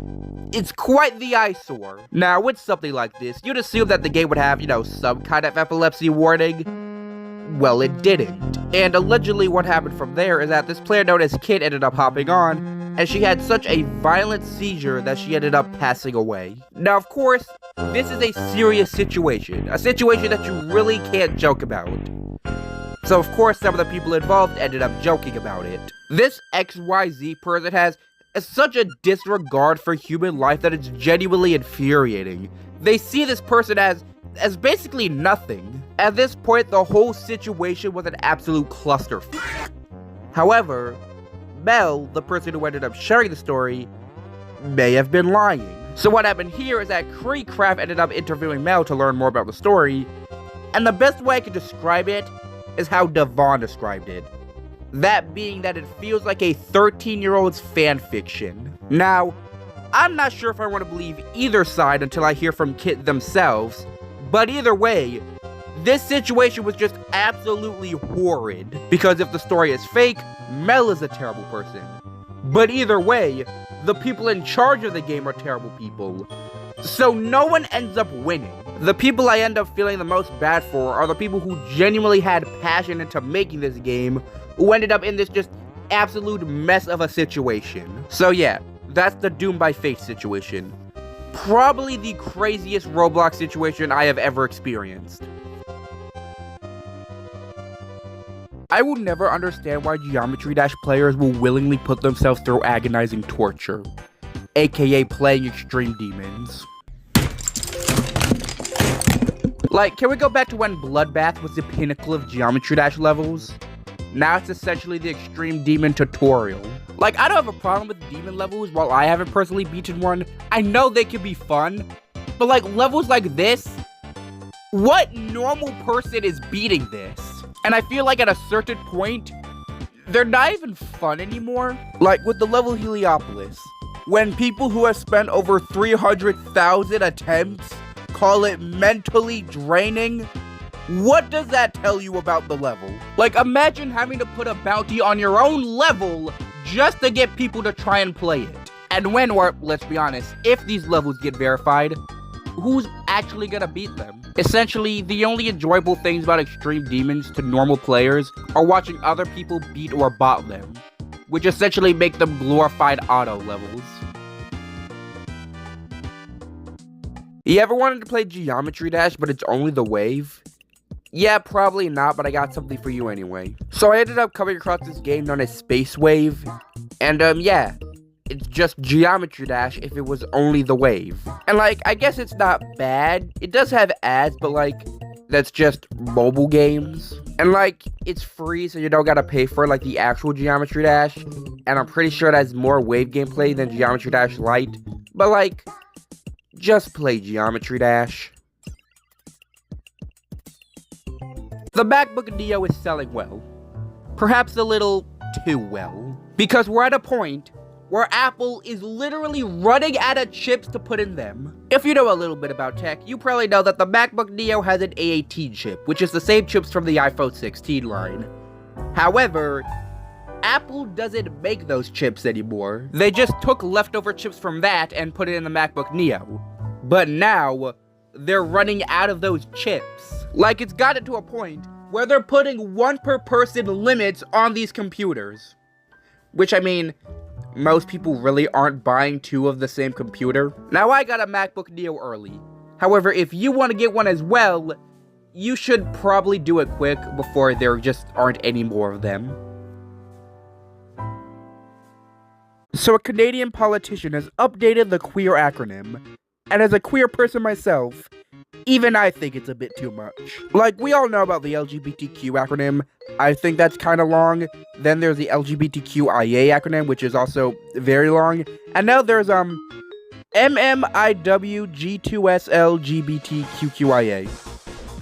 it's quite the eyesore. Now, with something like this, you'd assume that the game would have, some kind of epilepsy warning. Well, it didn't. And allegedly what happened from there is that this player known as Kid ended up hopping on, and she had such a violent seizure that she ended up passing away. Now, of course, this is a serious situation. A situation that you really can't joke about. So, of course, some of the people involved ended up joking about it. This XYZ person has such a disregard for human life that it's genuinely infuriating. They see this person as basically nothing. At this point, the whole situation was an absolute clusterfuck. However, Mel, the person who ended up sharing the story, may have been lying. So what happened here is that KreekCraft ended up interviewing Mel to learn more about the story, and the best way I could describe it is how Devon described it. That being that it feels like a 13-year-old's fanfiction. Now, I'm not sure if I want to believe either side until I hear from Kit themselves, but either way, this situation was just absolutely horrid. Because if the story is fake, Mel is a terrible person. But either way, the people in charge of the game are terrible people. So no one ends up winning. The people I end up feeling the most bad for are the people who genuinely had passion into making this game, who ended up in this just absolute mess of a situation. So yeah, that's the Doomed by Fate situation. Probably the craziest Roblox situation I have ever experienced. I will never understand why Geometry Dash players will willingly put themselves through agonizing torture, aka playing Extreme Demons. Like, can we go back to when Bloodbath was the pinnacle of Geometry Dash levels? Now it's essentially the Extreme Demon tutorial. Like, I don't have a problem with demon levels while I haven't personally beaten one. I know they can be fun, but like, levels like this? What normal person is beating this? And I feel like at a certain point, they're not even fun anymore. Like with the level Heliopolis, when people who have spent over 300,000 attempts call it mentally draining, what does that tell you about the level? Like, imagine having to put a bounty on your own level just to get people to try and play it. And when, or let's be honest, if these levels get verified, who's actually gonna beat them? Essentially, the only enjoyable things about Extreme Demons to normal players are watching other people beat or bot them, which essentially make them glorified auto levels. You ever wanted to play Geometry Dash, but it's only the wave? Yeah, probably not, but I got something for you anyway. So I ended up coming across this game known as Space Wave, and yeah, it's just Geometry Dash if it was only the wave. And like, I guess it's not bad. It does have ads, but like, that's just mobile games. And like, it's free, so you don't gotta pay for like the actual Geometry Dash. And I'm pretty sure it has more wave gameplay than Geometry Dash Lite. But like, just play Geometry Dash. The MacBook Neo is selling well. Perhaps a little too well. Because we're at a point where Apple is literally running out of chips to put in them. If you know a little bit about tech, you probably know that the MacBook Neo has an A18 chip, which is the same chips from the iPhone 16 line. However, Apple doesn't make those chips anymore. They just took leftover chips from that and put it in the MacBook Neo. But now, they're running out of those chips. Like, it's gotten to a point where they're putting 1 per person limits on these computers. Which, I mean, most people really aren't buying 2 of the same computer. Now, I got a MacBook Neo early. However, if you want to get one as well, you should probably do it quick before there just aren't any more of them. So a Canadian politician has updated the queer acronym, and as a queer person myself, even I think it's a bit too much. Like, we all know about the LGBTQ acronym. I think that's kind of long. Then there's the LGBTQIA acronym, which is also very long. And now there's, MMIWG2SLGBTQQIA.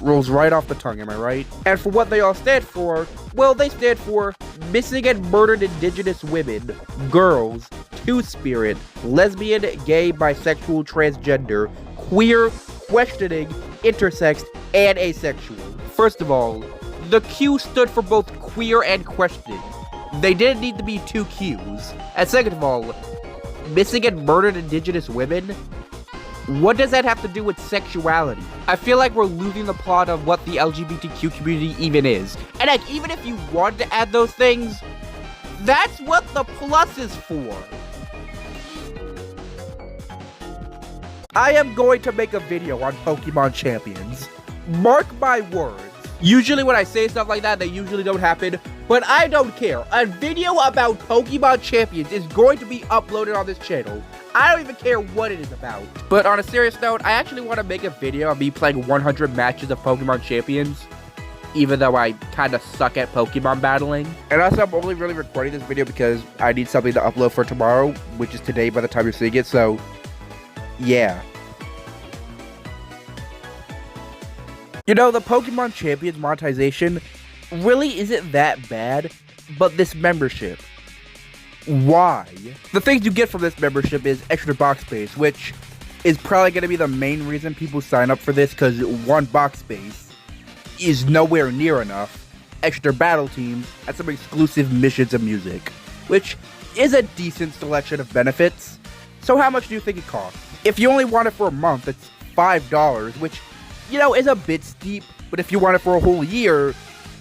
Rolls right off the tongue, am I right? And for what they all stand for, well, they stand for Missing and Murdered Indigenous Women, Girls, Two-Spirit, Lesbian, Gay, Bisexual, Transgender, Queer, Questioning, Intersex, and Asexual. First of all, the Q stood for both queer and questioning. They didn't need to be two Qs. And second of all, Missing and Murdered Indigenous Women? What does that have to do with sexuality? I feel like we're losing the plot of what the LGBTQ community even is. And like, even if you want to add those things, that's what the plus is for. I am going to make a video on Pokemon Champions. Mark my words. Usually when I say stuff like that, they usually don't happen, but I don't care. A video about Pokemon Champions is going to be uploaded on this channel. I don't even care what it is about. But on a serious note, I actually want to make a video of me playing 100 matches of Pokemon Champions, even though I kind of suck at Pokemon battling. And also, I'm only really recording this video because I need something to upload for tomorrow, which is today by the time you're seeing it, so yeah. You know, the Pokemon Champions monetization really isn't that bad, but this membership, why? The things you get from this membership is extra box space, which is probably going to be the main reason people sign up for this, because one box space is nowhere near enough, extra battle teams, and some exclusive missions and music, which is a decent selection of benefits. So how much do you think it costs? If you only want it for a month, it's $5, which, you know, is a bit steep, but if you want it for a whole year,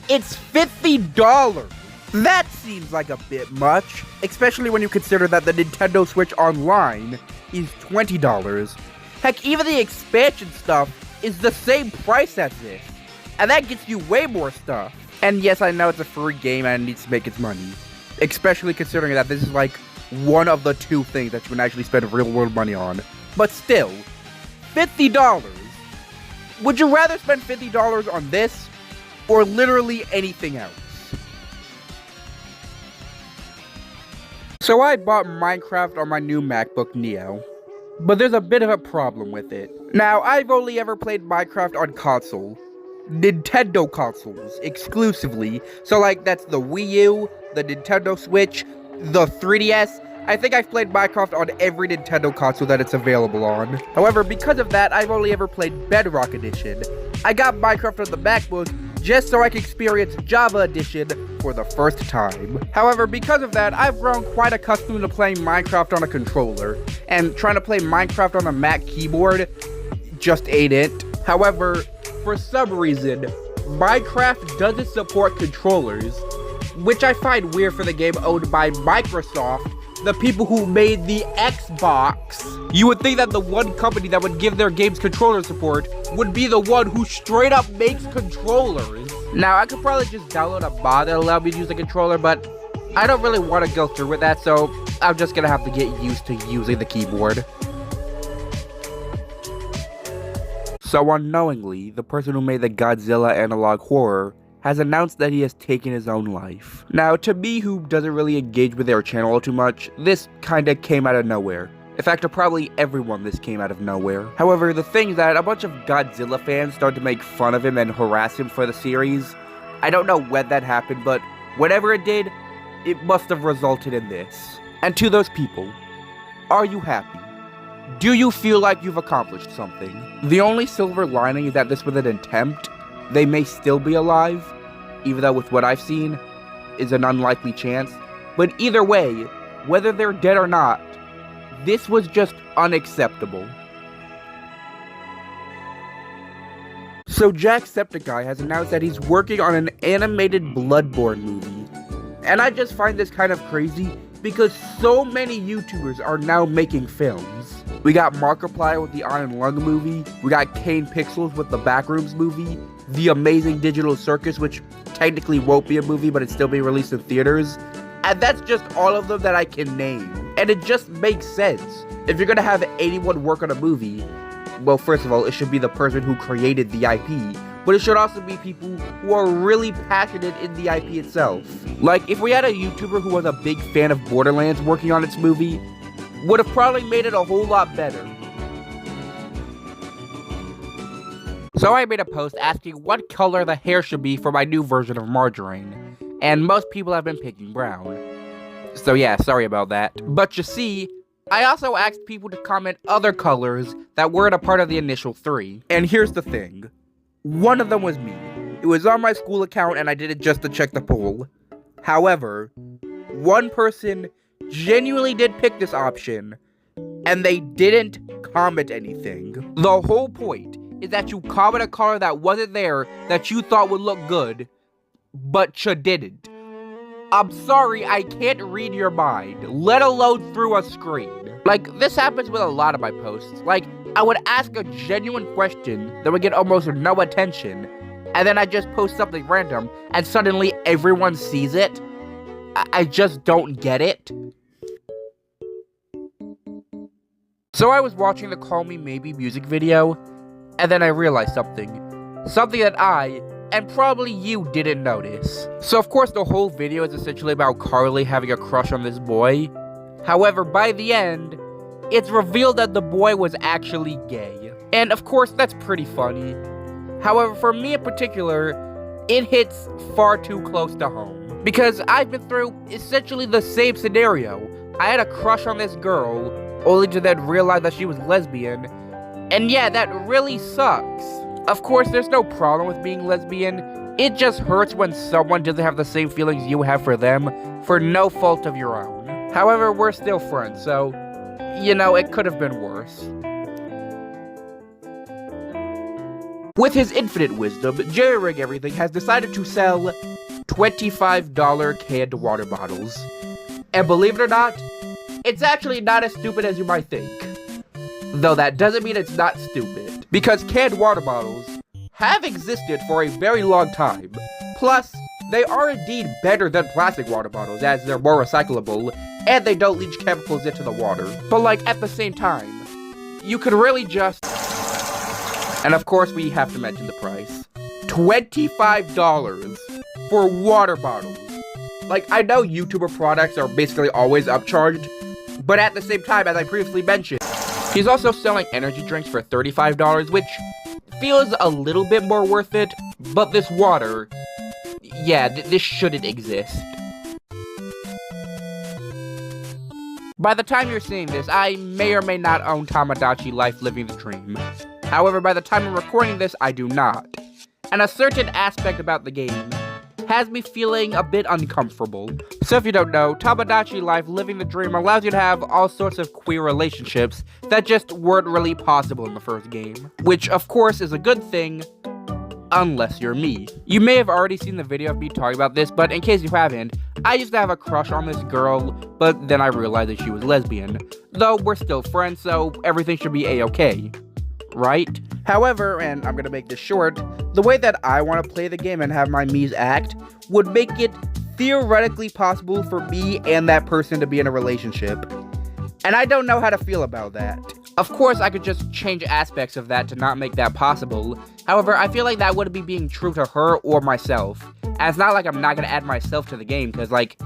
it's $50. That seems like a bit much, especially when you consider that the Nintendo Switch Online is $20. Heck, even the expansion stuff is the same price as this, and that gets you way more stuff. And yes, I know it's a free game and it needs to make its money, especially considering that this is like one of the two things that you can actually spend real world money on. But still, $50. Would you rather spend $50 on this, or literally anything else? So I bought Minecraft on my new MacBook Neo, but there's a bit of a problem with it. Now, I've only ever played Minecraft on console, Nintendo consoles, exclusively. So like, that's the Wii U, the Nintendo Switch, the 3DS. I think I've played Minecraft on every Nintendo console that it's available on. However, because of that, I've only ever played Bedrock Edition. I got Minecraft on the MacBook just so I could experience Java Edition for the first time. However, because of that, I've grown quite accustomed to playing Minecraft on a controller, and trying to play Minecraft on a Mac keyboard just ain't it. However, for some reason, Minecraft doesn't support controllers, which I find weird for the game owned by Microsoft, the people who made the Xbox. You would think that the one company that would give their games controller support would be the one who straight up makes controllers. Now, I could probably just download a mod that allowed me to use a controller, but I don't really want to go through with that, so I'm just gonna have to get used to using the keyboard. So unknowingly, the person who made the Godzilla analog horror has announced that he has taken his own life. Now, to me, who doesn't really engage with their channel all too much, this kinda came out of nowhere. In fact, to probably everyone, this came out of nowhere. However, the thing is that a bunch of Godzilla fans started to make fun of him and harass him for the series. I don't know when that happened, but whatever it did, it must have resulted in this. And to those people, are you happy? Do you feel like you've accomplished something? The only silver lining is that this was an attempt. They may still be alive, even though with what I've seen is an unlikely chance. But either way, whether they're dead or not, this was just unacceptable. So Jacksepticeye has announced that he's working on an animated Bloodborne movie. And I just find this kind of crazy because so many YouTubers are now making films. We got Markiplier with the Iron Lung movie, we got Kane Pixels with the Backrooms movie, The Amazing Digital Circus, which technically won't be a movie, but it's still being released in theaters. And that's just all of them that I can name. And it just makes sense. If you're gonna have anyone work on a movie, well, first of all, it should be the person who created the IP, but it should also be people who are really passionate in the IP itself. Like, if we had a YouTuber who was a big fan of Borderlands working on its movie, would have probably made it a whole lot better. So I made a post asking what color the hair should be for my new version of Margarine, and most people have been picking brown. So yeah, sorry about that. But you see, I also asked people to comment other colors that weren't a part of the initial 3. And here's the thing. One of them was me. It was on my school account and I did it just to check the poll. However, one person genuinely did pick this option, and they didn't comment anything. The whole point is that you comment a color that wasn't there that you thought would look good, but you didn't. I'm sorry, I can't read your mind, let alone through a screen. Like, this happens with a lot of my posts. Like, I would ask a genuine question that would get almost no attention, and then I just post something random, and suddenly everyone sees it. I just don't get it. So I was watching the Call Me Maybe music video, and then I realized something. Something that I, and probably you, didn't notice. So of course the whole video is essentially about Carly having a crush on this boy. However, by the end, it's revealed that the boy was actually gay. And of course that's pretty funny. However, for me in particular, it hits far too close to home. Because I've been through essentially the same scenario. I had a crush on this girl, only to then realize that she was lesbian. And yeah, that really sucks. Of course, there's no problem with being lesbian. It just hurts when someone doesn't have the same feelings you have for them, for no fault of your own. However, we're still friends, so, you know, it could have been worse. With his infinite wisdom, Jerry Rig Everything has decided to sell $25 canned water bottles. And believe it or not, it's actually not as stupid as you might think. Though that doesn't mean it's not stupid, because canned water bottles have existed for a very long time. Plus, they are indeed better than plastic water bottles, as they're more recyclable, and they don't leach chemicals into the water. But like, at the same time, you could really just... And of course, we have to mention the price. $25 for water bottles. Like, I know YouTuber products are basically always upcharged, but at the same time, as I previously mentioned, he's also selling energy drinks for $35, which feels a little bit more worth it, but this water, yeah, this shouldn't exist. By the time you're seeing this, I may or may not own Tamagotchi Life Living the Dream. However, by the time I'm recording this, I do not. And a certain aspect about the game has me feeling a bit uncomfortable. So if you don't know, Tamagotchi Life Living the Dream allows you to have all sorts of queer relationships that just weren't really possible in the first game. Which, of course, is a good thing, unless you're me. You may have already seen the video of me talking about this, but in case you haven't, I used to have a crush on this girl, but then I realized that she was lesbian. Though we're still friends, so everything should be a-okay. Right? However, and I'm gonna make this short, the way that I want to play the game and have my Mies act would make it theoretically possible for me and that person to be in a relationship. And I don't know how to feel about that. Of course, I could just change aspects of that to not make that possible. However, I feel like that wouldn't be being true to her or myself. And it's not like I'm not gonna add myself to the game, because, like,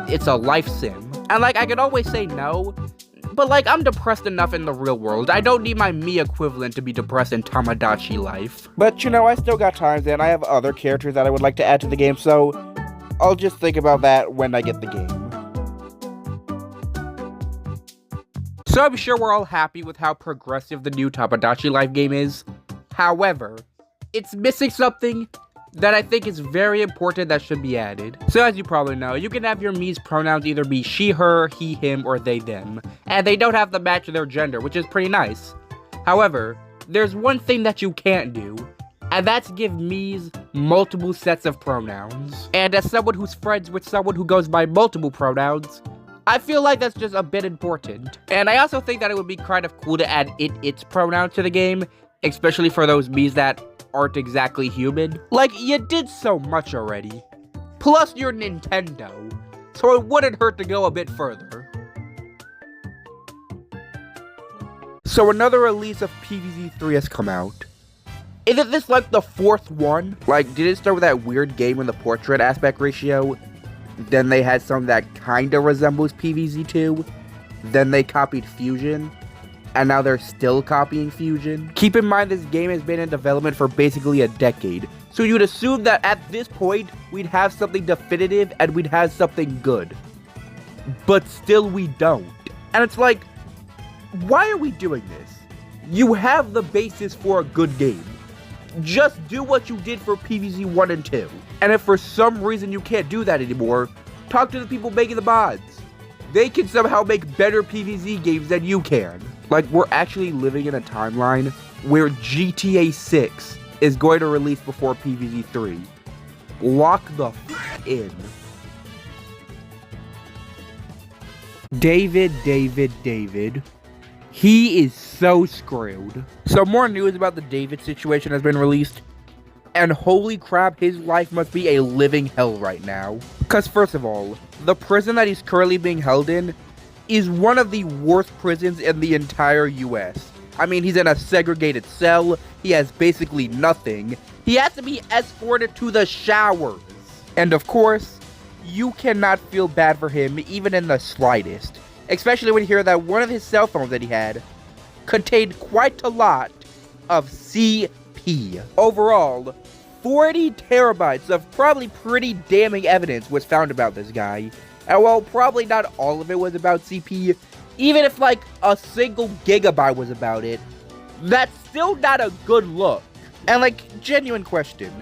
it's a life sim. And, like, I could always say no, but, like, I'm depressed enough in the real world. I don't need my me equivalent to be depressed in Tamagotchi Life. But, you know, I still got times, and I have other characters that I would like to add to the game, so I'll just think about that when I get the game. So I'm sure we're all happy with how progressive the new Tamagotchi Life game is. However, it's missing something that I think is very important that should be added. So as you probably know, you can have your Mies pronouns either be she, her, he, him, or they, them. And they don't have to match their gender, which is pretty nice. However, there's one thing that you can't do, and that's give Mies multiple sets of pronouns. And as someone who's friends with someone who goes by multiple pronouns, I feel like that's just a bit important. And I also think that it would be kind of cool to add its pronouns to the game, especially for those Mies that aren't exactly human. Like, you did so much already. Plus, you're Nintendo, so it wouldn't hurt to go a bit further. So another release of PvZ3 has come out. Isn't this like the fourth one? Like, did it start with that weird game with the portrait aspect ratio? Then they had something that kinda resembles PvZ2? then they copied Fusion, and now they're still copying Fusion. Keep in mind this game has been in development for basically a decade, so you'd assume that at this point, we'd have something definitive and we'd have something good. But still we don't. And it's like, why are we doing this? You have the basis for a good game. Just do what you did for PvZ 1 and 2. And if for some reason you can't do that anymore, talk to the people making the mods. They can somehow make better PvZ games than you can. Like, we're actually living in a timeline where GTA 6 is going to release before PvZ 3. Lock the f*** in. David. He is so screwed. So more news about the David situation has been released. And holy crap, his life must be a living hell right now. Because first of all, the prison that he's currently being held in is one of the worst prisons in the entire US. I mean, he's in a segregated cell, he has basically nothing, he has to be escorted to the showers. And of course, you cannot feel bad for him even in the slightest. Especially when you hear that one of his cell phones that he had contained quite a lot of CP. Overall, 40 terabytes of probably pretty damning evidence was found about this guy. And while probably not all of it was about CP, even if like a single gigabyte was about it, that's still not a good look. And like, genuine question,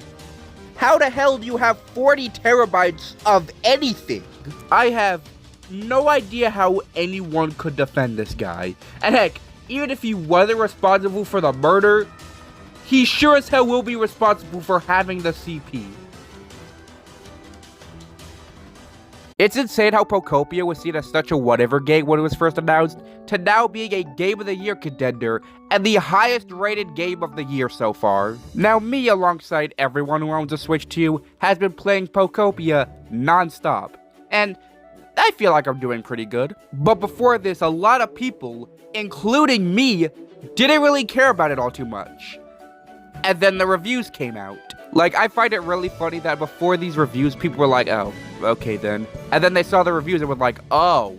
how the hell do you have 40 terabytes of anything? I have no idea how anyone could defend this guy. And heck, even if he wasn't responsible for the murder, he sure as hell will be responsible for having the CP. It's insane how Pokopia was seen as such a whatever game when it was first announced, to now being a Game of the Year contender, and the highest rated game of the year so far. Now me, alongside everyone who owns a Switch 2, has been playing Pokopia non-stop. And I feel like I'm doing pretty good. But before this, a lot of people, including me, didn't really care about it all too much. And then the reviews came out. Like, I find it really funny that before these reviews, people were like, oh, okay then. And then they saw the reviews and were like, oh,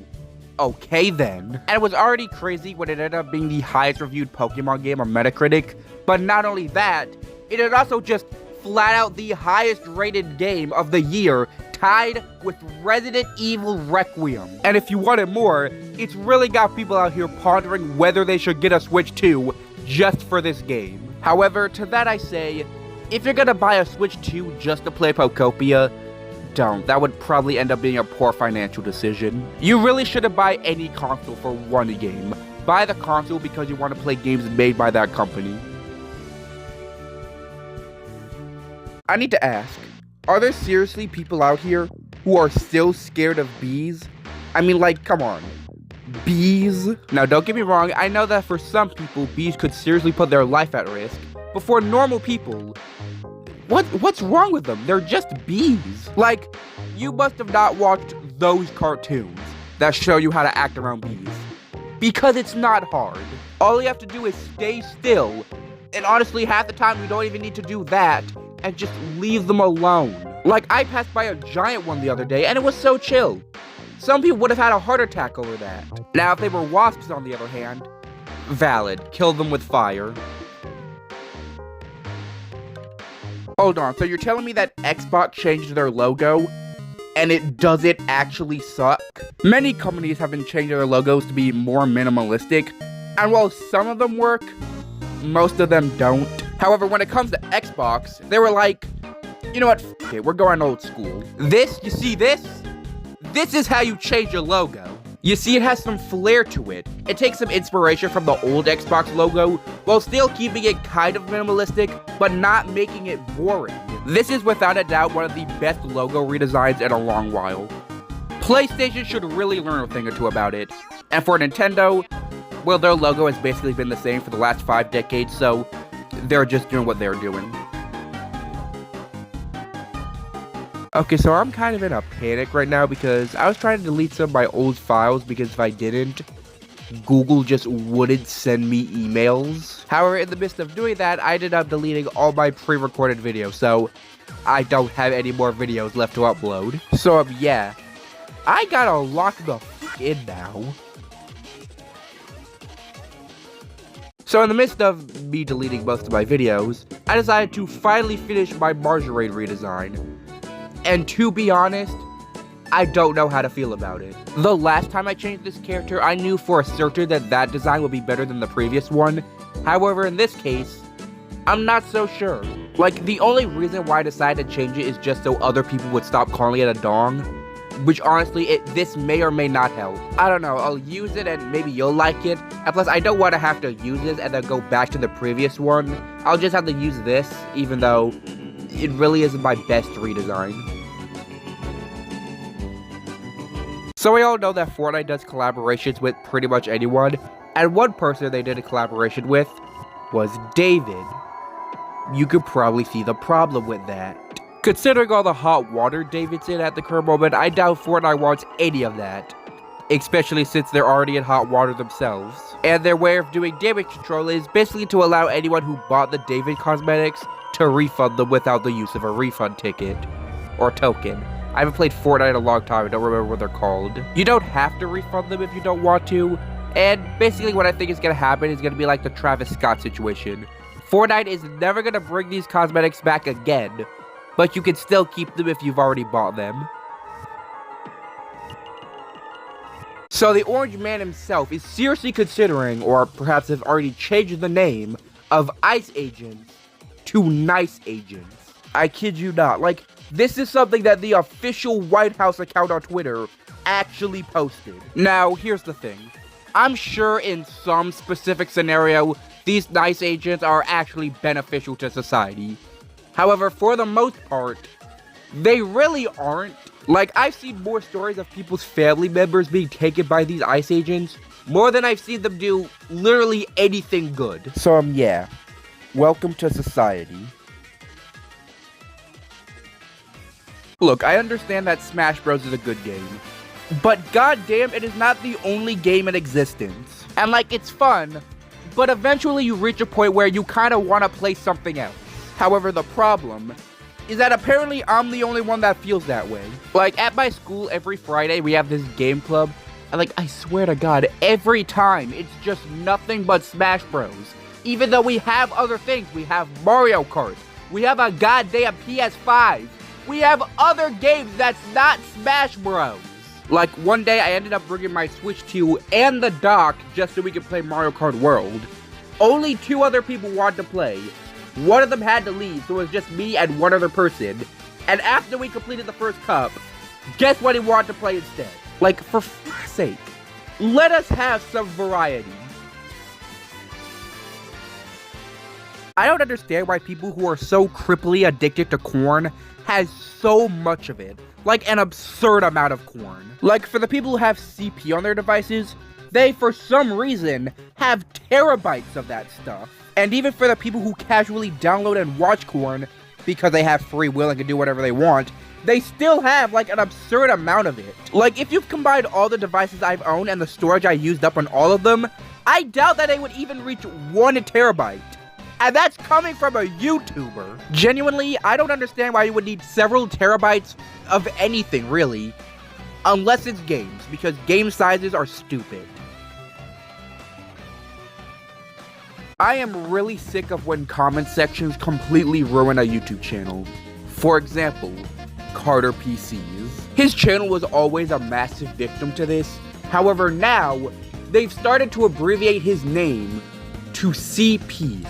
okay then. And it was already crazy when it ended up being the highest reviewed Pokemon game on Metacritic. But not only that, it had also just flat out the highest rated game of the year, tied with Resident Evil Requiem. And if you wanted more, it's really got people out here pondering whether they should get a Switch 2 just for this game. However, to that I say, if you're gonna buy a Switch 2 just to play Pokopia, don't. That would probably end up being a poor financial decision. You really shouldn't buy any console for one game. Buy the console because you want to play games made by that company. I need to ask, are there seriously people out here who are still scared of bees? I mean, like, come on. Bees? Now, don't get me wrong, I know that for some people, bees could seriously put their life at risk. But for normal people, what's wrong with them? They're just bees. Like, you must have not watched those cartoons that show you how to act around bees. Because it's not hard. All you have to do is stay still. And honestly, half the time you don't even need to do that. And just leave them alone. Like, I passed by a giant one the other day and it was so chill. Some people would have had a heart attack over that. Now, if they were wasps, on the other hand, valid. Kill them with fire. Hold on, so you're telling me that Xbox changed their logo and it doesn't actually suck? Many companies have been changing their logos to be more minimalistic, and while some of them work, most of them don't. However, when it comes to Xbox, they were like, you know what, okay, we're going old school. This, you see this? This is how you change your logo. You see, it has some flair to it. It takes some inspiration from the old Xbox logo, while still keeping it kind of minimalistic, but not making it boring. This is without a doubt one of the best logo redesigns in a long while. PlayStation should really learn a thing or two about it. And for Nintendo, well, their logo has basically been the same for the last 5 decades, so they're just doing what they're doing. Okay, so I'm kind of in a panic right now because I was trying to delete some of my old files because if I didn't, Google just wouldn't send me emails. However, in the midst of doing that, I ended up deleting all my pre-recorded videos, so I don't have any more videos left to upload. So, yeah, I gotta lock the f*** in now. So in the midst of me deleting most of my videos, I decided to finally finish my Margarine redesign. And to be honest, I don't know how to feel about it. The last time I changed this character, I knew for certain that that design would be better than the previous one. However, in this case, I'm not so sure. Like, the only reason why I decided to change it is just so other people would stop calling it a dong. Which honestly, this may or may not help. I don't know, I'll use it and maybe you'll like it. And plus, I don't want to have to use this and then go back to the previous one. I'll just have to use this, even though it really isn't my best redesign. So we all know that Fortnite does collaborations with pretty much anyone. And one person they did a collaboration with was David. You could probably see the problem with that. Considering all the hot water David's in at the current moment, I doubt Fortnite wants any of that. Especially since they're already in hot water themselves. And their way of doing damage control is basically to allow anyone who bought the David cosmetics to refund them without the use of a refund ticket. Or token. I haven't played Fortnite in a long time, I don't remember what they're called. You don't have to refund them if you don't want to. And basically what I think is going to happen is going to be like the Travis Scott situation. Fortnite is never going to bring these cosmetics back again. But you can still keep them if you've already bought them. So the Orange Man himself is seriously considering, or perhaps have already changed the name, of ICE agents to Nice agents. I kid you not. Like, this is something that the official White House account on Twitter actually posted. Now, here's the thing. I'm sure in some specific scenario, these Nice agents are actually beneficial to society. However, for the most part, they really aren't. Like, I've seen more stories of people's family members being taken by these ICE agents, more than I've seen them do literally anything good. So, yeah. Welcome to society. Look, I understand that Smash Bros. Is a good game. But goddamn, it is not the only game in existence. And, like, it's fun, but eventually you reach a point where you kind of want to play something else. However, the problem is that apparently I'm the only one that feels that way. Like, at my school, every Friday, we have this game club. And, like, I swear to God, every time, it's just nothing but Smash Bros. Even though we have other things. We have Mario Kart. We have a goddamn PS5. We have other games that's not Smash Bros. Like, one day, I ended up bringing my Switch 2 and the dock just so we could play Mario Kart World. Only 2 other people wanted to play. One of them had to leave, so it was just me and one other person. And after we completed the first cup, guess what he wanted to play instead? Like, for f***'s sake, let us have some variety. I don't understand why people who are so cripply addicted to corn has so much of it. Like, an absurd amount of corn. Like, for the people who have CP on their devices, they, for some reason, have terabytes of that stuff. And even for the people who casually download and watch corn because they have free will and can do whatever they want, they still have, like, an absurd amount of it. Like, if you've combined all the devices I've owned and the storage I used up on all of them, I doubt that they would even reach 1 terabyte. And that's coming from a YouTuber. Genuinely, I don't understand why you would need several terabytes of anything, really. Unless it's games, because game sizes are stupid. I am really sick of when comment sections completely ruin a YouTube channel. For example, Carter PCs. His channel was always a massive victim to this. However, now, they've started to abbreviate his name to CP.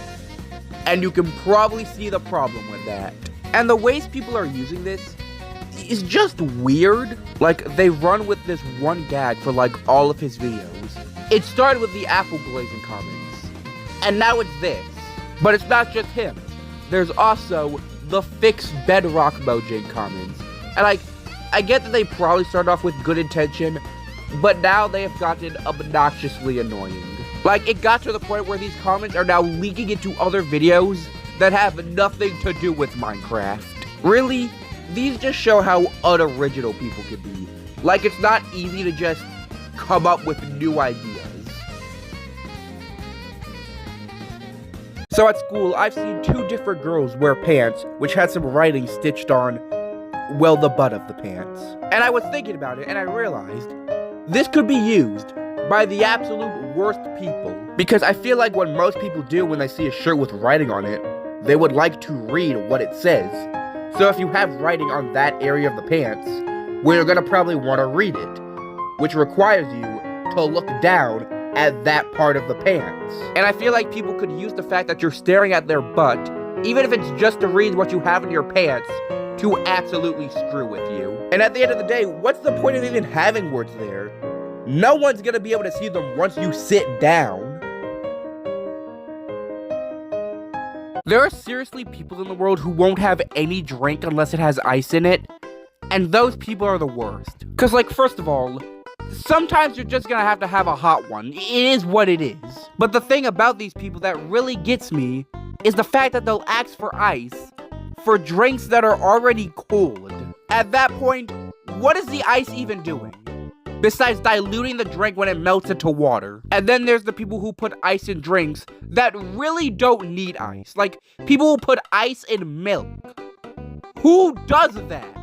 And you can probably see the problem with that. And the ways people are using this is just weird. Like, they run with this one gag for, like, all of his videos. It started with the apple glazing comments. And now it's this. But it's not just him. There's also the fixed Bedrock Mojang comments. And, like, I get that they probably started off with good intention, but now they have gotten obnoxiously annoying. Like, it got to the point where these comments are now leaking into other videos that have nothing to do with Minecraft. Really, these just show how unoriginal people can be. Like, it's not easy to just come up with new ideas. So at school, I've seen 2 different girls wear pants, which had some writing stitched on, well, the butt of the pants. And I was thinking about it, and I realized this could be used by the absolute worst people. Because I feel like what most people do when they see a shirt with writing on it, they would like to read what it says. So if you have writing on that area of the pants, well, you're gonna probably want to read it, which requires you to look down at that part of the pants. And I feel like people could use the fact that you're staring at their butt, even if it's just to read what you have in your pants, to absolutely screw with you. And at the end of the day, what's the point of even having words there? No one's gonna be able to see them once you sit down. There are seriously people in the world who won't have any drink unless it has ice in it, and those people are the worst. Cause like, first of all, sometimes you're just gonna have to have a hot one. It is what it is. But the thing about these people that really gets me is the fact that they'll ask for ice for drinks that are already cold. At that point, what is the ice even doing? Besides diluting the drink when it melts into water. And then there's the people who put ice in drinks that really don't need ice. Like, people who put ice in milk. Who does that?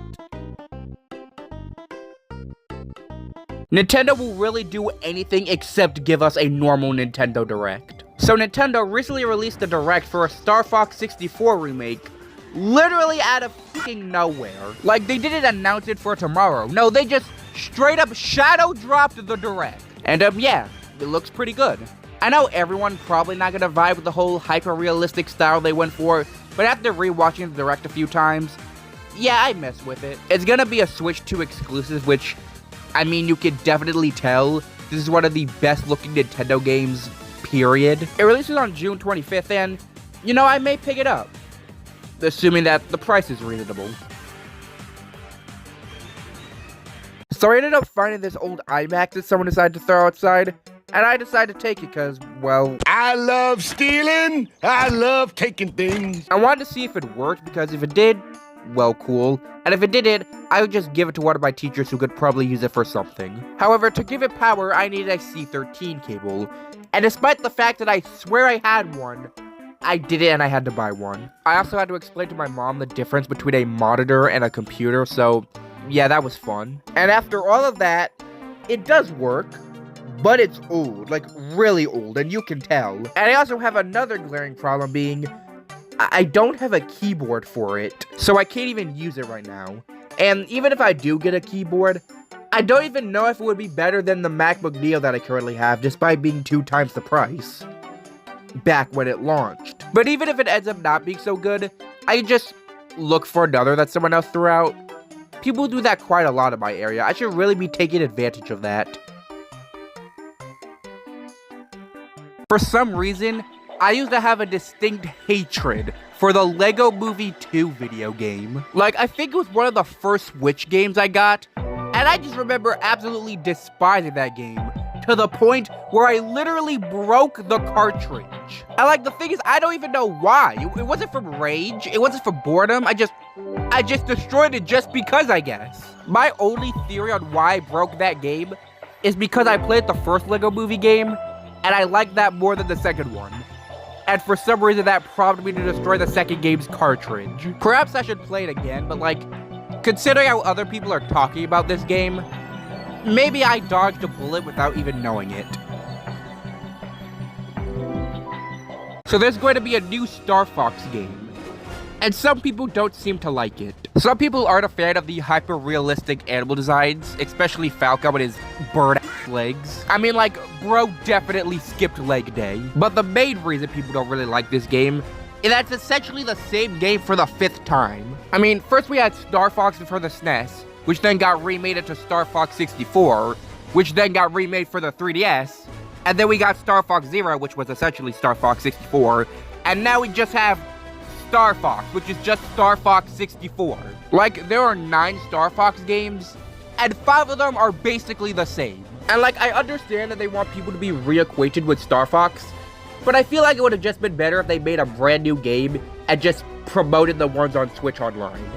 Nintendo will really do anything except give us a normal Nintendo Direct. So Nintendo recently released a Direct for a Star Fox 64 remake, literally out of fucking nowhere. Like, they didn't announce it for tomorrow. No, they just straight up shadow dropped the Direct. And yeah, it looks pretty good. I know everyone probably not gonna vibe with the whole hyper-realistic style they went for, but after rewatching the Direct a few times, yeah, I mess with it. It's gonna be a Switch 2 exclusive, which, I mean, you can definitely tell this is one of the best looking Nintendo games, period. It releases on June 25th, and, you know, I may pick it up, assuming that the price is reasonable. So I ended up finding this old iMac that someone decided to throw outside, and I decided to take it because, well, I love stealing. I love taking things. I wanted to see if it worked, because if it did, well, cool. And if it didn't, I would just give it to one of my teachers who could probably use it for something. However, to give it power, I needed a C13 cable. And despite the fact that I swear I had one, I didn't, and I had to buy one. I also had to explain to my mom the difference between a monitor and a computer, so yeah, that was fun. And after all of that, it does work, but it's old, like really old, and you can tell. And I also have another glaring problem being, I don't have a keyboard for it, so I can't even use it right now. And even if I do get a keyboard, I don't even know if it would be better than the MacBook Neo that I currently have, despite being 2 times the price back when it launched. But even if it ends up not being so good, I just look for another that someone else threw out. People do that quite a lot in my area. I should really be taking advantage of that. For some reason, I used to have a distinct hatred for the Lego Movie 2 video game. Like, I think it was one of the first Switch games I got, and I just remember absolutely despising that game, to the point where I literally broke the cartridge. And like, the thing is, I don't even know why. It wasn't from rage, it wasn't from boredom, I just destroyed it just because, I guess. My only theory on why I broke that game is because I played the first Lego Movie game, and I liked that more than the second one. And for some reason that prompted me to destroy the second game's cartridge. Perhaps I should play it again, but like, considering how other people are talking about this game, maybe I dodged a bullet without even knowing it. So there's going to be a new Star Fox game. And some people don't seem to like it. Some people aren't a fan of the hyper-realistic animal designs, especially Falcon with his bird-ass legs. I mean, like, bro definitely skipped leg day. But the main reason people don't really like this game is that it's essentially the same game for the 5th time. I mean, first we had Star Fox for the SNES, which then got remade into Star Fox 64, which then got remade for the 3DS, and then we got Star Fox Zero, which was essentially Star Fox 64, and now we just have Star Fox, which is just Star Fox 64. Like, there are 9 Star Fox games, and 5 of them are basically the same. And like, I understand that they want people to be reacquainted with Star Fox, but I feel like it would have just been better if they made a brand new game and just promoted the ones on Switch Online.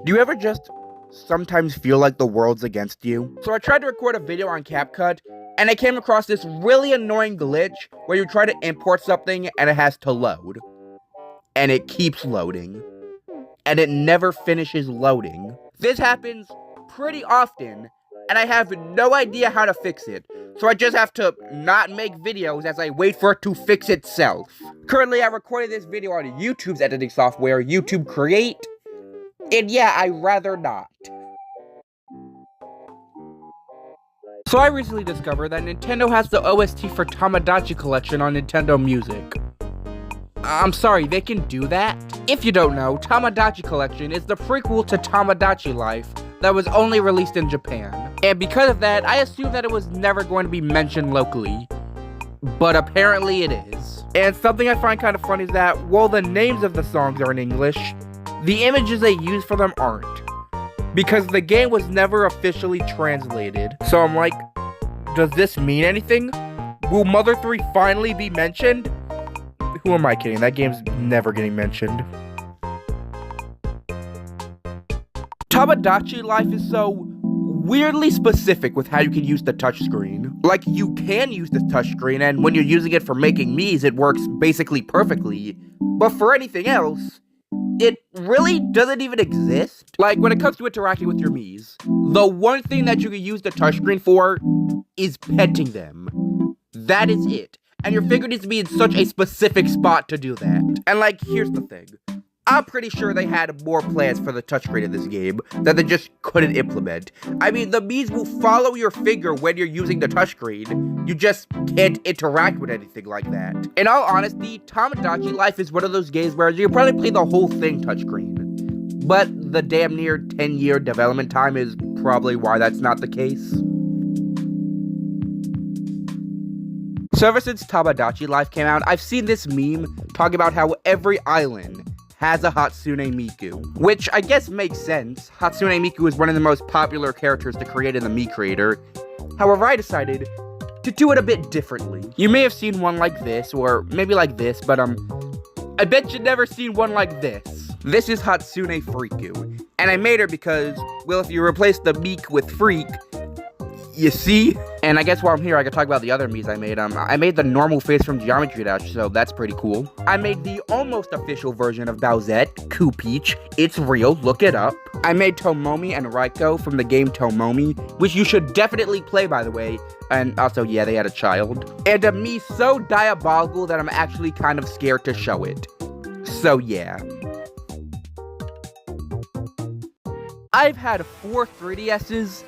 Do you ever just sometimes feel like the world's against you? So I tried to record a video on CapCut, and I came across this really annoying glitch where you try to import something and it has to load. And it keeps loading. And it never finishes loading. This happens pretty often, and I have no idea how to fix it. So I just have to not make videos as I wait for it to fix itself. Currently, I recorded this video on YouTube's editing software, YouTube Create, and yeah, I'd rather not. So I recently discovered that Nintendo has the OST for Tamagotchi Collection on Nintendo Music. I'm sorry, they can do that? If you don't know, Tamagotchi Collection is the prequel to Tamagotchi Life that was only released in Japan. And because of that, I assumed that it was never going to be mentioned locally. But apparently it is. And something I find kind of funny is that while the names of the songs are in English, the images they use for them aren't. Because the game was never officially translated. So I'm like, does this mean anything? Will Mother 3 finally be mentioned? Who am I kidding? That game's never getting mentioned. Tamagotchi Life is so weirdly specific with how you can use the touchscreen. Like, you can use the touchscreen, and when you're using it for making Miis, it works basically perfectly. But for anything else, it really doesn't even exist. Like, when it comes to interacting with your Miis, the one thing that you can use the touchscreen for is petting them. That is it. And your finger needs to be in such a specific spot to do that. And like, here's the thing. I'm pretty sure they had more plans for the touchscreen in this game that they just couldn't implement. I mean, the Miis will follow your finger when you're using the touchscreen. You just can't interact with anything like that. In all honesty, Tamagotchi Life is one of those games where you can probably play the whole thing touchscreen. But the damn near 10-year development time is probably why that's not the case. So ever since Tamagotchi Life came out, I've seen this meme talking about how every island has a Hatsune Miku, which I guess makes sense. Hatsune Miku is one of the most popular characters to create in the Mii creator. However, I decided to do it a bit differently. You may have seen one like this, or maybe like this, but I bet you've never seen one like this. This is Hatsune Freaku, and I made her because, well, if you replace the Meek with Freak, you see? And I guess while I'm here, I can talk about the other Miis I made. I made the normal face from Geometry Dash, so that's pretty cool. I made the almost official version of Bowsette, Coopeach. It's real, look it up. I made Tomomi and Raiko from the game Tomomi, which you should definitely play, by the way. And also, yeah, they had a child. And a Mii so diabolical that I'm actually kind of scared to show it. So yeah. I've had 4 3DSs,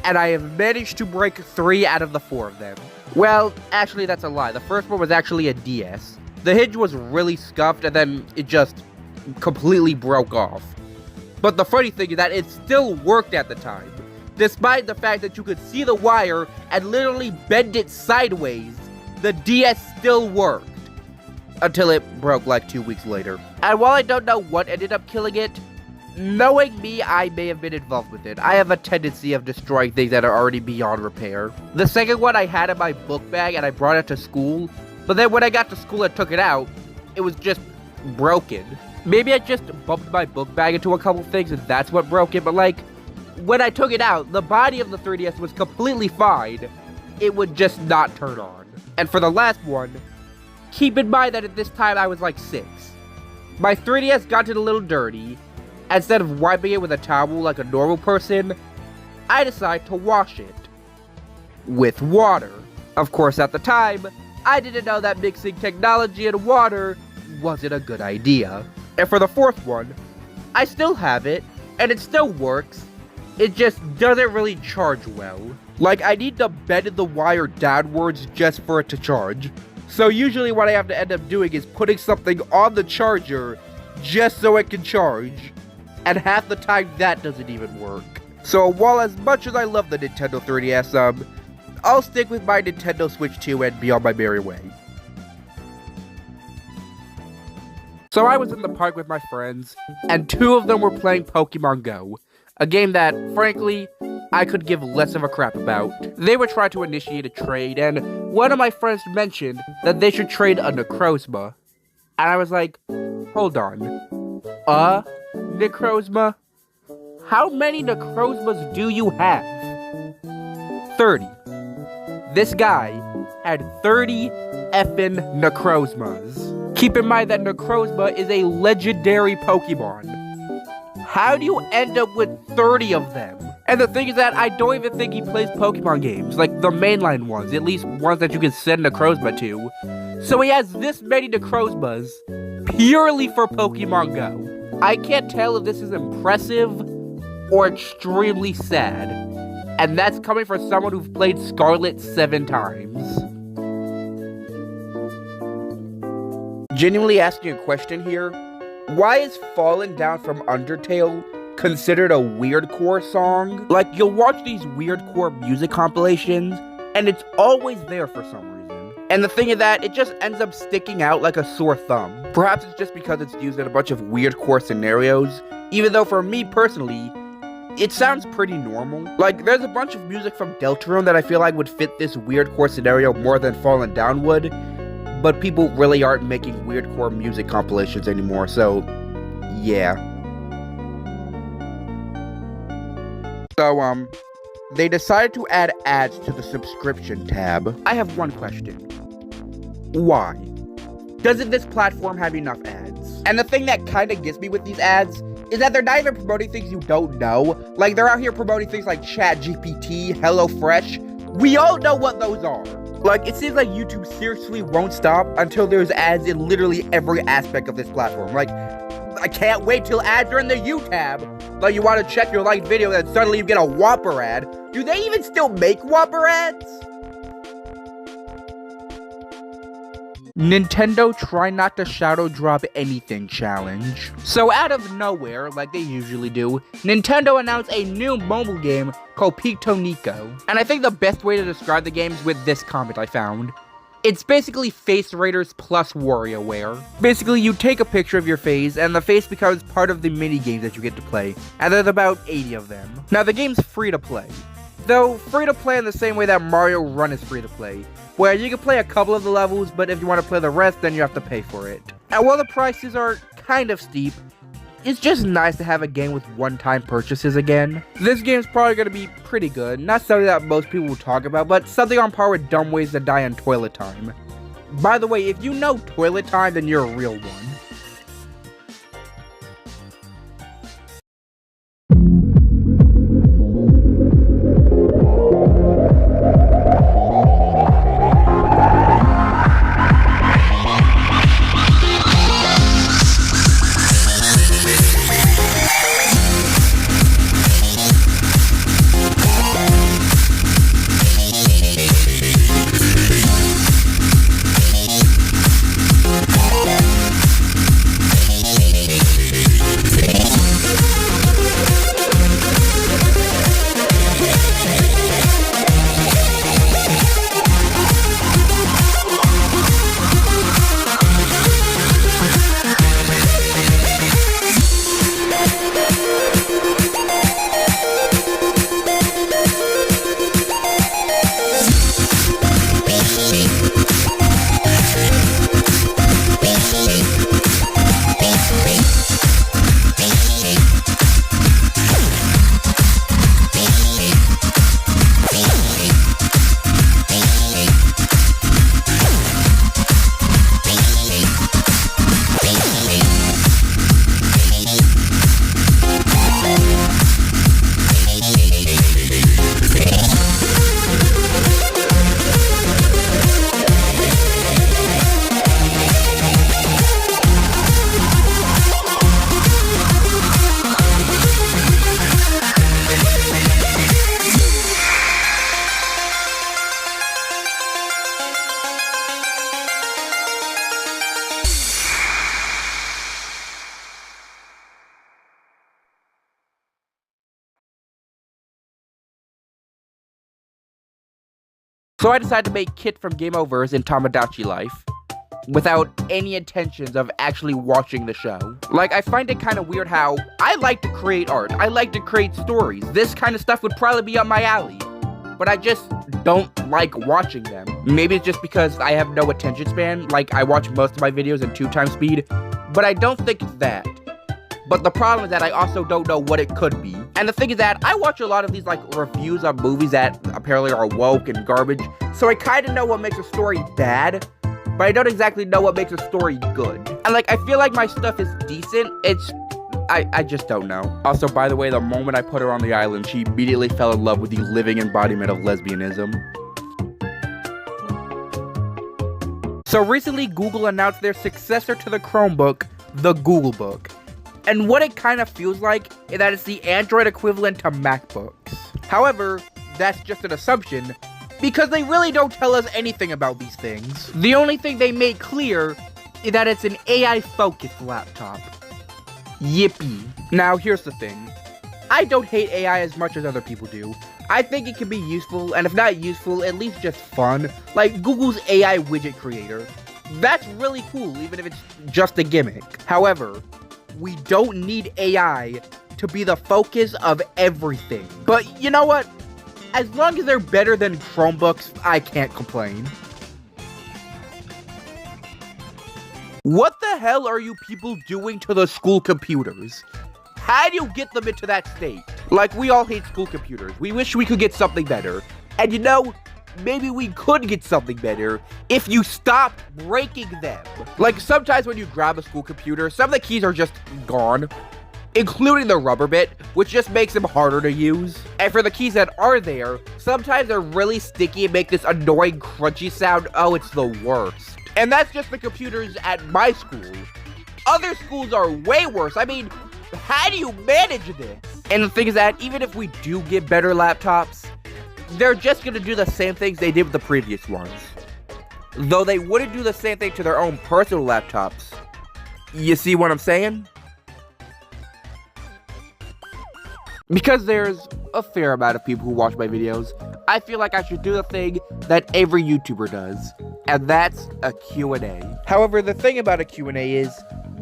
and I have managed to break 3 out of the 4 of them. Well, actually that's a lie. The first one was actually a DS. The hinge was really scuffed and then it just completely broke off. But the funny thing is that it still worked at the time. Despite the fact that you could see the wire and literally bend it sideways, the DS still worked. Until it broke like 2 weeks later. And while I don't know what ended up killing it, knowing me, I may have been involved with it. I have a tendency of destroying things that are already beyond repair. The second one I had in my book bag and I brought it to school, but then when I got to school and took it out, it was just broken. Maybe I just bumped my book bag into a couple things and that's what broke it, but like, when I took it out, the body of the 3DS was completely fine. It would just not turn on. And for the last one, keep in mind that at this time I was like 6. My 3DS got it a little dirty. Instead of wiping it with a towel like a normal person, I decided to wash it with water. Of course, at the time, I didn't know that mixing technology and water wasn't a good idea. And for the 4th one, I still have it, and it still works. It just doesn't really charge well. Like, I need to bend the wire downwards just for it to charge. So usually what I have to end up doing is putting something on the charger just so it can charge. And half the time that doesn't even work. So while as much as I love the Nintendo 3DS, I'll stick with my Nintendo Switch 2 and be on my merry way. So I was in the park with my friends, and 2 of them were playing Pokemon Go. A game that, frankly, I could give less of a crap about. They were trying to initiate a trade, and one of my friends mentioned that they should trade a Necrozma. And I was like, hold on. Necrozma? How many Necrozmas do you have? 30. This guy had 30 effing Necrozmas. Keep in mind that Necrozma is a legendary Pokemon. How do you end up with 30 of them? And the thing is that I don't even think he plays Pokemon games, like the mainline ones, at least ones that you can send Necrozma to. So he has this many Necrozmas purely for Pokemon Go. I can't tell if this is impressive or extremely sad. And that's coming from someone who's played Scarlet 7 times. Genuinely asking a question here, why is Fallen Down from Undertale considered a weirdcore song? Like, you'll watch these weirdcore music compilations, and it's always there for some reason. And the thing is that it just ends up sticking out like a sore thumb. Perhaps it's just because it's used in a bunch of weirdcore scenarios, even though for me personally, it sounds pretty normal. Like, there's a bunch of music from Deltarune that I feel like would fit this weirdcore scenario more than Fallen Down would, but people really aren't making weirdcore music compilations anymore, so yeah. So, they decided to add ads to the subscription tab. I have one question. Why? Doesn't this platform have enough ads? And the thing that kind of gets me with these ads is that they're not even promoting things you don't know. Like, they're out here promoting things like ChatGPT, HelloFresh. We all know what those are. Like, it seems like YouTube seriously won't stop until there's ads in literally every aspect of this platform. Like, I can't wait till ads are in the U tab. Like, you want to check your liked video, then suddenly you get a Whopper ad. Do they even still make Whopper ads? Nintendo Try Not to Shadow Drop Anything challenge. So out of nowhere, like they usually do, Nintendo announced a new mobile game called Pictonico. And I think the best way to describe the game is with this comment I found. It's basically Face Raiders plus WarioWare. Basically, you take a picture of your face, and the face becomes part of the mini-games that you get to play. And there's about 80 of them. Now, the game's free to play. Though, free to play in the same way that Mario Run is free to play, where you can play a couple of the levels, but if you want to play the rest, then you have to pay for it. And while the prices are kind of steep, it's just nice to have a game with one-time purchases again. This game's probably going to be pretty good, not something that most people will talk about, but something on par with Dumb Ways to Die and Toilet Time. By the way, if you know Toilet Time, then you're a real one. So I decided to make Kit from Game Overs in Tamagotchi Life, without any intentions of actually watching the show. Like, I find it kind of weird how I like to create art, I like to create stories, this kind of stuff would probably be up my alley, but I just don't like watching them. Maybe it's just because I have no attention span, like I watch most of my videos in 2x speed, but I don't think it's that. But the problem is that I also don't know what it could be. And the thing is that I watch a lot of these like reviews on movies that apparently are woke and garbage, so I kind of know what makes a story bad, but I don't exactly know what makes a story good. And like, I feel like my stuff is decent, it's I just don't know. Also, by the way, the moment I put her on the island, she immediately fell in love with the living embodiment of lesbianism. So recently, Google announced their successor to the Chromebook, the Google Book. And what it kind of feels like is that it's the Android equivalent to MacBooks. However, that's just an assumption, because they really don't tell us anything about these things. The only thing they make clear is that it's an AI-focused laptop. Yippee. Now, here's the thing. I don't hate AI as much as other people do. I think it can be useful, and if not useful, at least just fun. Like Google's AI widget creator. That's really cool, even if it's just a gimmick. However, we don't need AI to be the focus of everything. But you know what? As long as they're better than Chromebooks, I can't complain. What the hell are you people doing to the school computers? How do you get them into that state? Like, we all hate school computers. We wish we could get something better. And you know, maybe we could get something better if you stopped breaking them. Like, sometimes when you grab a school computer, some of the keys are just gone, including the rubber bit, which just makes them harder to use. And for the keys that are there, sometimes they're really sticky and make this annoying crunchy sound. Oh, it's the worst. And that's just the computers at my school. Other schools are way worse. I mean, how do you manage this? And the thing is that even if we do get better laptops, they're just gonna do the same things they did with the previous ones. Though they wouldn't do the same thing to their own personal laptops. You see what I'm saying? Because there's a fair amount of people who watch my videos, I feel like I should do the thing that every YouTuber does, and that's a Q&A. However, the thing about a Q&A is,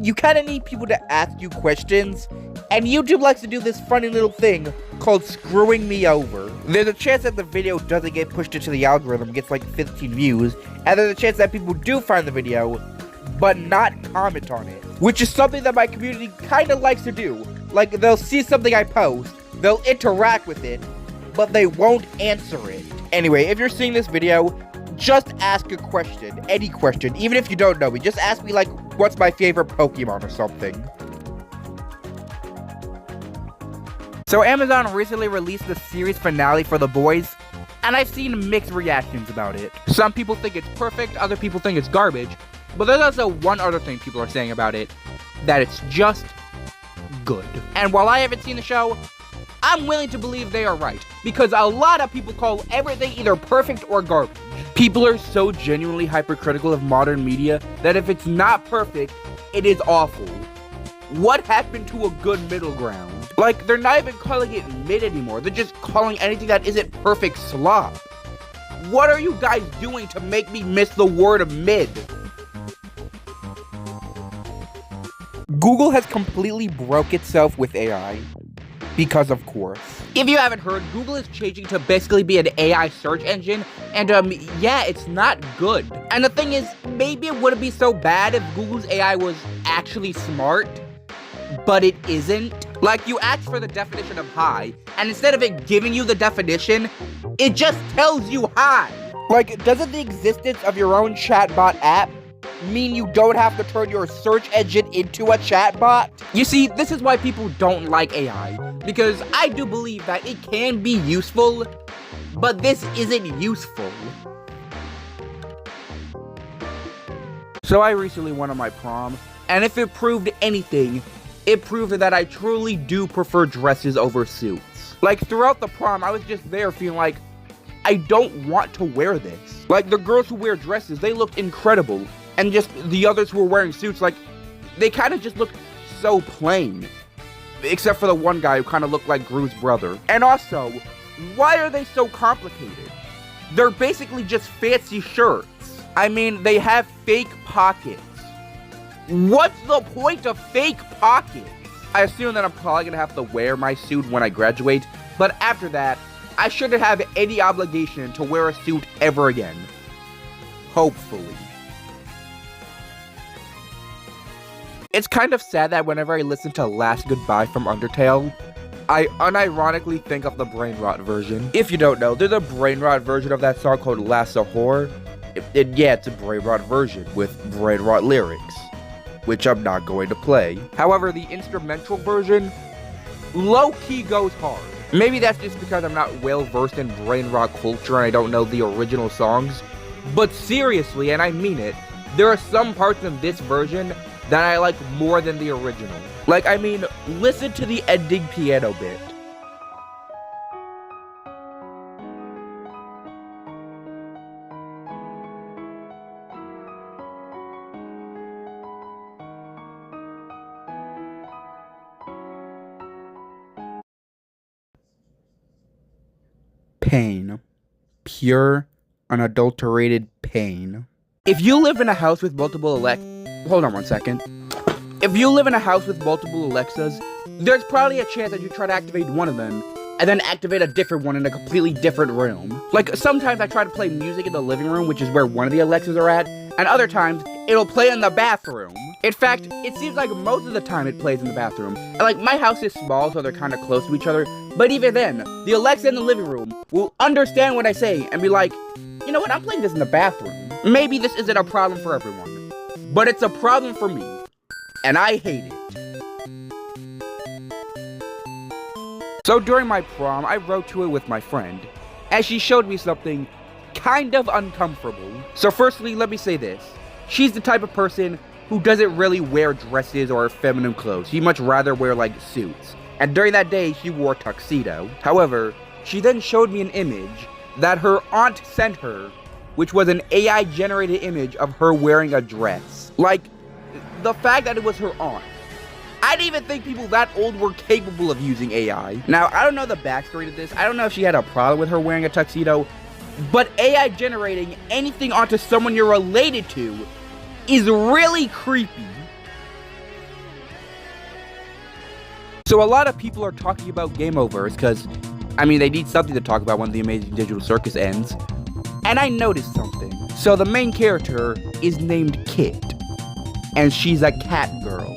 you kind of need people to ask you questions, and YouTube likes to do this funny little thing called screwing me over. There's a chance that the video doesn't get pushed into the algorithm, gets like 15 views, and there's a chance that people do find the video, but not comment on it, which is something that my community kind of likes to do. Like, they'll see something I post, they'll interact with it, but they won't answer it. Anyway, if you're seeing this video, just ask a question, any question, even if you don't know me. Just ask me, like, what's my favorite Pokemon or something. So Amazon recently released the series finale for The Boys, and I've seen mixed reactions about it. Some people think it's perfect, other people think it's garbage, but there's also one other thing people are saying about it, that it's just good. And while I haven't seen the show, I'm willing to believe they are right, because a lot of people call everything either perfect or garbage. People are so genuinely hypercritical of modern media that if it's not perfect, it is awful. What happened to a good middle ground? Like, they're not even calling it mid anymore, they're just calling anything that isn't perfect slop. What are you guys doing to make me miss the word mid? Google has completely broke itself with AI. Because of course. If you haven't heard, Google is changing to basically be an AI search engine, and yeah, it's not good. And the thing is, maybe it wouldn't be so bad if Google's AI was actually smart, but it isn't. Like, you ask for the definition of hi, and instead of it giving you the definition, it just tells you hi. Like, doesn't the existence of your own chatbot app mean you don't have to turn your search engine into a chatbot? You see, this is why people don't like AI, because I do believe that it can be useful, but this isn't useful. So I recently went on my prom, and if it proved anything, it proved that I truly do prefer dresses over suits. Like, throughout the prom, I was just there feeling like, I don't want to wear this. Like, the girls who wear dresses, they looked incredible. And just the others who were wearing suits, like, they kind of just looked so plain. Except for the one guy who kind of looked like Gru's brother. And also, why are they so complicated? They're basically just fancy shirts. I mean, they have fake pockets. What's the point of fake pockets? I assume that I'm probably gonna have to wear my suit when I graduate, but after that, I shouldn't have any obligation to wear a suit ever again. Hopefully. It's kind of sad that whenever I listen to Last Goodbye from Undertale, I unironically think of the Brain Rot version. If you don't know, there's a Brain Rot version of that song called Last Sahur. Yeah, it's a Brain Rot version with Brain Rot lyrics. which I'm not going to play. However, the instrumental version low-key goes hard. Maybe that's just because I'm not well-versed in brain rock culture and I don't know the original songs, but seriously, and I mean it, there are some parts of this version that I like more than the original. Like, I mean, listen to the ending piano bit. Pain. Pure, unadulterated pain. If you live in a house with multiple hold on one second. If you live in a house with multiple Alexas, there's probably a chance that you try to activate one of them, and then activate a different one in a completely different room. Like, sometimes I try to play music in the living room, which is where one of the Alexas are at, and other times, it'll play in the bathroom. In fact, it seems like most of the time it plays in the bathroom. And like, my house is small, so they're kind of close to each other, but even then, the Alexa in the living room will understand what I say and be like, you know what, I'm playing this in the bathroom. Maybe this isn't a problem for everyone, but it's a problem for me, and I hate it. So during my prom, I wrote to it with my friend, and she showed me something kind of uncomfortable. So firstly, let me say this. She's the type of person who doesn't really wear dresses or feminine clothes. She'd much rather wear, like, suits. And during that day, she wore a tuxedo. However, she then showed me an image that her aunt sent her, which was an AI-generated image of her wearing a dress. Like, the fact that it was her aunt. I didn't even think people that old were capable of using AI. Now, I don't know the backstory to this. I don't know if she had a problem with her wearing a tuxedo, but AI generating anything onto someone you're related to is really creepy. So a lot of people are talking about Game Overs because, I mean, they need something to talk about when The Amazing Digital Circus ends. And I noticed something. So the main character is named Kit, and she's a cat girl.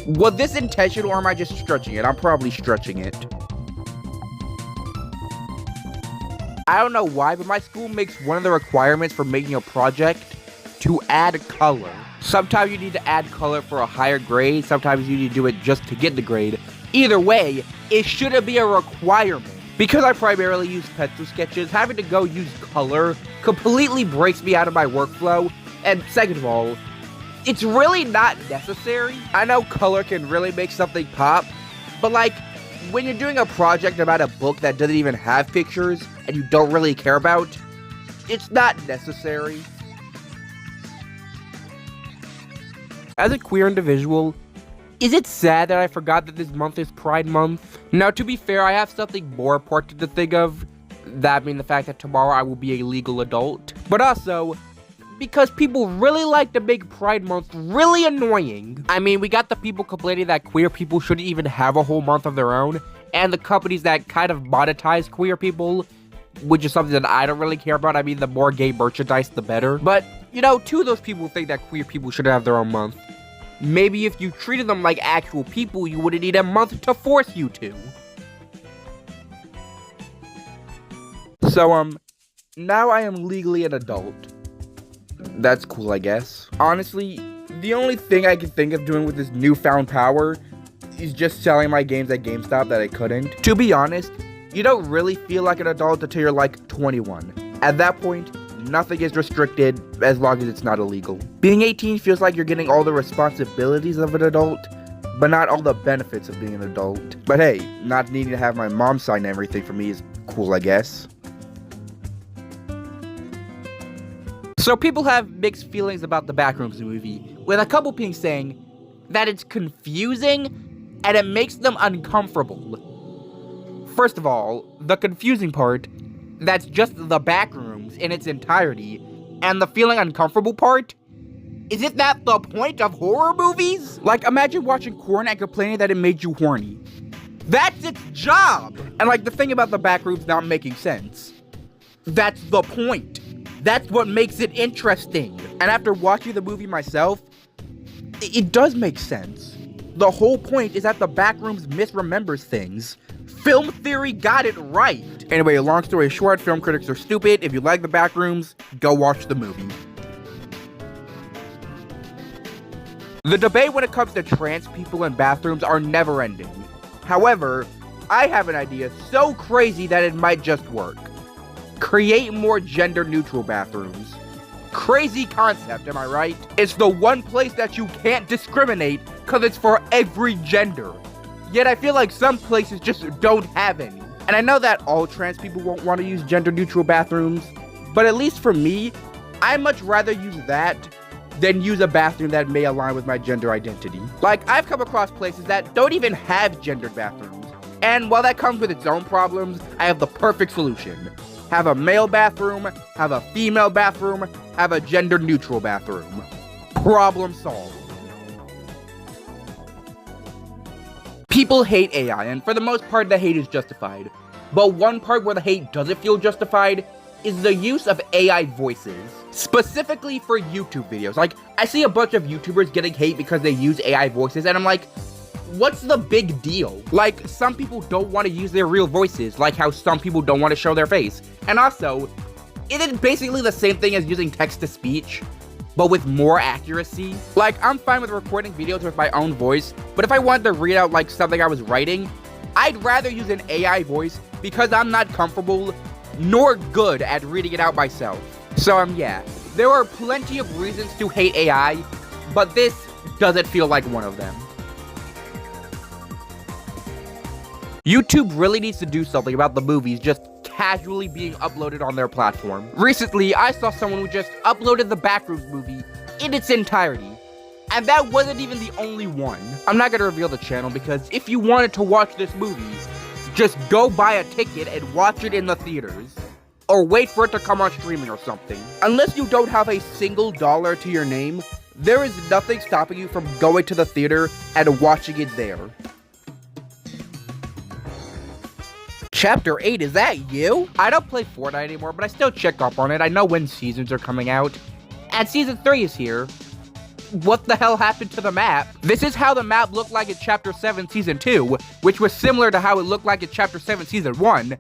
Was this intentional, or am I just stretching it? I'm probably stretching it. I don't know why, but my school makes one of the requirements for making a project to add color. Sometimes you need to add color for a higher grade, sometimes you need to do it just to get the grade. Either way, it shouldn't be a requirement. Because I primarily use pencil sketches, having to go use color completely breaks me out of my workflow. And second of all, it's really not necessary. I know color can really make something pop, but like, when you're doing a project about a book that doesn't even have pictures and you don't really care about, it's not necessary. As a queer individual, is it sad that I forgot that this month is Pride Month? Now, to be fair, I have something more important to think of, that being the fact that tomorrow I will be a legal adult. But also, because people really like to make Pride Month really annoying. I mean, we got the people complaining that queer people shouldn't even have a whole month of their own, and the companies that kind of monetize queer people, which is something that I don't really care about. I mean, the more gay merchandise, the better. But, you know, two of those people think that queer people should have their own month. Maybe if you treated them like actual people, you wouldn't need a month to force you to. So, now I am legally an adult. That's cool, I guess. Honestly, the only thing I can think of doing with this newfound power is just selling my games at GameStop that I couldn't. To be honest, you don't really feel like an adult until you're like 21. At that point, nothing is restricted as long as it's not illegal. Being 18 feels like you're getting all the responsibilities of an adult, but not all the benefits of being an adult. But hey, not needing to have my mom sign everything for me is cool, I guess. So people have mixed feelings about the Backrooms movie, with a couple people saying that it's confusing and it makes them uncomfortable. First of all, the confusing part, that's just the Backrooms in its entirety, and the feeling uncomfortable part, isn't that the point of horror movies? Like, imagine watching Korn and complaining that it made you horny. That's its job! And like, the thing about the Backrooms not making sense, that's the point. That's what makes it interesting. And after watching the movie myself, it does make sense. The whole point is that the Backrooms misremembers things. Film theory got it right. Anyway, long story short, film critics are stupid. If you like the Backrooms, go watch the movie. The debate when it comes to trans people in bathrooms are never ending. However, I have an idea so crazy that it might just work. Create more gender-neutral bathrooms. Crazy concept, am I right? It's the one place that you can't discriminate because it's for every gender. Yet I feel like some places just don't have any. And I know that all trans people won't want to use gender-neutral bathrooms, but at least for me, I'd much rather use that than use a bathroom that may align with my gender identity. Like, I've come across places that don't even have gendered bathrooms. And while that comes with its own problems, I have the perfect solution. Have a male bathroom, have a female bathroom, have a gender-neutral bathroom. Problem solved. People hate AI, and for the most part, the hate is justified. But one part where the hate doesn't feel justified is the use of AI voices, specifically for YouTube videos. Like, I see a bunch of YouTubers getting hate because they use AI voices, and I'm like, what's the big deal? Like, some people don't want to use their real voices, like how some people don't want to show their face. And also, it is basically the same thing as using text-to-speech, but with more accuracy. Like, I'm fine with recording videos with my own voice, but if I wanted to read out, like, something I was writing, I'd rather use an AI voice because I'm not comfortable nor good at reading it out myself. So, yeah, there are plenty of reasons to hate AI, but this doesn't feel like one of them. YouTube really needs to do something about the movies just casually being uploaded on their platform. Recently, I saw someone who just uploaded the Backrooms movie in its entirety, and that wasn't even the only one. I'm not gonna reveal the channel because if you wanted to watch this movie, just go buy a ticket and watch it in the theaters. Or wait for it to come on streaming or something. Unless you don't have a single dollar to your name, there is nothing stopping you from going to the theater and watching it there. Chapter 8, is that you? I don't play Fortnite anymore, but I still check up on it. I know when seasons are coming out. And Season 3 is here. What the hell happened to the map? This is how the map looked like in Chapter 7 Season 2, which was similar to how it looked like in Chapter 7 Season 1.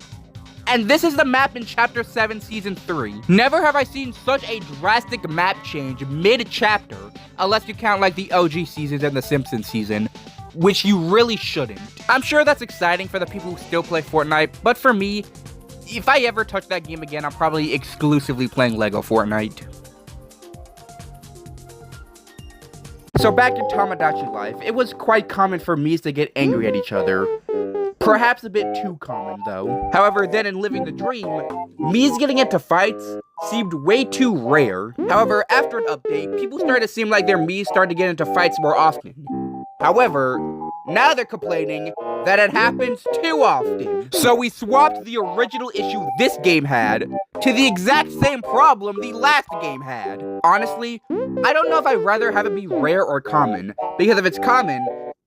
And this is the map in Chapter 7 Season 3. Never have I seen such a drastic map change mid-chapter, unless you count like the OG seasons and the Simpsons season, which you really shouldn't. I'm sure that's exciting for the people who still play Fortnite, but for me, if I ever touch that game again, I'm probably exclusively playing LEGO Fortnite. So back in Tamagotchi life, it was quite common for Miis to get angry at each other. Perhaps a bit too common, though. However, then in Living the Dream, Miis getting into fights seemed way too rare. However, after an update, people started to seem like their Miis started to get into fights more often. However, now they're complaining that it happens too often. So we swapped the original issue this game had to the exact same problem the last game had. Honestly, I don't know if I'd rather have it be rare or common, because if it's common,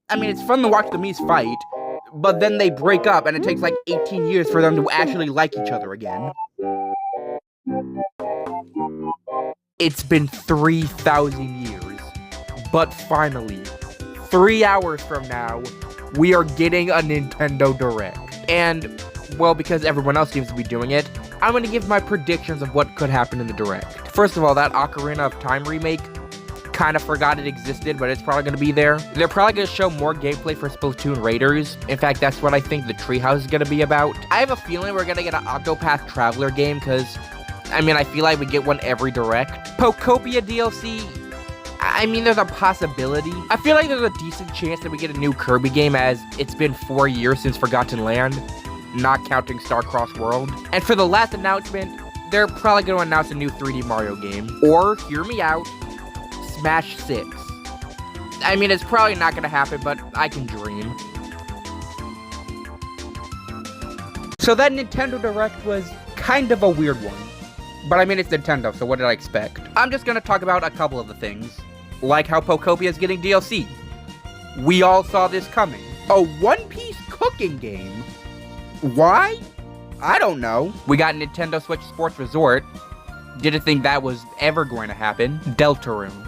I mean, it's fun to watch the Miis fight, but then they break up and it takes like 18 years for them to actually like each other again. It's been 3,000 years, but finally, 3 hours from now, we are getting a Nintendo Direct. And, well, because everyone else seems to be doing it, I'm going to give my predictions of what could happen in the Direct. First of all, that Ocarina of Time remake, kind of forgot it existed, but it's probably going to be there. They're probably going to show more gameplay for Splatoon Raiders. In fact, that's what I think the Treehouse is going to be about. I have a feeling we're going to get an Octopath Traveler game, because, I mean, I feel like we get one every Direct. Pokopia DLC, I mean, there's a possibility. I feel like there's a decent chance that we get a new Kirby game, as it's been 4 years since Forgotten Land, not counting Star-Crossed World. And for the last announcement, they're probably going to announce a new 3D Mario game. Or, hear me out, Smash 6. I mean, it's probably not going to happen, but I can dream. So that Nintendo Direct was kind of a weird one. But I mean, it's Nintendo, so what did I expect? I'm just going to talk about a couple of the things. Like how Pokopia is getting DLC. We all saw this coming. A One Piece cooking game? Why? I don't know. We got Nintendo Switch Sports Resort. Didn't think that was ever going to happen. Deltarune.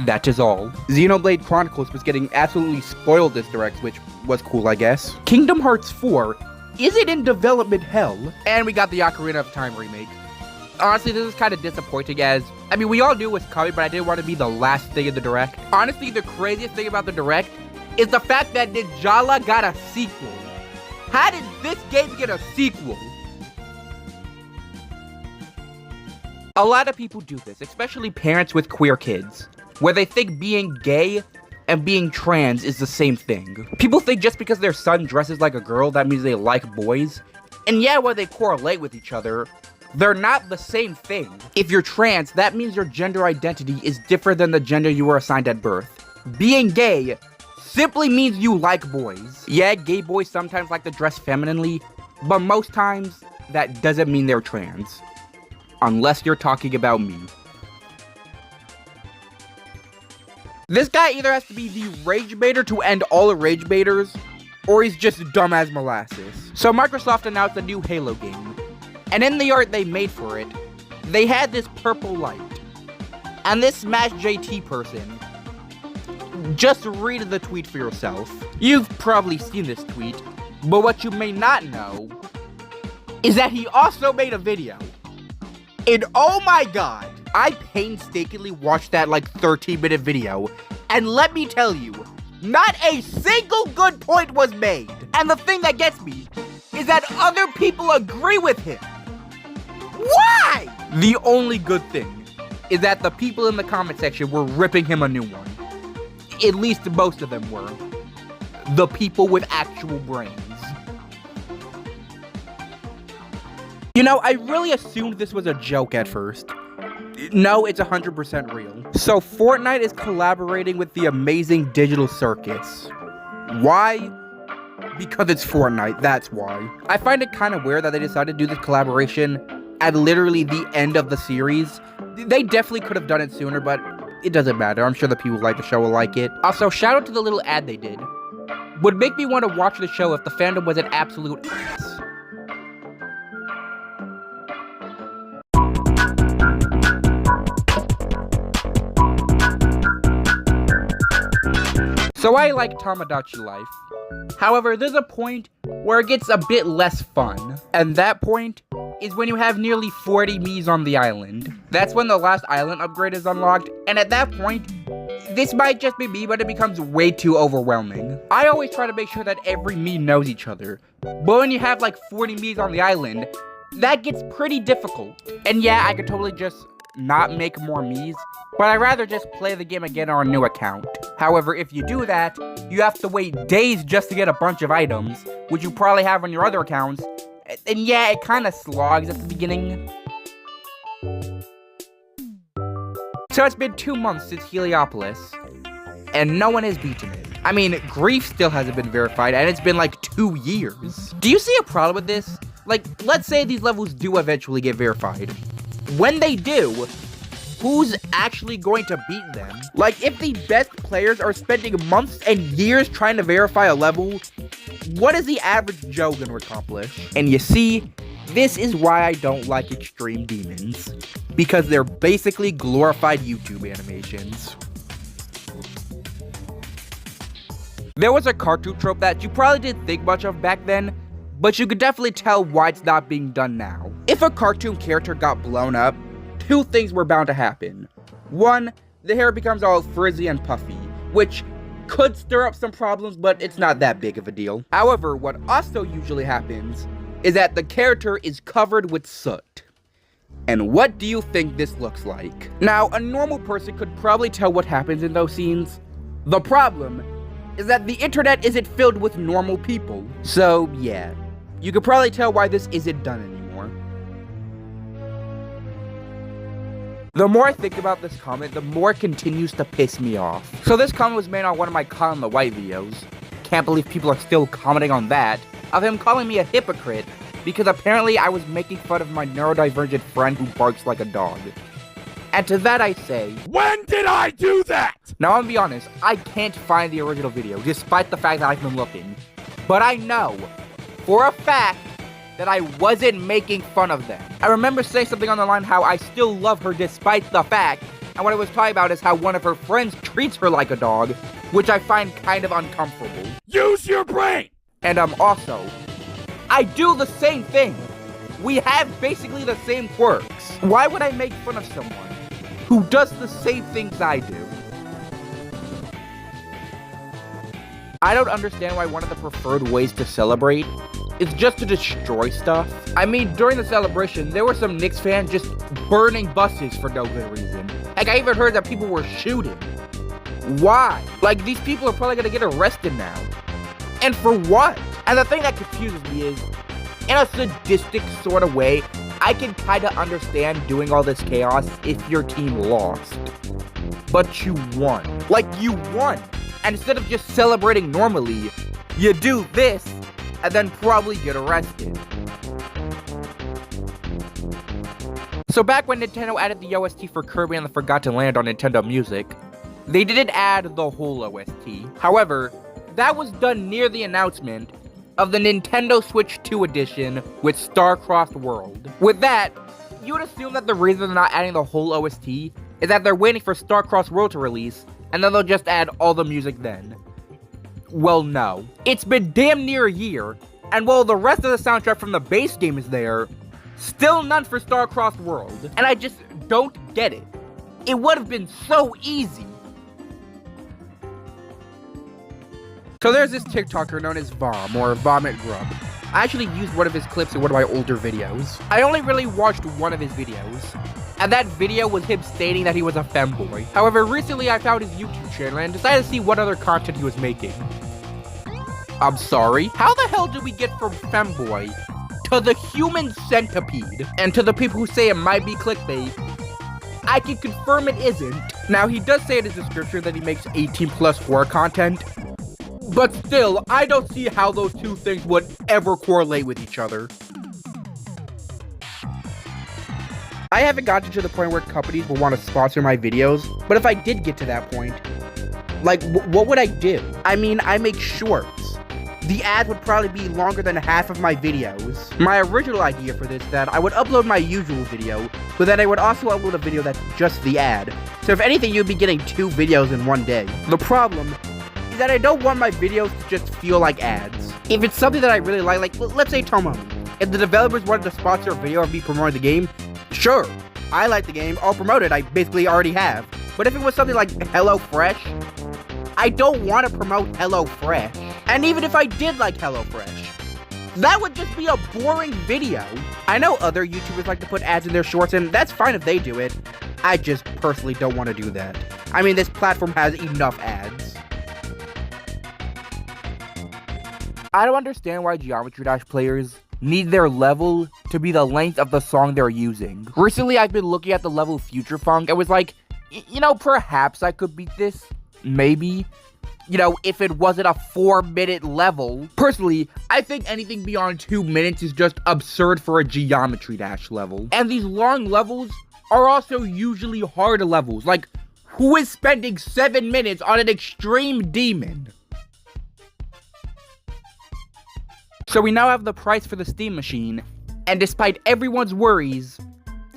That is all. Xenoblade Chronicles was getting absolutely spoiled this Direct, which was cool, I guess. Kingdom Hearts 4, is it in development hell? And we got the Ocarina of Time remake. Honestly, this is kind of disappointing as, I mean, we all knew it was coming, but I didn't want to be the last thing in the Direct. Honestly, the craziest thing about the Direct is the fact that Ninjala got a sequel. How did this game get a sequel? A lot of people do this, especially parents with queer kids, where they think being gay and being trans is the same thing. People think just because their son dresses like a girl, that means they like boys. And yeah, while they correlate with each other, they're not the same thing. If you're trans, that means your gender identity is different than the gender you were assigned at birth. Being gay simply means you like boys. Yeah, gay boys sometimes like to dress femininely, but most times, that doesn't mean they're trans. Unless you're talking about me. This guy either has to be the rage baiter to end all the rage baiters, or he's just dumb as molasses. So Microsoft announced a new Halo game, and in the art they made for it, they had this purple light. And this Smash JT person, just read the tweet for yourself. You've probably seen this tweet, but what you may not know is that he also made a video. And oh my god, I painstakingly watched that like 13-minute video, and let me tell you, not a single good point was made. And the thing that gets me is that other people agree with him. Why? The only good thing is that the people in the comment section were ripping him a new one. At least most of them were. The people with actual brains. You know, I really assumed this was a joke at first. No, it's 100% real. So Fortnite is collaborating with the Amazing Digital Circus. Why? Because it's Fortnite, that's why. I find it kind of weird that they decided to do this collaboration at literally the end of the series. They definitely could have done it sooner, but it doesn't matter. I'm sure the people who like the show will like it. Also, shout out to the little ad they did. Would make me want to watch the show if the fandom was an absolute ass. So I like Tamagotchi Life. However, there's a point where it gets a bit less fun. And that point is when you have nearly 40 Miis on the island. That's when the last island upgrade is unlocked, and at that point, this might just be me, but it becomes way too overwhelming. I always try to make sure that every Mii knows each other, but when you have like 40 Miis on the island, that gets pretty difficult. And yeah, I could totally just not make more Miis, but I'd rather just play the game again on a new account. However, if you do that, you have to wait days just to get a bunch of items, which you probably have on your other accounts, and yeah, it kinda slogs at the beginning. So it's been 2 months since Heliopolis, and no one has beaten it. I mean, Grief still hasn't been verified, and it's been like 2 years. Do you see a problem with this? Like, let's say these levels do eventually get verified. When they do, who's actually going to beat them? Like, if the best players are spending months and years trying to verify a level, what is the average Joe gonna accomplish? And you see, this is why I don't like Extreme Demons. Because they're basically glorified YouTube animations. There was a cartoon trope that you probably didn't think much of back then, but you could definitely tell why it's not being done now. If a cartoon character got blown up, 2 things were bound to happen. 1, the hair becomes all frizzy and puffy, which could stir up some problems, but it's not that big of a deal. However, what also usually happens is that the character is covered with soot. And what do you think this looks like? Now, a normal person could probably tell what happens in those scenes. The problem is that the internet isn't filled with normal people. So, yeah, you could probably tell why this isn't done anymore. The more I think about this comment, the more it continues to piss me off. So this comment was made on one of my Colin the White videos. Can't believe people are still commenting on that, of him calling me a hypocrite, because apparently I was making fun of my neurodivergent friend who barks like a dog. And to that I say, when did I do that? Now I'm gonna be honest, I can't find the original video, despite the fact that I've been looking. But I know, for a fact, that I wasn't making fun of them. I remember saying something on the line how I still love her despite the fact, and what I was talking about is how one of her friends treats her like a dog, which I find kind of uncomfortable. Use your brain! And also, I do the same thing. we have basically the same quirks. Why would I make fun of someone who does the same things I do? I don't understand why one of the preferred ways to celebrate is just to destroy stuff. I mean, during the celebration, there were some Knicks fans just burning buses for no good reason. Like, I even heard that people were shooting. Why? Like, these people are probably gonna get arrested now. And for what? And the thing that confuses me is, in a sadistic sort of way, I can kinda understand doing all this chaos if your team lost. But you won. Like, you won. And instead of just celebrating normally, you do this, and then probably get arrested. So back when Nintendo added the OST for Kirby and the Forgotten Land on Nintendo Music, they didn't add the whole OST. However, that was done near the announcement of the Nintendo Switch 2 edition with Star-Crossed World. With that, you would assume that the reason they're not adding the whole OST is that they're waiting for Star-Crossed World to release, and then they'll just add all the music then. Well, no. It's been damn near a year, and while the rest of the soundtrack from the base game is there, still none for Star-Crossed World. And I just don't get it. It would have been so easy. So there's this TikToker known as Vom, or Vomit Grub. I actually used one of his clips in one of my older videos. I only really watched one of his videos, and that video was him stating that he was a femboy. However, recently I found his YouTube channel and decided to see what other content he was making. I'm sorry? How the hell did we get from femboy to the human centipede? And to the people who say it might be clickbait, I can confirm it isn't. Now, he does say in his description that he makes 18+ horror content, but still, I don't see how those two things would ever correlate with each other. I haven't gotten to the point where companies will want to sponsor my videos, but if I did get to that point, like, what would I do? I mean, I make shorts. The ads would probably be longer than half of my videos. My original idea for this is that I would upload my usual video, but then I would also upload a video that's just the ad. So if anything, you'd be getting 2 videos in one day. The problem is that I don't want my videos to just feel like ads. If it's something that I really like let's say Tomoe. If the developers wanted to sponsor a video of me promoting the game, sure, I like the game, I'll promote it, I basically already have. But if it was something like HelloFresh, I don't want to promote HelloFresh. And even if I did like HelloFresh, that would just be a boring video. I know other YouTubers like to put ads in their shorts, and that's fine if they do it. I just personally don't want to do that. I mean, this platform has enough ads. I don't understand why Geometry Dash players need their level to be the length of the song they're using. Recently, I've been looking at the level Future Funk and was like, you know, perhaps I could beat this. Maybe. You know, if it wasn't a 4-minute level. Personally, I think anything beyond 2 minutes is just absurd for a Geometry Dash level. And these long levels are also usually hard levels. Like, who is spending 7 minutes on an extreme demon? So we now have the price for the Steam Machine, and despite everyone's worries,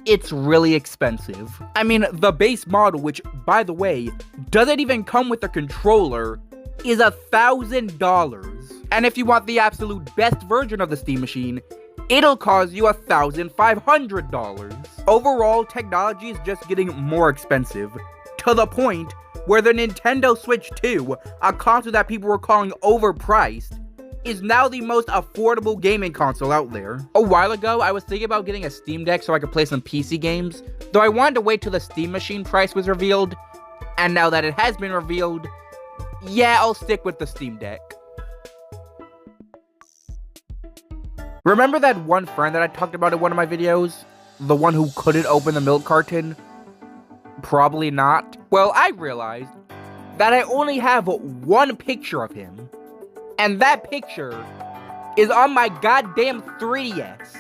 it's really expensive. I mean, the base model, which, by the way, doesn't even come with a controller, is $1,000. And if you want the absolute best version of the Steam Machine, it'll cost you $1,500. Overall, technology is just getting more expensive, to the point where the Nintendo Switch 2, a console that people were calling overpriced, is now the most affordable gaming console out there. A while ago, I was thinking about getting a Steam Deck so I could play some PC games, though I wanted to wait till the Steam Machine price was revealed, and now that it has been revealed, yeah, I'll stick with the Steam Deck. Remember that one friend that I talked about in one of my videos? The one who couldn't open the milk carton? Probably not. Well, I realized that I only have one picture of him. And that picture is on my goddamn 3DS.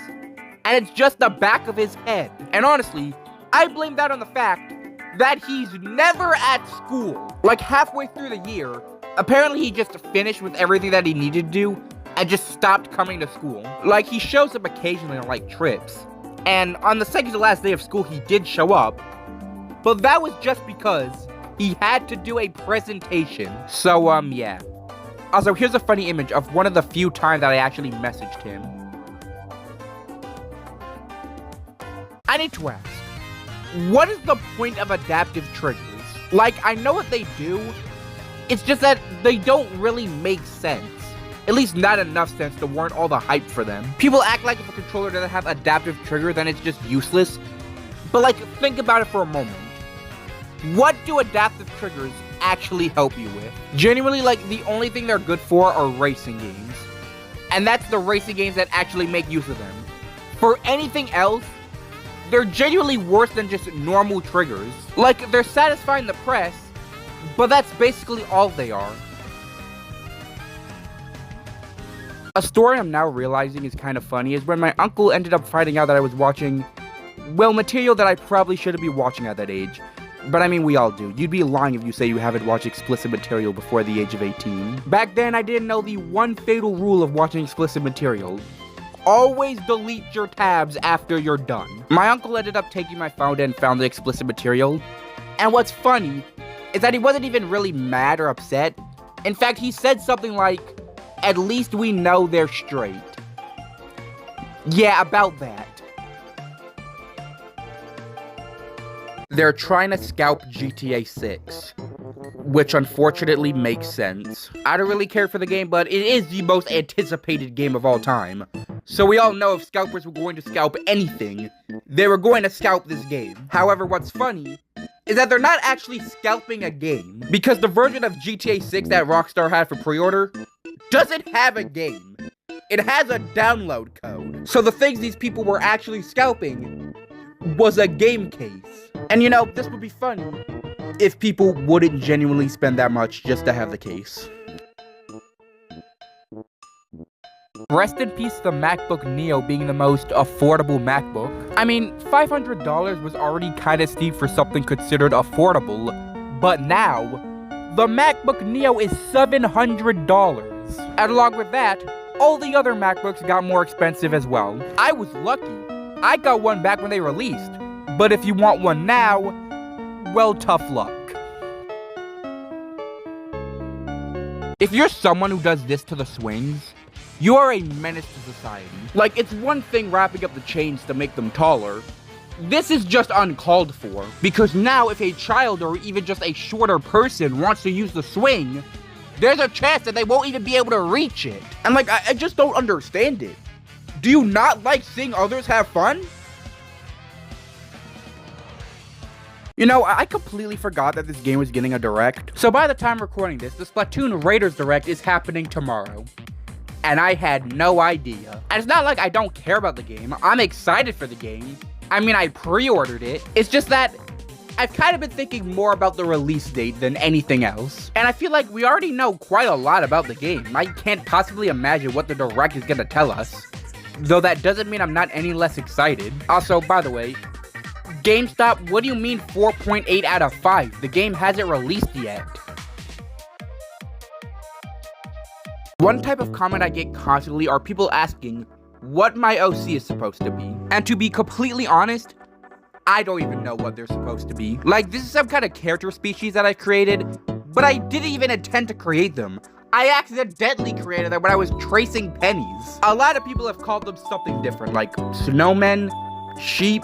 And it's just the back of his head. And honestly, I blame that on the fact that he's never at school. Like halfway through the year, apparently he just finished with everything that he needed to do and just stopped coming to school. Like, he shows up occasionally on, like, trips. And on the second to last day of school, he did show up. But that was just because he had to do a presentation. So, yeah. Also, here's a funny image of one of the few times that I actually messaged him. need to ask, what is the point of adaptive triggers? Like, I know what they do, it's just that they don't really make sense. At least not enough sense to warrant all the hype for them. People act like if a controller doesn't have adaptive trigger, then it's just useless. But like, think about it for a moment. What do adaptive triggers actually help you with? Genuinely, like, the only thing they're good for are racing games. And that's the racing games that actually make use of them. For anything else, they're genuinely worse than just normal triggers. Like, they're satisfying the press, but that's basically all they are. A story I'm now realizing is kind of funny is when my uncle ended up finding out that I was watching, well, material that I probably shouldn't be watching at that age. But I mean, we all do. You'd be lying if you say you haven't watched explicit material before the age of 18. Back then, I didn't know the one fatal rule of watching explicit material. Always delete your tabs after you're done. My uncle ended up taking my phone and found the explicit material. And what's funny is that he wasn't even really mad or upset. In fact, he said something like, "At least we know they're straight." Yeah, about that. They're trying to scalp GTA 6, which unfortunately makes sense. I don't really care for the game, but it is the most anticipated game of all time. So we all know if scalpers were going to scalp anything, they were going to scalp this game. However, what's funny is that they're not actually scalping a game, because the version of GTA 6 that Rockstar had for pre-order doesn't have a game. It has a download code. So the things these people were actually scalping was a game case. And you know, this would be funny if people wouldn't genuinely spend that much just to have the case. Rest in peace the MacBook Neo being the most affordable MacBook. I mean, $500 was already kinda steep for something considered affordable, but now, the MacBook Neo is $700. And along with that, all the other MacBooks got more expensive as well. I was lucky. I got one back when they released. But if you want one now, well, tough luck. If you're someone who does this to the swings, you are a menace to society. Like, it's one thing wrapping up the chains to make them taller. This is just uncalled for. Because now if a child or even just a shorter person wants to use the swing, there's a chance that they won't even be able to reach it. And like, I just don't understand it. Do you not like seeing others have fun? You know, I completely forgot that this game was getting a direct. So by the time recording this, the Splatoon Raiders direct is happening tomorrow. And I had no idea. And it's not like I don't care about the game. I'm excited for the game. I mean, I pre-ordered it. It's just that I've kind of been thinking more about the release date than anything else. And I feel like we already know quite a lot about the game. I can't possibly imagine what the direct is gonna tell us. Though that doesn't mean I'm not any less excited. Also, by the way, GameStop, what do you mean 4.8 out of 5? The game hasn't released yet. One type of comment I get constantly are people asking what my OC is supposed to be. And to be completely honest, I don't even know what they're supposed to be. Like, this is some kind of character species that I created, but I didn't even intend to create them. I accidentally created them when I was tracing pennies. A lot of people have called them something different, like snowmen, sheep.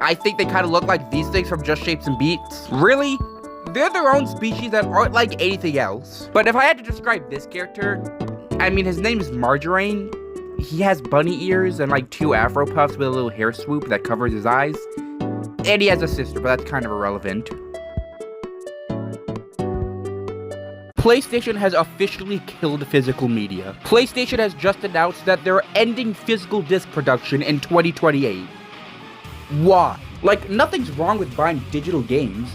I think they kind of look like these things from Just Shapes and Beats. Really? They're their own species that aren't like anything else. But if I had to describe this character, I mean, his name is Margarine. He has bunny ears and like 2 afro puffs with a little hair swoop that covers his eyes. And he has a sister, but that's kind of irrelevant. PlayStation has officially killed physical media. PlayStation has just announced that they're ending physical disc production in 2028. Why? Like, nothing's wrong with buying digital games,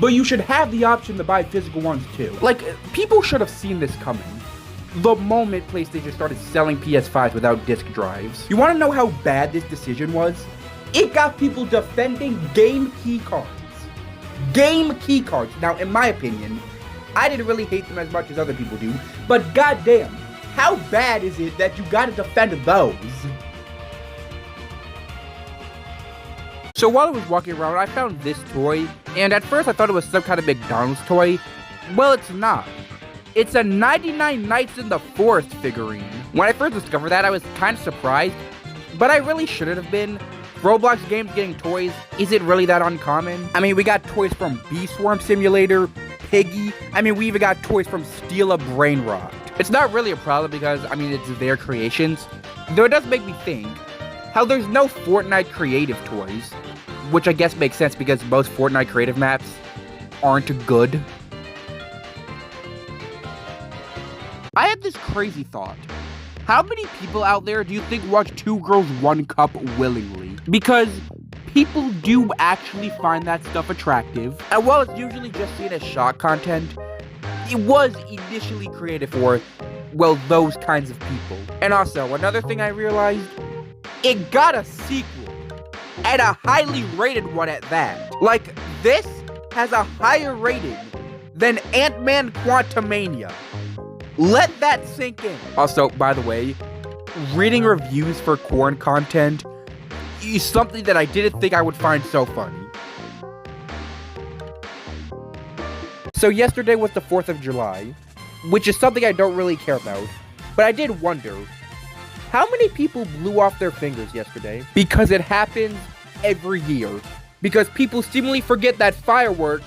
but you should have the option to buy physical ones too. Like, people should have seen this coming the moment PlayStation started selling PS5s without disc drives. You want to know how bad this decision was? It got people defending game key cards. Game key cards. Now, in my opinion, I didn't really hate them as much as other people do, but goddamn, how bad is it that you gotta defend those? So while I was walking around, I found this toy, and at first I thought it was some kind of McDonald's toy. Well, it's not. It's a 99 Nights in the Forest figurine. When I first discovered that, I was kind of surprised, but I really shouldn't have been. Roblox games getting toys, is it really that uncommon? I mean, we got toys from Bee Swarm Simulator, Piggy. I mean, we even got toys from Steal a Brain Rot. It's not really a problem because, I mean, it's their creations. Though it does make me think how there's no Fortnite creative toys, which I guess makes sense because most Fortnite creative maps aren't good. I had this crazy thought. How many people out there do you think watch 2 Girls 1 Cup willingly? Because people do actually find that stuff attractive. And while it's usually just seen as shock content, it was initially created for, well, those kinds of people. And also, another thing I realized, it got a sequel, and a highly rated one at that. Like, this has a higher rating than Ant-Man Quantumania. Let that sink in. Also, by the way, reading reviews for corn content is something that I didn't think I would find so funny. So yesterday was the 4th of July, which is something I don't really care about, but I did wonder, how many people blew off their fingers yesterday? Because it happens every year. Because people seemingly forget that fireworks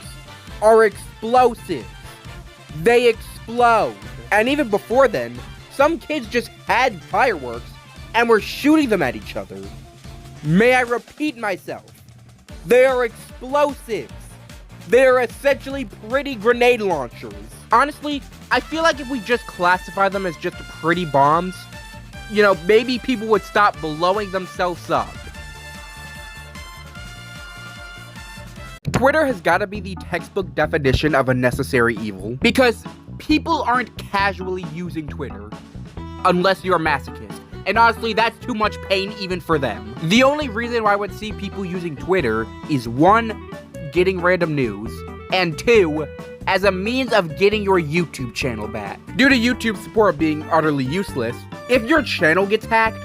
are explosive. They explode. And even before then, some kids just had fireworks and were shooting them at each other. May I repeat myself? They are explosives. They are essentially pretty grenade launchers. Honestly, I feel like if we just classify them as just pretty bombs, you know, maybe people would stop blowing themselves up. Twitter has got to be the textbook definition of a necessary evil, because people aren't casually using Twitter unless you're a masochist. And honestly, that's too much pain even for them. The only reason why I would see people using Twitter is 1, getting random news, and 2, as a means of getting your YouTube channel back. Due to YouTube support being utterly useless, if your channel gets hacked,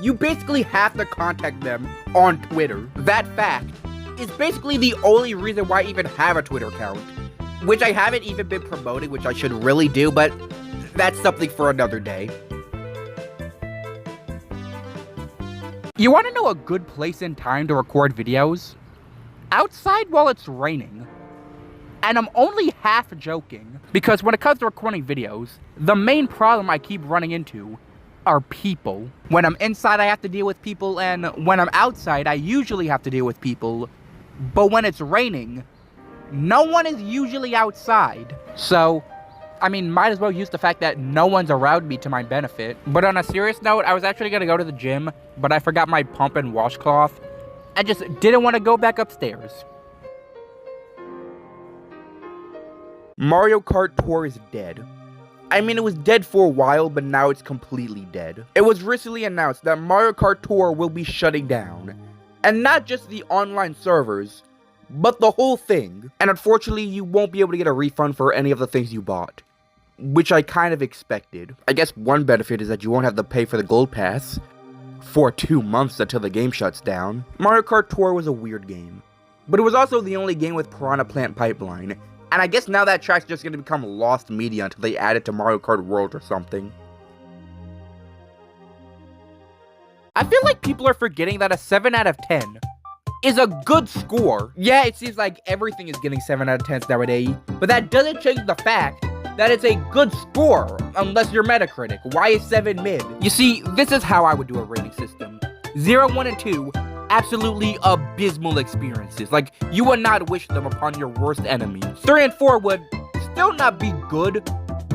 you basically have to contact them on Twitter. That fact is basically the only reason why I even have a Twitter account, which I haven't even been promoting, which I should really do, but that's something for another day. You want to know a good place and time to record videos? Outside while it's raining. And I'm only half joking, because when it comes to recording videos, the main problem I keep running into are people. When I'm inside, I have to deal with people, and when I'm outside, I usually have to deal with people. But when it's raining, no one is usually outside. So, I mean, might as well use the fact that no one's around me to my benefit. But on a serious note, I was actually gonna go to the gym, but I forgot my pump and washcloth. I just didn't want to go back upstairs. Mario Kart Tour is dead. I mean, it was dead for a while, but now it's completely dead. It was recently announced that Mario Kart Tour will be shutting down. And not just the online servers, but the whole thing. And unfortunately, you won't be able to get a refund for any of the things you bought, which I kind of expected. I guess one benefit is that you won't have to pay for the gold pass for 2 months until the game shuts down. Mario Kart Tour was a weird game, but it was also the only game with Piranha Plant Pipeline. And I guess now that track's just going to become lost media until they add it to Mario Kart World or something. I feel like people are forgetting that a 7 out of 10 is a good score. Yeah, it seems like everything is getting 7 out of 10s nowadays, but that doesn't change the fact that it's a good score, unless you're Metacritic. Why is 7 mid? You see, this is how I would do a rating system. 0, 1, and 2, absolutely abysmal experiences. Like, you would not wish them upon your worst enemy. 3 and 4 would still not be good,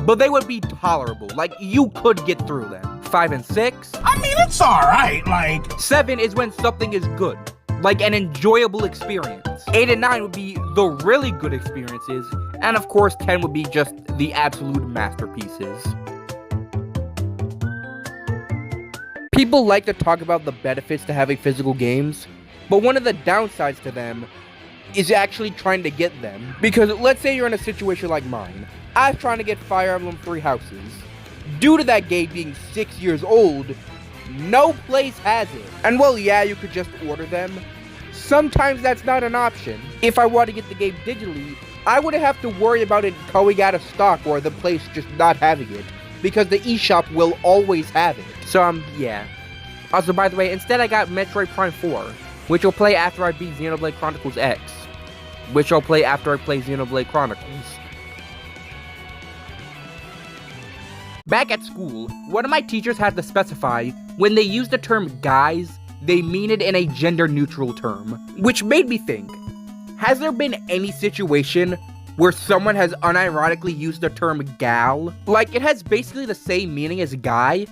but they would be tolerable. Like, you could get through them. 5 and 6, I mean, it's alright, like... 7 is when something is good, like an enjoyable experience. 8 and 9 would be the really good experiences, and of course 10 would be just the absolute masterpieces. People like to talk about the benefits to having physical games, but one of the downsides to them is actually trying to get them. Because let's say you're in a situation like mine. I was trying to get Fire Emblem Three Houses. Due to that game being 6 years old, no place has it. And well, yeah, you could just order them. Sometimes that's not an option. If I want to get the game digitally, I wouldn't have to worry about it going out of stock or the place just not having it, because the eShop will always have it. So, yeah. Also, by the way, instead I got Metroid Prime 4. which I'll play after I beat Xenoblade Chronicles X, which I'll play after I play Xenoblade Chronicles. Back at school, one of my teachers had to specify when they use the term guys, they mean it in a gender-neutral term, which made me think, has there been any situation where someone has unironically used the term gal? Like, it has basically the same meaning as guy,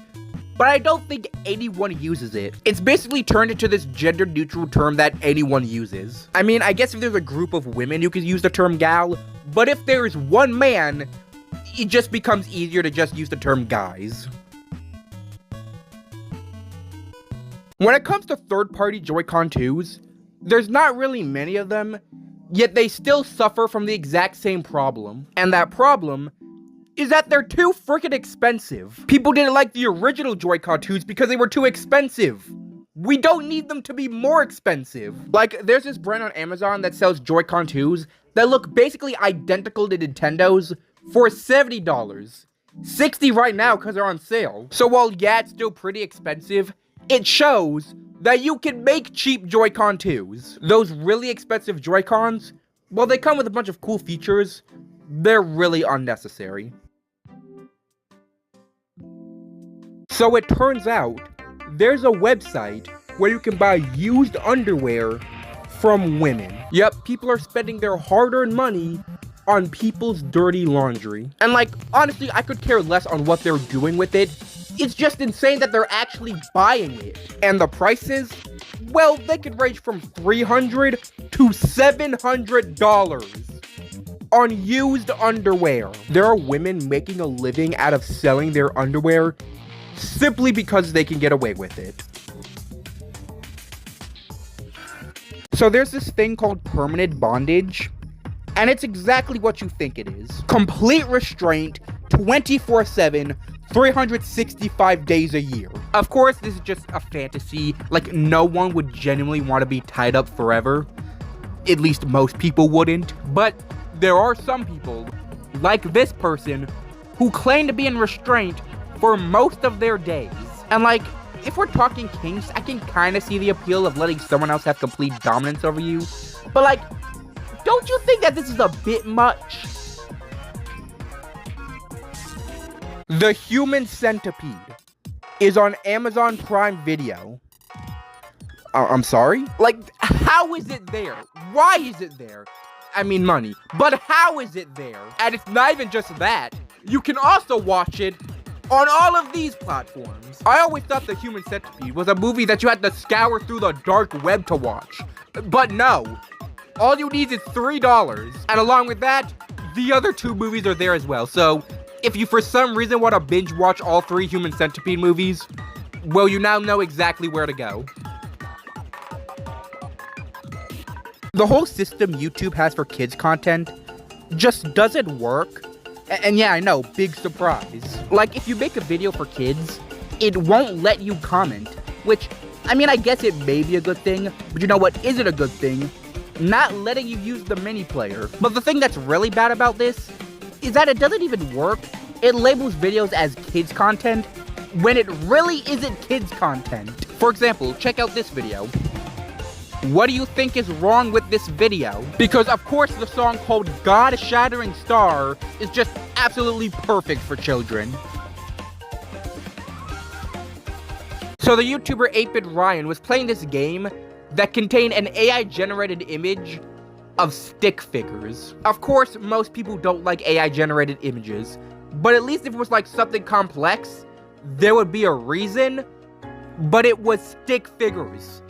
but I don't think anyone uses it. It's basically turned into this gender-neutral term that anyone uses. I mean, I guess if there's a group of women, you could use the term gal, but if there's one man, it just becomes easier to just use the term guys. When it comes to third-party Joy-Con 2s, there's not really many of them, yet they still suffer from the exact same problem. And that problem is that they're too freaking expensive. People didn't like the original Joy-Con 2s because they were too expensive. We don't need them to be more expensive. Like, there's this brand on Amazon that sells Joy-Con 2s that look basically identical to Nintendo's for $70. $60 right now because they're on sale. So while yeah, it's still pretty expensive, it shows that you can make cheap Joy-Con 2s. Those really expensive Joy-Cons, while they come with a bunch of cool features, they're really unnecessary. So it turns out, there's a website where you can buy used underwear from women. Yep, people are spending their hard-earned money on people's dirty laundry. And like, honestly, I could care less on what they're doing with it. It's just insane that they're actually buying it. And the prices, well, they could range from $300 to $700 on used underwear. There are women making a living out of selling their underwear simply because they can get away with it. So there's this thing called permanent bondage, and it's exactly what you think it is. Complete restraint, 24/7, 365 days a year. Of course, this is just a fantasy. Like, no one would genuinely want to be tied up forever. At least most people wouldn't. But there are some people, like this person, who claim to be in restraint for most of their days. And like, if we're talking kinks, I can kind of see the appeal of letting someone else have complete dominance over you. But like, don't you think that this is a bit much? The Human Centipede is on Amazon Prime Video. I'm sorry? Like, how is it there? Why is it there? I mean money. But how is it there? And it's not even just that. You can also watch it on all of these platforms. I always thought The Human Centipede was a movie that you had to scour through the dark web to watch. But no. All you need is $3. And along with that, the other two movies are there as well. So, if you for some reason want to binge watch all 3 Human Centipede movies, well, you now know exactly where to go. The whole system YouTube has for kids content just doesn't work. And yeah, I know, big surprise. Like, if you make a video for kids, it won't let you comment. Which, I mean, I guess it may be a good thing, but you know what isn't a good thing? Not letting you use the mini player. But the thing that's really bad about this is that it doesn't even work. It labels videos as kids content when it really isn't kids content. For example, check out this video. What do you think is wrong with this video? Because of course the song called God Shattering Star is just absolutely perfect for children. So the YouTuber 8-Bit Ryan was playing this game that contained an AI-generated image of stick figures. Of course, most people don't like AI-generated images, but at least if it was like something complex, there would be a reason, but it was stick figures.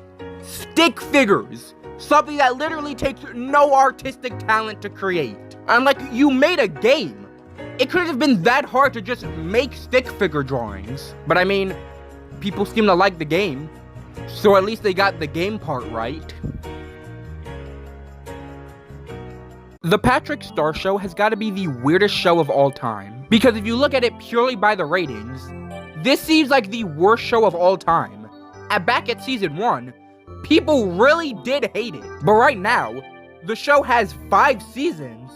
Stick figures! Something that literally takes no artistic talent to create. And like, you made a game. It couldn't have been that hard to just make stick figure drawings. But I mean, people seem to like the game, so at least they got the game part right. The Patrick Star Show has got to be the weirdest show of all time. Because if you look at it purely by the ratings, this seems like the worst show of all time. And back at season 1, people really did hate it. But right now, the show has 5 seasons,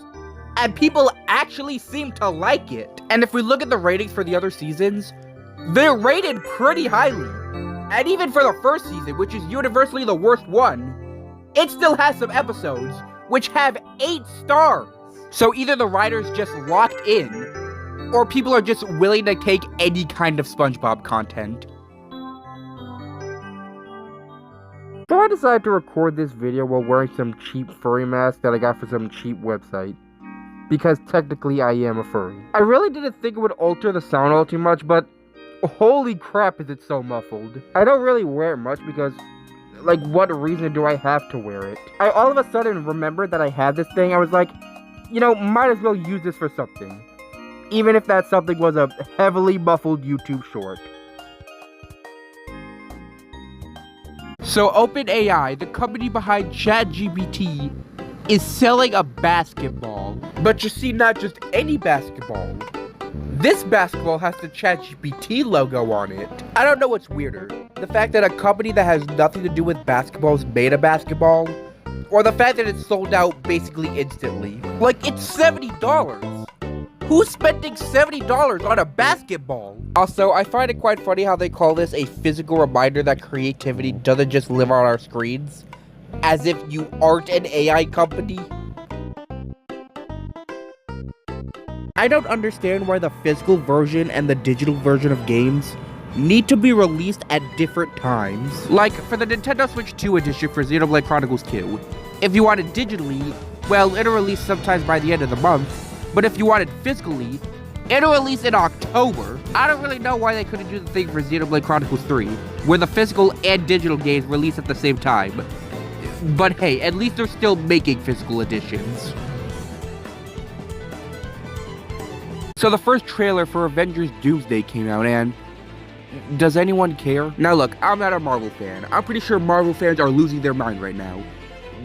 and people actually seem to like it. And if we look at the ratings for the other seasons, they're rated pretty highly. And even for the first season, which is universally the worst one, it still has some episodes which have 8 stars. So either the writers just locked in, or people are just willing to take any kind of SpongeBob content. So I decided to record this video while wearing some cheap furry mask that I got for some cheap website. Because technically I am a furry. I really didn't think it would alter the sound all too much, but holy crap is it so muffled. I don't really wear it much because, like, what reason do I have to wear it? I all of a sudden remembered that I had this thing. I was like, you know, might as well use this for something. Even if that something was a heavily muffled YouTube short. So OpenAI, the company behind ChatGPT, is selling a basketball. But you see, not just any basketball. This basketball has the ChatGPT logo on it. I don't know what's weirder. The fact that a company that has nothing to do with basketballs made a basketball, or the fact that it's sold out basically instantly. Like, it's $70. Who's spending $70 on a basketball? Also, I find it quite funny how they call this a physical reminder that creativity doesn't just live on our screens. As if you aren't an AI company. I don't understand why the physical version and the digital version of games need to be released at different times. Like, for the Nintendo Switch 2 edition for Xenoblade Chronicles 2, if you want it digitally, well, it'll release sometimes by the end of the month. But if you want it physically, it'll release in October. I don't really know why they couldn't do the thing for Xenoblade Chronicles 3, where the physical and digital games release at the same time. But hey, at least they're still making physical editions. So the first trailer for Avengers Doomsday came out, and does anyone care? Now look, I'm not a Marvel fan. I'm pretty sure Marvel fans are losing their mind right now.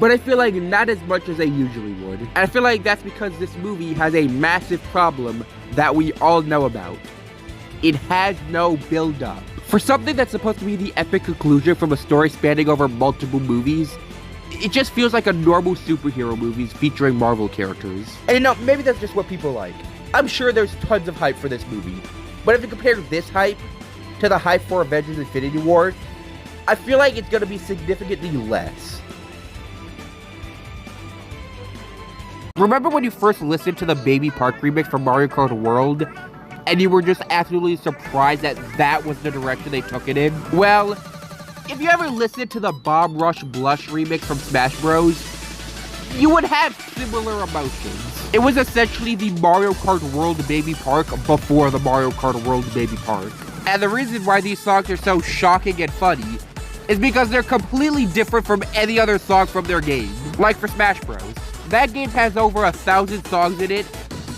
But I feel like not as much as they usually would. And I feel like that's because this movie has a massive problem that we all know about. It has no build-up. For something that's supposed to be the epic conclusion from a story spanning over multiple movies, it just feels like a normal superhero movies featuring Marvel characters. And you know, maybe that's just what people like. I'm sure there's tons of hype for this movie. But if you compare this hype to the hype for Avengers Infinity War, I feel like it's gonna be significantly less. Remember when you first listened to the Baby Park remix from Mario Kart World, and you were just absolutely surprised that that was the direction they took it in? Well, if you ever listened to the Bomb Rush Blush remix from Smash Bros, you would have similar emotions. It was essentially the Mario Kart World Baby Park before the Mario Kart World Baby Park. And the reason why these songs are so shocking and funny is because they're completely different from any other song from their game. Like for Smash Bros, that game has over 1,000 songs in it.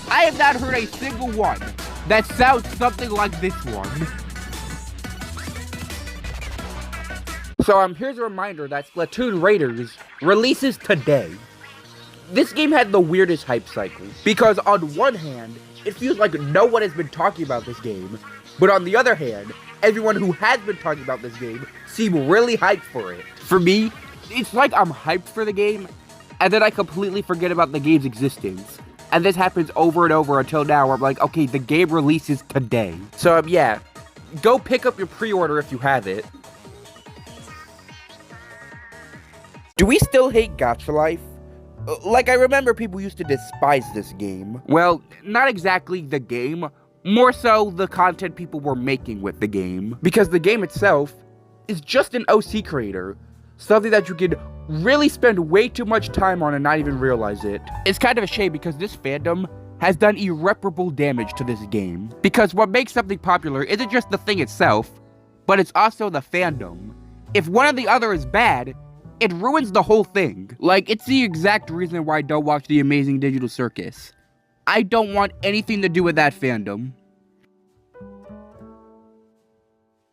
I have not heard a single one that sounds something like this one. So here's a reminder that Splatoon Raiders releases today. This game had the weirdest hype cycle, because on one hand, it feels like no one has been talking about this game, but on the other hand, everyone who has been talking about this game seem really hyped for it. For me, it's like I'm hyped for the game, and then I completely forget about the game's existence. And this happens over and over until now where I'm like, okay, the game releases today. So yeah, go pick up your pre-order if you have it. Do we still hate Gacha Life? Like, I remember people used to despise this game. Well, not exactly the game, more so the content people were making with the game. Because the game itself is just an OC creator, something that you could really spend way too much time on and not even realize it. It's kind of a shame because this fandom has done irreparable damage to this game. Because what makes something popular isn't just the thing itself, but it's also the fandom. If one or the other is bad, it ruins the whole thing. Like, it's the exact reason why I don't watch The Amazing Digital Circus. I don't want anything to do with that fandom.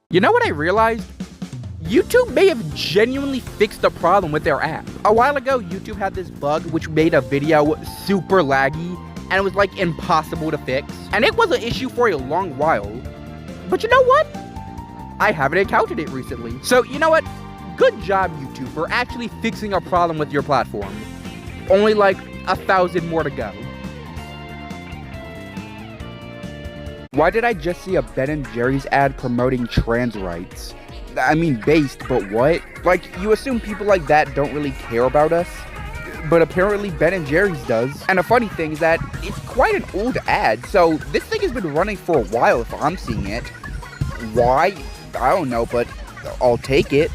You know what I realized? YouTube may have genuinely fixed the problem with their app. A while ago, YouTube had this bug which made a video super laggy, and it was like impossible to fix. And it was an issue for a long while. But you know what? I haven't encountered it recently. So you know what? Good job, YouTube, for actually fixing a problem with your platform. Only like 1,000 more to go. Why did I just see a Ben & Jerry's ad promoting trans rights? I mean based, but what? Like, you assume people like that don't really care about us, but apparently Ben & Jerry's does. And the funny thing is that it's quite an old ad, so this thing has been running for a while if I'm seeing it. Why? I don't know, but I'll take it.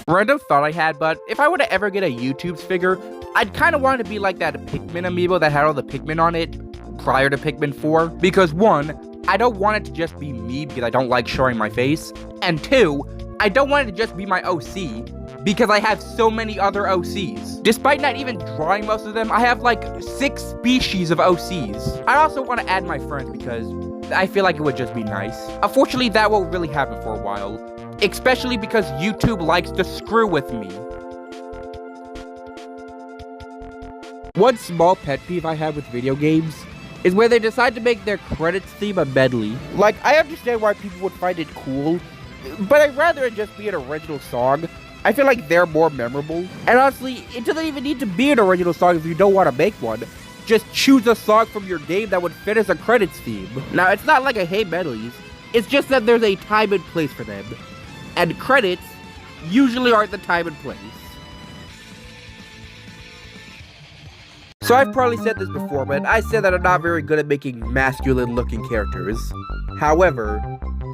Random thought I had, but if I were to ever get a YouTube's figure, I'd kind of want it to be like that Pikmin amiibo that had all the Pikmin on it prior to Pikmin 4. Because 1, I don't want it to just be me because I don't like showing my face. And 2, I don't want it to just be my OC because I have so many other OCs. Despite not even drawing most of them, I have like 6 species of OCs. I also want to add my friends because I feel like it would just be nice. Unfortunately, that won't really happen for a while. Especially because YouTube likes to screw with me. One small pet peeve I have with video games is where they decide to make their credits theme a medley. Like, I understand why people would find it cool, but I'd rather it just be an original song. I feel like they're more memorable. And honestly, it doesn't even need to be an original song if you don't want to make one. Just choose a song from your game that would fit as a credits theme. Now, it's not like I hate medleys. It's just that there's a time and place for them. And credits usually aren't the time and place. So I've probably said this before, but I said that I'm not very good at making masculine-looking characters. However,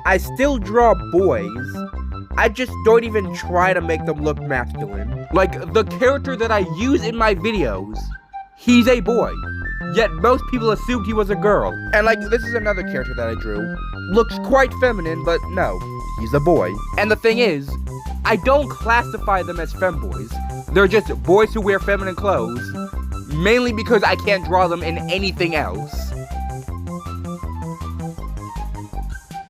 I still draw boys. I just don't even try to make them look masculine. Like, the character that I use in my videos, he's a boy. Yet most people assumed he was a girl. And like, this is another character that I drew. Looks quite feminine, but no, he's a boy. And the thing is, I don't classify them as femboys. They're just boys who wear feminine clothes. Mainly because I can't draw them in anything else.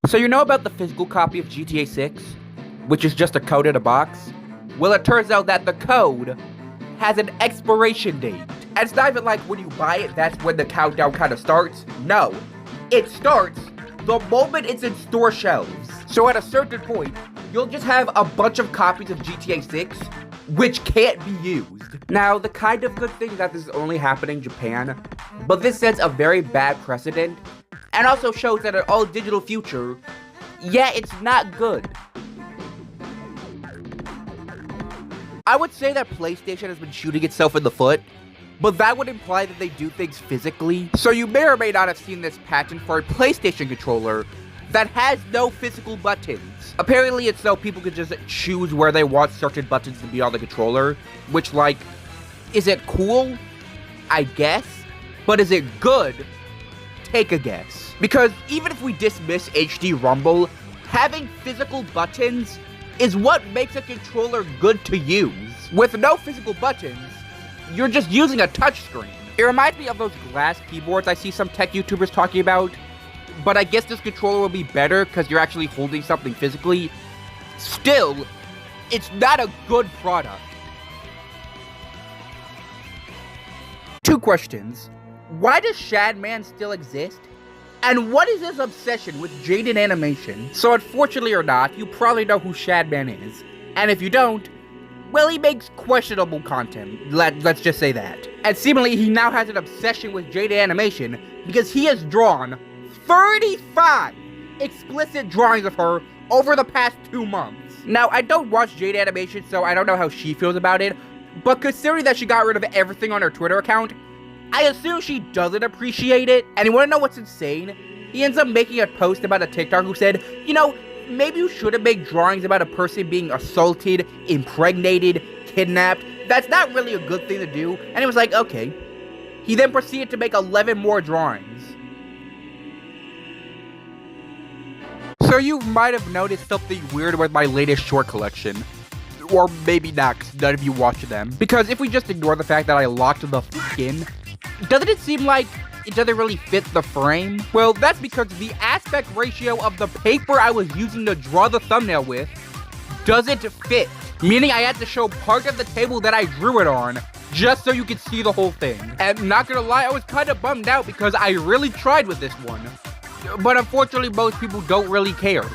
So you know about the physical copy of GTA 6? Which is just a code in a box? Well, it turns out that the code has an expiration date. And it's not even like when you buy it, that's when the countdown kind of starts. No, it starts the moment it's in store shelves. So at a certain point, you'll just have a bunch of copies of GTA 6 which can't be used. Now, the kind of good thing is that this is only happening in Japan, but this sets a very bad precedent, and also shows that an all-digital future, yeah, it's not good. I would say that PlayStation has been shooting itself in the foot, but that would imply that they do things physically. So you may or may not have seen this patent for a PlayStation controller that has no physical buttons. Apparently it's so people could just choose where they want certain buttons to be on the controller, which, like, is it cool? I guess. But is it good? Take a guess. Because even if we dismiss HD Rumble, having physical buttons is what makes a controller good to use. With no physical buttons, you're just using a touchscreen. It reminds me of those glass keyboards I see some tech YouTubers talking about. But I guess this controller will be better because you're actually holding something physically. Still, it's not a good product. 2 questions. Why does Shadman still exist? And what is his obsession with Jaden Animation? So unfortunately or not, you probably know who Shadman is. And if you don't, well, he makes questionable content. Let's just say that. And seemingly he now has an obsession with Jaden Animation because he has drawn 35 explicit drawings of her over the past 2 months. Now, I don't watch Jade Animation, so I don't know how she feels about it, but considering that she got rid of everything on her Twitter account, I assume she doesn't appreciate it. And you wanna know what's insane? He ends up making a post about a TikTok who said, you know, maybe you shouldn't make drawings about a person being assaulted, impregnated, kidnapped. That's not really a good thing to do. And he was like, okay. He then proceeded to make 11 more drawings. So you might have noticed something weird with my latest short collection. Or maybe not, because none of you watch them. Because if we just ignore the fact that I locked the in, doesn't it seem like it doesn't really fit the frame? Well, that's because the aspect ratio of the paper I was using to draw the thumbnail with doesn't fit. Meaning I had to show part of the table that I drew it on, just so you could see the whole thing. And not gonna lie, I was kind of bummed out because I really tried with this one. But unfortunately, most people don't really care.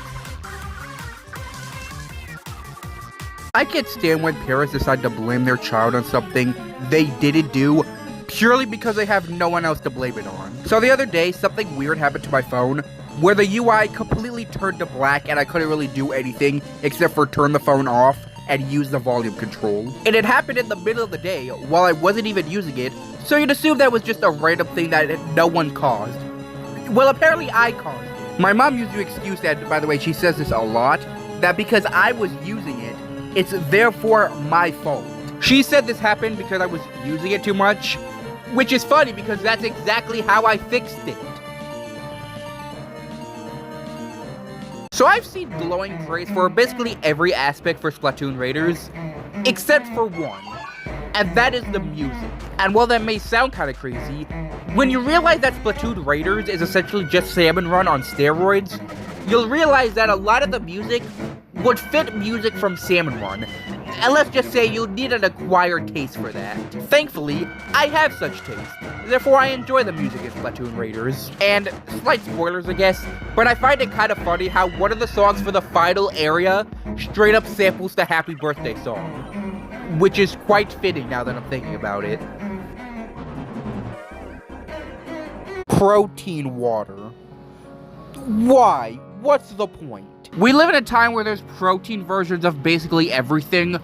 I can't stand when parents decide to blame their child on something they didn't do purely because they have no one else to blame it on. So the other day, something weird happened to my phone where the UI completely turned to black and I couldn't really do anything except for turn the phone off and use the volume control. And it happened in the middle of the day while I wasn't even using it, so you'd assume that was just a random thing that no one caused. Well, apparently I caused it. My mom used the excuse that, by the way, she says this a lot, that because I was using it, it's therefore my fault. She said this happened because I was using it too much, which is funny because that's exactly how I fixed it. So I've seen glowing praise for basically every aspect for Splatoon Raiders, except for one, and that is the music. And while that may sound kind of crazy, when you realize that Splatoon Raiders is essentially just Salmon Run on steroids, you'll realize that a lot of the music would fit music from Salmon Run, and let's just say you'll need an acquired taste for that. Thankfully, I have such taste, therefore I enjoy the music in Splatoon Raiders. And slight spoilers I guess, but I find it kind of funny how one of the songs for the final area straight up samples the Happy Birthday song, which is quite fitting now that I'm thinking about it. Protein water. Why? What's the point? We live in a time where there's protein versions of basically everything,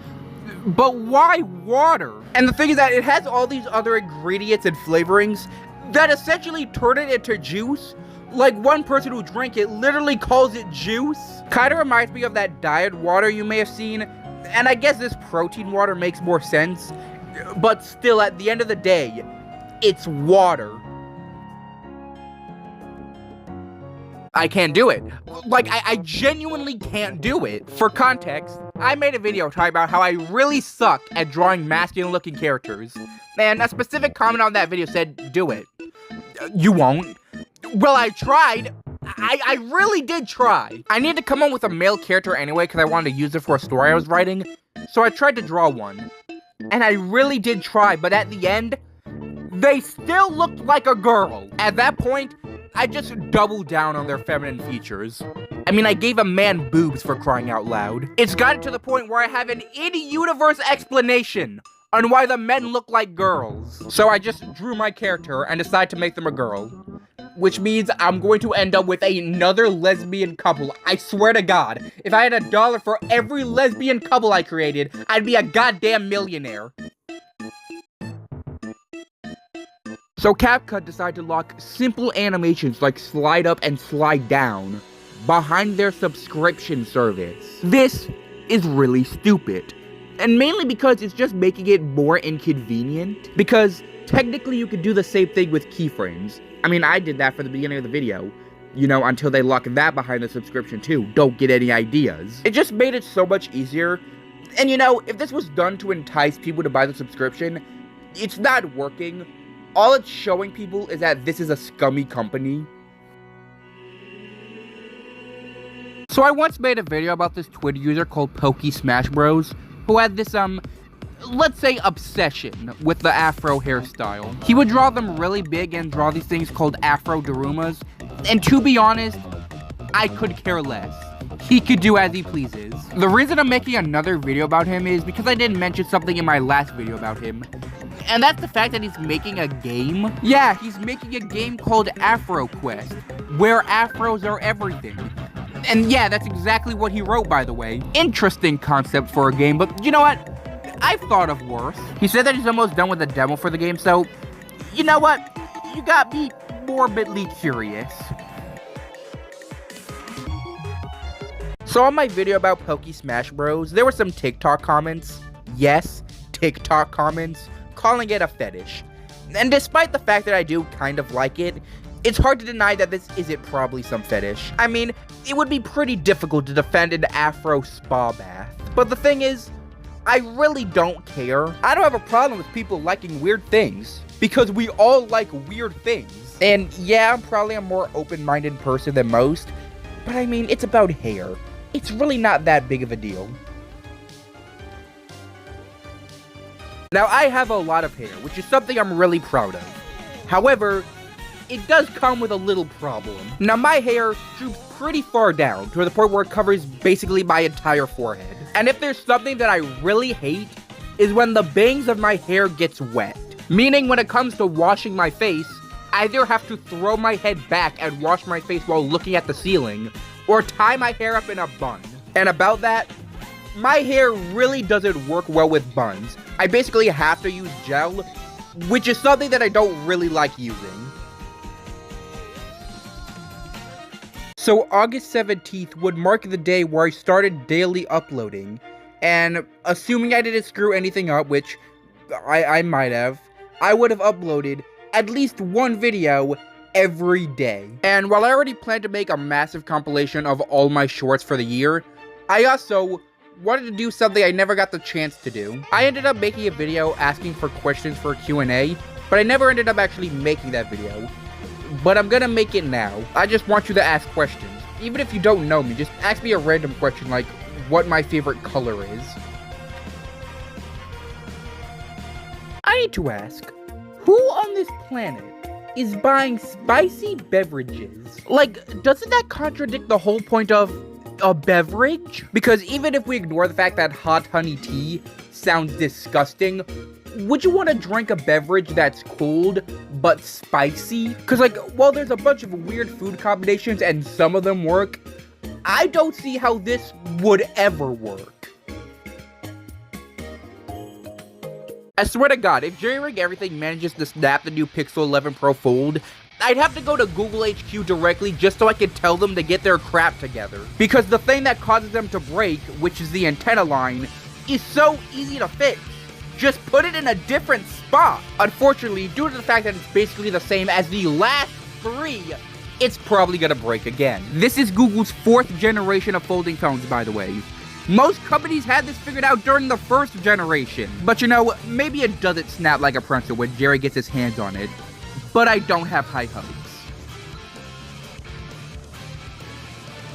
but why water? And the thing is that it has all these other ingredients and flavorings that essentially turn it into juice. Like one person who drank it literally calls it juice. Kinda reminds me of that diet water you may have seen, and I guess this protein water makes more sense, but still at the end of the day, it's water. I can't do it. Like, I genuinely can't do it. For context, I made a video talking about how I really suck at drawing masculine-looking characters. And a specific comment on that video said, do it. You won't. Well, I tried. I really did try. I needed to come up with a male character anyway because I wanted to use it for a story I was writing. So I tried to draw one. And I really did try, but at the end, they still looked like a girl. At that point, I just doubled down on their feminine features. I mean, I gave a man boobs for crying out loud. It's gotten to the point where I have an in-universe explanation on why the men look like girls. So I just drew my character and decided to make them a girl. Which means I'm going to end up with another lesbian couple. I swear to God, if I had $1 for every lesbian couple I created, I'd be a goddamn millionaire. So CapCut decided to lock simple animations like slide up and slide down behind their subscription service. This is really stupid. And mainly because it's just making it more inconvenient. Because technically you could do the same thing with keyframes. I mean, I did that for the beginning of the video. You know, until they lock that behind the subscription too. Don't get any ideas. It just made it so much easier. And you know, if this was done to entice people to buy the subscription, it's not working. All it's showing people is that this is a scummy company. So I once made a video about this Twitter user called PokeSmashBros, who had this, let's say obsession with the afro hairstyle. He would draw them really big and draw these things called Afro Darumas, and to be honest, I could care less. He could do as he pleases. The reason I'm making another video about him is because I didn't mention something in my last video about him. And that's the fact that he's making a game. Yeah, he's making a game called Afro Quest, where afros are everything. And yeah, that's exactly what he wrote, by the way. Interesting concept for a game, but you know what? I've thought of worse. He said that he's almost done with the demo for the game, so you know what? You got me morbidly curious. So on my video about PokeSmashBros, there were some TikTok comments. Yes, TikTok comments. Calling it a fetish. And despite the fact that I do kind of like it, it's hard to deny that this isn't probably some fetish. I mean, it would be pretty difficult to defend an afro spa bath. But the thing is, I really don't care. I don't have a problem with people liking weird things, because we all like weird things. And yeah, I'm probably a more open-minded person than most, but I mean, it's about hair. It's really not that big of a deal. Now, I have a lot of hair, which is something I'm really proud of. However, it does come with a little problem. Now, my hair droops pretty far down, to the point where it covers basically my entire forehead. And if there's something that I really hate, is when the bangs of my hair gets wet. Meaning, when it comes to washing my face, either have to throw my head back and wash my face while looking at the ceiling, or tie my hair up in a bun. And about that, my hair really doesn't work well with buns. I basically have to use gel, which is something that I don't really like using. So August 17th would mark the day where I started daily uploading, and assuming I didn't screw anything up, which I might have, I would have uploaded at least one video every day. And while I already planned to make a massive compilation of all my shorts for the year, I also wanted to do something I never got the chance to do. I ended up making a video asking for questions for a Q&A, but I never ended up actually making that video. But I'm gonna make it now. I just want you to ask questions. Even if you don't know me, just ask me a random question like what my favorite color is. I need to ask, who on this planet is buying spicy beverages? Like, doesn't that contradict the whole point of a beverage? Because even if we ignore the fact that hot honey tea sounds disgusting, would you want to drink a beverage that's cold but spicy? Because, like, while there's a bunch of weird food combinations and some of them work, I don't see how this would ever work. I swear to God, if Jerry Everything manages to snap the new Pixel 11 Pro Fold, I'd have to go to Google HQ directly just so I could tell them to get their crap together. Because the thing that causes them to break, which is the antenna line, is so easy to fix. Just put it in a different spot. Unfortunately, due to the fact that it's basically the same as the last three, it's probably gonna break again. This is Google's 4th generation of folding phones, by the way. Most companies had this figured out during the 1st generation. But you know, maybe it doesn't snap like a pretzel when Jerry gets his hands on it. But I don't have high hopes.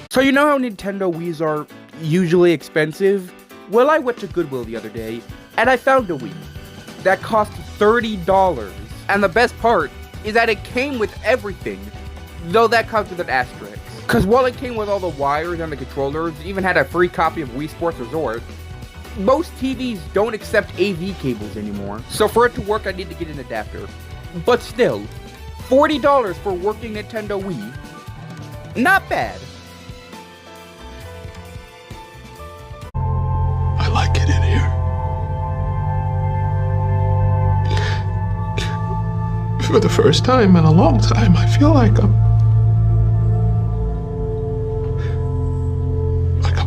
So you know how Nintendo Wiis are usually expensive? Well, I went to Goodwill the other day, and I found a Wii that cost $30. And the best part is that it came with everything, though that comes with an asterisk. Because while it came with all the wires and the controllers, it even had a free copy of Wii Sports Resort, most TVs don't accept AV cables anymore. So for it to work, I need to get an adapter. But still, $40 for working Nintendo Wii, not bad. I like it in here. For the first time in a long time, I feel like I'm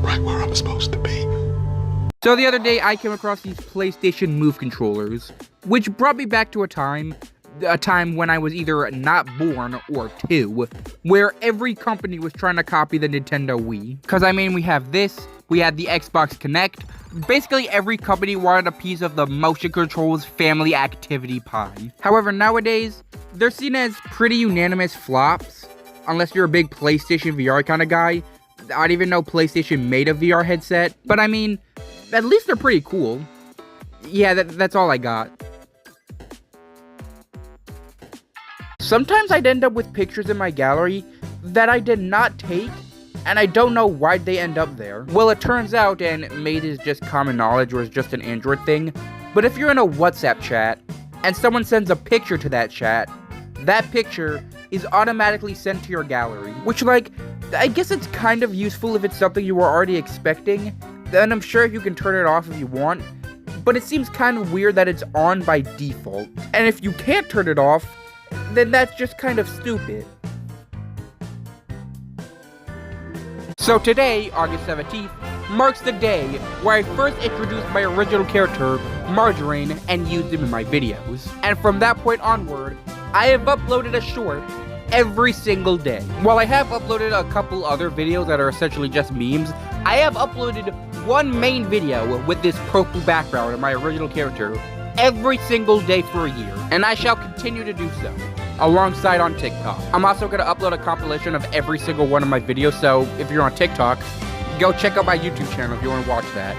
right where I'm supposed to be. So the other day, I came across these PlayStation Move controllers, which brought me back to a time when I was either not born or 2, where every company was trying to copy the Nintendo Wii. Because, I mean, we have this, we had the Xbox Kinect. Basically, every company wanted a piece of the motion controls family activity pie. However, nowadays, they're seen as pretty unanimous flops, unless you're a big PlayStation VR kind of guy. I didn't even know PlayStation made a VR headset, but I mean, at least they're pretty cool. Yeah, that's all I got. Sometimes I'd end up with pictures in my gallery that I did not take, and I don't know why they end up there. Well, it turns out, and maybe it's just common knowledge or it's just an Android thing, but if you're in a WhatsApp chat, and someone sends a picture to that chat, that picture is automatically sent to your gallery. Which, like, I guess it's kind of useful if it's something you were already expecting, then I'm sure you can turn it off if you want, but it seems kind of weird that it's on by default. And if you can't turn it off, then that's just kind of stupid. So today, August 17th, marks the day where I first introduced my original character, Margarine, and used him in my videos. And from that point onward, I have uploaded a short every single day. While I have uploaded a couple other videos that are essentially just memes, I have uploaded one main video with this purple background of my original character every single day for a year, and I shall continue to do so, alongside on TikTok. I'm also going to upload a compilation of every single one of my videos, so if you're on TikTok, go check out my YouTube channel if you want to watch that.